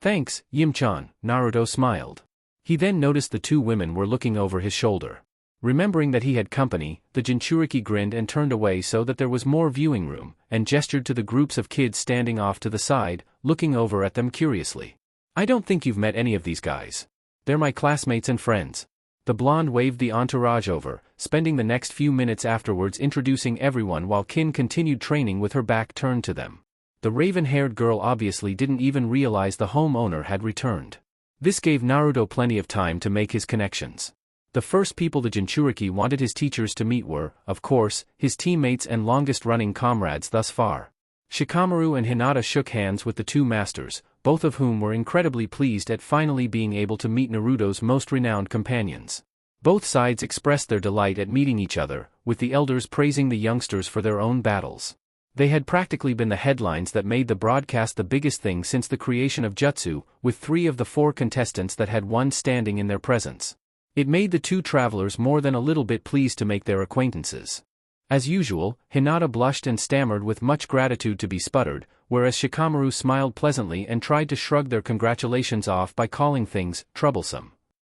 Thanks, Yim-chan, Naruto smiled. He then noticed the two women were looking over his shoulder. Remembering that he had company, the jinchuriki grinned and turned away so that there was more viewing room, and gestured to the groups of kids standing off to the side, looking over at them curiously. I don't think you've met any of these guys. They're my classmates and friends. The blonde waved the entourage over, spending the next few minutes afterwards introducing everyone while Kin continued training with her back turned to them. The raven-haired girl obviously didn't even realize the homeowner had returned. This gave Naruto plenty of time to make his connections. The first people the jinchuriki wanted his teachers to meet were, of course, his teammates and longest-running comrades thus far. Shikamaru and Hinata shook hands with the two masters, both of whom were incredibly pleased at finally being able to meet Naruto's most renowned companions. Both sides expressed their delight at meeting each other, with the elders praising the youngsters for their own battles. They had practically been the headlines that made the broadcast the biggest thing since the creation of Jutsu, with 3 of the 4 contestants that had won standing in their presence. It made the two travelers more than a little bit pleased to make their acquaintances. As usual, Hinata blushed and stammered with much gratitude to be sputtered, whereas Shikamaru smiled pleasantly and tried to shrug their congratulations off by calling things troublesome.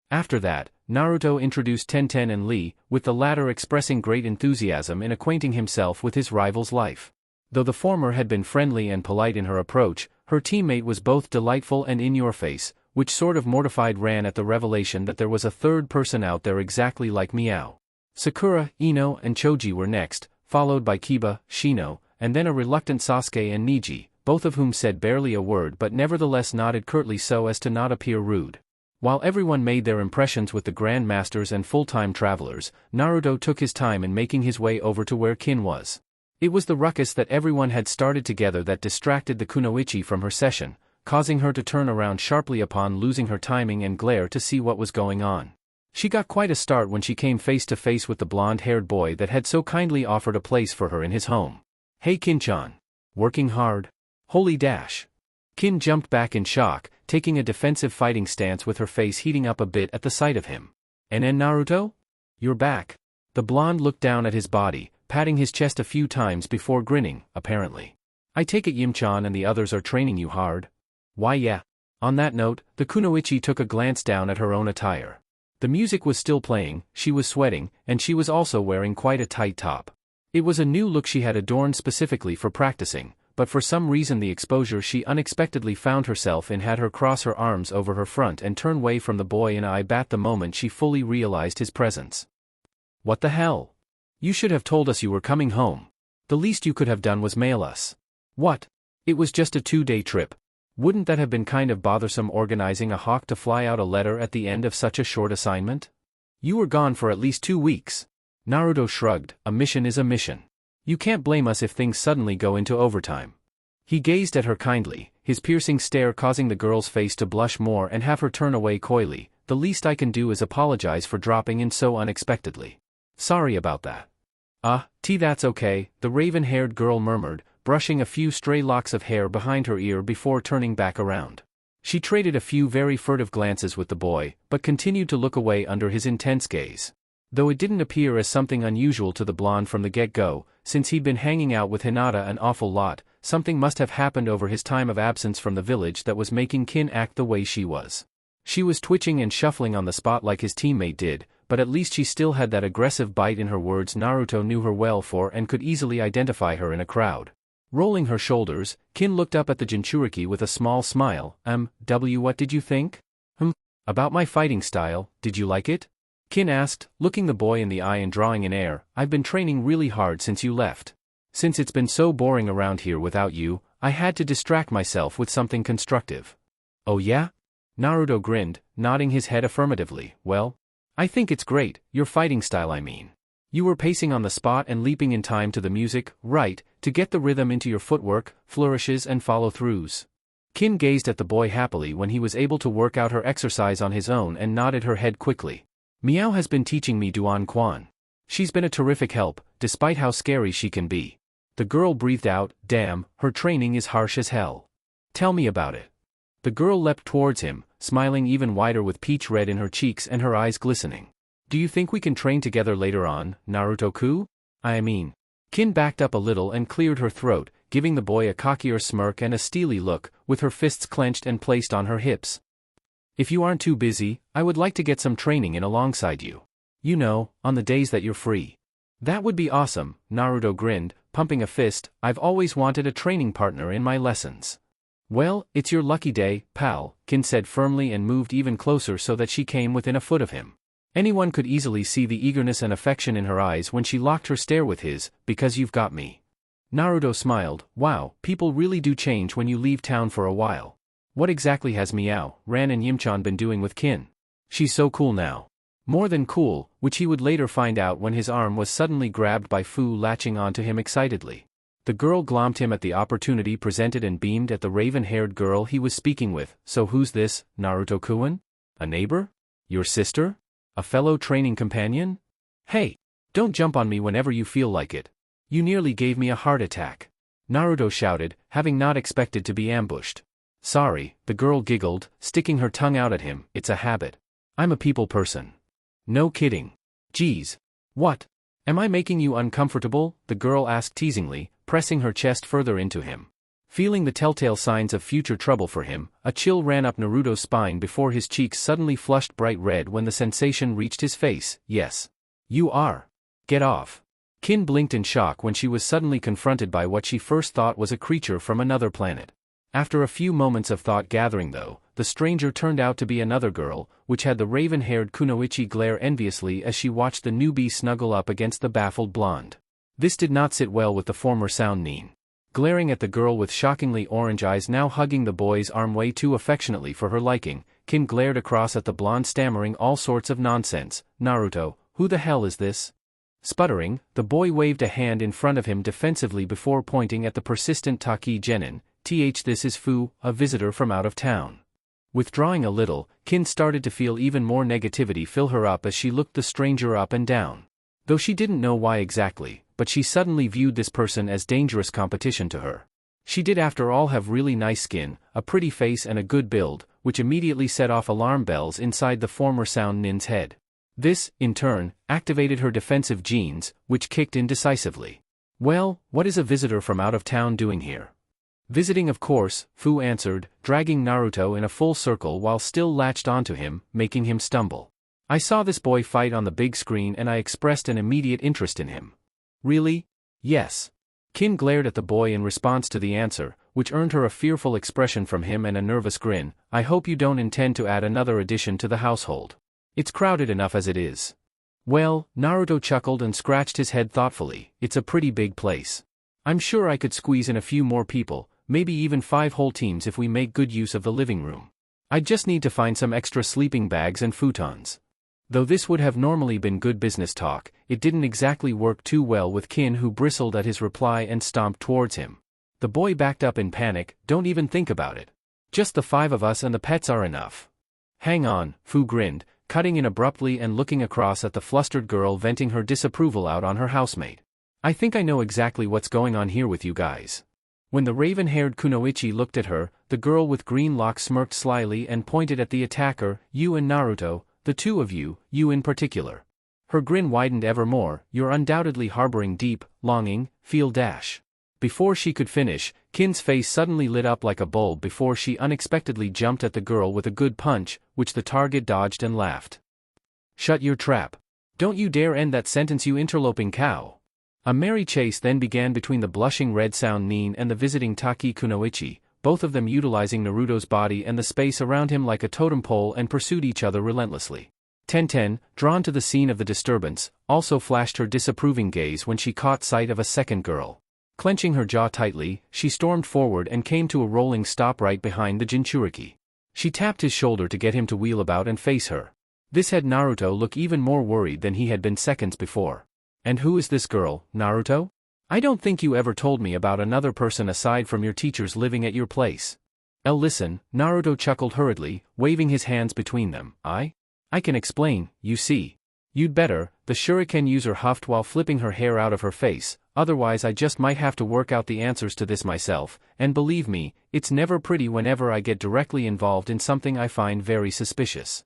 After that, Naruto introduced Tenten and Lee, with the latter expressing great enthusiasm in acquainting himself with his rival's life. Though the former had been friendly and polite in her approach, her teammate was both delightful and in your face, which sort of mortified Ran at the revelation that there was a third person out there exactly like Meow. Sakura, Ino, and Choji were next, followed by Kiba, Shino, and then a reluctant Sasuke and Niji, both of whom said barely a word but nevertheless nodded curtly so as to not appear rude. While everyone made their impressions with the Grand Masters and full-time travelers, Naruto took his time in making his way over to where Kin was. It was the ruckus that everyone had started together that distracted the kunoichi from her session, causing her to turn around sharply upon losing her timing and glare to see what was going on. She got quite a start when she came face to face with the blonde-haired boy that had so kindly offered a place for her in his home. Hey Kin-chan. Working hard? Holy dash. Kin jumped back in shock, taking a defensive fighting stance with her face heating up a bit at the sight of him. And Naruto? You're back. The blonde looked down at his body, patting his chest a few times before grinning, apparently. I take it Yim-chan and the others are training you hard? Why yeah. On that note, the kunoichi took a glance down at her own attire. The music was still playing, she was sweating, and she was also wearing quite a tight top. It was a new look she had adorned specifically for practicing, but for some reason the exposure she unexpectedly found herself in had her cross her arms over her front and turn away from the boy in eye bat the moment she fully realized his presence. What the hell? You should have told us you were coming home. The least you could have done was mail us. What? It was just a 2-day trip. Wouldn't that have been kind of bothersome organizing a hawk to fly out a letter at the end of such a short assignment? You were gone for at least 2 weeks. Naruto shrugged. A mission is a mission. You can't blame us if things suddenly go into overtime. He gazed at her kindly, his piercing stare causing the girl's face to blush more and have her turn away coyly. The least I can do is apologize for dropping in so unexpectedly. Sorry about that. That's okay, the raven-haired girl murmured, brushing a few stray locks of hair behind her ear before turning back around. She traded a few very furtive glances with the boy, but continued to look away under his intense gaze. Though it didn't appear as something unusual to the blonde from the get-go, since he'd been hanging out with Hinata an awful lot, something must have happened over his time of absence from the village that was making Kin act the way she was. She was twitching and shuffling on the spot like his teammate did, but at least she still had that aggressive bite in her words Naruto knew her well for and could easily identify her in a crowd. Rolling her shoulders, Kin looked up at the jinchuriki with a small smile. What did you think? About my fighting style, did you like it? Kin asked, looking the boy in the eye and drawing an air. I've been training really hard since you left. Since it's been so boring around here without you, I had to distract myself with something constructive. Oh yeah? Naruto grinned, nodding his head affirmatively. Well, I think it's great, your fighting style I mean. You were pacing on the spot and leaping in time to the music, right, to get the rhythm into your footwork, flourishes and follow-throughs. Kin gazed at the boy happily when he was able to work out her exercise on his own and nodded her head quickly. Miao has been teaching me Duan Quan. She's been a terrific help, despite how scary she can be. The girl breathed out, damn, her training is harsh as hell. Tell me about it. The girl leapt towards him, smiling even wider with peach red in her cheeks and her eyes glistening. Do you think we can train together later on, Naruto-ku? I mean. Kin backed up a little and cleared her throat, giving the boy a cockier smirk and a steely look, with her fists clenched and placed on her hips. If you aren't too busy, I would like to get some training in alongside you. You know, on the days that you're free. That would be awesome, Naruto grinned, pumping a fist. I've always wanted a training partner in my lessons. Well, it's your lucky day, pal, Kin said firmly and moved even closer so that she came within a foot of him. Anyone could easily see the eagerness and affection in her eyes when she locked her stare with his, because you've got me. Naruto smiled. Wow, people really do change when you leave town for a while. What exactly has Miao, Ran and Yimchan been doing with Kin? She's so cool now. More than cool, which he would later find out when his arm was suddenly grabbed by Fu latching onto him excitedly. The girl glommed him at the opportunity presented and beamed at the raven-haired girl he was speaking with. So who's this, Naruto-kun? A neighbor? Your sister? A fellow training companion? Hey! Don't jump on me whenever you feel like it. You nearly gave me a heart attack. Naruto shouted, having not expected to be ambushed. Sorry, the girl giggled, sticking her tongue out at him. It's a habit. I'm a people person. No kidding. Geez. What? Am I making you uncomfortable? The girl asked teasingly, pressing her chest further into him. Feeling the telltale signs of future trouble for him, a chill ran up Naruto's spine before his cheeks suddenly flushed bright red when the sensation reached his face. Yes. You are. Get off. Kin blinked in shock when she was suddenly confronted by what she first thought was a creature from another planet. After a few moments of thought gathering though, the stranger turned out to be another girl, which had the raven-haired Kunoichi glare enviously as she watched the newbie snuggle up against the baffled blonde. This did not sit well with the former sound nin. Glaring at the girl with shockingly orange eyes now hugging the boy's arm way too affectionately for her liking, Kin glared across at the blonde stammering all sorts of nonsense. Naruto, who the hell is this? Sputtering, the boy waved a hand in front of him defensively before pointing at the persistent Taki Genin. This is Fu, a visitor from out of town. Withdrawing a little, Kin started to feel even more negativity fill her up as she looked the stranger up and down. Though she didn't know why exactly, but she suddenly viewed this person as dangerous competition to her. She did after all have really nice skin, a pretty face and a good build, which immediately set off alarm bells inside the former sound nin's head. This, in turn, activated her defensive genes, which kicked in decisively. Well, what is a visitor from out of town doing here? Visiting of course, Fu answered, dragging Naruto in a full circle while still latched onto him, making him stumble. I saw this boy fight on the big screen and I expressed an immediate interest in him. Really? Yes. Kin glared at the boy in response to the answer, which earned her a fearful expression from him and a nervous grin. I hope you don't intend to add another addition to the household. It's crowded enough as it is. Well, Naruto chuckled and scratched his head thoughtfully, it's a pretty big place. I'm sure I could squeeze in a few more people, maybe even 5 whole teams if we make good use of the living room. I just need to find some extra sleeping bags and futons. Though this would have normally been good business talk, it didn't exactly work too well with Kin, who bristled at his reply and stomped towards him. The boy backed up in panic. Don't even think about it. Just the 5 of us and the pets are enough. Hang on, Fu grinned, cutting in abruptly and looking across at the flustered girl venting her disapproval out on her housemate. I think I know exactly what's going on here with you guys. When the raven-haired Kunoichi looked at her, the girl with green locks smirked slyly and pointed at the attacker, you and Naruto, the two of you, you in particular. Her grin widened ever more, you're undoubtedly harboring deep, longing, feel dash. Before she could finish, Kin's face suddenly lit up like a bulb before she unexpectedly jumped at the girl with a good punch, which the target dodged and laughed. Shut your trap. Don't you dare end that sentence, you interloping cow. A merry chase then began between the blushing red sound Nin and the visiting Taki Kunoichi, both of them utilizing Naruto's body and the space around him like a totem pole and pursued each other relentlessly. Tenten, drawn to the scene of the disturbance, also flashed her disapproving gaze when she caught sight of a second girl. Clenching her jaw tightly, she stormed forward and came to a rolling stop right behind the jinchuriki. She tapped his shoulder to get him to wheel about and face her. This had Naruto look even more worried than he had been seconds before. And who is this girl, Naruto? I don't think you ever told me about another person aside from your teachers living at your place. Listen, Naruto chuckled hurriedly, waving his hands between them. I can explain, you see. You'd better, the shuriken user huffed while flipping her hair out of her face, otherwise I just might have to work out the answers to this myself, and believe me, it's never pretty whenever I get directly involved in something I find very suspicious.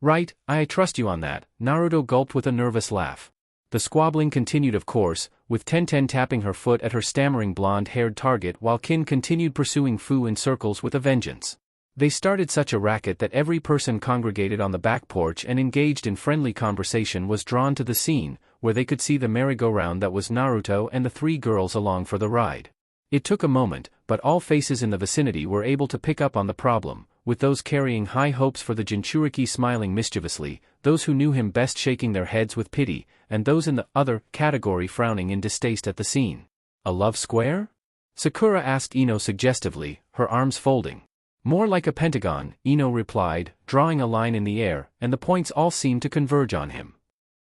Right, I trust you on that, Naruto gulped with a nervous laugh. The squabbling continued of course, with Tenten tapping her foot at her stammering blonde-haired target while Kin continued pursuing Fu in circles with a vengeance. They started such a racket that every person congregated on the back porch and engaged in friendly conversation was drawn to the scene, where they could see the merry-go-round that was Naruto and the 3 girls along for the ride. It took a moment, but all faces in the vicinity were able to pick up on the problem, with those carrying high hopes for the jinchuriki smiling mischievously, those who knew him best shaking their heads with pity, and those in the other category frowning in distaste at the scene. A love square? Sakura asked Ino suggestively, her arms folding. More like a pentagon, Ino replied, drawing a line in the air, and the points all seemed to converge on him.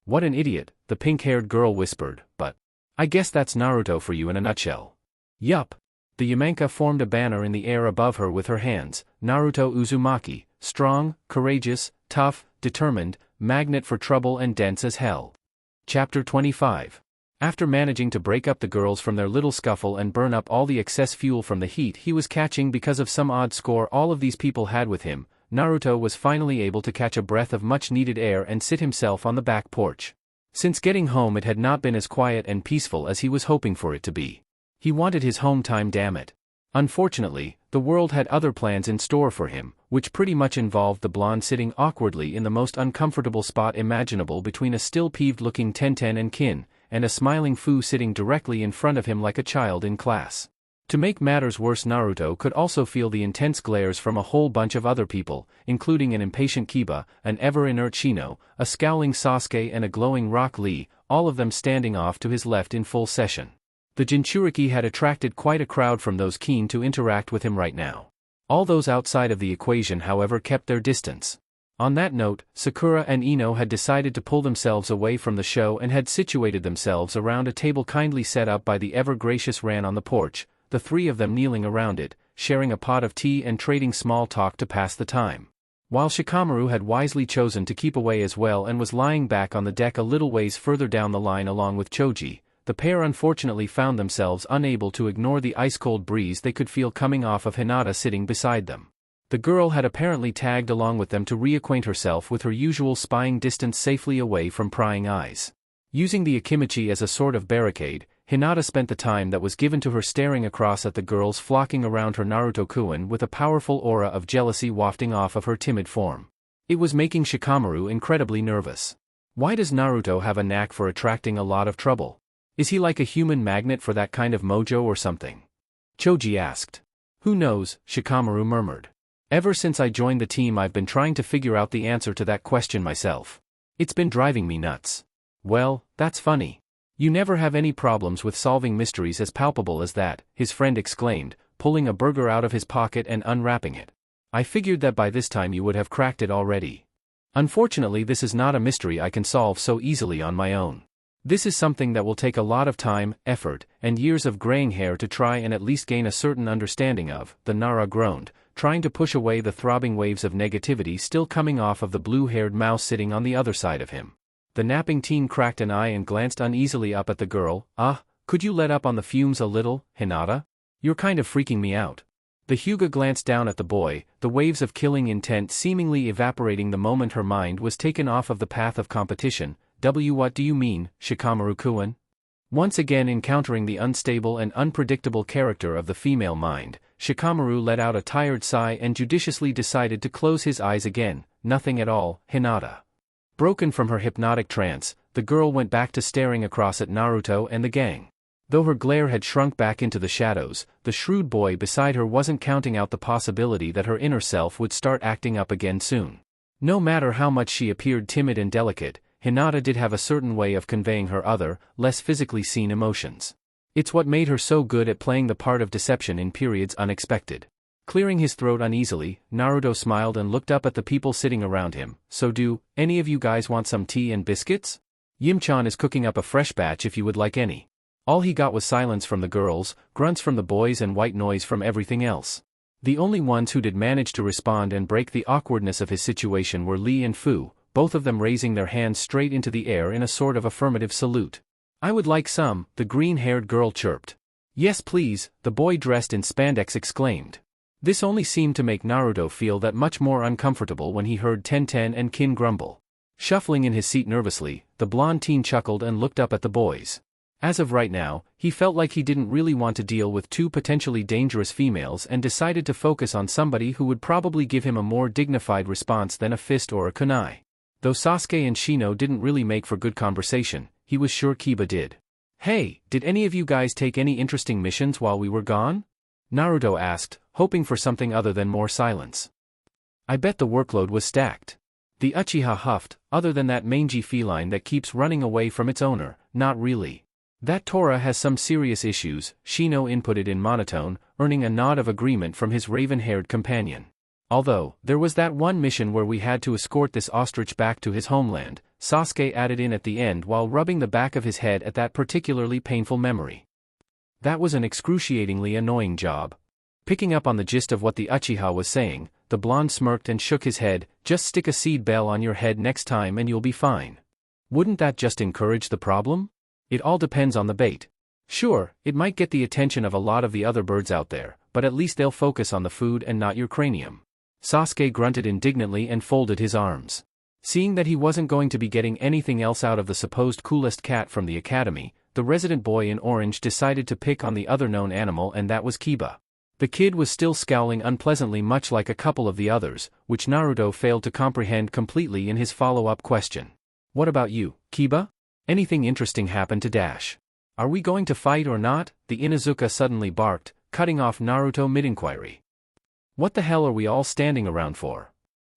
What an idiot, the pink-haired girl whispered, but I guess that's Naruto for you in a nutshell. Yup. The Yamanka formed a banner in the air above her with her hands, Naruto Uzumaki, strong, courageous, tough, determined, magnet for trouble and dense as hell. Chapter 25. After managing to break up the girls from their little scuffle and burn up all the excess fuel from the heat he was catching because of some odd score all of these people had with him, Naruto was finally able to catch a breath of much-needed air and sit himself on the back porch. Since getting home it had not been as quiet and peaceful as he was hoping for it to be. He wanted his home time, damn it. Unfortunately, the world had other plans in store for him, which pretty much involved the blonde sitting awkwardly in the most uncomfortable spot imaginable between a still peeved-looking Tenten and Kin, and a smiling Fu sitting directly in front of him like a child in class. To make matters worse, Naruto could also feel the intense glares from a whole bunch of other people, including an impatient Kiba, an ever-inert Shino, a scowling Sasuke and a glowing Rock Lee, all of them standing off to his left in full session. The Jinchuriki had attracted quite a crowd from those keen to interact with him right now. All those outside of the equation, however, kept their distance. On that note, Sakura and Ino had decided to pull themselves away from the show and had situated themselves around a table kindly set up by the ever-gracious Ran on the porch, the 3 of them kneeling around it, sharing a pot of tea and trading small talk to pass the time. While Shikamaru had wisely chosen to keep away as well and was lying back on the deck a little ways further down the line along with Choji, the pair unfortunately found themselves unable to ignore the ice-cold breeze they could feel coming off of Hinata sitting beside them. The girl had apparently tagged along with them to reacquaint herself with her usual spying distance safely away from prying eyes. Using the Akimichi as a sort of barricade, Hinata spent the time that was given to her staring across at the girls flocking around her Naruto-kun with a powerful aura of jealousy wafting off of her timid form. It was making Shikamaru incredibly nervous. Why does Naruto have a knack for attracting a lot of trouble? Is he like a human magnet for that kind of mojo or something? Choji asked. Who knows, Shikamaru murmured. Ever since I joined the team I've been trying to figure out the answer to that question myself. It's been driving me nuts. Well, that's funny. You never have any problems with solving mysteries as palpable as that, his friend exclaimed, pulling a burger out of his pocket and unwrapping it. I figured that by this time you would have cracked it already. Unfortunately, this is not a mystery I can solve so easily on my own. This is something that will take a lot of time, effort, and years of graying hair to try and at least gain a certain understanding of, the Nara groaned, trying to push away the throbbing waves of negativity still coming off of the blue-haired mouse sitting on the other side of him. The napping teen cracked an eye and glanced uneasily up at the girl. Could you let up on the fumes a little, Hinata? You're kind of freaking me out. The Hyuga glanced down at the boy, the waves of killing intent seemingly evaporating the moment her mind was taken off of the path of competition. What do you mean, Shikamaru-kun? Once again encountering the unstable and unpredictable character of the female mind, Shikamaru let out a tired sigh and judiciously decided to close his eyes again. Nothing at all, Hinata. Broken from her hypnotic trance, the girl went back to staring across at Naruto and the gang. Though her glare had shrunk back into the shadows, the shrewd boy beside her wasn't counting out the possibility that her inner self would start acting up again soon. No matter how much she appeared timid and delicate, Hinata did have a certain way of conveying her other, less physically seen emotions. It's what made her so good at playing the part of deception in periods unexpected. Clearing his throat uneasily, Naruto smiled and looked up at the people sitting around him. So do any of you guys want some tea and biscuits? Yim-chan is cooking up a fresh batch if you would like any. All he got was silence from the girls, grunts from the boys and white noise from everything else. The only ones who did manage to respond and break the awkwardness of his situation were Lee and Fu, both of them raising their hands straight into the air in a sort of affirmative salute. I would like some, the green-haired girl chirped. Yes please, the boy dressed in spandex exclaimed. This only seemed to make Naruto feel that much more uncomfortable when he heard Tenten and Kin grumble. Shuffling in his seat nervously, the blonde teen chuckled and looked up at the boys. As of right now, he felt like he didn't really want to deal with two potentially dangerous females and decided to focus on somebody who would probably give him a more dignified response than a fist or a kunai. Though Sasuke and Shino didn't really make for good conversation, he was sure Kiba did. Hey, did any of you guys take any interesting missions while we were gone? Naruto asked, hoping for something other than more silence. I bet the workload was stacked. The Uchiha huffed, other than that mangy feline that keeps running away from its owner, not really. That Tora has some serious issues, Shino inputted in monotone, earning a nod of agreement from his raven-haired companion. Although, there was that one mission where we had to escort this ostrich back to his homeland, Sasuke added in at the end while rubbing the back of his head at that particularly painful memory. That was an excruciatingly annoying job. Picking up on the gist of what the Uchiha was saying, the blonde smirked and shook his head. Just stick a seed bell on your head next time and you'll be fine. Wouldn't that just encourage the problem? It all depends on the bait. Sure, it might get the attention of a lot of the other birds out there, but at least they'll focus on the food and not your cranium. Sasuke grunted indignantly and folded his arms. Seeing that he wasn't going to be getting anything else out of the supposed coolest cat from the academy, the resident boy in orange decided to pick on the other known animal, and that was Kiba. The kid was still scowling unpleasantly, much like a couple of the others, which Naruto failed to comprehend completely in his follow-up question. What about you, Kiba? Anything interesting happened to Dash? Are we going to fight or not? The Inuzuka suddenly barked, cutting off Naruto mid-inquiry. What the hell are we all standing around for?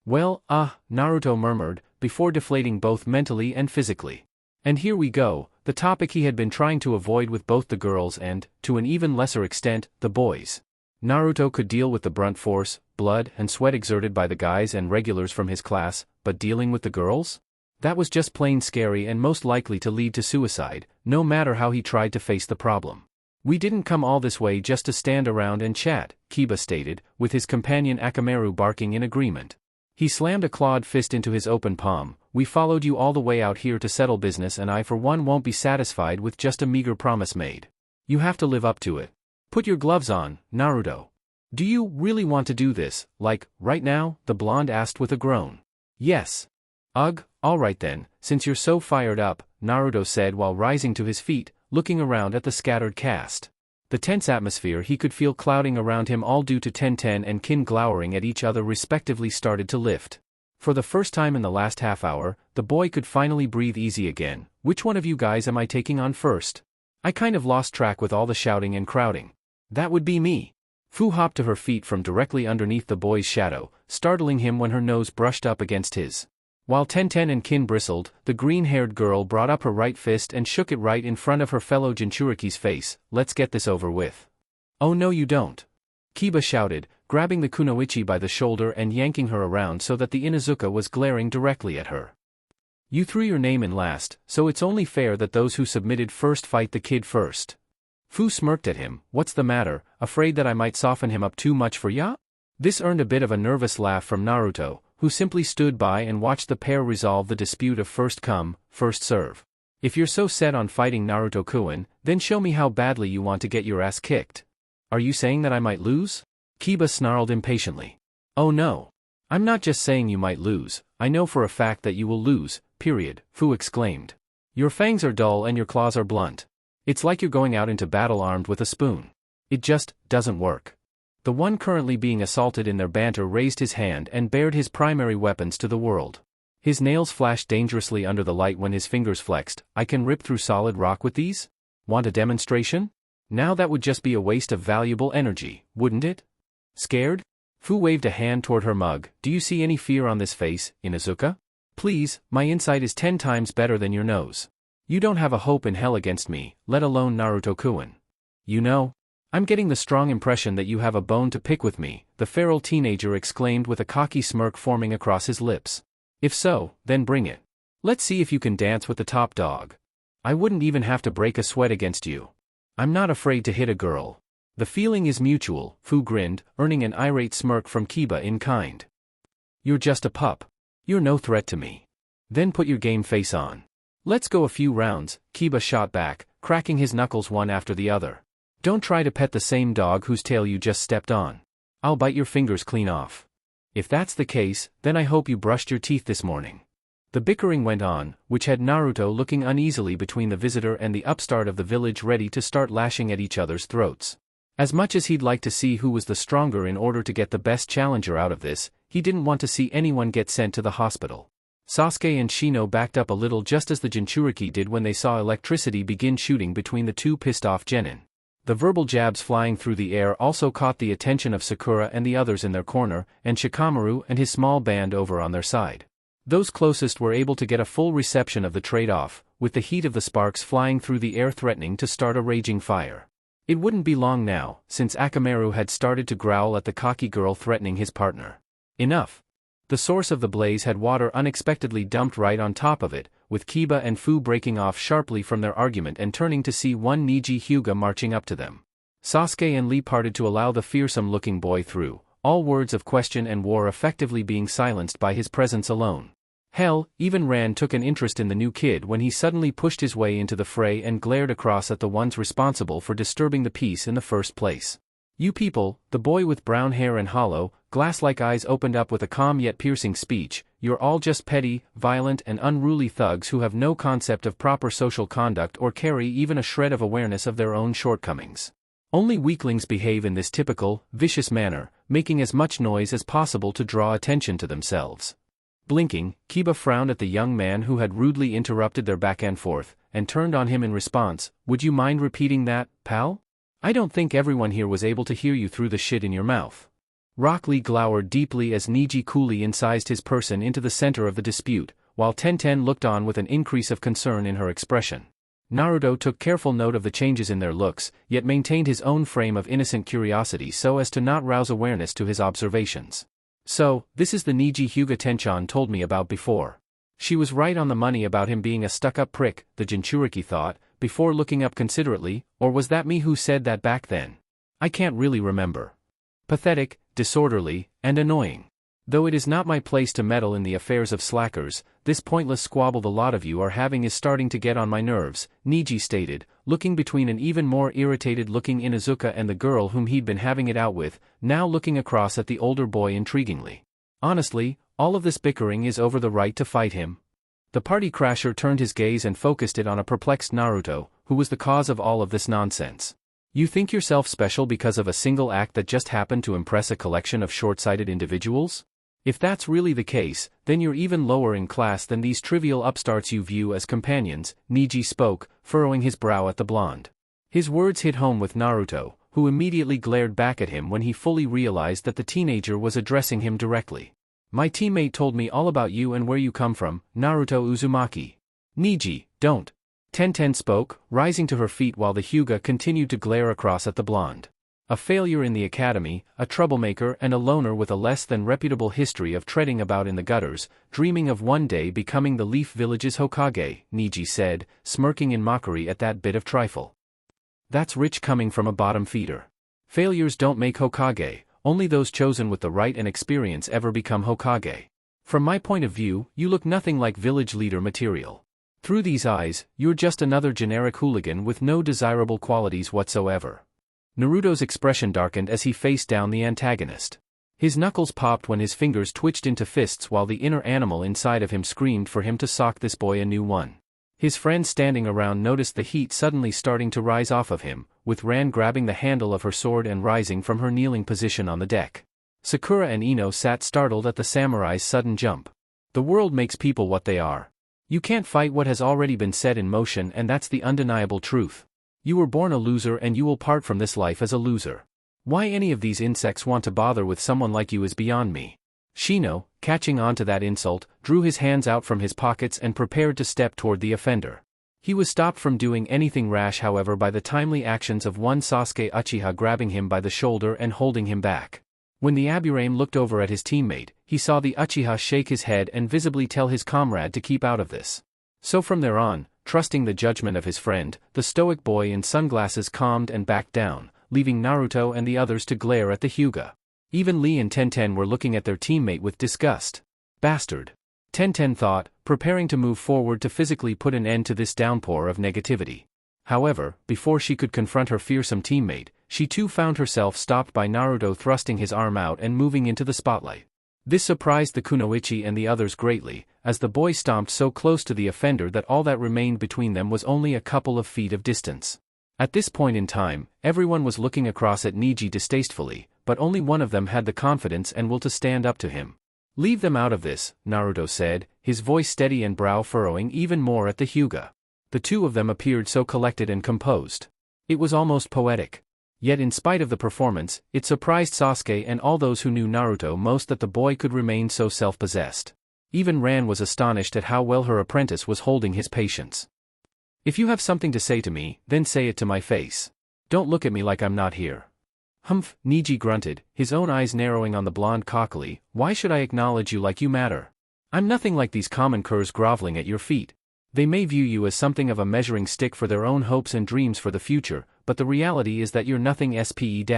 Well, Naruto murmured, before deflating both mentally and physically. And here we go, the topic he had been trying to avoid with both the girls and, to an even lesser extent, the boys. Naruto could deal with the brunt force, blood, and sweat exerted by the guys and regulars from his class, but dealing with the girls? That was just plain scary and most likely to lead to suicide, no matter how he tried to face the problem. We didn't come all this way just to stand around and chat, Kiba stated, with his companion Akamaru barking in agreement. He slammed a clawed fist into his open palm. We followed you all the way out here to settle business, and I for one won't be satisfied with just a meager promise made. You have to live up to it. Put your gloves on, Naruto. Do you really want to do this, like, right now? The blonde asked with a groan. Yes. Ugh, alright then, since you're so fired up, Naruto said while rising to his feet, looking around at the scattered cast. The tense atmosphere he could feel clouding around him, all due to Tenten and Kin glowering at each other respectively, started to lift. For the first time in the last half hour, the boy could finally breathe easy again. Which one of you guys am I taking on first? I kind of lost track with all the shouting and crowding. That would be me. Fu hopped to her feet from directly underneath the boy's shadow, startling him when her nose brushed up against his. While Tenten and Kin bristled, the green-haired girl brought up her right fist and shook it right in front of her fellow Jinchuriki's face. Let's get this over with. Oh no you don't. Kiba shouted, grabbing the kunoichi by the shoulder and yanking her around so that the Inuzuka was glaring directly at her. You threw your name in last, so it's only fair that those who submitted first fight the kid first. Fu smirked at him. What's the matter, afraid that I might soften him up too much for ya? This earned a bit of a nervous laugh from Naruto, who simply stood by and watched the pair resolve the dispute of first come, first serve. If you're so set on fighting Naruto-kun, then show me how badly you want to get your ass kicked. Are you saying that I might lose? Kiba snarled impatiently. Oh no. I'm not just saying you might lose, I know for a fact that you will lose, period, Fu exclaimed. Your fangs are dull and your claws are blunt. It's like you're going out into battle armed with a spoon. It just doesn't work. The one currently being assaulted in their banter raised his hand and bared his primary weapons to the world. His nails flashed dangerously under the light when his fingers flexed. I can rip through solid rock with these? Want a demonstration? Now that would just be a waste of valuable energy, wouldn't it? Scared? Fu waved a hand toward her mug. Do you see any fear on this face, Inuzuka? Please, my insight is 10 times better than your nose. You don't have a hope in hell against me, let alone Naruto-kun. You know? I'm getting the strong impression that you have a bone to pick with me, the feral teenager exclaimed with a cocky smirk forming across his lips. If so, then bring it. Let's see if you can dance with the top dog. I wouldn't even have to break a sweat against you. I'm not afraid to hit a girl. The feeling is mutual, Fu grinned, earning an irate smirk from Kiba in kind. You're just a pup. You're no threat to me. Then put your game face on. Let's go a few rounds, Kiba shot back, cracking his knuckles one after the other. Don't try to pet the same dog whose tail you just stepped on. I'll bite your fingers clean off. If that's the case, then I hope you brushed your teeth this morning. The bickering went on, which had Naruto looking uneasily between the visitor and the upstart of the village ready to start lashing at each other's throats. As much as he'd like to see who was the stronger in order to get the best challenger out of this, he didn't want to see anyone get sent to the hospital. Sasuke and Shino backed up a little just as the Jinchuriki did when they saw electricity begin shooting between the two pissed-off genin. The verbal jabs flying through the air also caught the attention of Sakura and the others in their corner, and Shikamaru and his small band over on their side. Those closest were able to get a full reception of the trade-off, with the heat of the sparks flying through the air threatening to start a raging fire. It wouldn't be long now, since Akamaru had started to growl at the cocky girl threatening his partner. Enough. The source of the blaze had water unexpectedly dumped right on top of it, with Kiba and Fu breaking off sharply from their argument and turning to see one Niji Hyuga marching up to them. Sasuke and Lee parted to allow the fearsome-looking boy through, all words of question and war effectively being silenced by his presence alone. Hell, even Ran took an interest in the new kid when he suddenly pushed his way into the fray and glared across at the ones responsible for disturbing the peace in the first place. You people, the boy with brown hair and hollow, glass-like eyes opened up with a calm yet piercing speech, you're all just petty, violent and unruly thugs who have no concept of proper social conduct or carry even a shred of awareness of their own shortcomings. Only weaklings behave in this typical, vicious manner, making as much noise as possible to draw attention to themselves. Blinking, Kiba frowned at the young man who had rudely interrupted their back and forth, and turned on him in response. Would you mind repeating that, pal? I don't think everyone here was able to hear you through the shit in your mouth. Rock Lee glowered deeply as Niji coolly incised his person into the center of the dispute, while Tenten looked on with an increase of concern in her expression. Naruto took careful note of the changes in their looks, yet maintained his own frame of innocent curiosity so as to not rouse awareness to his observations. So, this is the Niji Hyuga Tenchan told me about before. She was right on the money about him being a stuck-up prick, the Jinchuriki thought, before looking up considerately, or was that me who said that back then? I can't really remember. Pathetic, disorderly, and annoying. Though it is not my place to meddle in the affairs of slackers, this pointless squabble the lot of you are having is starting to get on my nerves, Niji stated, looking between an even more irritated-looking Inuzuka and the girl whom he'd been having it out with, now looking across at the older boy intriguingly. Honestly, all of this bickering is over the right to fight him. The party crasher turned his gaze and focused it on a perplexed Naruto, who was the cause of all of this nonsense. You think yourself special because of a single act that just happened to impress a collection of short-sighted individuals? If that's really the case, then you're even lower in class than these trivial upstarts you view as companions, Niji spoke, furrowing his brow at the blonde. His words hit home with Naruto, who immediately glared back at him when he fully realized that the teenager was addressing him directly. My teammate told me all about you and where you come from, Naruto Uzumaki. Niji, don't. Tenten spoke, rising to her feet while the Hyuga continued to glare across at the blonde. A failure in the academy, a troublemaker and a loner with a less than reputable history of treading about in the gutters, dreaming of one day becoming the Leaf Village's Hokage, Niji said, smirking in mockery at that bit of trifle. That's rich coming from a bottom feeder. Failures don't make Hokage, only those chosen with the right and experience ever become Hokage. From my point of view, you look nothing like village leader material. Through these eyes, you're just another generic hooligan with no desirable qualities whatsoever. Naruto's expression darkened as he faced down the antagonist. His knuckles popped when his fingers twitched into fists while the inner animal inside of him screamed for him to sock this boy a new one. His friends standing around noticed the heat suddenly starting to rise off of him, with Ran grabbing the handle of her sword and rising from her kneeling position on the deck. Sakura and Ino sat startled at the samurai's sudden jump. The world makes people what they are. You can't fight what has already been set in motion, and that's the undeniable truth. You were born a loser and you will part from this life as a loser. Why any of these insects want to bother with someone like you is beyond me. Shino, catching on to that insult, drew his hands out from his pockets and prepared to step toward the offender. He was stopped from doing anything rash, however, by the timely actions of one Sasuke Uchiha grabbing him by the shoulder and holding him back. When the Aburame looked over at his teammate, he saw the Uchiha shake his head and visibly tell his comrade to keep out of this. So from there on, trusting the judgment of his friend, the stoic boy in sunglasses calmed and backed down, leaving Naruto and the others to glare at the Hyuga. Even Lee and Tenten were looking at their teammate with disgust. Bastard. Tenten thought, preparing to move forward to physically put an end to this downpour of negativity. However, before she could confront her fearsome teammate, she too found herself stopped by Naruto thrusting his arm out and moving into the spotlight. This surprised the kunoichi and the others greatly, as the boy stomped so close to the offender that all that remained between them was only a couple of feet of distance. At this point in time, everyone was looking across at Niji distastefully, but only one of them had the confidence and will to stand up to him. Leave them out of this, Naruto said, his voice steady and brow furrowing even more at the Hyuga. The two of them appeared so collected and composed. It was almost poetic. Yet in spite of the performance, it surprised Sasuke and all those who knew Naruto most that the boy could remain so self-possessed. Even Ran was astonished at how well her apprentice was holding his patience. If you have something to say to me, then say it to my face. Don't look at me like I'm not here. Humph, Niji grunted, his own eyes narrowing on the blonde cockily. Why should I acknowledge you like you matter? I'm nothing like these common curs groveling at your feet. They may view you as something of a measuring stick for their own hopes and dreams for the future, but the reality is that you're nothing spe-.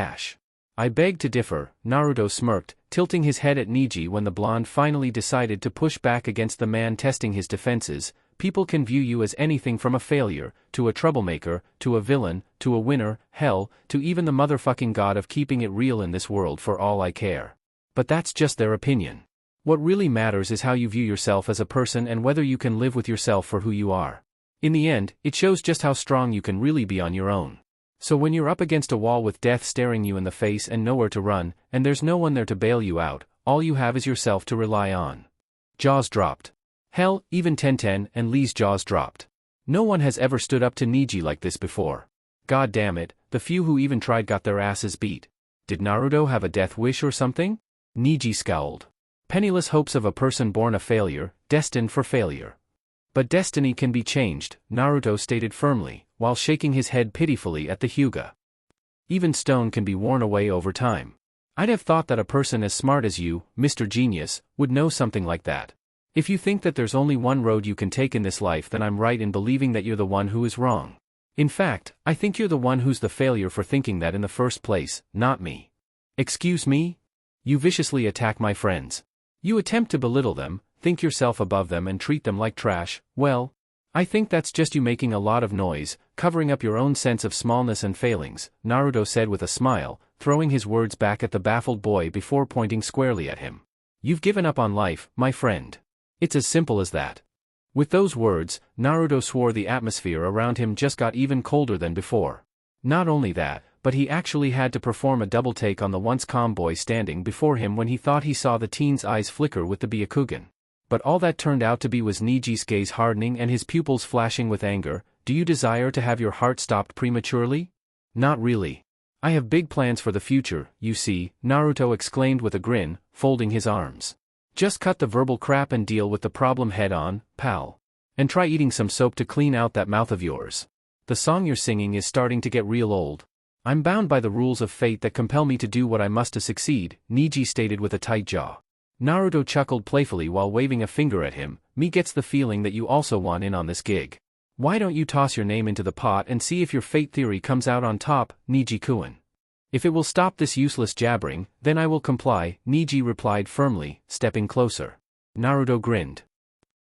I beg to differ, Naruto smirked, tilting his head at Niji when the blonde finally decided to push back against the man testing his defenses. People can view you as anything from a failure, to a troublemaker, to a villain, to a winner, hell, to even the motherfucking god of keeping it real in this world for all I care. But that's just their opinion. What really matters is how you view yourself as a person and whether you can live with yourself for who you are. In the end, it shows just how strong you can really be on your own. So when you're up against a wall with death staring you in the face and nowhere to run, and there's no one there to bail you out, all you have is yourself to rely on. Jaws dropped. Hell, even Tenten and Lee's jaws dropped. No one has ever stood up to Niji like this before. God damn it, the few who even tried got their asses beat. Did Naruto have a death wish or something? Niji scowled. Penniless hopes of a person born a failure, destined for failure. But destiny can be changed, Naruto stated firmly, while shaking his head pitifully at the Hyuga. Even stone can be worn away over time. I'd have thought that a person as smart as you, Mr. Genius, would know something like that. If you think that there's only one road you can take in this life, then I'm right in believing that you're the one who is wrong. In fact, I think you're the one who's the failure for thinking that in the first place, not me. Excuse me? You viciously attack my friends. You attempt to belittle them, think yourself above them and treat them like trash. Well, I think that's just you making a lot of noise, covering up your own sense of smallness and failings, Naruto said with a smile, throwing his words back at the baffled boy before pointing squarely at him. You've given up on life, my friend. It's as simple as that. With those words, Naruto swore the atmosphere around him just got even colder than before. Not only that, but he actually had to perform a double take on the once calm boy standing before him when he thought he saw the teen's eyes flicker with the Byakugan. But all that turned out to be was Niji's gaze hardening and his pupils flashing with anger. Do you desire to have your heart stopped prematurely? Not really. I have big plans for the future, you see, Naruto exclaimed with a grin, folding his arms. Just cut the verbal crap and deal with the problem head on, pal. And try eating some soap to clean out that mouth of yours. The song you're singing is starting to get real old. I'm bound by the rules of fate that compel me to do what I must to succeed, Niji stated with a tight jaw. Naruto chuckled playfully while waving a finger at him. Me gets the feeling that you also want in on this gig. Why don't you toss your name into the pot and see if your fate theory comes out on top, Niji-kun? If it will stop this useless jabbering, then I will comply, Niji replied firmly, stepping closer. Naruto grinned.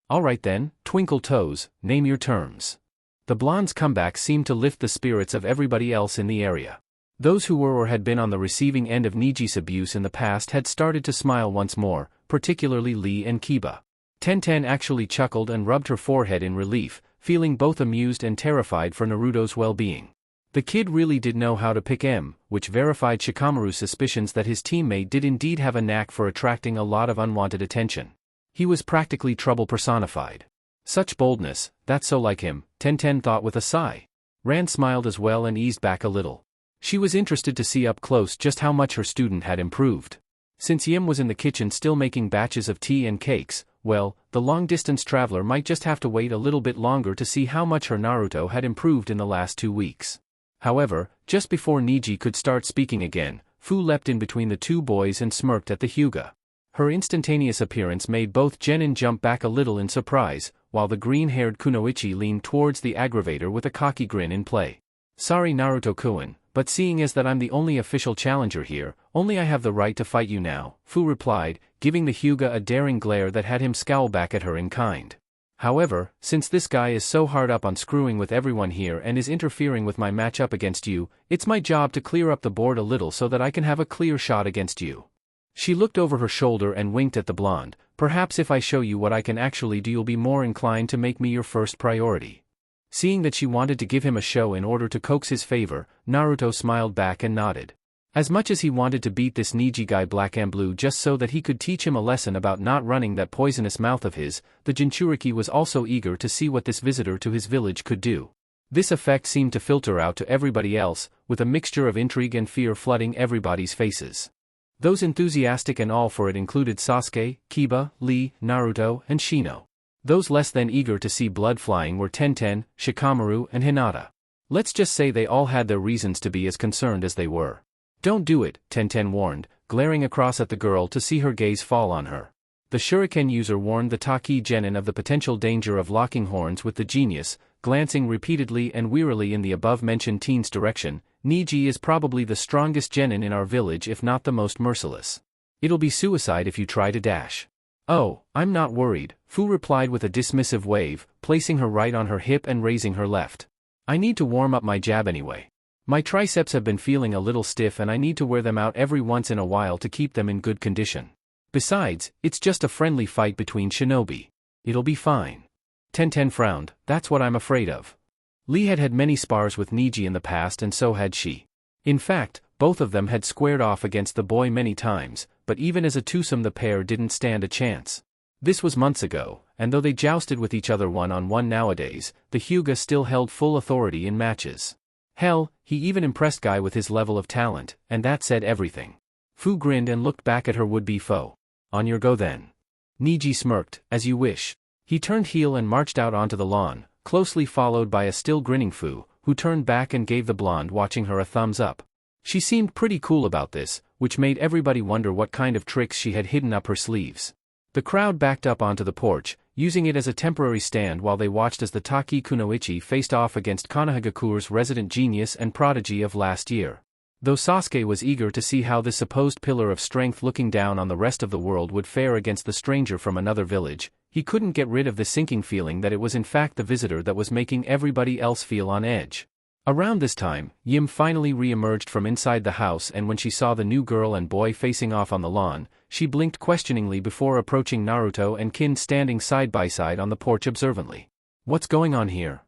Alright then, Twinkle Toes, name your terms. The blonde's comeback seemed to lift the spirits of everybody else in the area. Those who were or had been on the receiving end of Niji's abuse in the past had started to smile once more, particularly Lee and Kiba. Tenten actually chuckled and rubbed her forehead in relief, feeling both amused and terrified for Naruto's well-being. The kid really did know how to pick which verified Shikamaru's suspicions that his teammate did indeed have a knack for attracting a lot of unwanted attention. He was practically trouble personified. Such boldness, that's so like him, Tenten thought with a sigh. Ran smiled as well and eased back a little. She was interested to see up close just how much her student had improved. Since Yim was in the kitchen still making batches of tea and cakes, well, the long-distance traveler might just have to wait a little bit longer to see how much her Naruto had improved in the last 2 weeks. However, just before Niji could start speaking again, Fu leapt in between the two boys and smirked at the Hyuga. Her instantaneous appearance made both Genin jump back a little in surprise, while the green-haired Kunoichi leaned towards the aggravator with a cocky grin in play. Sorry Naruto-kun, but seeing as that I'm the only official challenger here, only I have the right to fight you now, Fu replied, giving the Hyuga a daring glare that had him scowl back at her in kind. However, since this guy is so hard up on screwing with everyone here and is interfering with my match up against you, it's my job to clear up the board a little so that I can have a clear shot against you. She looked over her shoulder and winked at the blonde. Perhaps if I show you what I can actually do you'll be more inclined to make me your first priority. Seeing that she wanted to give him a show in order to coax his favor, Naruto smiled back and nodded. As much as he wanted to beat this Niji guy black and blue just so that he could teach him a lesson about not running that poisonous mouth of his, the Jinchuriki was also eager to see what this visitor to his village could do. This effect seemed to filter out to everybody else, with a mixture of intrigue and fear flooding everybody's faces. Those enthusiastic and all for it included Sasuke, Kiba, Lee, Naruto, and Shino. Those less than eager to see blood flying were Tenten, Shikamaru, and Hinata. Let's just say they all had their reasons to be as concerned as they were. Don't do it, Tenten warned, glaring across at the girl to see her gaze fall on her. The shuriken user warned the Taki genin of the potential danger of locking horns with the genius, glancing repeatedly and wearily in the above-mentioned teen's direction. Niji is probably the strongest genin in our village if not the most merciless. It'll be suicide if you try to dash. Oh, I'm not worried, Fu replied with a dismissive wave, placing her right on her hip and raising her left. I need to warm up my jab anyway. My triceps have been feeling a little stiff and I need to wear them out every once in a while to keep them in good condition. Besides, it's just a friendly fight between shinobi. It'll be fine. Tenten frowned, that's what I'm afraid of. Lee had had many spars with Niji in the past and so had she. In fact, both of them had squared off against the boy many times, but even as a twosome the pair didn't stand a chance. This was months ago, and though they jousted with each other one-on-one nowadays, the Hyuga still held full authority in matches. Hell, he even impressed Guy with his level of talent, and that said everything. Fu grinned and looked back at her would-be foe. On your go then. Niji smirked, as you wish. He turned heel and marched out onto the lawn, closely followed by a still grinning Fu, who turned back and gave the blonde watching her a thumbs up. She seemed pretty cool about this, which made everybody wonder what kind of tricks she had hidden up her sleeves. The crowd backed up onto the porch, using it as a temporary stand while they watched as the Taki Kunoichi faced off against Konohagakure's resident genius and prodigy of last year. Though Sasuke was eager to see how this supposed pillar of strength looking down on the rest of the world would fare against the stranger from another village, he couldn't get rid of the sinking feeling that it was in fact the visitor that was making everybody else feel on edge. Around this time, Yim finally re-emerged from inside the house and when she saw the new girl and boy facing off on the lawn, she blinked questioningly before approaching Naruto and Kin standing side by side on the porch observantly. What's going on here?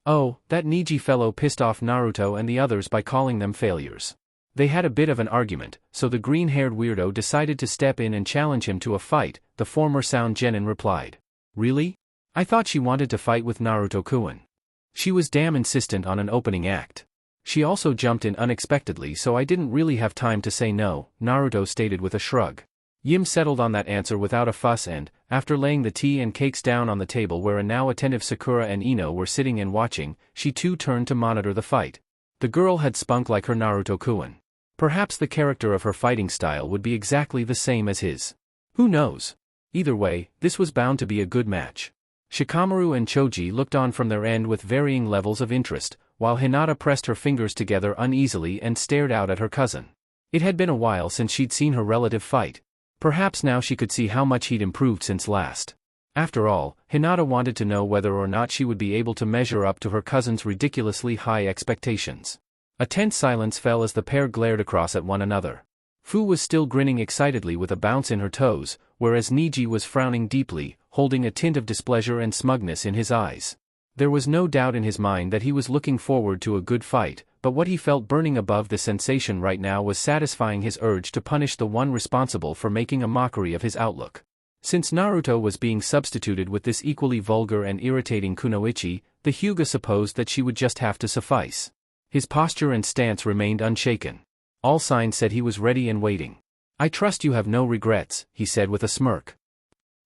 Oh, that Niji fellow pissed off Naruto and the others by calling them failures. They had a bit of an argument, so the green-haired weirdo decided to step in and challenge him to a fight, the former sound genin replied. Really? I thought she wanted to fight with Naruto-kun. She was damn insistent on an opening act. She also jumped in unexpectedly so I didn't really have time to say no, Naruto stated with a shrug. Yim settled on that answer without a fuss and, after laying the tea and cakes down on the table where a now attentive Sakura and Ino were sitting and watching, she too turned to monitor the fight. The girl had spunk like her Naruto-kun. Perhaps the character of her fighting style would be exactly the same as his. Who knows? Either way, this was bound to be a good match. Shikamaru and Choji looked on from their end with varying levels of interest, while Hinata pressed her fingers together uneasily and stared out at her cousin. It had been a while since she'd seen her relative fight. Perhaps now she could see how much he'd improved since last. After all, Hinata wanted to know whether or not she would be able to measure up to her cousin's ridiculously high expectations. A tense silence fell as the pair glared across at one another. Fu was still grinning excitedly with a bounce in her toes, whereas Niji was frowning deeply, holding a tint of displeasure and smugness in his eyes. There was no doubt in his mind that he was looking forward to a good fight, but what he felt burning above the sensation right now was satisfying his urge to punish the one responsible for making a mockery of his outlook. Since Naruto was being substituted with this equally vulgar and irritating kunoichi, the Hyuga supposed that she would just have to suffice. His posture and stance remained unshaken. All signs said he was ready and waiting. "I trust you have no regrets," he said with a smirk.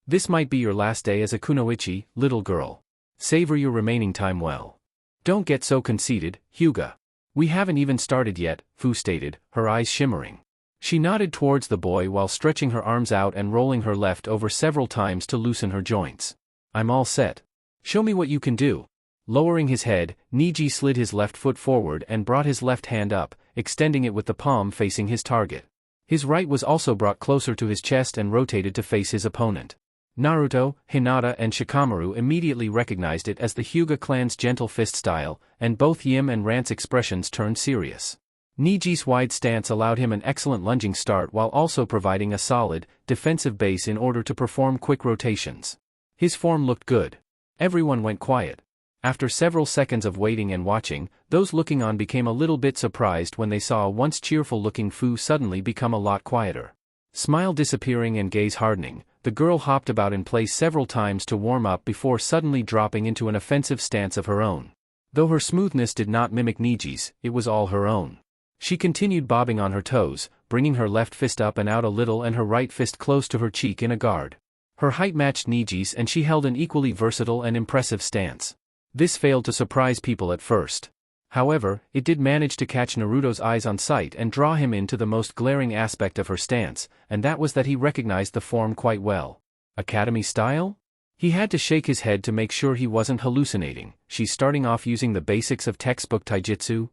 "This might be your last day as a kunoichi, little girl. Savor your remaining time well. Don't get so conceited, Hyuga." "We haven't even started yet," Fu stated, her eyes shimmering. She nodded towards the boy while stretching her arms out and rolling her left over several times to loosen her joints. "I'm all set. Show me what you can do." Lowering his head, Niji slid his left foot forward and brought his left hand up, extending it with the palm facing his target. His right was also brought closer to his chest and rotated to face his opponent. Naruto, Hinata and Shikamaru immediately recognized it as the Hyuga clan's gentle fist style, and both Yim and Rant's expressions turned serious. Niji's wide stance allowed him an excellent lunging start while also providing a solid, defensive base in order to perform quick rotations. His form looked good. Everyone went quiet. After several seconds of waiting and watching, those looking on became a little bit surprised when they saw a once cheerful-looking Fu suddenly become a lot quieter. Smile disappearing and gaze hardening, the girl hopped about in place several times to warm up before suddenly dropping into an offensive stance of her own. Though her smoothness did not mimic Niji's, it was all her own. She continued bobbing on her toes, bringing her left fist up and out a little and her right fist close to her cheek in a guard. Her height matched Niji's and she held an equally versatile and impressive stance. This failed to surprise people at first. However, it did manage to catch Naruto's eyes on sight and draw him into the most glaring aspect of her stance, and that was that he recognized the form quite well. Academy style? He had to shake his head to make sure he wasn't hallucinating. She's starting off using the basics of textbook taijutsu?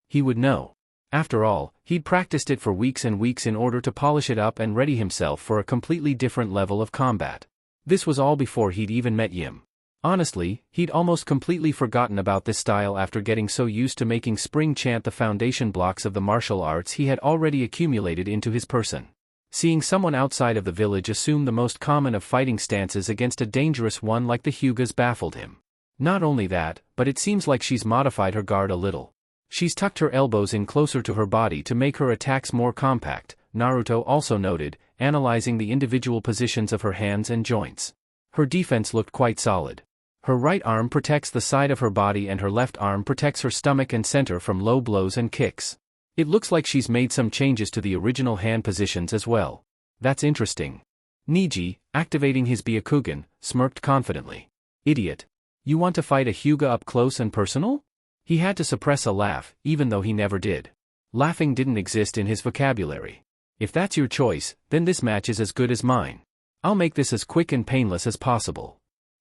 He would know. After all, he'd practiced it for weeks and weeks in order to polish it up and ready himself for a completely different level of combat. This was all before he'd even met Yim. Honestly, he'd almost completely forgotten about this style after getting so used to making Spring chant the foundation blocks of the martial arts he had already accumulated into his person. Seeing someone outside of the village assume the most common of fighting stances against a dangerous one like the Hyugas baffled him. Not only that, but it seems like she's modified her guard a little. She's tucked her elbows in closer to her body to make her attacks more compact, Naruto also noted, analyzing the individual positions of her hands and joints. Her defense looked quite solid. Her right arm protects the side of her body and her left arm protects her stomach and center from low blows and kicks. It looks like she's made some changes to the original hand positions as well. That's interesting. Niji, activating his Byakugan, smirked confidently. Idiot. You want to fight a Hyuga up close and personal? He had to suppress a laugh, even though he never did. Laughing didn't exist in his vocabulary. If that's your choice, then this match is as good as mine. I'll make this as quick and painless as possible.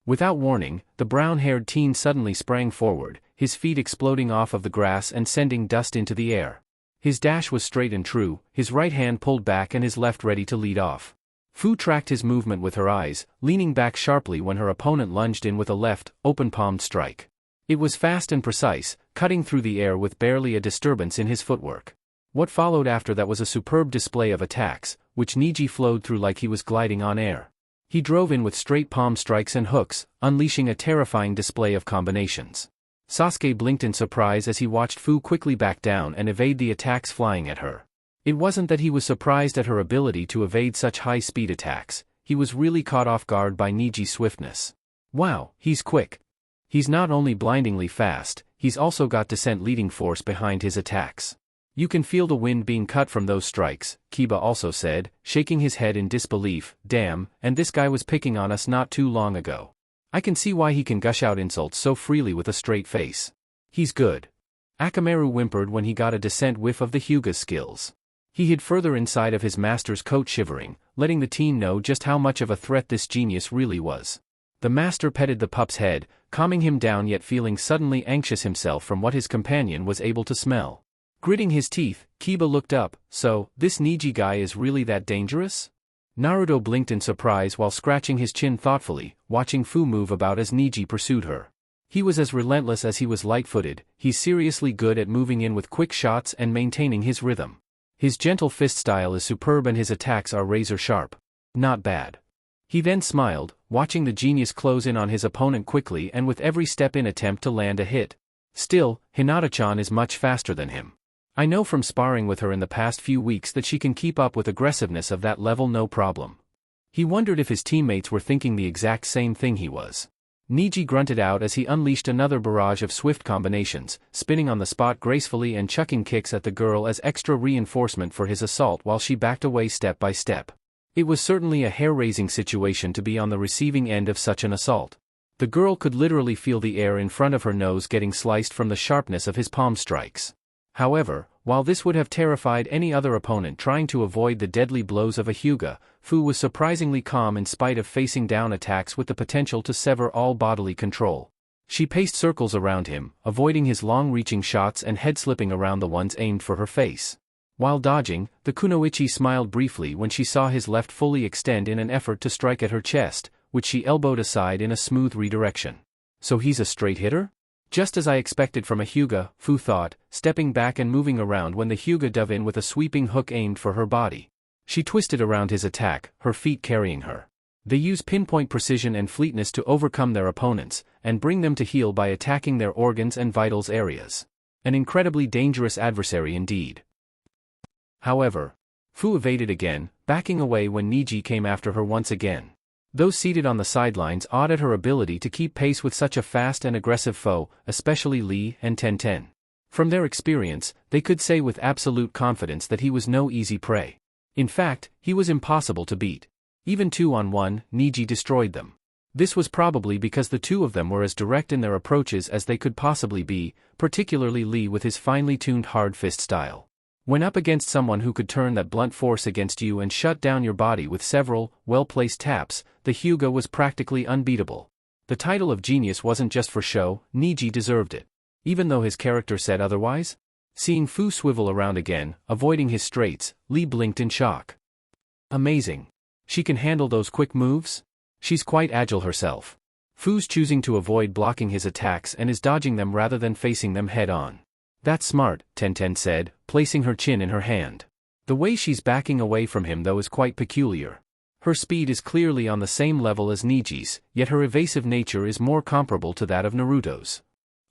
Without warning, the brown-haired teen suddenly sprang forward, his feet exploding off of the grass and sending dust into the air. His dash was straight and true, his right hand pulled back and his left ready to lead off. Fu tracked his movement with her eyes, leaning back sharply when her opponent lunged in with a left, open-palmed strike. It was fast and precise, cutting through the air with barely a disturbance in his footwork. What followed after that was a superb display of attacks, which Niji flowed through like he was gliding on air. He drove in with straight palm strikes and hooks, unleashing a terrifying display of combinations. Sasuke blinked in surprise as he watched Fu quickly back down and evade the attacks flying at her. It wasn't that he was surprised at her ability to evade such high-speed attacks, he was really caught off guard by Niji's swiftness. Wow, he's quick. He's not only blindingly fast, he's also got descent leading force behind his attacks. You can feel the wind being cut from those strikes, Kiba also said, shaking his head in disbelief. Damn, and this guy was picking on us not too long ago. I can see why he can gush out insults so freely with a straight face. He's good. Akamaru whimpered when he got a decent whiff of the Hyuga's skills. He hid further inside of his master's coat shivering, letting the teen know just how much of a threat this genius really was. The master petted the pup's head, calming him down yet feeling suddenly anxious himself from what his companion was able to smell. Gritting his teeth, Kiba looked up. So, this Niji guy is really that dangerous? Naruto blinked in surprise while scratching his chin thoughtfully, watching Fu move about as Niji pursued her. He was as relentless as he was light-footed. He's seriously good at moving in with quick shots and maintaining his rhythm. His gentle fist style is superb and his attacks are razor-sharp. Not bad. He then smiled, watching the genius close in on his opponent quickly and with every step-in attempt to land a hit. Still, Hinata-chan is much faster than him. I know from sparring with her in the past few weeks that she can keep up with aggressiveness of that level no problem. He wondered if his teammates were thinking the exact same thing he was. Niji grunted out as he unleashed another barrage of swift combinations, spinning on the spot gracefully and chucking kicks at the girl as extra reinforcement for his assault while she backed away step by step. It was certainly a hair-raising situation to be on the receiving end of such an assault. The girl could literally feel the air in front of her nose getting sliced from the sharpness of his palm strikes. However, while this would have terrified any other opponent trying to avoid the deadly blows of a Hyuga, Fu was surprisingly calm in spite of facing down attacks with the potential to sever all bodily control. She paced circles around him, avoiding his long-reaching shots and head-slipping around the ones aimed for her face. While dodging, the kunoichi smiled briefly when she saw his left fully extend in an effort to strike at her chest, which she elbowed aside in a smooth redirection. So he's a straight hitter? Just as I expected from a Hyuga, Fu thought, stepping back and moving around when the Hyuga dove in with a sweeping hook aimed for her body. She twisted around his attack, her feet carrying her. They use pinpoint precision and fleetness to overcome their opponents, and bring them to heel by attacking their organs and vitals areas. An incredibly dangerous adversary indeed. However, Fu evaded again, backing away when Niji came after her once again. Those seated on the sidelines awed at her ability to keep pace with such a fast and aggressive foe, especially Lee and Tenten. From their experience, they could say with absolute confidence that he was no easy prey. In fact, he was impossible to beat. Even 2-on-1, Niji destroyed them. This was probably because the two of them were as direct in their approaches as they could possibly be, particularly Lee with his finely tuned hard fist style. When up against someone who could turn that blunt force against you and shut down your body with several, well-placed taps, the Hyuga was practically unbeatable. The title of genius wasn't just for show, Niji deserved it. Even though his character said otherwise? Seeing Fu swivel around again, avoiding his straights, Lee blinked in shock. Amazing. She can handle those quick moves? She's quite agile herself. Fu's choosing to avoid blocking his attacks and is dodging them rather than facing them head-on. That's smart, Tenten said, placing her chin in her hand. The way she's backing away from him though is quite peculiar. Her speed is clearly on the same level as Niji's, yet her evasive nature is more comparable to that of Naruto's.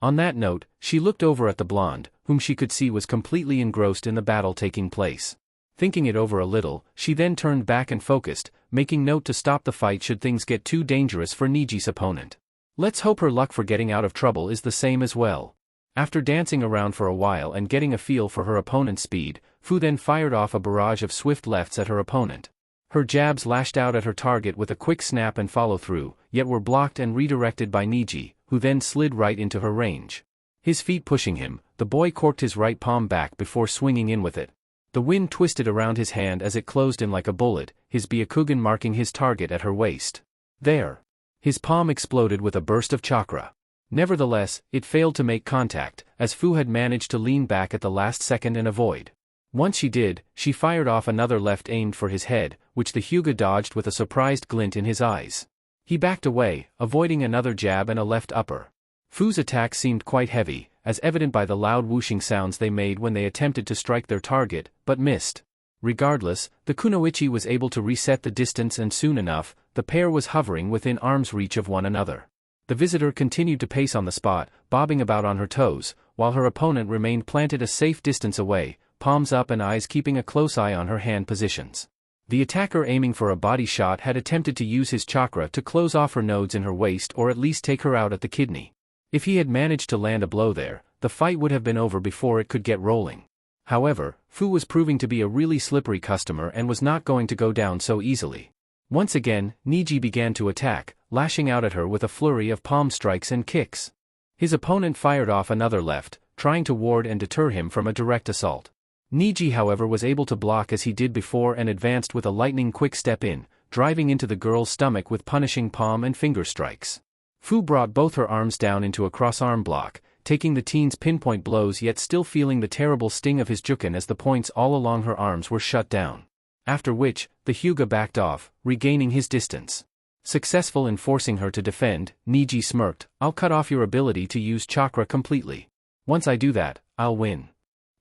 On that note, she looked over at the blonde, whom she could see was completely engrossed in the battle taking place. Thinking it over a little, she then turned back and focused, making note to stop the fight should things get too dangerous for Niji's opponent. Let's hope her luck for getting out of trouble is the same as well. After dancing around for a while and getting a feel for her opponent's speed, Fu then fired off a barrage of swift lefts at her opponent. Her jabs lashed out at her target with a quick snap and follow-through, yet were blocked and redirected by Niji, who then slid right into her range. His feet pushing him, the boy corked his right palm back before swinging in with it. The wind twisted around his hand as it closed in like a bullet, his Byakugan marking his target at her waist. There. His palm exploded with a burst of chakra. Nevertheless, it failed to make contact, as Fu had managed to lean back at the last second and avoid. Once she did, she fired off another left aimed for his head, which the Hyuga dodged with a surprised glint in his eyes. He backed away, avoiding another jab and a left upper. Fu's attack seemed quite heavy, as evident by the loud whooshing sounds they made when they attempted to strike their target, but missed. Regardless, the kunoichi was able to reset the distance and soon enough, the pair was hovering within arm's reach of one another. The visitor continued to pace on the spot, bobbing about on her toes, while her opponent remained planted a safe distance away, palms up and eyes keeping a close eye on her hand positions. The attacker aiming for a body shot had attempted to use his chakra to close off her nodes in her waist or at least take her out at the kidney. If he had managed to land a blow there, the fight would have been over before it could get rolling. However, Fu was proving to be a really slippery customer and was not going to go down so easily. Once again, Niji began to attack, lashing out at her with a flurry of palm strikes and kicks. His opponent fired off another left, trying to ward and deter him from a direct assault. Niji, however, was able to block as he did before and advanced with a lightning-quick step in, driving into the girl's stomach with punishing palm and finger strikes. Fu brought both her arms down into a cross-arm block, taking the teen's pinpoint blows yet still feeling the terrible sting of his juken as the points all along her arms were shut down. After which, the Hyuga backed off, regaining his distance. Successful in forcing her to defend, Niji smirked, "I'll cut off your ability to use chakra completely. Once I do that, I'll win."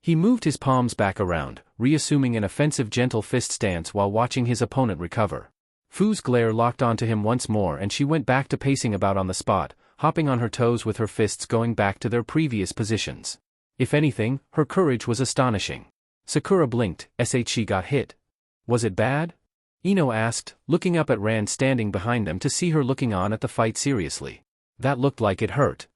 He moved his palms back around, reassuming an offensive gentle fist stance while watching his opponent recover. Fu's glare locked onto him once more and she went back to pacing about on the spot, hopping on her toes with her fists going back to their previous positions. If anything, her courage was astonishing. Sakura blinked. She got hit. Was it bad? Ino asked, looking up at Ran standing behind them to see her looking on at the fight seriously. That looked like it hurt.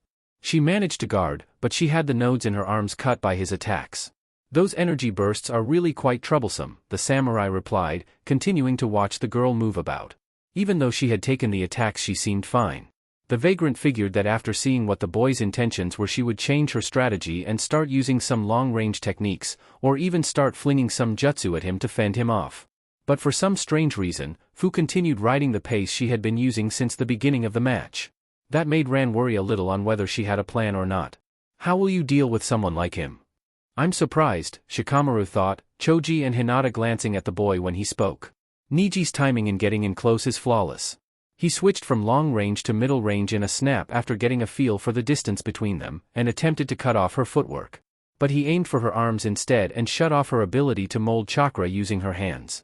She managed to guard, but she had the nodes in her arms cut by his attacks. Those energy bursts are really quite troublesome, the samurai replied, continuing to watch the girl move about. Even though she had taken the attacks, she seemed fine. The vagrant figured that after seeing what the boy's intentions were, she would change her strategy and start using some long-range techniques, or even start flinging some jutsu at him to fend him off. But for some strange reason, Fu continued riding the pace she had been using since the beginning of the match. That made Ran worry a little on whether she had a plan or not. How will you deal with someone like him? I'm surprised, Shikamaru thought, Choji and Hinata glancing at the boy when he spoke. Niji's timing in getting in close is flawless. He switched from long range to middle range in a snap after getting a feel for the distance between them, and attempted to cut off her footwork. But he aimed for her arms instead and shut off her ability to mold chakra using her hands.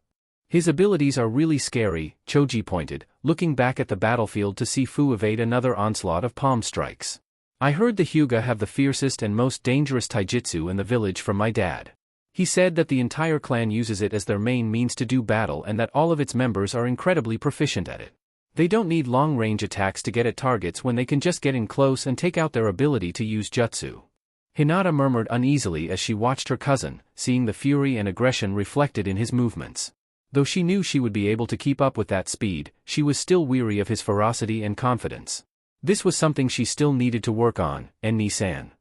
His abilities are really scary, Choji pointed, looking back at the battlefield to see Fu evade another onslaught of palm strikes. I heard the Hyuga have the fiercest and most dangerous taijutsu in the village from my dad. He said that the entire clan uses it as their main means to do battle and that all of its members are incredibly proficient at it. They don't need long-range attacks to get at targets when they can just get in close and take out their ability to use jutsu. Hinata murmured uneasily as she watched her cousin, seeing the fury and aggression reflected in his movements. Though she knew she would be able to keep up with that speed, she was still weary of his ferocity and confidence. This was something she still needed to work on, Enni-san.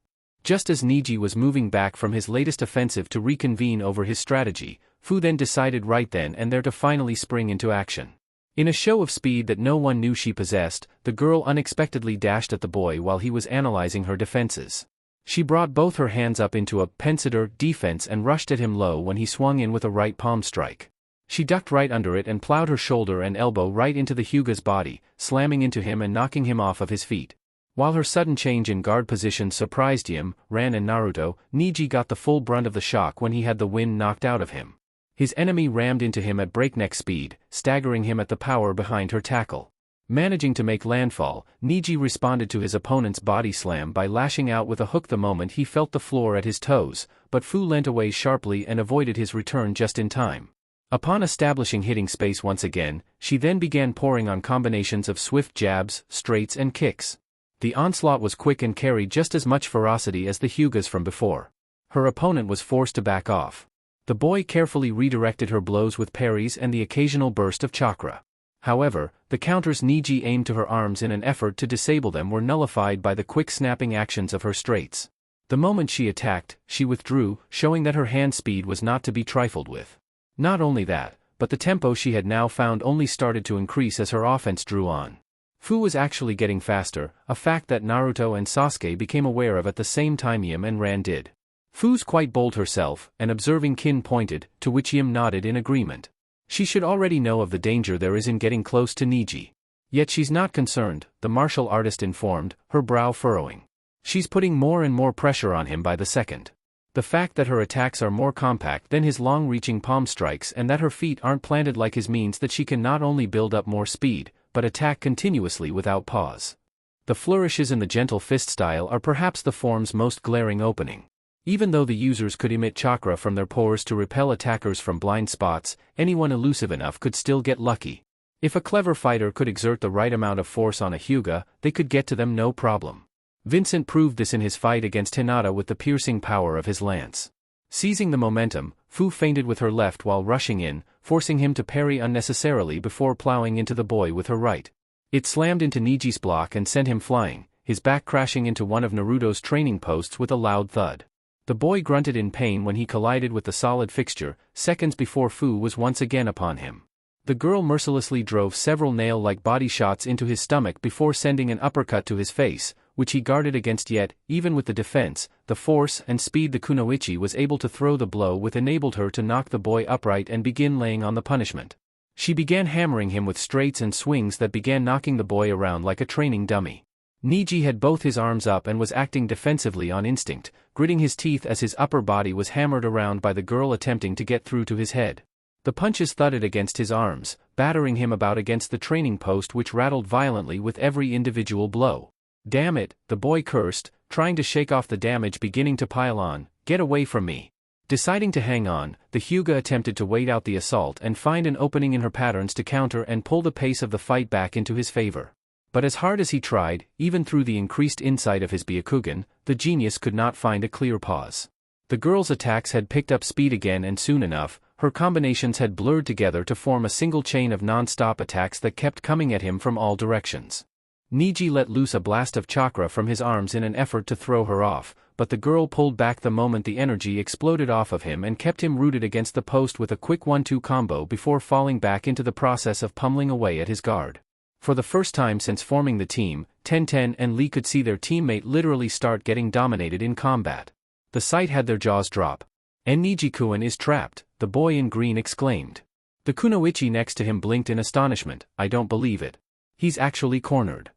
Just as Niji was moving back from his latest offensive to reconvene over his strategy, Fu then decided right then and there to finally spring into action. In a show of speed that no one knew she possessed, the girl unexpectedly dashed at the boy while he was analyzing her defenses. She brought both her hands up into a pensador defense and rushed at him low when he swung in with a right palm strike. She ducked right under it and plowed her shoulder and elbow right into the Hyuga's body, slamming into him and knocking him off of his feet. While her sudden change in guard position surprised him, Ran and Naruto, Niji got the full brunt of the shock when he had the wind knocked out of him. His enemy rammed into him at breakneck speed, staggering him at the power behind her tackle. Managing to make landfall, Niji responded to his opponent's body slam by lashing out with a hook the moment he felt the floor at his toes, but Fu leant away sharply and avoided his return just in time. Upon establishing hitting space once again, she then began pouring on combinations of swift jabs, straights and kicks. The onslaught was quick and carried just as much ferocity as the Hyugas from before. Her opponent was forced to back off. The boy carefully redirected her blows with parries and the occasional burst of chakra. However, the counters Niji aimed to her arms in an effort to disable them were nullified by the quick snapping actions of her straights. The moment she attacked, she withdrew, showing that her hand speed was not to be trifled with. Not only that, but the tempo she had now found only started to increase as her offense drew on. Fu was actually getting faster, a fact that Naruto and Sasuke became aware of at the same time Yim and Ran did. Fu's quite bold herself, and observing Kin pointed, to which Yim nodded in agreement. She should already know of the danger there is in getting close to Niji. Yet she's not concerned, the martial artist informed, her brow furrowing. She's putting more and more pressure on him by the second. The fact that her attacks are more compact than his long-reaching palm strikes and that her feet aren't planted like his means that she can not only build up more speed, but attack continuously without pause. The flourishes in the gentle fist style are perhaps the form's most glaring opening. Even though the users could emit chakra from their pores to repel attackers from blind spots, anyone elusive enough could still get lucky. If a clever fighter could exert the right amount of force on a Hyuga, they could get to them no problem. Vincent proved this in his fight against Hinata with the piercing power of his lance. Seizing the momentum, Fu feinted with her left while rushing in, forcing him to parry unnecessarily before plowing into the boy with her right. It slammed into Niji's block and sent him flying, his back crashing into one of Naruto's training posts with a loud thud. The boy grunted in pain when he collided with the solid fixture, seconds before Fu was once again upon him. The girl mercilessly drove several nail-like body shots into his stomach before sending an uppercut to his face, which he guarded against, yet, even with the defense, the force and speed the kunoichi was able to throw the blow with enabled her to knock the boy upright and begin laying on the punishment. She began hammering him with straights and swings that began knocking the boy around like a training dummy. Niji had both his arms up and was acting defensively on instinct, gritting his teeth as his upper body was hammered around by the girl attempting to get through to his head. The punches thudded against his arms, battering him about against the training post, which rattled violently with every individual blow. "Damn it," the boy cursed, trying to shake off the damage beginning to pile on. "Get away from me." Deciding to hang on, the Hyuga attempted to wait out the assault and find an opening in her patterns to counter and pull the pace of the fight back into his favor. But as hard as he tried, even through the increased insight of his Byakugan, the genius could not find a clear pause. The girl's attacks had picked up speed again, and soon enough, her combinations had blurred together to form a single chain of non-stop attacks that kept coming at him from all directions. Niji let loose a blast of chakra from his arms in an effort to throw her off, but the girl pulled back the moment the energy exploded off of him and kept him rooted against the post with a quick 1-2 combo before falling back into the process of pummeling away at his guard. For the first time since forming the team, Tenten and Lee could see their teammate literally start getting dominated in combat. The sight had their jaws drop. "And Niji-kun is trapped," the boy in green exclaimed. The kunoichi next to him blinked in astonishment. "I don't believe it. He's actually cornered."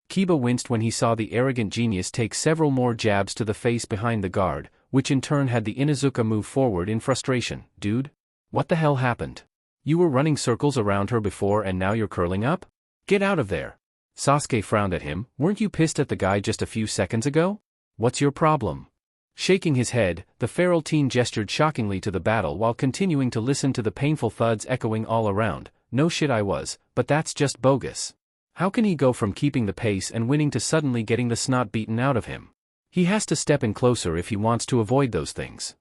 Kiba winced when he saw the arrogant genius take several more jabs to the face behind the guard, which in turn had the Inuzuka move forward in frustration. "Dude? What the hell happened? You were running circles around her before and now you're curling up? Get out of there." Sasuke frowned at him. "Weren't you pissed at the guy just a few seconds ago? What's your problem?" Shaking his head, the feral teen gestured shockingly to the battle while continuing to listen to the painful thuds echoing all around. "No shit, I was, but that's just bogus. How can he go from keeping the pace and winning to suddenly getting the snot beaten out of him? He has to step in closer if he wants to avoid those things."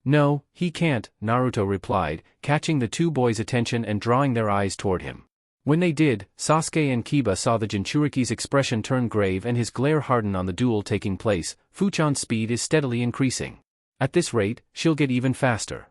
"No, he can't," Naruto replied, catching the two boys' attention and drawing their eyes toward him. When they did, Sasuke and Kiba saw the Jinchuriki's expression turn grave and his glare harden on the duel taking place. "Fuchan's speed is steadily increasing. At this rate, she'll get even faster."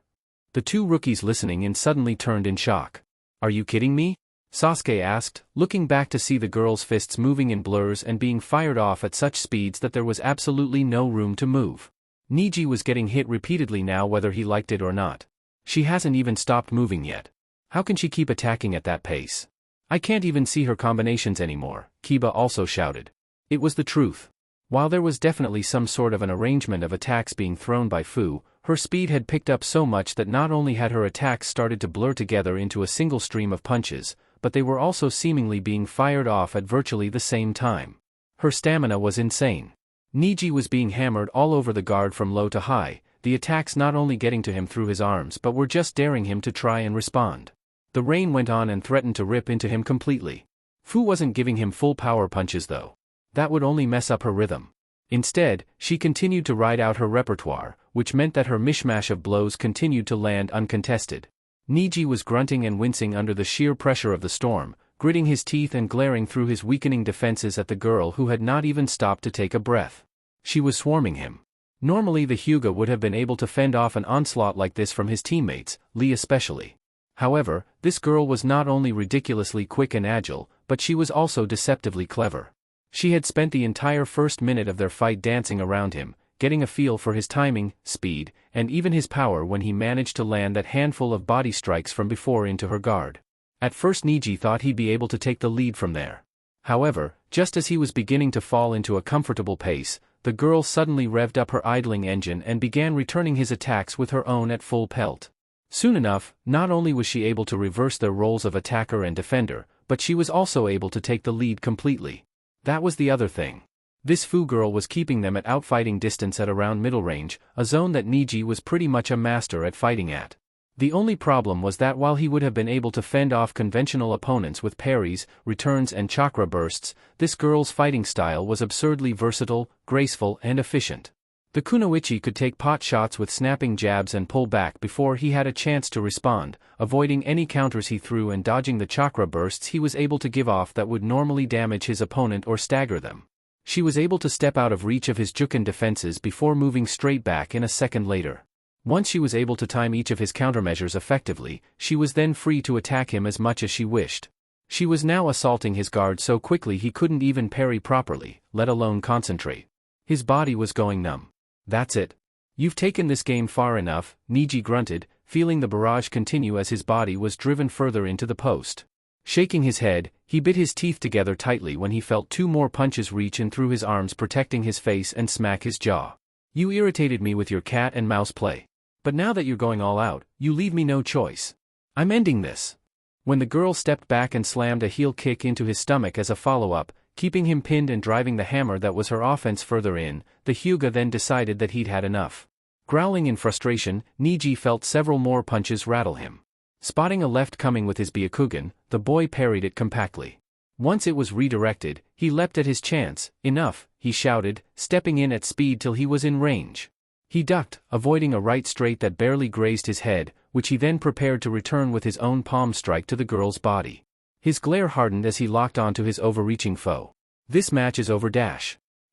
The two rookies listening in suddenly turned in shock. "Are you kidding me?" Sasuke asked, looking back to see the girl's fists moving in blurs and being fired off at such speeds that there was absolutely no room to move. Niji was getting hit repeatedly now whether he liked it or not. "She hasn't even stopped moving yet. How can she keep attacking at that pace? I can't even see her combinations anymore," Kiba also shouted. It was the truth. While there was definitely some sort of an arrangement of attacks being thrown by Fu, her speed had picked up so much that not only had her attacks started to blur together into a single stream of punches, but they were also seemingly being fired off at virtually the same time. Her stamina was insane. Niji was being hammered all over the guard from low to high, the attacks not only getting to him through his arms but were just daring him to try and respond. The rain went on and threatened to rip into him completely. Fu wasn't giving him full power punches though. That would only mess up her rhythm. Instead, she continued to ride out her repertoire, which meant that her mishmash of blows continued to land uncontested. Niji was grunting and wincing under the sheer pressure of the storm, gritting his teeth and glaring through his weakening defenses at the girl who had not even stopped to take a breath. She was swarming him. Normally the Hyuga would have been able to fend off an onslaught like this from his teammates, Lee especially. However, this girl was not only ridiculously quick and agile, but she was also deceptively clever. She had spent the entire first minute of their fight dancing around him, getting a feel for his timing, speed, and even his power when he managed to land that handful of body strikes from before into her guard. At first Niji thought he'd be able to take the lead from there. However, just as he was beginning to fall into a comfortable pace, the girl suddenly revved up her idling engine and began returning his attacks with her own at full pelt. Soon enough, not only was she able to reverse their roles of attacker and defender, but she was also able to take the lead completely. That was the other thing. This Fu girl was keeping them at outfighting distance at around middle range, a zone that Niji was pretty much a master at fighting at. The only problem was that while he would have been able to fend off conventional opponents with parries, returns and chakra bursts, this girl's fighting style was absurdly versatile, graceful and efficient. The kunoichi could take pot shots with snapping jabs and pull back before he had a chance to respond, avoiding any counters he threw and dodging the chakra bursts he was able to give off that would normally damage his opponent or stagger them. She was able to step out of reach of his juken defenses before moving straight back in a second later. Once she was able to time each of his countermeasures effectively, she was then free to attack him as much as she wished. She was now assaulting his guard so quickly he couldn't even parry properly, let alone concentrate. His body was going numb. That's it. You've taken this game far enough, Niji grunted, feeling the barrage continue as his body was driven further into the post. Shaking his head, he bit his teeth together tightly when he felt 2 more punches reach in through his arms protecting his face and smack his jaw. You irritated me with your cat and mouse play. But now that you're going all out, you leave me no choice. I'm ending this. When the girl stepped back and slammed a heel kick into his stomach as a follow-up, keeping him pinned and driving the hammer that was her offense further in, the Hyuga then decided that he'd had enough. Growling in frustration, Niji felt several more punches rattle him. Spotting a left coming with his Byakugan, the boy parried it compactly. Once it was redirected, he leapt at his chance. Enough, he shouted, stepping in at speed till he was in range. He ducked, avoiding a right straight that barely grazed his head, which he then prepared to return with his own palm strike to the girl's body. His glare hardened as he locked onto his overreaching foe. This match is over.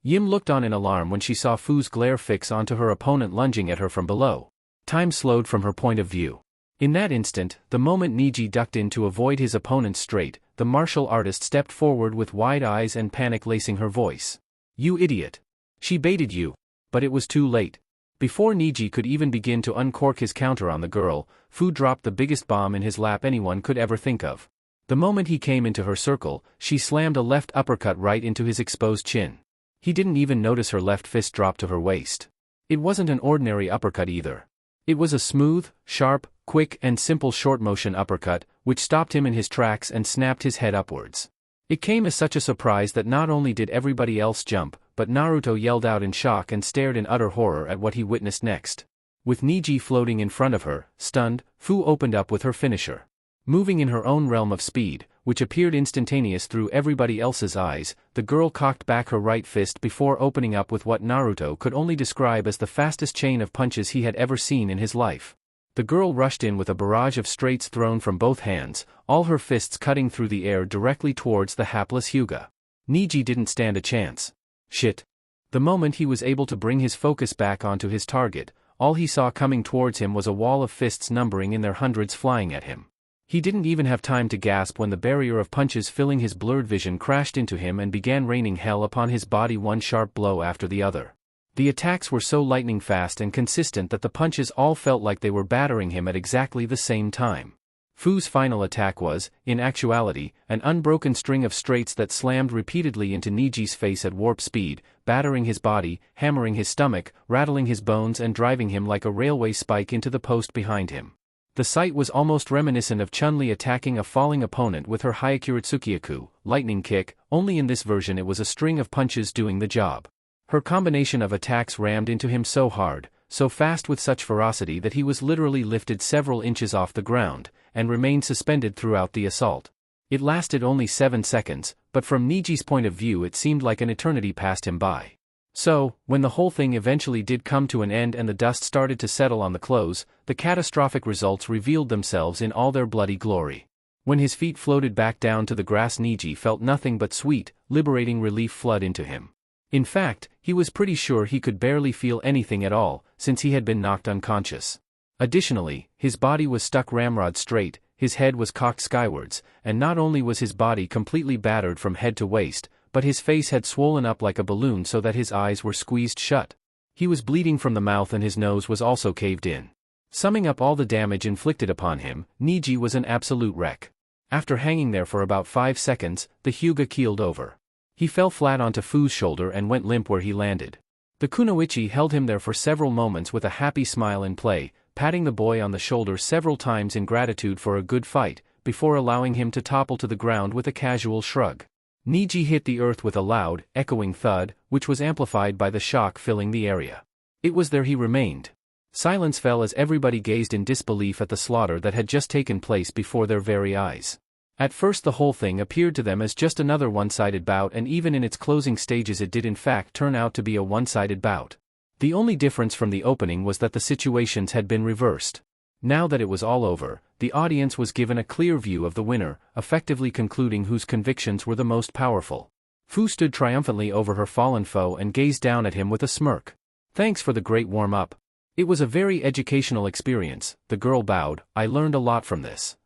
Yim looked on in alarm when she saw Fu's glare fix onto her opponent lunging at her from below. Time slowed from her point of view. In that instant, the moment Niji ducked in to avoid his opponent's straight, the martial artist stepped forward with wide eyes and panic lacing her voice. You idiot! She baited you. But it was too late. Before Niji could even begin to uncork his counter on the girl, Fu dropped the biggest bomb in his lap anyone could ever think of. The moment he came into her circle, she slammed a left uppercut right into his exposed chin. He didn't even notice her left fist drop to her waist. It wasn't an ordinary uppercut either. It was a smooth, sharp, quick and simple short-motion uppercut, which stopped him in his tracks and snapped his head upwards. It came as such a surprise that not only did everybody else jump, but Naruto yelled out in shock and stared in utter horror at what he witnessed next. With Niji floating in front of her, stunned, Fu opened up with her finisher. Moving in her own realm of speed, which appeared instantaneous through everybody else's eyes, the girl cocked back her right fist before opening up with what Naruto could only describe as the fastest chain of punches he had ever seen in his life. The girl rushed in with a barrage of straights thrown from both hands, all her fists cutting through the air directly towards the hapless Hyuga. Niji didn't stand a chance. Shit. The moment he was able to bring his focus back onto his target, all he saw coming towards him was a wall of fists numbering in their hundreds flying at him. He didn't even have time to gasp when the barrier of punches filling his blurred vision crashed into him and began raining hell upon his body, one sharp blow after the other. The attacks were so lightning fast and consistent that the punches all felt like they were battering him at exactly the same time. Fu's final attack was, in actuality, an unbroken string of straights that slammed repeatedly into Niji's face at warp speed, battering his body, hammering his stomach, rattling his bones and driving him like a railway spike into the post behind him. The sight was almost reminiscent of Chun-Li attacking a falling opponent with her Hyakuritsukiyaku, lightning kick, only in this version it was a string of punches doing the job. Her combination of attacks rammed into him so hard, so fast with such ferocity that he was literally lifted several inches off the ground, and remained suspended throughout the assault. It lasted only 7 seconds, but from Niji's point of view it seemed like an eternity passed him by. So, when the whole thing eventually did come to an end and the dust started to settle on the clothes, the catastrophic results revealed themselves in all their bloody glory. When his feet floated back down to the grass, Niji felt nothing but sweet, liberating relief flood into him. In fact, he was pretty sure he could barely feel anything at all, since he had been knocked unconscious. Additionally, his body was stuck ramrod straight, his head was cocked skywards, and not only was his body completely battered from head to waist, but his face had swollen up like a balloon so that his eyes were squeezed shut. He was bleeding from the mouth and his nose was also caved in. Summing up all the damage inflicted upon him, Niji was an absolute wreck. After hanging there for about 5 seconds, the Hyuga keeled over. He fell flat onto Fu's shoulder and went limp where he landed. The kunoichi held him there for several moments with a happy smile in play, patting the boy on the shoulder several times in gratitude for a good fight, before allowing him to topple to the ground with a casual shrug. Niji hit the earth with a loud, echoing thud, which was amplified by the shock filling the area. It was there he remained. Silence fell as everybody gazed in disbelief at the slaughter that had just taken place before their very eyes. At first the whole thing appeared to them as just another one-sided bout, and even in its closing stages it did in fact turn out to be a one-sided bout. The only difference from the opening was that the situations had been reversed. Now that it was all over, the audience was given a clear view of the winner, effectively concluding whose convictions were the most powerful. Fu stood triumphantly over her fallen foe and gazed down at him with a smirk. "Thanks for the great warm-up. It was a very educational experience," the girl bowed. "I learned a lot from this."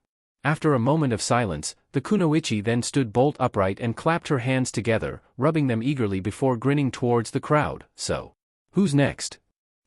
After a moment of silence, the kunoichi then stood bolt upright and clapped her hands together, rubbing them eagerly before grinning towards the crowd. "So, who's next?"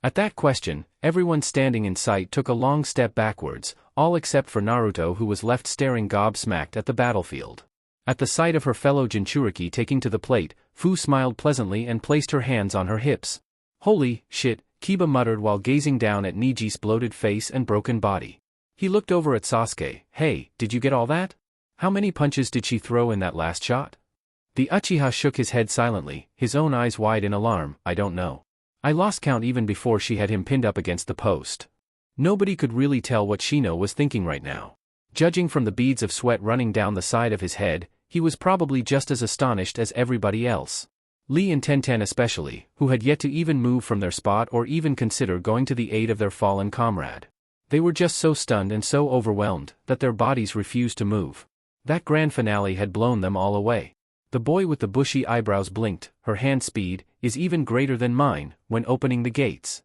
At that question, everyone standing in sight took a long step backwards, all except for Naruto, who was left staring gobsmacked at the battlefield. At the sight of her fellow jinchuriki taking to the plate, Fu smiled pleasantly and placed her hands on her hips. "Holy shit," Kiba muttered while gazing down at Niji's bloated face and broken body. He looked over at Sasuke. "Hey, did you get all that? How many punches did she throw in that last shot?" The Uchiha shook his head silently, his own eyes wide in alarm. "I don't know. I lost count even before she had him pinned up against the post." Nobody could really tell what Shino was thinking right now. Judging from the beads of sweat running down the side of his head, he was probably just as astonished as everybody else. Lee and Tenten especially, who had yet to even move from their spot or even consider going to the aid of their fallen comrade. They were just so stunned and so overwhelmed that their bodies refused to move. That grand finale had blown them all away. The boy with the bushy eyebrows blinked. "Her hand speed is even greater than mine when opening the gates."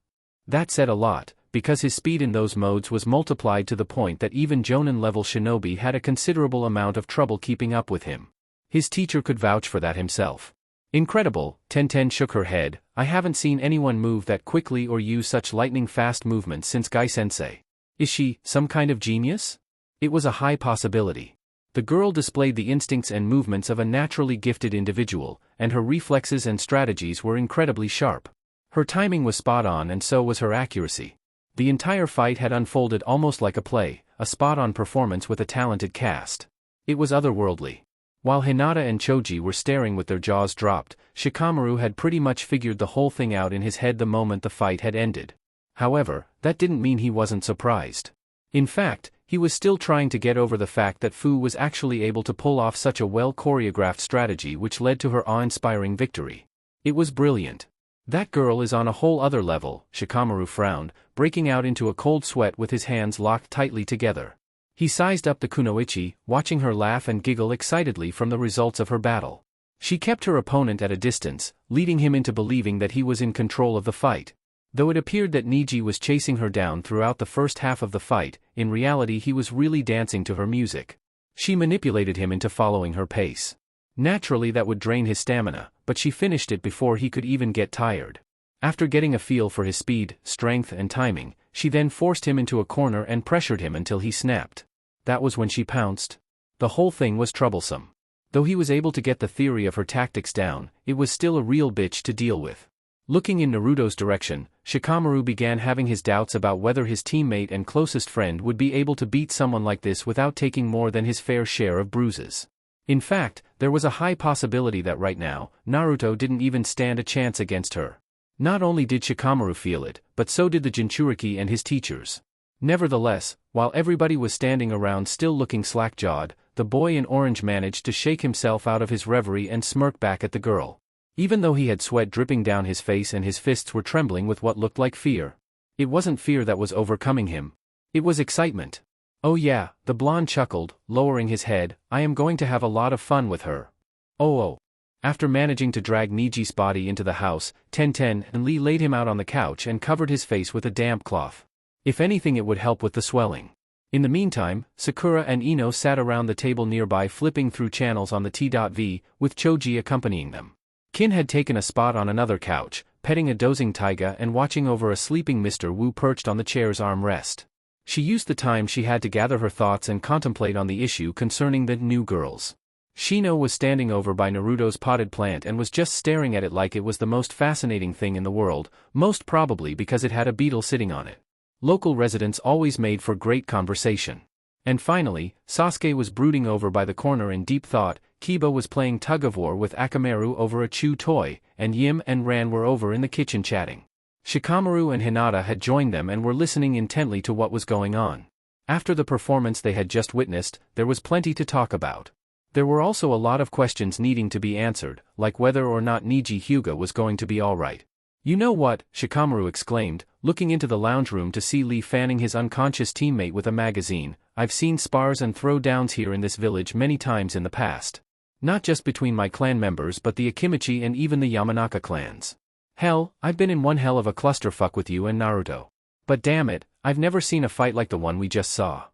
That said a lot, because his speed in those modes was multiplied to the point that even Jonin-level shinobi had a considerable amount of trouble keeping up with him. His teacher could vouch for that himself. "Incredible," Tenten shook her head. "I haven't seen anyone move that quickly or use such lightning-fast movements since Gai-sensei. Is she some kind of genius?" It was a high possibility. The girl displayed the instincts and movements of a naturally gifted individual, and her reflexes and strategies were incredibly sharp. Her timing was spot on and so was her accuracy. The entire fight had unfolded almost like a play, a spot-on performance with a talented cast. It was otherworldly. While Hinata and Choji were staring with their jaws dropped, Shikamaru had pretty much figured the whole thing out in his head the moment the fight had ended. However, that didn't mean he wasn't surprised. In fact, he was still trying to get over the fact that Fu was actually able to pull off such a well-choreographed strategy which led to her awe-inspiring victory. It was brilliant. "That girl is on a whole other level," Shikamaru frowned, breaking out into a cold sweat with his hands locked tightly together. He sized up the kunoichi, watching her laugh and giggle excitedly from the results of her battle. She kept her opponent at a distance, leading him into believing that he was in control of the fight. Though it appeared that Niji was chasing her down throughout the first half of the fight, in reality he was really dancing to her music. She manipulated him into following her pace. Naturally that would drain his stamina, but she finished it before he could even get tired. After getting a feel for his speed, strength and timing, she then forced him into a corner and pressured him until he snapped. That was when she pounced. The whole thing was troublesome. Though he was able to get the theory of her tactics down, it was still a real bitch to deal with. Looking in Naruto's direction, Shikamaru began having his doubts about whether his teammate and closest friend would be able to beat someone like this without taking more than his fair share of bruises. In fact, there was a high possibility that right now, Naruto didn't even stand a chance against her. Not only did Shikamaru feel it, but so did the Jinchuriki and his teachers. Nevertheless, while everybody was standing around still looking slack-jawed, the boy in orange managed to shake himself out of his reverie and smirk back at the girl. Even though he had sweat dripping down his face and his fists were trembling with what looked like fear. It wasn't fear that was overcoming him. It was excitement. "Oh yeah," the blonde chuckled, lowering his head, "I am going to have a lot of fun with her." Oh. After managing to drag Niji's body into the house, Tenten and Lee laid him out on the couch and covered his face with a damp cloth. If anything it would help with the swelling. In the meantime, Sakura and Ino sat around the table nearby flipping through channels on the T.V, with Choji accompanying them. Kin had taken a spot on another couch, petting a dozing Taiga and watching over a sleeping Mr. Wu perched on the chair's armrest. She used the time she had to gather her thoughts and contemplate on the issue concerning the new girls. Shino was standing over by Naruto's potted plant and was just staring at it like it was the most fascinating thing in the world, most probably because it had a beetle sitting on it. Local residents always made for great conversation. And finally, Sasuke was brooding over by the corner in deep thought. Kiba was playing tug-of-war with Akamaru over a chew toy, and Yim and Ran were over in the kitchen chatting. Shikamaru and Hinata had joined them and were listening intently to what was going on. After the performance they had just witnessed, there was plenty to talk about. There were also a lot of questions needing to be answered, like whether or not Niji Hyuga was going to be alright. You know what? Shikamaru exclaimed, looking into the lounge room to see Lee fanning his unconscious teammate with a magazine. I've seen spars and throwdowns here in this village many times in the past. Not just between my clan members but the Akimichi and even the Yamanaka clans. Hell, I've been in one hell of a clusterfuck with you and Naruto. But damn it, I've never seen a fight like the one we just saw.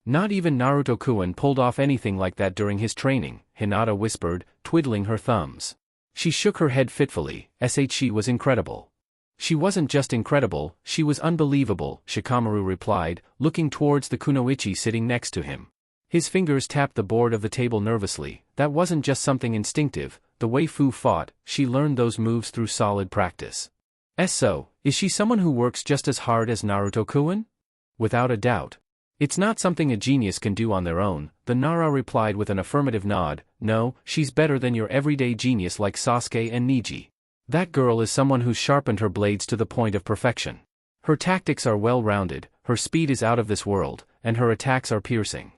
Not even Naruto-kun pulled off anything like that during his training, Hinata whispered, twiddling her thumbs. She shook her head fitfully. She was incredible. She wasn't just incredible, she was unbelievable, Shikamaru replied, looking towards the kunoichi sitting next to him. His fingers tapped the board of the table nervously. That wasn't just something instinctive. The way Fu fought, she learned those moves through solid practice. So, is she someone who works just as hard as Naruto-kun? Without a doubt. It's not something a genius can do on their own, the Nara replied with an affirmative nod. No, she's better than your everyday genius like Sasuke and Neji. That girl is someone who's sharpened her blades to the point of perfection. Her tactics are well-rounded, her speed is out of this world, and her attacks are piercing.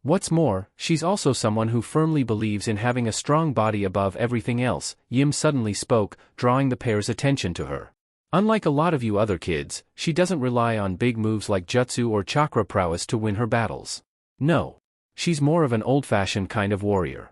What's more, she's also someone who firmly believes in having a strong body above everything else, Yim suddenly spoke, drawing the pair's attention to her. Unlike a lot of you other kids, she doesn't rely on big moves like jutsu or chakra prowess to win her battles. No. She's more of an old-fashioned kind of warrior.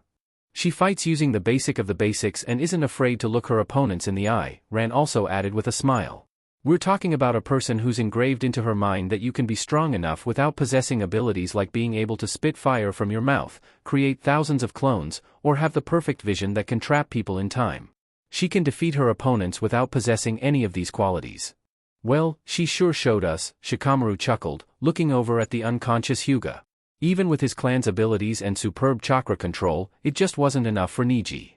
She fights using the basic of the basics and isn't afraid to look her opponents in the eye, Ran also added with a smile. We're talking about a person who's engraved into her mind that you can be strong enough without possessing abilities like being able to spit fire from your mouth, create thousands of clones, or have the perfect vision that can trap people in time. She can defeat her opponents without possessing any of these qualities. Well, she sure showed us, Shikamaru chuckled, looking over at the unconscious Hyuga. Even with his clan's abilities and superb chakra control, it just wasn't enough for Neji.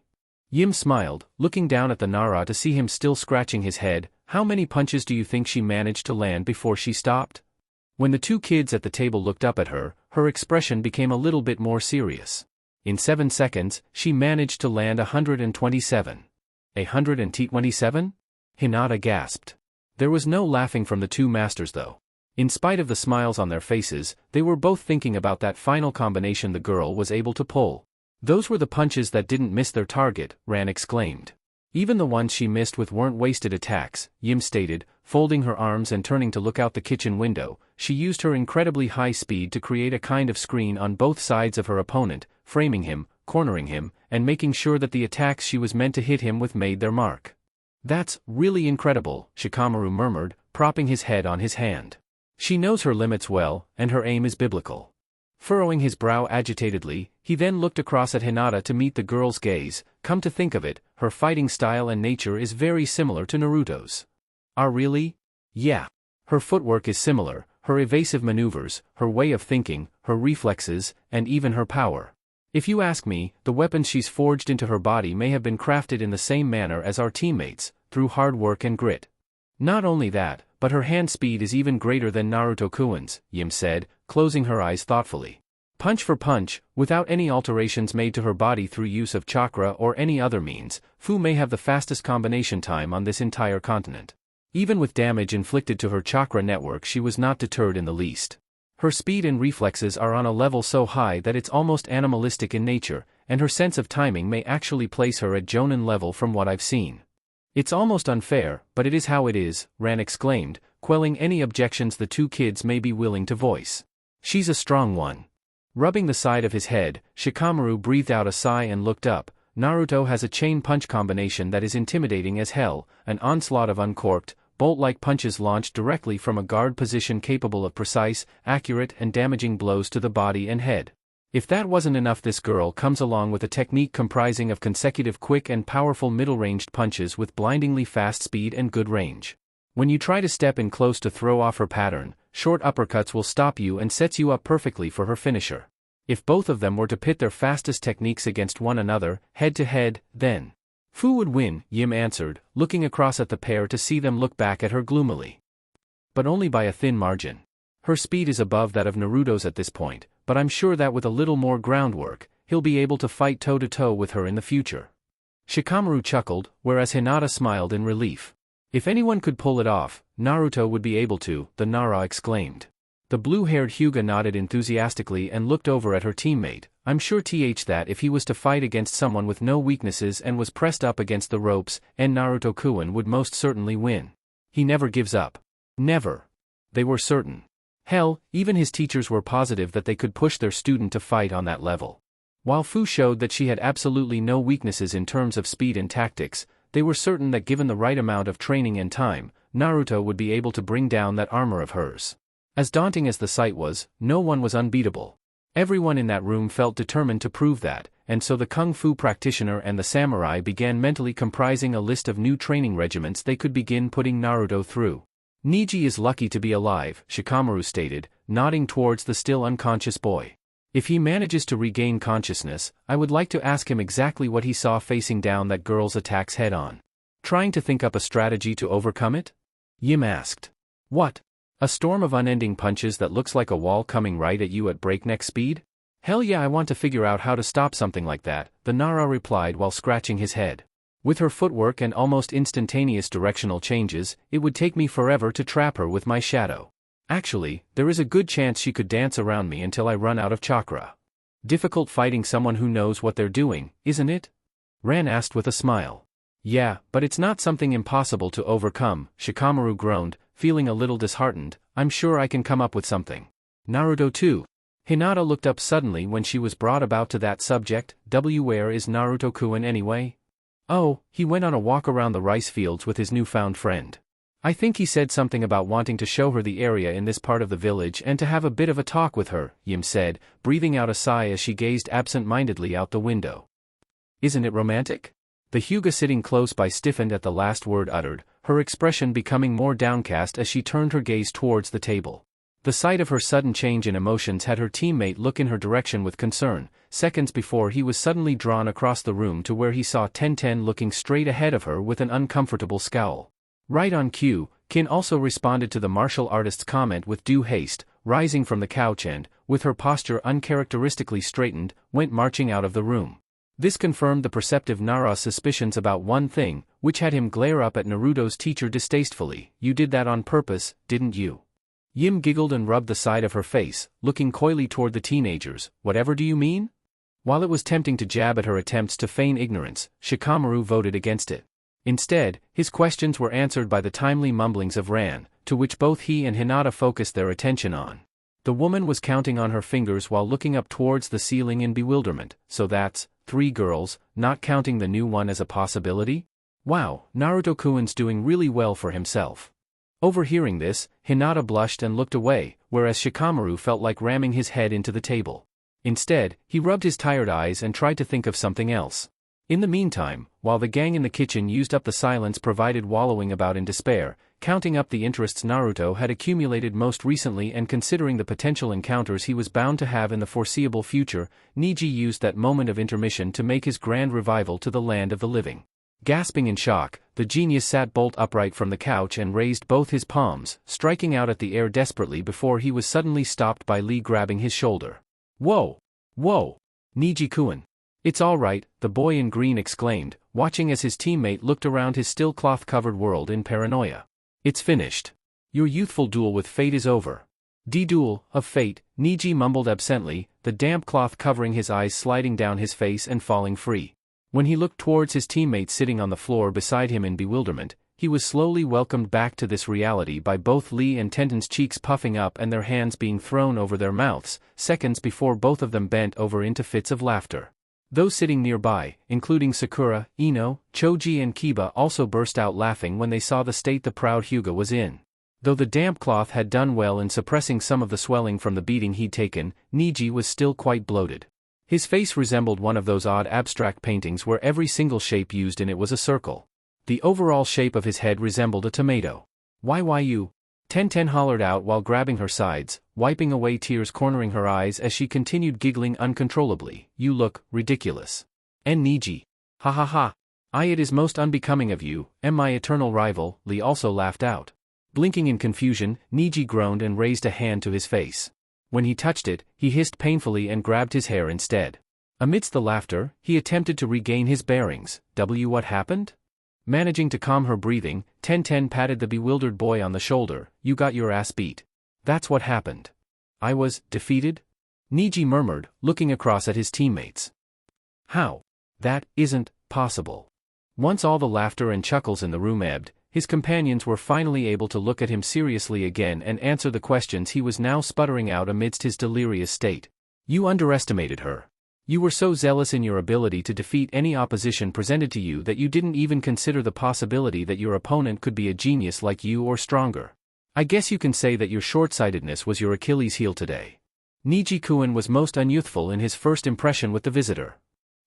Yim smiled, looking down at the Nara to see him still scratching his head. How many punches do you think she managed to land before she stopped? When the two kids at the table looked up at her, her expression became a little bit more serious. In 7 seconds, she managed to land 127. 127? Hinata gasped. There was no laughing from the two masters though. In spite of the smiles on their faces, they were both thinking about that final combination the girl was able to pull. Those were the punches that didn't miss their target, Ran exclaimed. Even the ones she missed with weren't wasted attacks, Yim stated, folding her arms and turning to look out the kitchen window. She used her incredibly high speed to create a kind of screen on both sides of her opponent, framing him, cornering him, and making sure that the attacks she was meant to hit him with made their mark. That's really incredible, Shikamaru murmured, propping his head on his hand. She knows her limits well, and her aim is biblical. Furrowing his brow agitatedly, he then looked across at Hinata to meet the girl's gaze. Come to think of it, her fighting style and nature is very similar to Naruto's. Really? Yeah. Her footwork is similar, her evasive maneuvers, her way of thinking, her reflexes, and even her power. If you ask me, the weapons she's forged into her body may have been crafted in the same manner as our teammates, through hard work and grit. Not only that, but her hand speed is even greater than Naruto-kun's, Yim said, closing her eyes thoughtfully. Punch for punch, without any alterations made to her body through use of chakra or any other means, Fu may have the fastest combination time on this entire continent. Even with damage inflicted to her chakra network, she was not deterred in the least. Her speed and reflexes are on a level so high that it's almost animalistic in nature, and her sense of timing may actually place her at Jonin level from what I've seen. It's almost unfair, but it is how it is, Ran exclaimed, quelling any objections the two kids may be willing to voice. She's a strong one. Rubbing the side of his head, Shikamaru breathed out a sigh and looked up. Naruto has a chain punch combination that is intimidating as hell, an onslaught of uncorked, bolt-like punches launched directly from a guard position capable of precise, accurate and damaging blows to the body and head. If that wasn't enough, this girl comes along with a technique comprising of consecutive quick and powerful middle-ranged punches with blindingly fast speed and good range. When you try to step in close to throw off her pattern, short uppercuts will stop you and sets you up perfectly for her finisher. If both of them were to pit their fastest techniques against one another, head-to-head, then Fu would win, Yim answered, looking across at the pair to see them look back at her gloomily. But only by a thin margin. Her speed is above that of Naruto's at this point, but I'm sure that with a little more groundwork, he'll be able to fight toe-to-toe with her in the future. Shikamaru chuckled, whereas Hinata smiled in relief. If anyone could pull it off, Naruto would be able to, the Nara exclaimed. The blue-haired Hyuga nodded enthusiastically and looked over at her teammate. I'm sure that if he was to fight against someone with no weaknesses and was pressed up against the ropes, Naruto-kun would most certainly win. He never gives up. Never. They were certain. Hell, even his teachers were positive that they could push their student to fight on that level. While Fu showed that she had absolutely no weaknesses in terms of speed and tactics, they were certain that given the right amount of training and time, Naruto would be able to bring down that armor of hers. As daunting as the sight was, no one was unbeatable. Everyone in that room felt determined to prove that, and so the kung fu practitioner and the samurai began mentally comprising a list of new training regiments they could begin putting Naruto through. Niji is lucky to be alive, Shikamaru stated, nodding towards the still unconscious boy. If he manages to regain consciousness, I would like to ask him exactly what he saw facing down that girl's attacks head-on. Trying to think up a strategy to overcome it? Yim asked. What? A storm of unending punches that looks like a wall coming right at you at breakneck speed? Hell yeah, I want to figure out how to stop something like that, the Nara replied while scratching his head. With her footwork and almost instantaneous directional changes, it would take me forever to trap her with my shadow. Actually, there is a good chance she could dance around me until I run out of chakra. Difficult fighting someone who knows what they're doing, isn't it? Ran asked with a smile. Yeah, but it's not something impossible to overcome, Shikamaru groaned, feeling a little disheartened. I'm sure I can come up with something. Naruto too. Hinata looked up suddenly when she was brought about to that subject. Where is Naruto-kun anyway? Oh, he went on a walk around the rice fields with his newfound friend. I think he said something about wanting to show her the area in this part of the village and to have a bit of a talk with her, Yim said, breathing out a sigh as she gazed absent-mindedly out the window. Isn't it romantic? The Hyuga sitting close by stiffened at the last word uttered, her expression becoming more downcast as she turned her gaze towards the table. The sight of her sudden change in emotions had her teammate look in her direction with concern. Seconds before he was suddenly drawn across the room to where he saw Tenten looking straight ahead of her with an uncomfortable scowl. Right on cue, Kin also responded to the martial artist's comment with due haste, rising from the couch and, with her posture uncharacteristically straightened, went marching out of the room. This confirmed the perceptive Nara's suspicions about one thing, which had him glare up at Naruto's teacher distastefully. You did that on purpose, didn't you? Yim giggled and rubbed the side of her face, looking coyly toward the teenagers. Whatever do you mean? While it was tempting to jab at her attempts to feign ignorance, Shikamaru voted against it. Instead, his questions were answered by the timely mumblings of Ran, to which both he and Hinata focused their attention on. The woman was counting on her fingers while looking up towards the ceiling in bewilderment. So that's 3 girls, not counting the new one as a possibility? Wow, Naruto-kun's doing really well for himself. Overhearing this, Hinata blushed and looked away, whereas Shikamaru felt like ramming his head into the table. Instead, he rubbed his tired eyes and tried to think of something else. In the meantime, while the gang in the kitchen used up the silence provided wallowing about in despair, counting up the interests Naruto had accumulated most recently and considering the potential encounters he was bound to have in the foreseeable future, Niji used that moment of intermission to make his grand revival to the land of the living. Gasping in shock, the genius sat bolt upright from the couch and raised both his palms, striking out at the air desperately before he was suddenly stopped by Lee grabbing his shoulder. Whoa! Whoa! Niji-kun. It's all right, the boy in green exclaimed, watching as his teammate looked around his still cloth-covered world in paranoia. It's finished. Your youthful duel with fate is over. Duel of fate, Niji mumbled absently, the damp cloth covering his eyes sliding down his face and falling free. When he looked towards his teammate sitting on the floor beside him in bewilderment, he was slowly welcomed back to this reality by both Lee and Tenten's cheeks puffing up and their hands being thrown over their mouths, seconds before both of them bent over into fits of laughter. Those sitting nearby, including Sakura, Ino, Choji and Kiba also burst out laughing when they saw the state the proud Hyuga was in. Though the damp cloth had done well in suppressing some of the swelling from the beating he'd taken, Niji was still quite bloated. His face resembled one of those odd abstract paintings where every single shape used in it was a circle. The overall shape of his head resembled a tomato. Why you? Tenten hollered out while grabbing her sides, wiping away tears cornering her eyes as she continued giggling uncontrollably. You look ridiculous. And Niji. Ha ha ha. It is most unbecoming of you, and my eternal rival, Lee also laughed out. Blinking in confusion, Niji groaned and raised a hand to his face. When he touched it, he hissed painfully and grabbed his hair instead. Amidst the laughter, he attempted to regain his bearings. What happened? Managing to calm her breathing, Tenten patted the bewildered boy on the shoulder. You got your ass beat. That's what happened. I was defeated? Niji murmured, looking across at his teammates. How? That isn't possible. Once all the laughter and chuckles in the room ebbed, his companions were finally able to look at him seriously again and answer the questions he was now sputtering out amidst his delirious state. You underestimated her. You were so zealous in your ability to defeat any opposition presented to you that you didn't even consider the possibility that your opponent could be a genius like you or stronger. I guess you can say that your short-sightedness was your Achilles heel today. Niji-kun was most unyouthful in his first impression with the visitor.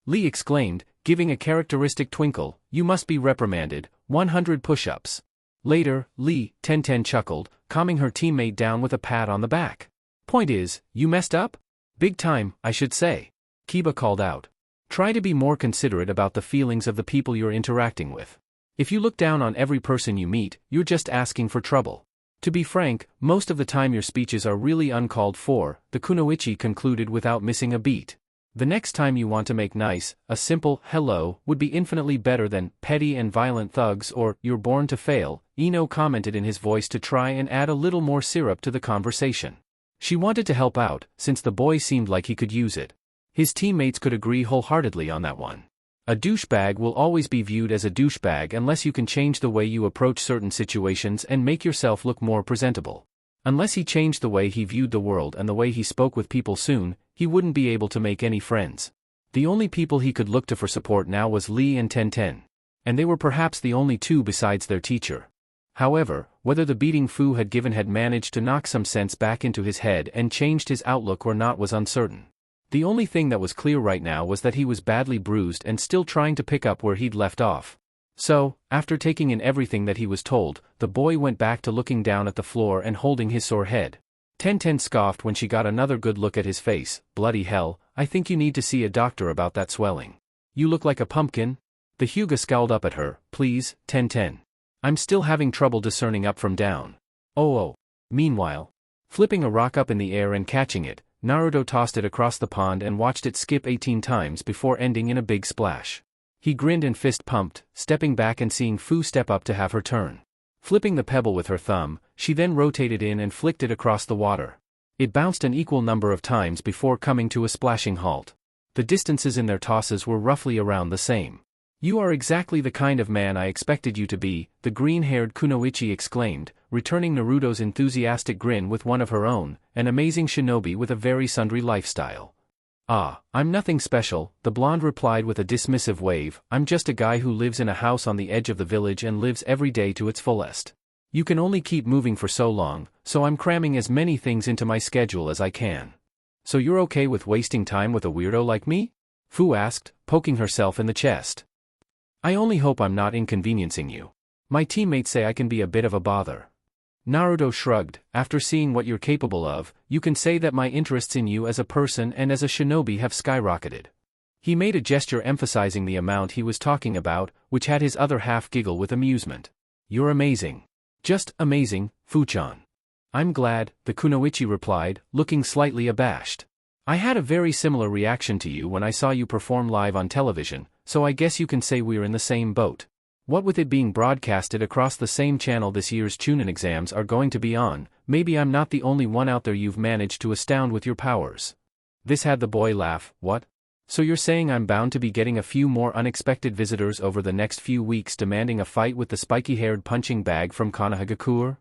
Lee exclaimed, giving a characteristic twinkle, you must be reprimanded, 100 push-ups. Later, Lee, Tenten chuckled, calming her teammate down with a pat on the back. Point is, you messed up? Big time, I should say. Kiba called out. Try to be more considerate about the feelings of the people you're interacting with. If you look down on every person you meet, you're just asking for trouble. To be frank, most of the time your speeches are really uncalled for, the kunoichi concluded without missing a beat. The next time you want to make nice, a simple hello would be infinitely better than petty and violent thugs or you're born to fail, Ino commented in his voice to try and add a little more syrup to the conversation. She wanted to help out, since the boy seemed like he could use it. His teammates could agree wholeheartedly on that one. A douchebag will always be viewed as a douchebag unless you can change the way you approach certain situations and make yourself look more presentable. Unless he changed the way he viewed the world and the way he spoke with people soon, he wouldn't be able to make any friends. The only people he could look to for support now was Lee and Tenten. And they were perhaps the only two besides their teacher. However, whether the beating Fu had given had managed to knock some sense back into his head and changed his outlook or not was uncertain. The only thing that was clear right now was that he was badly bruised and still trying to pick up where he'd left off. So, after taking in everything that he was told, the boy went back to looking down at the floor and holding his sore head. Tenten scoffed when she got another good look at his face. Bloody hell, I think you need to see a doctor about that swelling. You look like a pumpkin. The Hyuga scowled up at her. Please, Tenten. I'm still having trouble discerning up from down. Oh. Meanwhile, flipping a rock up in the air and catching it, Naruto tossed it across the pond and watched it skip 18 times before ending in a big splash. He grinned and fist-pumped, stepping back and seeing Fu step up to have her turn. Flipping the pebble with her thumb, she then rotated in and flicked it across the water. It bounced an equal number of times before coming to a splashing halt. The distances in their tosses were roughly around the same. You are exactly the kind of man I expected you to be, the green-haired kunoichi exclaimed, returning Naruto's enthusiastic grin with one of her own, an amazing shinobi with a very sundry lifestyle. Ah, I'm nothing special, the blonde replied with a dismissive wave, I'm just a guy who lives in a house on the edge of the village and lives every day to its fullest. You can only keep moving for so long, so I'm cramming as many things into my schedule as I can. So you're okay with wasting time with a weirdo like me? Fu asked, poking herself in the chest. I only hope I'm not inconveniencing you. My teammates say I can be a bit of a bother. Naruto shrugged, after seeing what you're capable of, you can say that my interests in you as a person and as a shinobi have skyrocketed. He made a gesture emphasizing the amount he was talking about, which had his other half giggle with amusement. You're amazing. Just amazing, Fu-chan. I'm glad, the kunoichi replied, looking slightly abashed. I had a very similar reaction to you when I saw you perform live on television, so I guess you can say we're in the same boat. What with it being broadcasted across the same channel this year's Chunin exams are going to be on, maybe I'm not the only one out there you've managed to astound with your powers. This had the boy laugh. What? So you're saying I'm bound to be getting a few more unexpected visitors over the next few weeks demanding a fight with the spiky-haired punching bag from Konohagakure?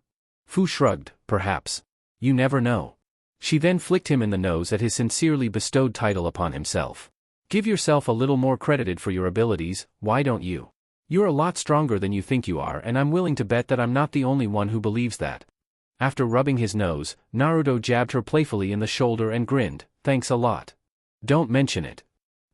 Fu shrugged, perhaps. You never know. She then flicked him in the nose at his sincerely bestowed title upon himself. Give yourself a little more credited for your abilities, why don't you? You're a lot stronger than you think you are and I'm willing to bet that I'm not the only one who believes that. After rubbing his nose, Naruto jabbed her playfully in the shoulder and grinned, thanks a lot. Don't mention it.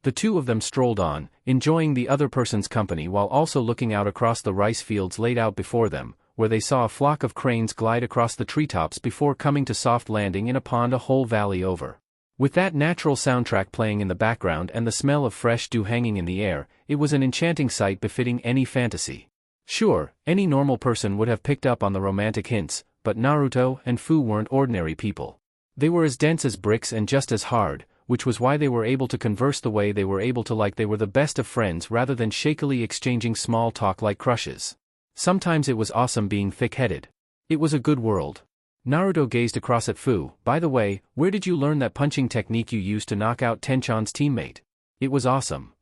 The two of them strolled on, enjoying the other person's company while also looking out across the rice fields laid out before them, where they saw a flock of cranes glide across the treetops before coming to soft landing in a pond a whole valley over. With that natural soundtrack playing in the background and the smell of fresh dew hanging in the air, it was an enchanting sight befitting any fantasy. Sure, any normal person would have picked up on the romantic hints, but Naruto and Fu weren't ordinary people. They were as dense as bricks and just as hard, which was why they were able to converse the way they were able to like they were the best of friends rather than shakily exchanging small talk like crushes. Sometimes it was awesome being thick-headed. It was a good world. Naruto gazed across at Fu. By the way, where did you learn that punching technique you used to knock out Tenchan's teammate? It was awesome.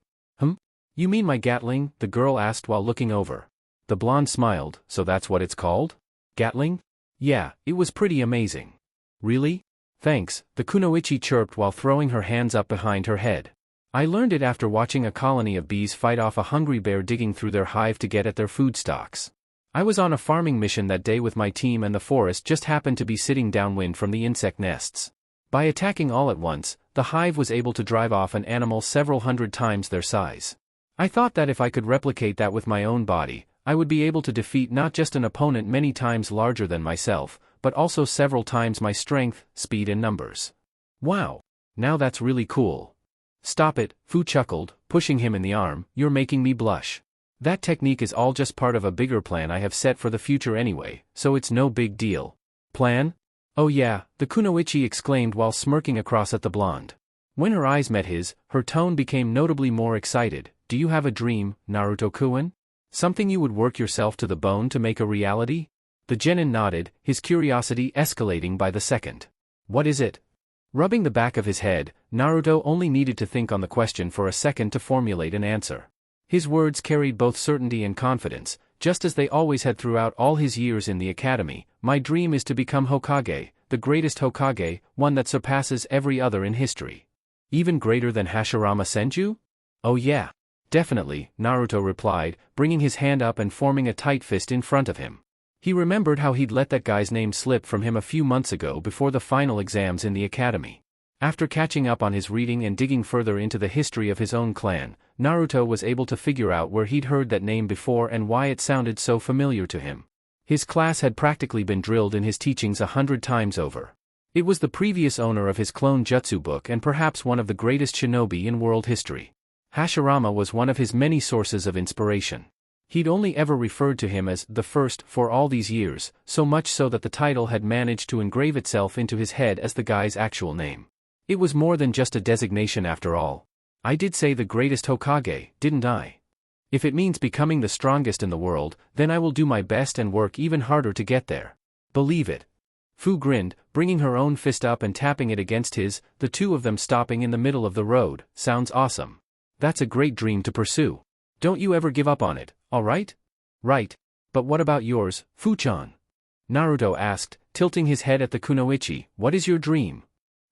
You mean my Gatling? The girl asked while looking over. The blonde smiled. So that's what it's called? Gatling? Yeah, it was pretty amazing. Really? Thanks, the kunoichi chirped while throwing her hands up behind her head. I learned it after watching a colony of bees fight off a hungry bear digging through their hive to get at their food stocks. I was on a farming mission that day with my team and the forest just happened to be sitting downwind from the insect nests. By attacking all at once, the hive was able to drive off an animal several hundred times their size. I thought that if I could replicate that with my own body, I would be able to defeat not just an opponent many times larger than myself, but also several times my strength, speed and numbers. Wow! Now that's really cool. Stop it, Fu chuckled, pushing him in the arm, you're making me blush. That technique is all just part of a bigger plan I have set for the future anyway, so it's no big deal. Plan? Oh yeah, the kunoichi exclaimed while smirking across at the blonde. When her eyes met his, her tone became notably more excited. Do you have a dream, Naruto-kun? Something you would work yourself to the bone to make a reality? The genin nodded, his curiosity escalating by the second. What is it? Rubbing the back of his head, Naruto only needed to think on the question for a second to formulate an answer. His words carried both certainty and confidence, just as they always had throughout all his years in the academy. My dream is to become Hokage, the greatest Hokage, one that surpasses every other in history. Even greater than Hashirama Senju? Oh yeah. Definitely, Naruto replied, bringing his hand up and forming a tight fist in front of him. He remembered how he'd let that guy's name slip from him a few months ago before the final exams in the academy. After catching up on his reading and digging further into the history of his own clan, Naruto was able to figure out where he'd heard that name before and why it sounded so familiar to him. His class had practically been drilled in his teachings 100 times over. It was the previous owner of his clone jutsu book and perhaps one of the greatest shinobi in world history. Hashirama was one of his many sources of inspiration. He'd only ever referred to him as the first for all these years, so much so that the title had managed to engrave itself into his head as the guy's actual name. It was more than just a designation after all. I did say the greatest Hokage, didn't I? If it means becoming the strongest in the world, then I will do my best and work even harder to get there. Believe it. Fu grinned, bringing her own fist up and tapping it against his, the two of them stopping in the middle of the road. Sounds awesome. That's a great dream to pursue. Don't you ever give up on it, alright? Right. But what about yours, Fu-chan? Naruto asked, tilting his head at the kunoichi. What is your dream?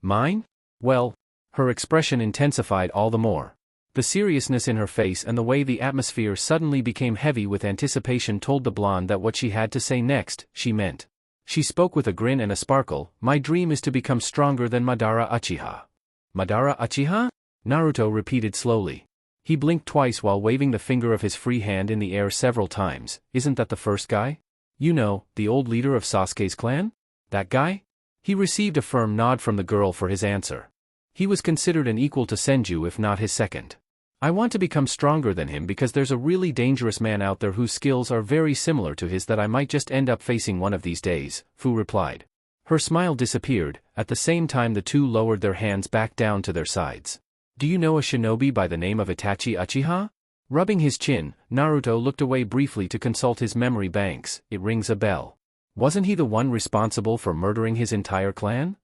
Mine? Well, her expression intensified all the more. The seriousness in her face and the way the atmosphere suddenly became heavy with anticipation told the blonde that what she had to say next, she meant. She spoke with a grin and a sparkle. My dream is to become stronger than Madara Uchiha. Madara Uchiha? Naruto repeated slowly. He blinked twice while waving the finger of his free hand in the air several times. Isn't that the first guy? You know, the old leader of Sasuke's clan? That guy? He received a firm nod from the girl for his answer. He was considered an equal to Senju if not his second. I want to become stronger than him because there's a really dangerous man out there whose skills are very similar to his that I might just end up facing one of these days, Fu replied. Her smile disappeared, at the same time the two lowered their hands back down to their sides. Do you know a shinobi by the name of Itachi Uchiha? Rubbing his chin, Naruto looked away briefly to consult his memory banks. It rings a bell. Wasn't he the one responsible for murdering his entire clan?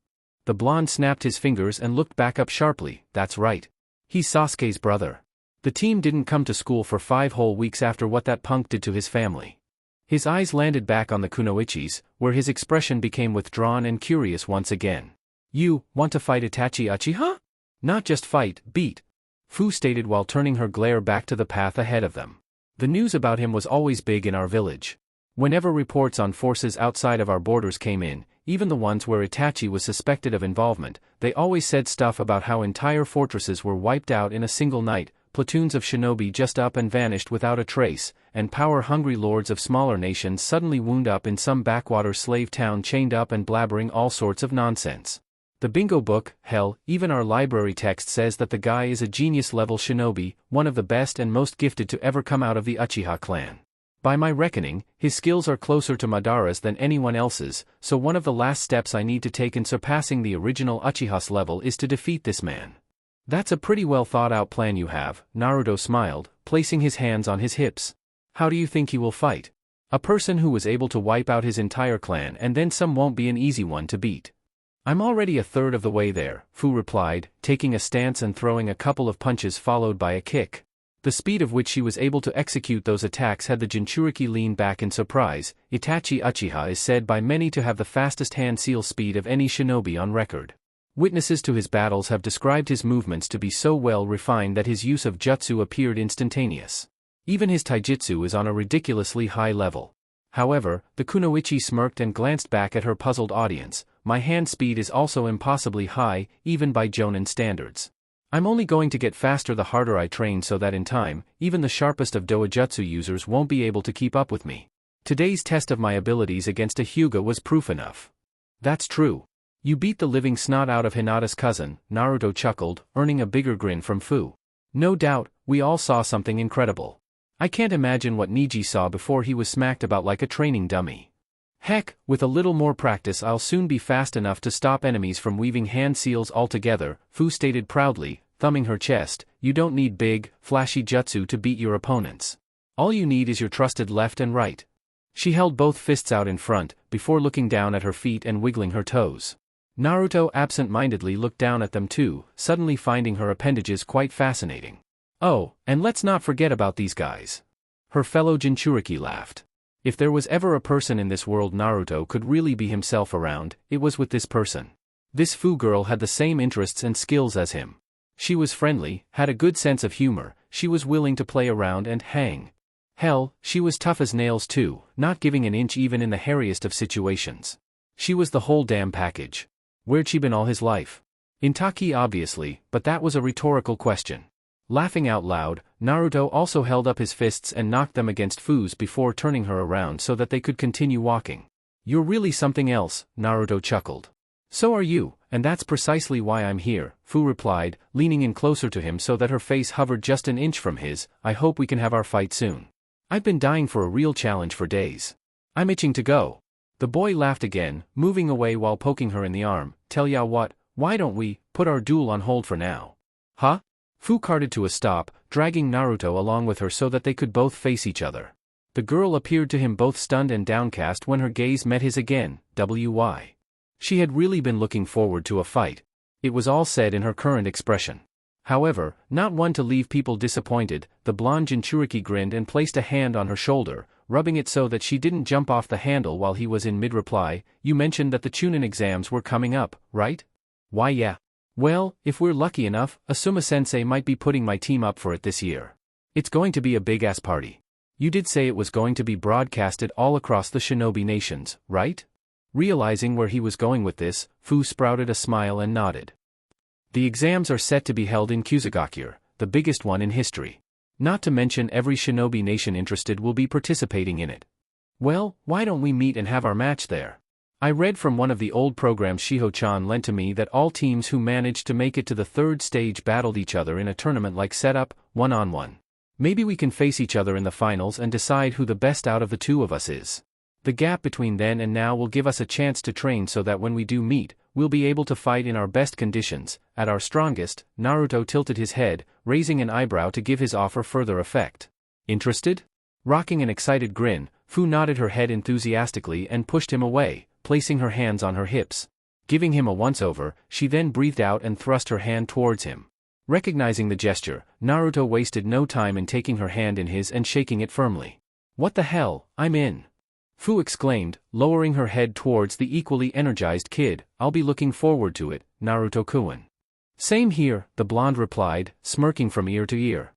The blonde snapped his fingers and looked back up sharply. That's right. He's Sasuke's brother. The team didn't come to school for 5 whole weeks after what that punk did to his family. His eyes landed back on the kunoichis, where his expression became withdrawn and curious once again. You want to fight Itachi Uchiha? Not just fight, beat, Fu stated while turning her glare back to the path ahead of them. The news about him was always big in our village. Whenever reports on forces outside of our borders came in, even the ones where Itachi was suspected of involvement, they always said stuff about how entire fortresses were wiped out in a single night, platoons of shinobi just up and vanished without a trace, and power-hungry lords of smaller nations suddenly wound up in some backwater slave town chained up and blabbering all sorts of nonsense. The bingo book, hell, even our library text says that the guy is a genius-level shinobi, one of the best and most gifted to ever come out of the Uchiha clan. By my reckoning, his skills are closer to Madara's than anyone else's, so one of the last steps I need to take in surpassing the original Uchiha's level is to defeat this man. That's a pretty well thought-out plan you have, Naruto smiled, placing his hands on his hips. How do you think he will fight? A person who was able to wipe out his entire clan and then some won't be an easy one to beat. I'm already a third of the way there, Fu replied, taking a stance and throwing a couple of punches followed by a kick. The speed of which she was able to execute those attacks had the jinchuriki lean back in surprise. Itachi Uchiha is said by many to have the fastest hand seal speed of any shinobi on record. Witnesses to his battles have described his movements to be so well refined that his use of jutsu appeared instantaneous. Even his taijutsu is on a ridiculously high level. However, the kunoichi smirked and glanced back at her puzzled audience. My hand speed is also impossibly high, even by Jonin standards. I'm only going to get faster the harder I train so that in time, even the sharpest of doujutsu users won't be able to keep up with me. Today's test of my abilities against a Hyuga was proof enough. That's true. You beat the living snot out of Hinata's cousin, Naruto chuckled, earning a bigger grin from Fu. No doubt, we all saw something incredible. I can't imagine what Niji saw before he was smacked about like a training dummy. Heck, with a little more practice I'll soon be fast enough to stop enemies from weaving hand seals altogether, Fu stated proudly, thumbing her chest. You don't need big, flashy jutsu to beat your opponents. All you need is your trusted left and right. She held both fists out in front, before looking down at her feet and wiggling her toes. Naruto absent-mindedly looked down at them too, suddenly finding her appendages quite fascinating. Oh, and let's not forget about these guys. Her fellow jinchuriki laughed. If there was ever a person in this world Naruto could really be himself around, it was with this person. This Fu girl had the same interests and skills as him. She was friendly, had a good sense of humor, she was willing to play around and hang. Hell, she was tough as nails too, not giving an inch even in the hairiest of situations. She was the whole damn package. Where'd she been all his life? In Taki obviously, but that was a rhetorical question. Laughing out loud, Naruto also held up his fists and knocked them against Fu's before turning her around so that they could continue walking. You're really something else, Naruto chuckled. So are you, and that's precisely why I'm here, Fu replied, leaning in closer to him so that her face hovered just an inch from his. I hope we can have our fight soon. I've been dying for a real challenge for days. I'm itching to go. The boy laughed again, moving away while poking her in the arm. Tell ya what, why don't we put our duel on hold for now? Huh? Fu carted to a stop, dragging Naruto along with her so that they could both face each other. The girl appeared to him both stunned and downcast when her gaze met his again. Why? She had really been looking forward to a fight. It was all said in her current expression. However, not one to leave people disappointed, the blonde jinchuriki grinned and placed a hand on her shoulder, rubbing it so that she didn't jump off the handle while he was in mid-reply. You mentioned that the Chunin exams were coming up, right? Why yeah. Well, if we're lucky enough, Asuma-sensei might be putting my team up for it this year. It's going to be a big-ass party. You did say it was going to be broadcasted all across the shinobi nations, right? Realizing where he was going with this, Fu sprouted a smile and nodded. The exams are set to be held in Kusagakure, the biggest one in history. Not to mention every shinobi nation interested will be participating in it. Well, why don't we meet and have our match there? I read from one of the old programs Shiho-chan lent to me that all teams who managed to make it to the third stage battled each other in a tournament-like setup, one-on-one. Maybe we can face each other in the finals and decide who the best out of the two of us is. The gap between then and now will give us a chance to train so that when we do meet, we'll be able to fight in our best conditions, at our strongest. Naruto tilted his head, raising an eyebrow to give his offer further effect. Interested? Rocking an excited grin, Fu nodded her head enthusiastically and pushed him away, placing her hands on her hips. Giving him a once-over, she then breathed out and thrust her hand towards him. Recognizing the gesture, Naruto wasted no time in taking her hand in his and shaking it firmly. What the hell, I'm in. Fu exclaimed, lowering her head towards the equally energized kid. I'll be looking forward to it, Naruto-kun. Same here, the blonde replied, smirking from ear to ear.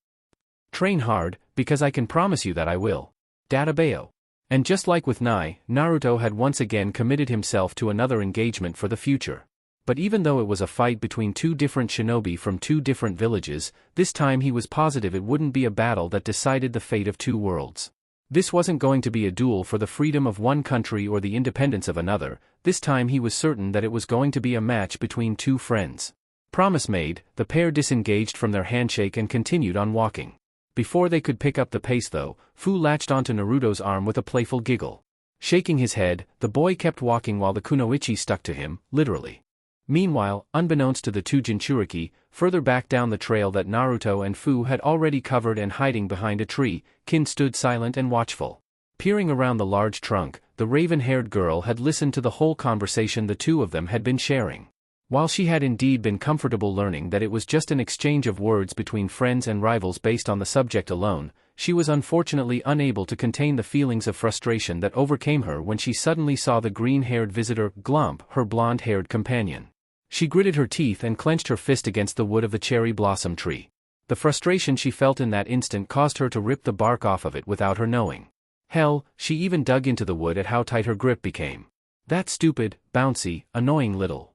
Train hard, because I can promise you that I will. Databeo. And just like with Nai, Naruto had once again committed himself to another engagement for the future. But even though it was a fight between two different shinobi from two different villages, this time he was positive it wouldn't be a battle that decided the fate of two worlds. This wasn't going to be a duel for the freedom of one country or the independence of another. This time he was certain that it was going to be a match between two friends. Promise made, the pair disengaged from their handshake and continued on walking. Before they could pick up the pace though, Fu latched onto Naruto's arm with a playful giggle. Shaking his head, the boy kept walking while the kunoichi stuck to him, literally. Meanwhile, unbeknownst to the two jinchuriki, further back down the trail that Naruto and Fu had already covered and hiding behind a tree, Kin stood silent and watchful. Peering around the large trunk, the raven-haired girl had listened to the whole conversation the two of them had been sharing. While she had indeed been comfortable learning that it was just an exchange of words between friends and rivals based on the subject alone, she was unfortunately unable to contain the feelings of frustration that overcame her when she suddenly saw the green-haired visitor glomp her blonde-haired companion. She gritted her teeth and clenched her fist against the wood of the cherry blossom tree. The frustration she felt in that instant caused her to rip the bark off of it without her knowing. Hell, she even dug into the wood at how tight her grip became. That stupid, bouncy, annoying little.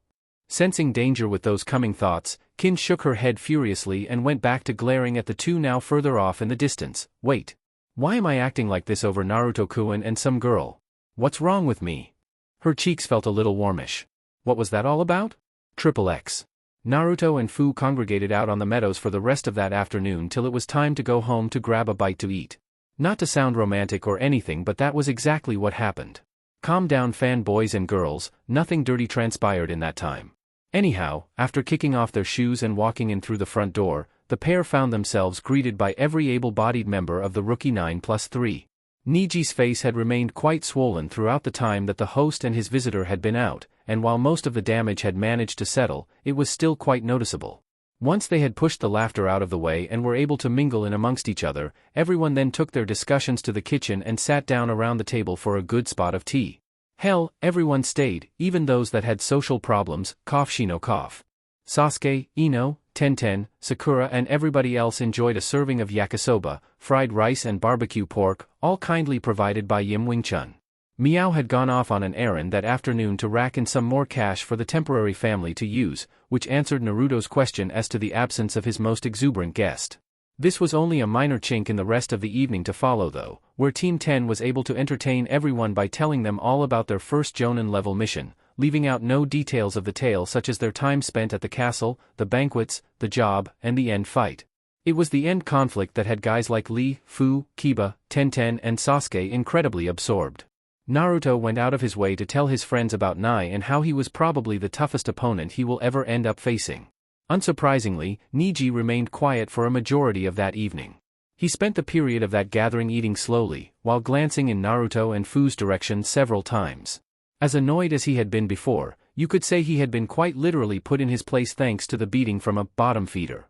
Sensing danger with those coming thoughts, Kin shook her head furiously and went back to glaring at the two now further off in the distance. Wait. Why am I acting like this over Naruto-kun and some girl? What's wrong with me? Her cheeks felt a little warmish. What was that all about? XXX. Naruto and Fu congregated out on the meadows for the rest of that afternoon till it was time to go home to grab a bite to eat. Not to sound romantic or anything, but that was exactly what happened. Calm down, fanboys and girls, nothing dirty transpired in that time. Anyhow, after kicking off their shoes and walking in through the front door, the pair found themselves greeted by every able-bodied member of the rookie 9+3. Niji's face had remained quite swollen throughout the time that the host and his visitor had been out, and while most of the damage had managed to settle, it was still quite noticeable. Once they had pushed the laughter out of the way and were able to mingle in amongst each other, everyone then took their discussions to the kitchen and sat down around the table for a good spot of tea. Hell, everyone stayed, even those that had social problems, cough shino cough. Sasuke, Ino, Tenten, Sakura and everybody else enjoyed a serving of yakisoba, fried rice and barbecue pork, all kindly provided by Yim Wing-chun. Miao had gone off on an errand that afternoon to rack in some more cash for the temporary family to use, which answered Naruto's question as to the absence of his most exuberant guest. This was only a minor chink in the rest of the evening to follow though, where Team 10 was able to entertain everyone by telling them all about their first Jonin-level mission, leaving out no details of the tale such as their time spent at the castle, the banquets, the job, and the end fight. It was the end conflict that had guys like Lee, Fu, Kiba, Tenten and Sasuke incredibly absorbed. Naruto went out of his way to tell his friends about Nai and how he was probably the toughest opponent he will ever end up facing. Unsurprisingly, Niji remained quiet for a majority of that evening. He spent the period of that gathering eating slowly, while glancing in Naruto and Fu's direction several times. As annoyed as he had been before, you could say he had been quite literally put in his place thanks to the beating from a bottom feeder.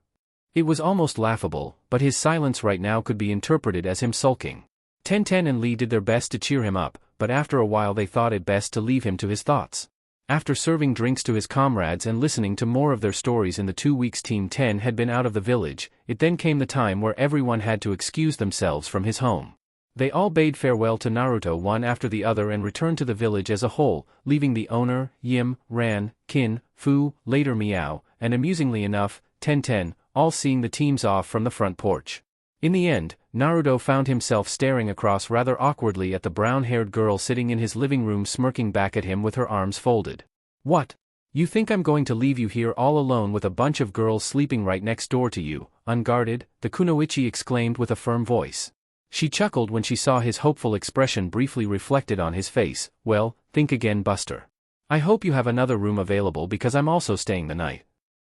It was almost laughable, but his silence right now could be interpreted as him sulking. Tenten and Lee did their best to cheer him up, but after a while they thought it best to leave him to his thoughts. After serving drinks to his comrades and listening to more of their stories in the 2 weeks Team 10 had been out of the village, it then came the time where everyone had to excuse themselves from his home. They all bade farewell to Naruto one after the other and returned to the village as a whole, leaving the owner, Yim, Ran, Kin, Fu, later Miao, and amusingly enough, Tenten, all seeing the teams off from the front porch. In the end, Naruto found himself staring across rather awkwardly at the brown-haired girl sitting in his living room smirking back at him with her arms folded. What? You think I'm going to leave you here all alone with a bunch of girls sleeping right next door to you, unguarded? The kunoichi exclaimed with a firm voice. She chuckled when she saw his hopeful expression briefly reflected on his face. Well, think again, Buster. I hope you have another room available because I'm also staying the night.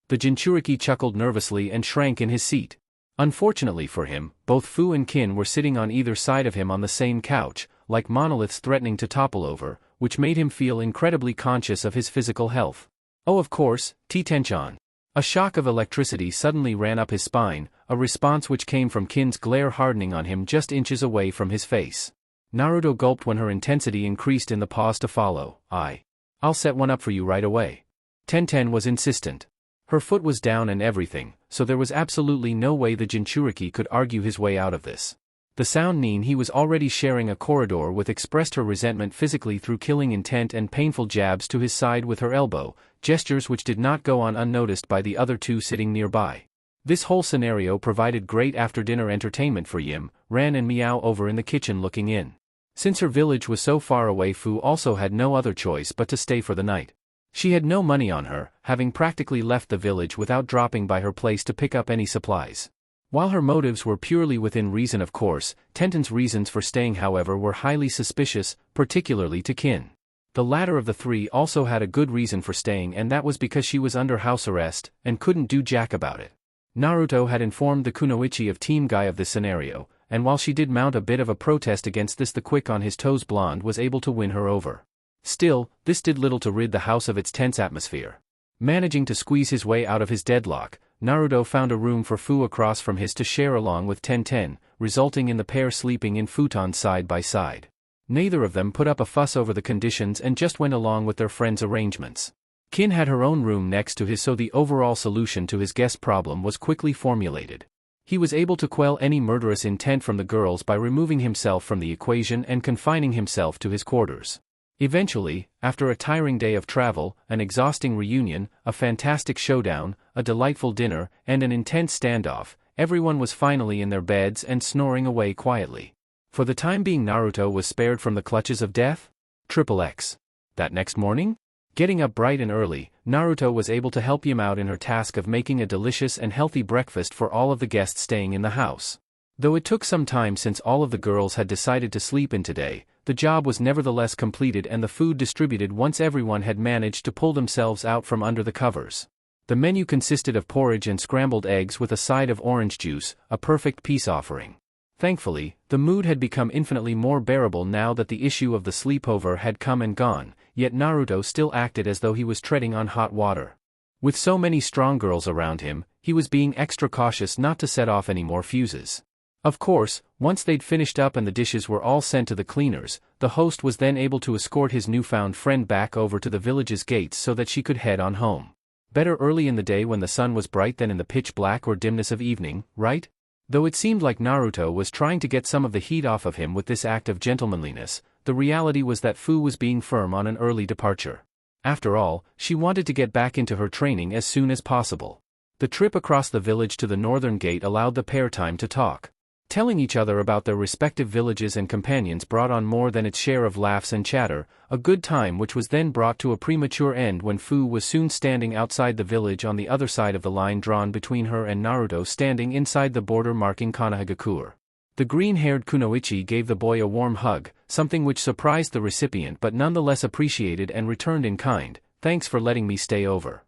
The jinchuriki chuckled nervously and shrank in his seat. Unfortunately for him, both Fu and Kin were sitting on either side of him on the same couch, like monoliths threatening to topple over, which made him feel incredibly conscious of his physical health. Oh, of course, T-Tenchan. A shock of electricity suddenly ran up his spine, a response which came from Kin's glare hardening on him just inches away from his face. Naruto gulped when her intensity increased in the pause to follow. I'll set one up for you right away. Tenten was insistent. Her foot was down and everything, so there was absolutely no way the jinchuriki could argue his way out of this. The sound Nin he was already sharing a corridor with expressed her resentment physically through killing intent and painful jabs to his side with her elbow, gestures which did not go on unnoticed by the other two sitting nearby. This whole scenario provided great after-dinner entertainment for Yim, Ran and Miao over in the kitchen looking in. Since her village was so far away, Fu also had no other choice but to stay for the night. She had no money on her, having practically left the village without dropping by her place to pick up any supplies. While her motives were purely within reason, of course, Tenten's reasons for staying however were highly suspicious, particularly to Kin. The latter of the three also had a good reason for staying, and that was because she was under house arrest, and couldn't do jack about it. Naruto had informed the kunoichi of Team Guy of this scenario, and while she did mount a bit of a protest against this, the quick on his toes blonde was able to win her over. Still, this did little to rid the house of its tense atmosphere. Managing to squeeze his way out of his deadlock, Naruto found a room for Fu across from his to share along with Tenten, resulting in the pair sleeping in futons side by side. Neither of them put up a fuss over the conditions and just went along with their friend's arrangements. Kin had her own room next to his, so the overall solution to his guest problem was quickly formulated. He was able to quell any murderous intent from the girls by removing himself from the equation and confining himself to his quarters. Eventually, after a tiring day of travel, an exhausting reunion, a fantastic showdown, a delightful dinner, and an intense standoff, everyone was finally in their beds and snoring away quietly. For the time being, Naruto was spared from the clutches of death? XXX. That next morning? Getting up bright and early, Naruto was able to help Yim out in her task of making a delicious and healthy breakfast for all of the guests staying in the house. Though it took some time since all of the girls had decided to sleep in today, the job was nevertheless completed and the food distributed once everyone had managed to pull themselves out from under the covers. The menu consisted of porridge and scrambled eggs with a side of orange juice, a perfect peace offering. Thankfully, the mood had become infinitely more bearable now that the issue of the sleepover had come and gone, yet Naruto still acted as though he was treading on hot water. With so many strong girls around him, he was being extra cautious not to set off any more fuses. Of course, once they'd finished up and the dishes were all sent to the cleaners, the host was then able to escort his newfound friend back over to the village's gates so that she could head on home. Better early in the day when the sun was bright than in the pitch black or dimness of evening, right? Though it seemed like Naruto was trying to get some of the heat off of him with this act of gentlemanliness, the reality was that Fu was being firm on an early departure. After all, she wanted to get back into her training as soon as possible. The trip across the village to the northern gate allowed the pair time to talk. Telling each other about their respective villages and companions brought on more than its share of laughs and chatter, a good time which was then brought to a premature end when Fu was soon standing outside the village on the other side of the line drawn between her and Naruto standing inside the border marking Konohagakure. The green-haired Kunoichi gave the boy a warm hug, something which surprised the recipient but nonetheless appreciated and returned in kind. "Thanks for letting me stay over."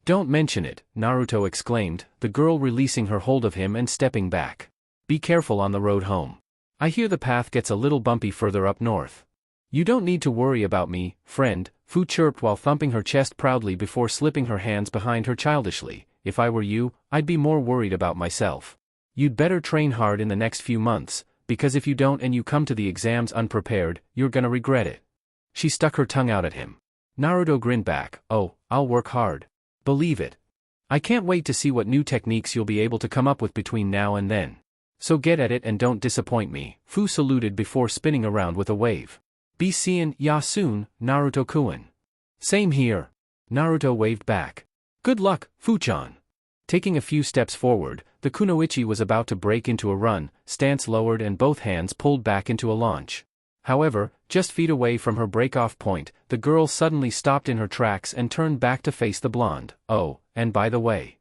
"Don't mention it," Naruto exclaimed, the girl releasing her hold of him and stepping back. "Be careful on the road home. I hear the path gets a little bumpy further up north." "You don't need to worry about me, friend," Fu chirped while thumping her chest proudly before slipping her hands behind her childishly. "If I were you, I'd be more worried about myself. You'd better train hard in the next few months, because if you don't and you come to the exams unprepared, you're gonna regret it." She stuck her tongue out at him. Naruto grinned back. "Oh, I'll work hard. Believe it. I can't wait to see what new techniques you'll be able to come up with between now and then. So get at it and don't disappoint me." Fu saluted before spinning around with a wave. "Be seein' ya soon, Naruto-kun." "Same here." Naruto waved back. "Good luck, Fu-chan." Taking a few steps forward, the Kunoichi was about to break into a run, stance lowered and both hands pulled back into a launch. However, just feet away from her break-off point, the girl suddenly stopped in her tracks and turned back to face the blonde. "Oh, and by the way."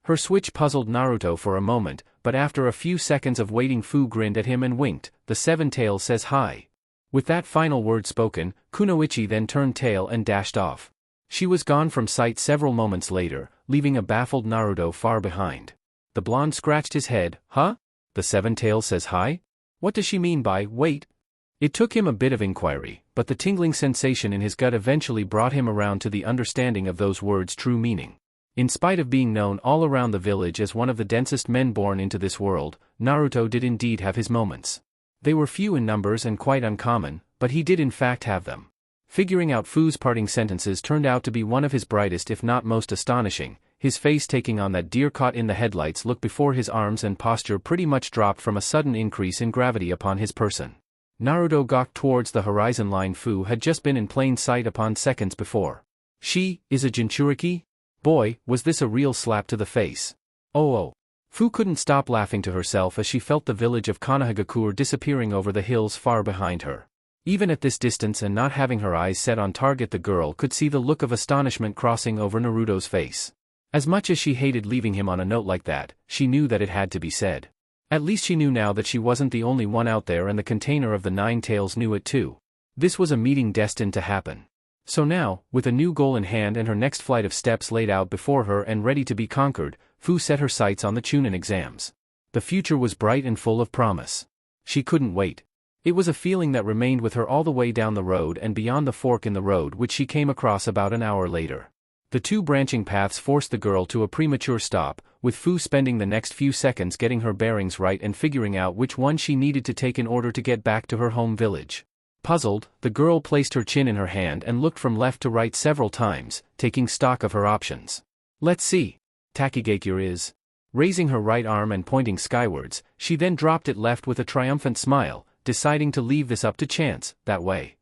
Her switch puzzled Naruto for a moment, but after a few seconds of waiting, Fu grinned at him and winked. "The Seven Tails says hi." With that final word spoken, Kunoichi then turned tail and dashed off. She was gone from sight several moments later, leaving a baffled Naruto far behind. The blonde scratched his head. "Huh? The Seven Tails says hi? What does she mean by wait?" It took him a bit of inquiry, but the tingling sensation in his gut eventually brought him around to the understanding of those words' true meaning. In spite of being known all around the village as one of the densest men born into this world, Naruto did indeed have his moments. They were few in numbers and quite uncommon, but he did in fact have them. Figuring out Fu's parting sentences turned out to be one of his brightest if not most astonishing, his face taking on that deer caught in the headlights look before his arms and posture pretty much dropped from a sudden increase in gravity upon his person. Naruto gawked towards the horizon line Fu had just been in plain sight upon seconds before. She is a jinchuriki? Boy, was this a real slap to the face. Oh. Fu couldn't stop laughing to herself as she felt the village of Konohagakure disappearing over the hills far behind her. Even at this distance and not having her eyes set on target, the girl could see the look of astonishment crossing over Naruto's face. As much as she hated leaving him on a note like that, she knew that it had to be said. At least she knew now that she wasn't the only one out there and the container of the Nine Tails knew it too. This was a meeting destined to happen. So now, with a new goal in hand and her next flight of steps laid out before her and ready to be conquered, Fu set her sights on the Chunin exams. The future was bright and full of promise. She couldn't wait. It was a feeling that remained with her all the way down the road and beyond the fork in the road which she came across about an hour later. The two branching paths forced the girl to a premature stop, with Fu spending the next few seconds getting her bearings right and figuring out which one she needed to take in order to get back to her home village. Puzzled, the girl placed her chin in her hand and looked from left to right several times, taking stock of her options. Let's see. Takigakure is. Raising her right arm and pointing skywards, she then dropped it left with a triumphant smile, deciding to leave this up to chance, that way.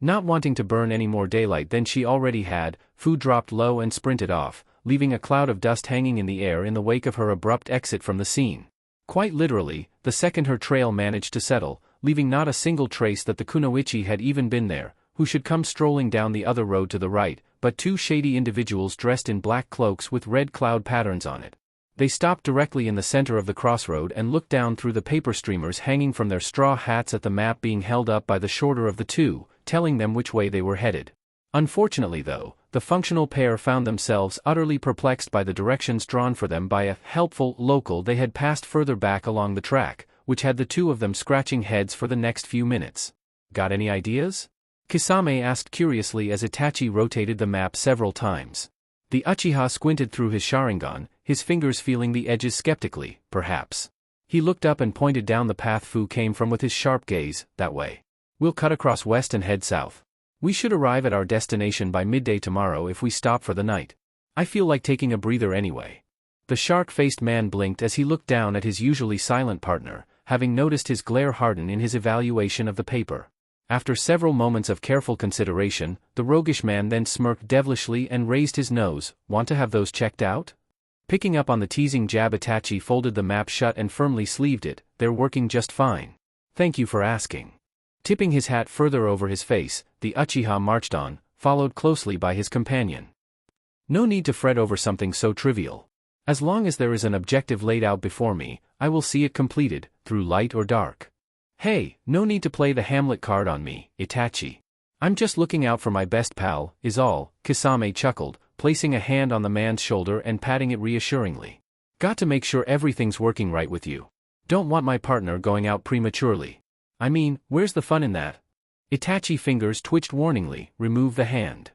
Not wanting to burn any more daylight than she already had, Fu dropped low and sprinted off, leaving a cloud of dust hanging in the air in the wake of her abrupt exit from the scene. Quite literally, the second her trail managed to settle, leaving not a single trace that the kunoichi had even been there, who should come strolling down the other road to the right, but two shady individuals dressed in black cloaks with red cloud patterns on it. They stopped directly in the center of the crossroad and looked down through the paper streamers hanging from their straw hats at the map being held up by the shorter of the two, telling them which way they were headed. Unfortunately though, the functional pair found themselves utterly perplexed by the directions drawn for them by a helpful local they had passed further back along the track, which had the two of them scratching heads for the next few minutes. Got any ideas? Kisame asked curiously as Itachi rotated the map several times. The Uchiha squinted through his Sharingan, his fingers feeling the edges skeptically, perhaps. He looked up and pointed down the path Fu came from with his sharp gaze, that way. We'll cut across west and head south. We should arrive at our destination by midday tomorrow if we stop for the night. I feel like taking a breather anyway. The shark-faced man blinked as he looked down at his usually silent partner, having noticed his glare harden in his evaluation of the paper. After several moments of careful consideration, the roguish man then smirked devilishly and raised his nose. Want to have those checked out? Picking up on the teasing jab, Itachi folded the map shut and firmly sleeved it. They're working just fine. Thank you for asking. Tipping his hat further over his face, the Uchiha marched on, followed closely by his companion. No need to fret over something so trivial. As long as there is an objective laid out before me, I will see it completed, through light or dark. Hey, no need to play the Hamlet card on me, Itachi. I'm just looking out for my best pal, is all, Kisame chuckled, placing a hand on the man's shoulder and patting it reassuringly. Got to make sure everything's working right with you. Don't want my partner going out prematurely. I mean, where's the fun in that? Itachi fingers twitched warningly, remove the hand.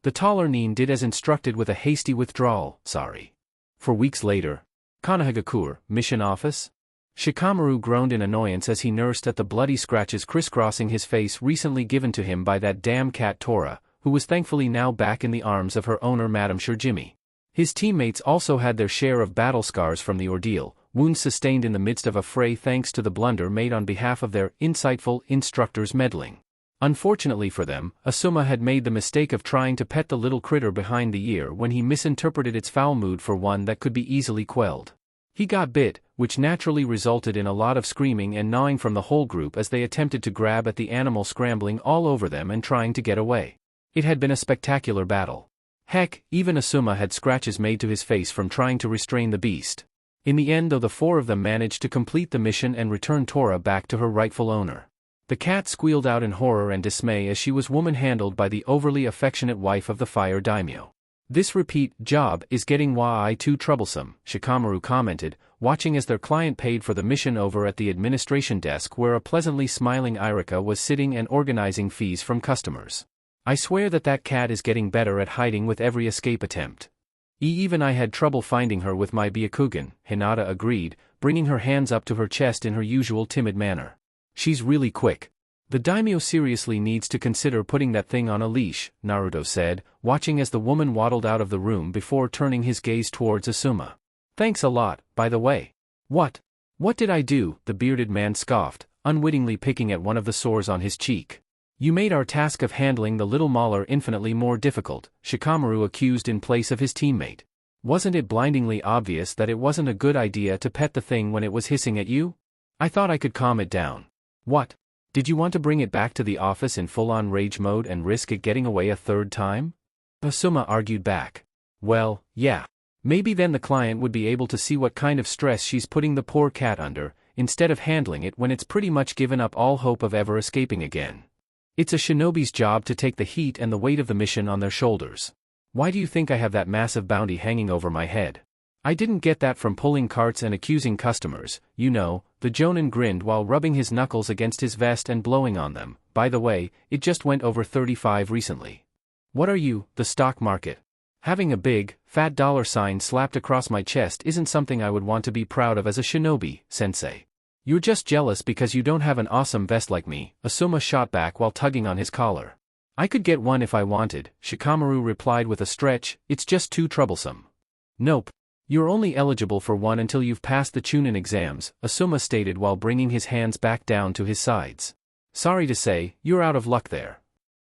The taller Nin did as instructed with a hasty withdrawal, sorry. For weeks later. Konohagakure, mission office? Shikamaru groaned in annoyance as he nursed at the bloody scratches crisscrossing his face recently given to him by that damn cat Tora, who was thankfully now back in the arms of her owner Madame Shirjimi. His teammates also had their share of battle scars from the ordeal, wounds sustained in the midst of a fray thanks to the blunder made on behalf of their insightful instructor's meddling. Unfortunately for them, Asuma had made the mistake of trying to pet the little critter behind the ear when he misinterpreted its foul mood for one that could be easily quelled. He got bit, which naturally resulted in a lot of screaming and gnawing from the whole group as they attempted to grab at the animal scrambling all over them and trying to get away. It had been a spectacular battle. Heck, even Asuma had scratches made to his face from trying to restrain the beast. In the end though the four of them managed to complete the mission and return Tora back to her rightful owner. The cat squealed out in horror and dismay as she was woman-handled by the overly affectionate wife of the fire daimyo. This repeat job is getting too troublesome, Shikamaru commented, watching as their client paid for the mission over at the administration desk where a pleasantly smiling Irika was sitting and organizing fees from customers. I swear that cat is getting better at hiding with every escape attempt. Even I had trouble finding her with my Byakugan, Hinata agreed, bringing her hands up to her chest in her usual timid manner. She's really quick. The daimyo seriously needs to consider putting that thing on a leash, Naruto said, watching as the woman waddled out of the room before turning his gaze towards Asuma. Thanks a lot, by the way. What? What did I do? The bearded man scoffed, unwittingly picking at one of the sores on his cheek. You made our task of handling the little mauler infinitely more difficult, Shikamaru accused in place of his teammate. Wasn't it blindingly obvious that it wasn't a good idea to pet the thing when it was hissing at you? I thought I could calm it down. What? Did you want to bring it back to the office in full-on rage mode and risk it getting away a third time? Asuma argued back. Well, yeah. Maybe then the client would be able to see what kind of stress she's putting the poor cat under, instead of handling it when it's pretty much given up all hope of ever escaping again. It's a shinobi's job to take the heat and the weight of the mission on their shoulders. Why do you think I have that massive bounty hanging over my head? I didn't get that from pulling carts and accusing customers, you know, the Jonin grinned while rubbing his knuckles against his vest and blowing on them. By the way, it just went over 35 recently. What are you, the stock market? Having a big, fat dollar sign slapped across my chest isn't something I would want to be proud of as a shinobi, sensei. You're just jealous because you don't have an awesome vest like me, Asuma shot back while tugging on his collar. I could get one if I wanted, Shikamaru replied with a stretch, it's just too troublesome. Nope. You're only eligible for one until you've passed the Chunin exams, Asuma stated while bringing his hands back down to his sides. Sorry to say, you're out of luck there.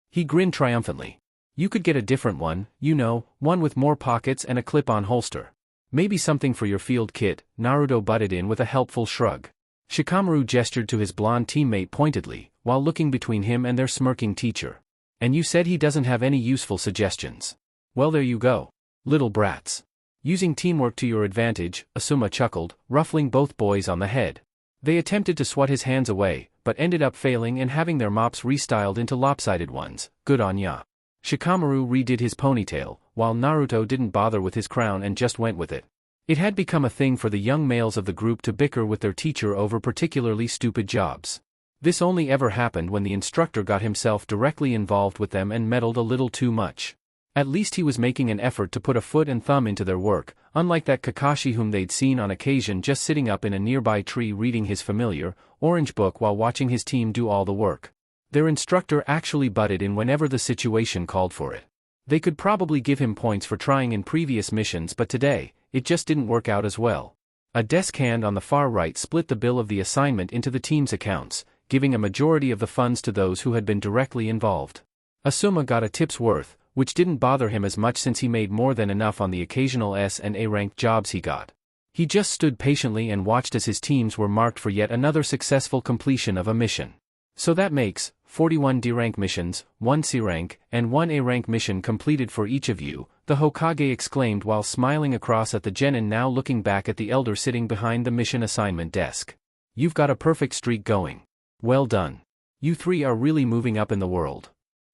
He grinned triumphantly. You could get a different one, you know, one with more pockets and a clip-on holster. Maybe something for your field kit, Naruto butted in with a helpful shrug. Shikamaru gestured to his blonde teammate pointedly, while looking between him and their smirking teacher. And you said he doesn't have any useful suggestions. Well, there you go. Little brats. Using teamwork to your advantage, Asuma chuckled, ruffling both boys on the head. They attempted to swat his hands away, but ended up failing and having their mops restyled into lopsided ones. Good on ya. Shikamaru redid his ponytail, while Naruto didn't bother with his crown and just went with it. It had become a thing for the young males of the group to bicker with their teacher over particularly stupid jobs. This only ever happened when the instructor got himself directly involved with them and meddled a little too much. At least he was making an effort to put a foot and thumb into their work, unlike that Kakashi whom they'd seen on occasion just sitting up in a nearby tree reading his familiar, orange book while watching his team do all the work. Their instructor actually butted in whenever the situation called for it. They could probably give him points for trying in previous missions, but today, it just didn't work out as well. A desk hand on the far right split the bill of the assignment into the team's accounts, giving a majority of the funds to those who had been directly involved. Asuma got a tip's worth, which didn't bother him as much since he made more than enough on the occasional S and A-ranked jobs he got. He just stood patiently and watched as his teams were marked for yet another successful completion of a mission. So that makes 41 D-rank missions, 1 C-rank, and 1 A-rank mission completed for each of you, the Hokage exclaimed while smiling across at the genin now looking back at the elder sitting behind the mission assignment desk. You've got a perfect streak going. Well done. You three are really moving up in the world.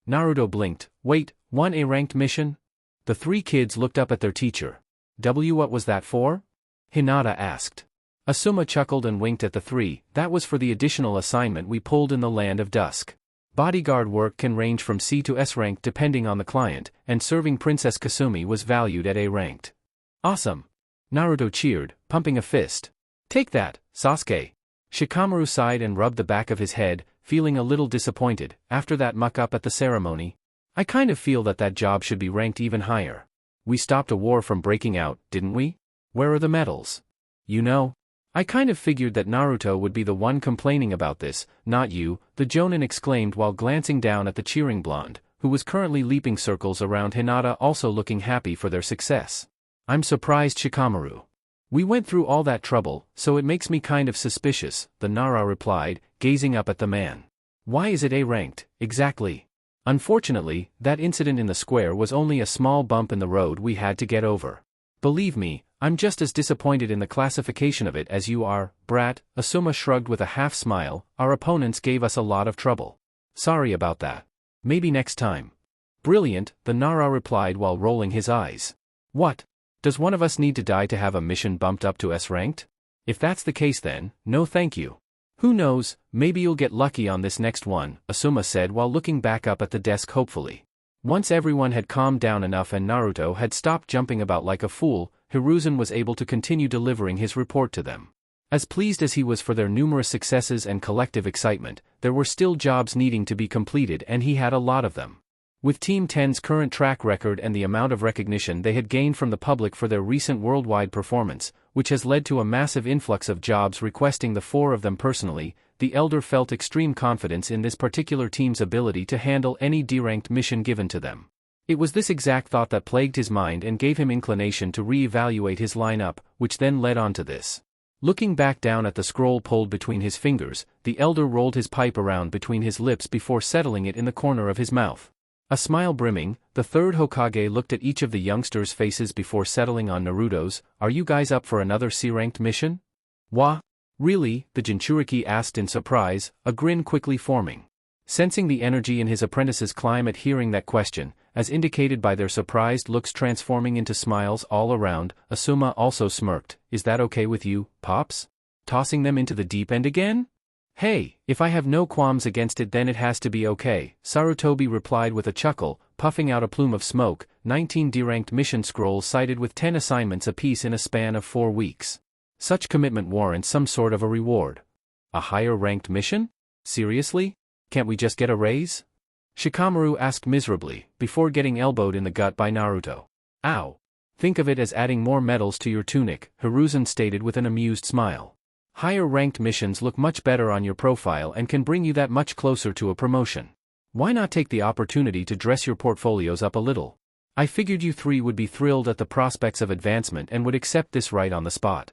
Naruto blinked. Wait, 1 A-ranked mission? The three kids looked up at their teacher. What was that for? Hinata asked. Asuma chuckled and winked at the three. That was for the additional assignment we pulled in the Land of Dusk. Bodyguard work can range from C to S rank depending on the client, and serving Princess Kasumi was valued at A ranked. Awesome! Naruto cheered, pumping a fist. Take that, Sasuke! Shikamaru sighed and rubbed the back of his head, feeling a little disappointed. After that muck-up at the ceremony, I kind of feel that job should be ranked even higher. We stopped a war from breaking out, didn't we? Where are the medals? You know, I kind of figured that Naruto would be the one complaining about this, not you, the Jonin exclaimed while glancing down at the cheering blonde, who was currently leaping circles around Hinata, also looking happy for their success. I'm surprised, Shikamaru. We went through all that trouble, so it makes me kind of suspicious, the Nara replied, gazing up at the man. Why is it A-ranked, exactly? Unfortunately, that incident in the square was only a small bump in the road we had to get over. Believe me, I'm just as disappointed in the classification of it as you are, brat, Asuma shrugged with a half-smile. Our opponents gave us a lot of trouble. Sorry about that. Maybe next time. Brilliant, the Nara replied while rolling his eyes. What? Does one of us need to die to have a mission bumped up to S-ranked? If that's the case then, no thank you. Who knows, maybe you'll get lucky on this next one, Asuma said while looking back up at the desk hopefully. Once everyone had calmed down enough and Naruto had stopped jumping about like a fool, Hiruzen was able to continue delivering his report to them. As pleased as he was for their numerous successes and collective excitement, there were still jobs needing to be completed and he had a lot of them. With Team 10's current track record and the amount of recognition they had gained from the public for their recent worldwide performance, which has led to a massive influx of jobs requesting the four of them personally, the elder felt extreme confidence in this particular team's ability to handle any D-ranked mission given to them. It was this exact thought that plagued his mind and gave him inclination to re-evaluate his lineup, which then led on to this. Looking back down at the scroll pulled between his fingers, the elder rolled his pipe around between his lips before settling it in the corner of his mouth. A smile brimming, the third Hokage looked at each of the youngsters' faces before settling on Naruto's. Are you guys up for another C-ranked mission? Wha? Really? The Jinchuriki asked in surprise, a grin quickly forming. Sensing the energy in his apprentice's climb at hearing that question, as indicated by their surprised looks transforming into smiles all around. Asuma also smirked. Is that okay with you, Pops? Tossing them into the deep end again? Hey, if I have no qualms against it then it has to be okay, Sarutobi replied with a chuckle, puffing out a plume of smoke. 19 D-ranked mission scrolls cited with 10 assignments apiece in a span of 4 weeks. Such commitment warrants some sort of a reward. A higher-ranked mission? Seriously? Can't we just get a raise? Shikamaru asked miserably, before getting elbowed in the gut by Naruto. Ow. Think of it as adding more medals to your tunic, Hiruzen stated with an amused smile. Higher-ranked missions look much better on your profile and can bring you that much closer to a promotion. Why not take the opportunity to dress your portfolios up a little? I figured you three would be thrilled at the prospects of advancement and would accept this right on the spot.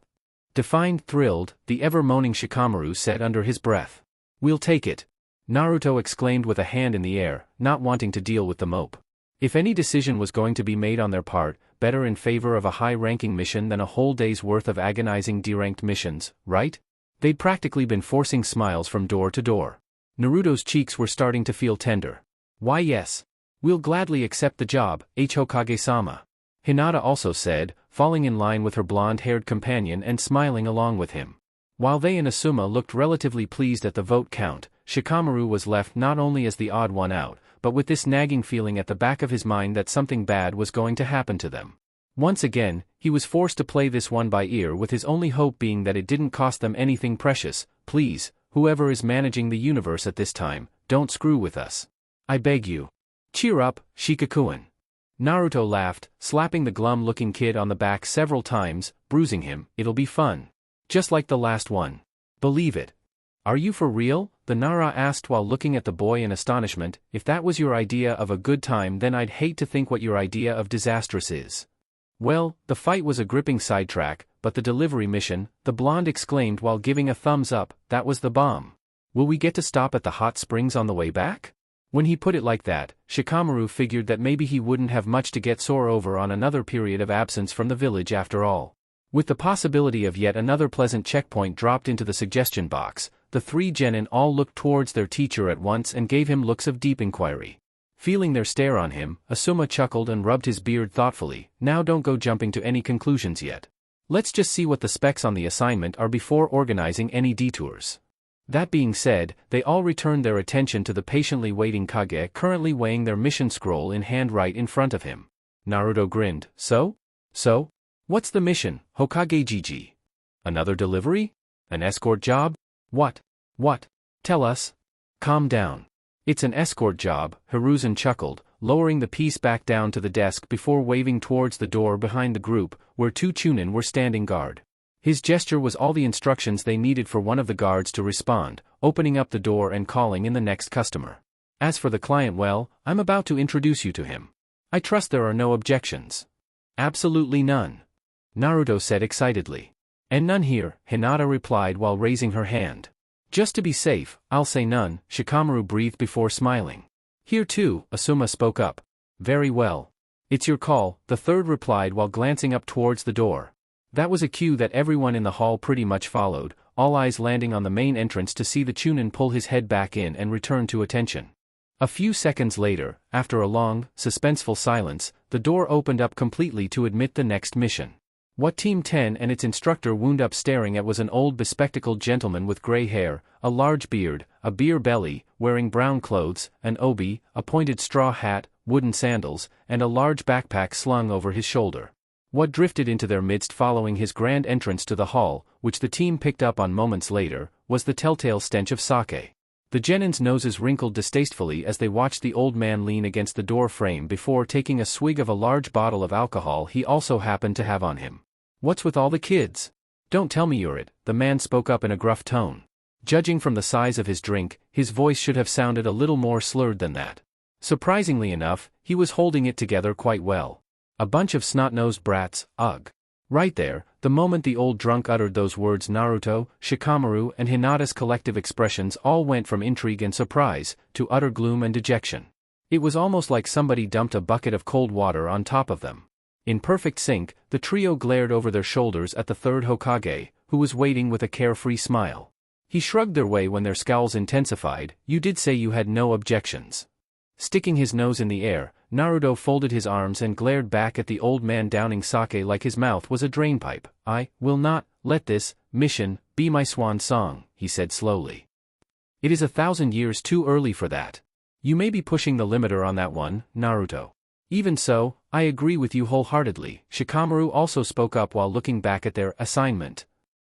Defined thrilled, the ever-moaning Shikamaru said under his breath. We'll take it. Naruto exclaimed with a hand in the air, not wanting to deal with the mope. If any decision was going to be made on their part, better in favor of a high-ranking mission than a whole day's worth of agonizing D-ranked missions, right? They'd practically been forcing smiles from door to door. Naruto's cheeks were starting to feel tender. Why yes. We'll gladly accept the job, Hokage-sama. Hinata also said, falling in line with her blonde-haired companion and smiling along with him. While they and Asuma looked relatively pleased at the vote count, Shikamaru was left not only as the odd one out, but with this nagging feeling at the back of his mind that something bad was going to happen to them. Once again, he was forced to play this one by ear with his only hope being that it didn't cost them anything precious. Please, whoever is managing the universe at this time, don't screw with us. I beg you. Cheer up, Shikakuin. Naruto laughed, slapping the glum-looking kid on the back several times, bruising him. It'll be fun. Just like the last one. Believe it. Are you for real? The Nara asked while looking at the boy in astonishment. If that was your idea of a good time then I'd hate to think what your idea of disastrous is. Well, the fight was a gripping sidetrack, but the delivery mission, the blonde exclaimed while giving a thumbs up, that was the bomb. Will we get to stop at the hot springs on the way back? When he put it like that, Shikamaru figured that maybe he wouldn't have much to get sore over on another period of absence from the village after all. With the possibility of yet another pleasant checkpoint dropped into the suggestion box, the three genin all looked towards their teacher at once and gave him looks of deep inquiry. Feeling their stare on him, Asuma chuckled and rubbed his beard thoughtfully. Now don't go jumping to any conclusions yet. Let's just see what the specs on the assignment are before organizing any detours. That being said, they all returned their attention to the patiently waiting Kage currently weighing their mission scroll in hand right in front of him. Naruto grinned. So? What's the mission, Hokage Gigi? Another delivery? An escort job? What? Tell us. Calm down. It's an escort job, Hiruzen chuckled, lowering the piece back down to the desk before waving towards the door behind the group, where 2 Chunin were standing guard. His gesture was all the instructions they needed for one of the guards to respond, opening up the door and calling in the next customer. As for the client, well, I'm about to introduce you to him. I trust there are no objections. Absolutely none. Naruto said excitedly. And none here, Hinata replied while raising her hand. Just to be safe, I'll say none, Shikamaru breathed before smiling. Here too, Asuma spoke up. Very well. It's your call, the third replied while glancing up towards the door. That was a cue that everyone in the hall pretty much followed, all eyes landing on the main entrance to see the Chunin pull his head back in and return to attention. A few seconds later, after a long, suspenseful silence, the door opened up completely to admit the next mission. What Team 10 and its instructor wound up staring at was an old bespectacled gentleman with gray hair, a large beard, a beer belly, wearing brown clothes, an obi, a pointed straw hat, wooden sandals, and a large backpack slung over his shoulder. What drifted into their midst following his grand entrance to the hall, which the team picked up on moments later, was the telltale stench of sake. The genins' noses wrinkled distastefully as they watched the old man lean against the door frame before taking a swig of a large bottle of alcohol he also happened to have on him. What's with all the kids? Don't tell me you're it, the man spoke up in a gruff tone. Judging from the size of his drink, his voice should have sounded a little more slurred than that. Surprisingly enough, he was holding it together quite well. A bunch of snot-nosed brats, ugh. Right there, the moment the old drunk uttered those words, Naruto, Shikamaru and Hinata's collective expressions all went from intrigue and surprise, to utter gloom and dejection. It was almost like somebody dumped a bucket of cold water on top of them. In perfect sync, the trio glared over their shoulders at the third Hokage, who was waiting with a carefree smile. He shrugged their way when their scowls intensified. You did say you had no objections. Sticking his nose in the air, Naruto folded his arms and glared back at the old man, downing sake like his mouth was a drainpipe. "I will not let this mission be my swan song," he said slowly. "It is 1,000 years too early for that. You may be pushing the limiter on that one, Naruto." "Even so, I agree with you wholeheartedly." Shikamaru also spoke up while looking back at their assignment.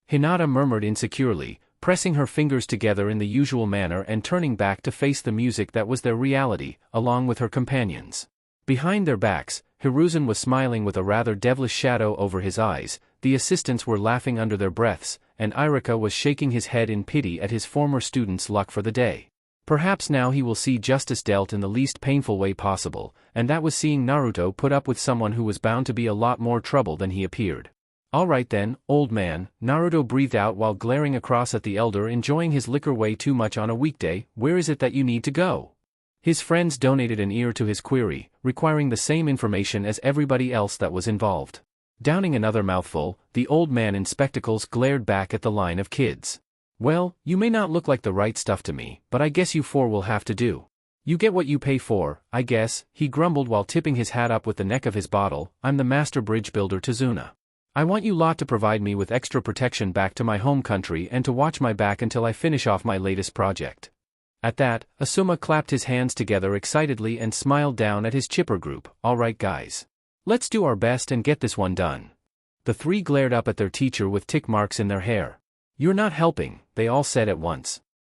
Hinata murmured insecurely, pressing her fingers together in the usual manner and turning back to face the music that was their reality, along with her companions. Behind their backs, Hiruzen was smiling with a rather devilish shadow over his eyes, the assistants were laughing under their breaths, and Irika was shaking his head in pity at his former student's luck for the day. Perhaps now he will see justice dealt in the least painful way possible, and that was seeing Naruto put up with someone who was bound to be a lot more trouble than he appeared. "All right then, old man," Naruto breathed out while glaring across at the elder, enjoying his liquor way too much on a weekday. "Where is it that you need to go?" His friends donated an ear to his query, requiring the same information as everybody else that was involved. Downing another mouthful, the old man in spectacles glared back at the line of kids. "Well, you may not look like the right stuff to me, but I guess you four will have to do. You get what you pay for, I guess," he grumbled while tipping his hat up with the neck of his bottle. "I'm the master bridge builder Tazuna. I want you lot to provide me with extra protection back to my home country and to watch my back until I finish off my latest project." At that, Asuma clapped his hands together excitedly and smiled down at his chipper group. "All right guys. Let's do our best and get this one done." The three glared up at their teacher with tick marks in their hair. "You're not helping," they all said at once.